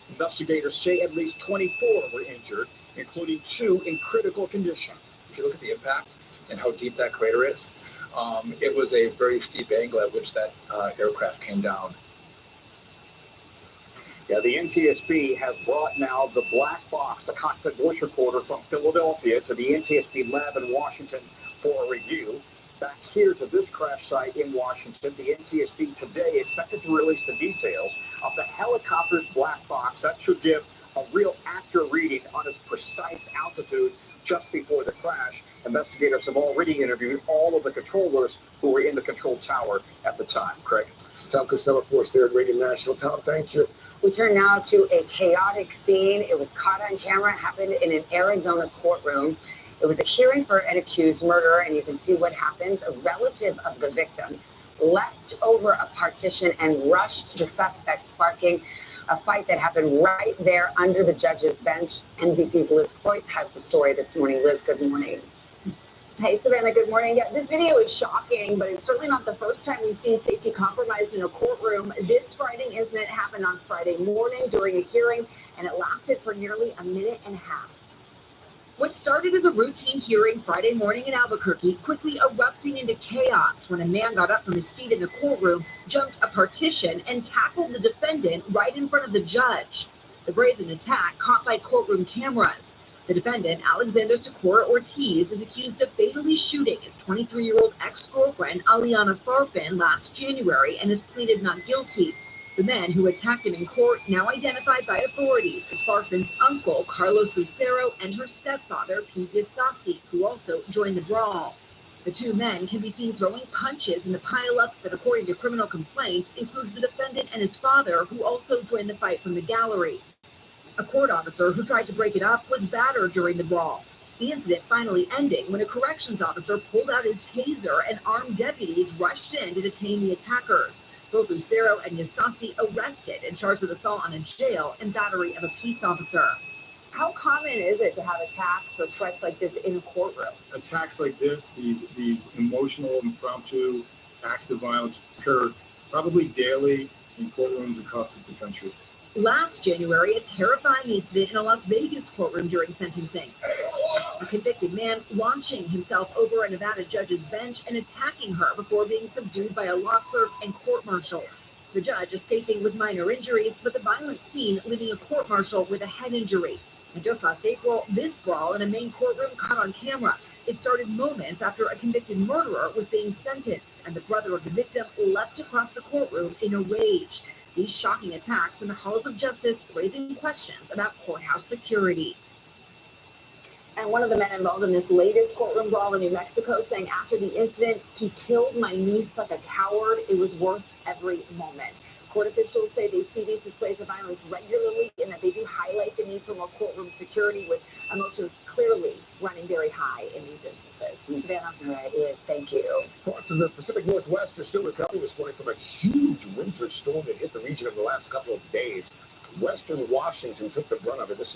Investigators say at least 24 were injured, including 2 in critical condition. If you look at the impact and how deep that crater is, it was a very steep angle at which that aircraft came down. Yeah, the NTSB has brought now the black box, the cockpit voice recorder from Philadelphia to the NTSB lab in Washington for a review. Back here to this crash site in Washington, the NTSB today expected to release the details of the helicopter's black box. That should give a real accurate reading on its precise altitude just before the crash. Investigators have already interviewed all of the controllers who were in the control tower at the time. Craig? Tom Costello for us there at Reagan National. Tom, thank you. We turn now to a chaotic scene. It was caught on camera, happened in an Arizona courtroom. It was a hearing for an accused murderer, and you can see what happens. A relative of the victim leapt over a partition and rushed the suspect, sparking a fight that happened right there under the judge's bench. NBC's Liz Coitz has the story this morning. Liz, good morning. Hey, Savannah, good morning. Yeah, this video is shocking, but it's certainly not the first time we've seen safety compromised in a courtroom. This frightening incident happened on Friday morning during a hearing, and it lasted for nearly a minute and a half. What started as a routine hearing Friday morning in Albuquerque quickly erupting into chaos when a man got up from his seat in the courtroom, jumped a partition, and tackled the defendant right in front of the judge. The brazen attack caught by courtroom cameras. The defendant, Alexander Socorro Ortiz, is accused of fatally shooting his 23-year-old ex-girlfriend, Aliana Farfan, last January and has pleaded not guilty. The man who attacked him in court, now identified by authorities as Farfan's uncle, Carlos Lucero, and her stepfather, Pete Yasasi, who also joined the brawl. The two men can be seen throwing punches in the pileup that, according to criminal complaints, includes the defendant and his father, who also joined the fight from the gallery. A court officer who tried to break it up was battered during the brawl. The incident finally ending when a corrections officer pulled out his taser and armed deputies rushed in to detain the attackers. Both Lucero and Yasasi arrested and charged with assault on a jail and battery of a peace officer. How common is it to have attacks or threats like this in a courtroom? Attacks like this, these emotional, impromptu acts of violence occur probably daily in courtrooms across the country. Last January, a terrifying incident in a Las Vegas courtroom during sentencing. A convicted man launching himself over a Nevada judge's bench and attacking her before being subdued by a law clerk and court marshals. The judge escaping with minor injuries, but the violent scene leaving a court marshal with a head injury. And just last April, this brawl in a main courtroom caught on camera. It started moments after a convicted murderer was being sentenced, and the brother of the victim leapt across the courtroom in a rage. These shocking attacks in the halls of justice raising questions about courthouse security. And one of the men involved in this latest courtroom brawl in New Mexico saying after the incident, he killed my niece like a coward. It was worth every moment. Court officials say they see these displays of violence regularly and that they do highlight the need for more courtroom security, with emotions clearly running very high in these instances. Savannah? It is. Thank you. Parts of the Pacific Northwest are still recovering this morning from a huge winter storm that hit the region over the last couple of days. Western Washington took the brunt of it. This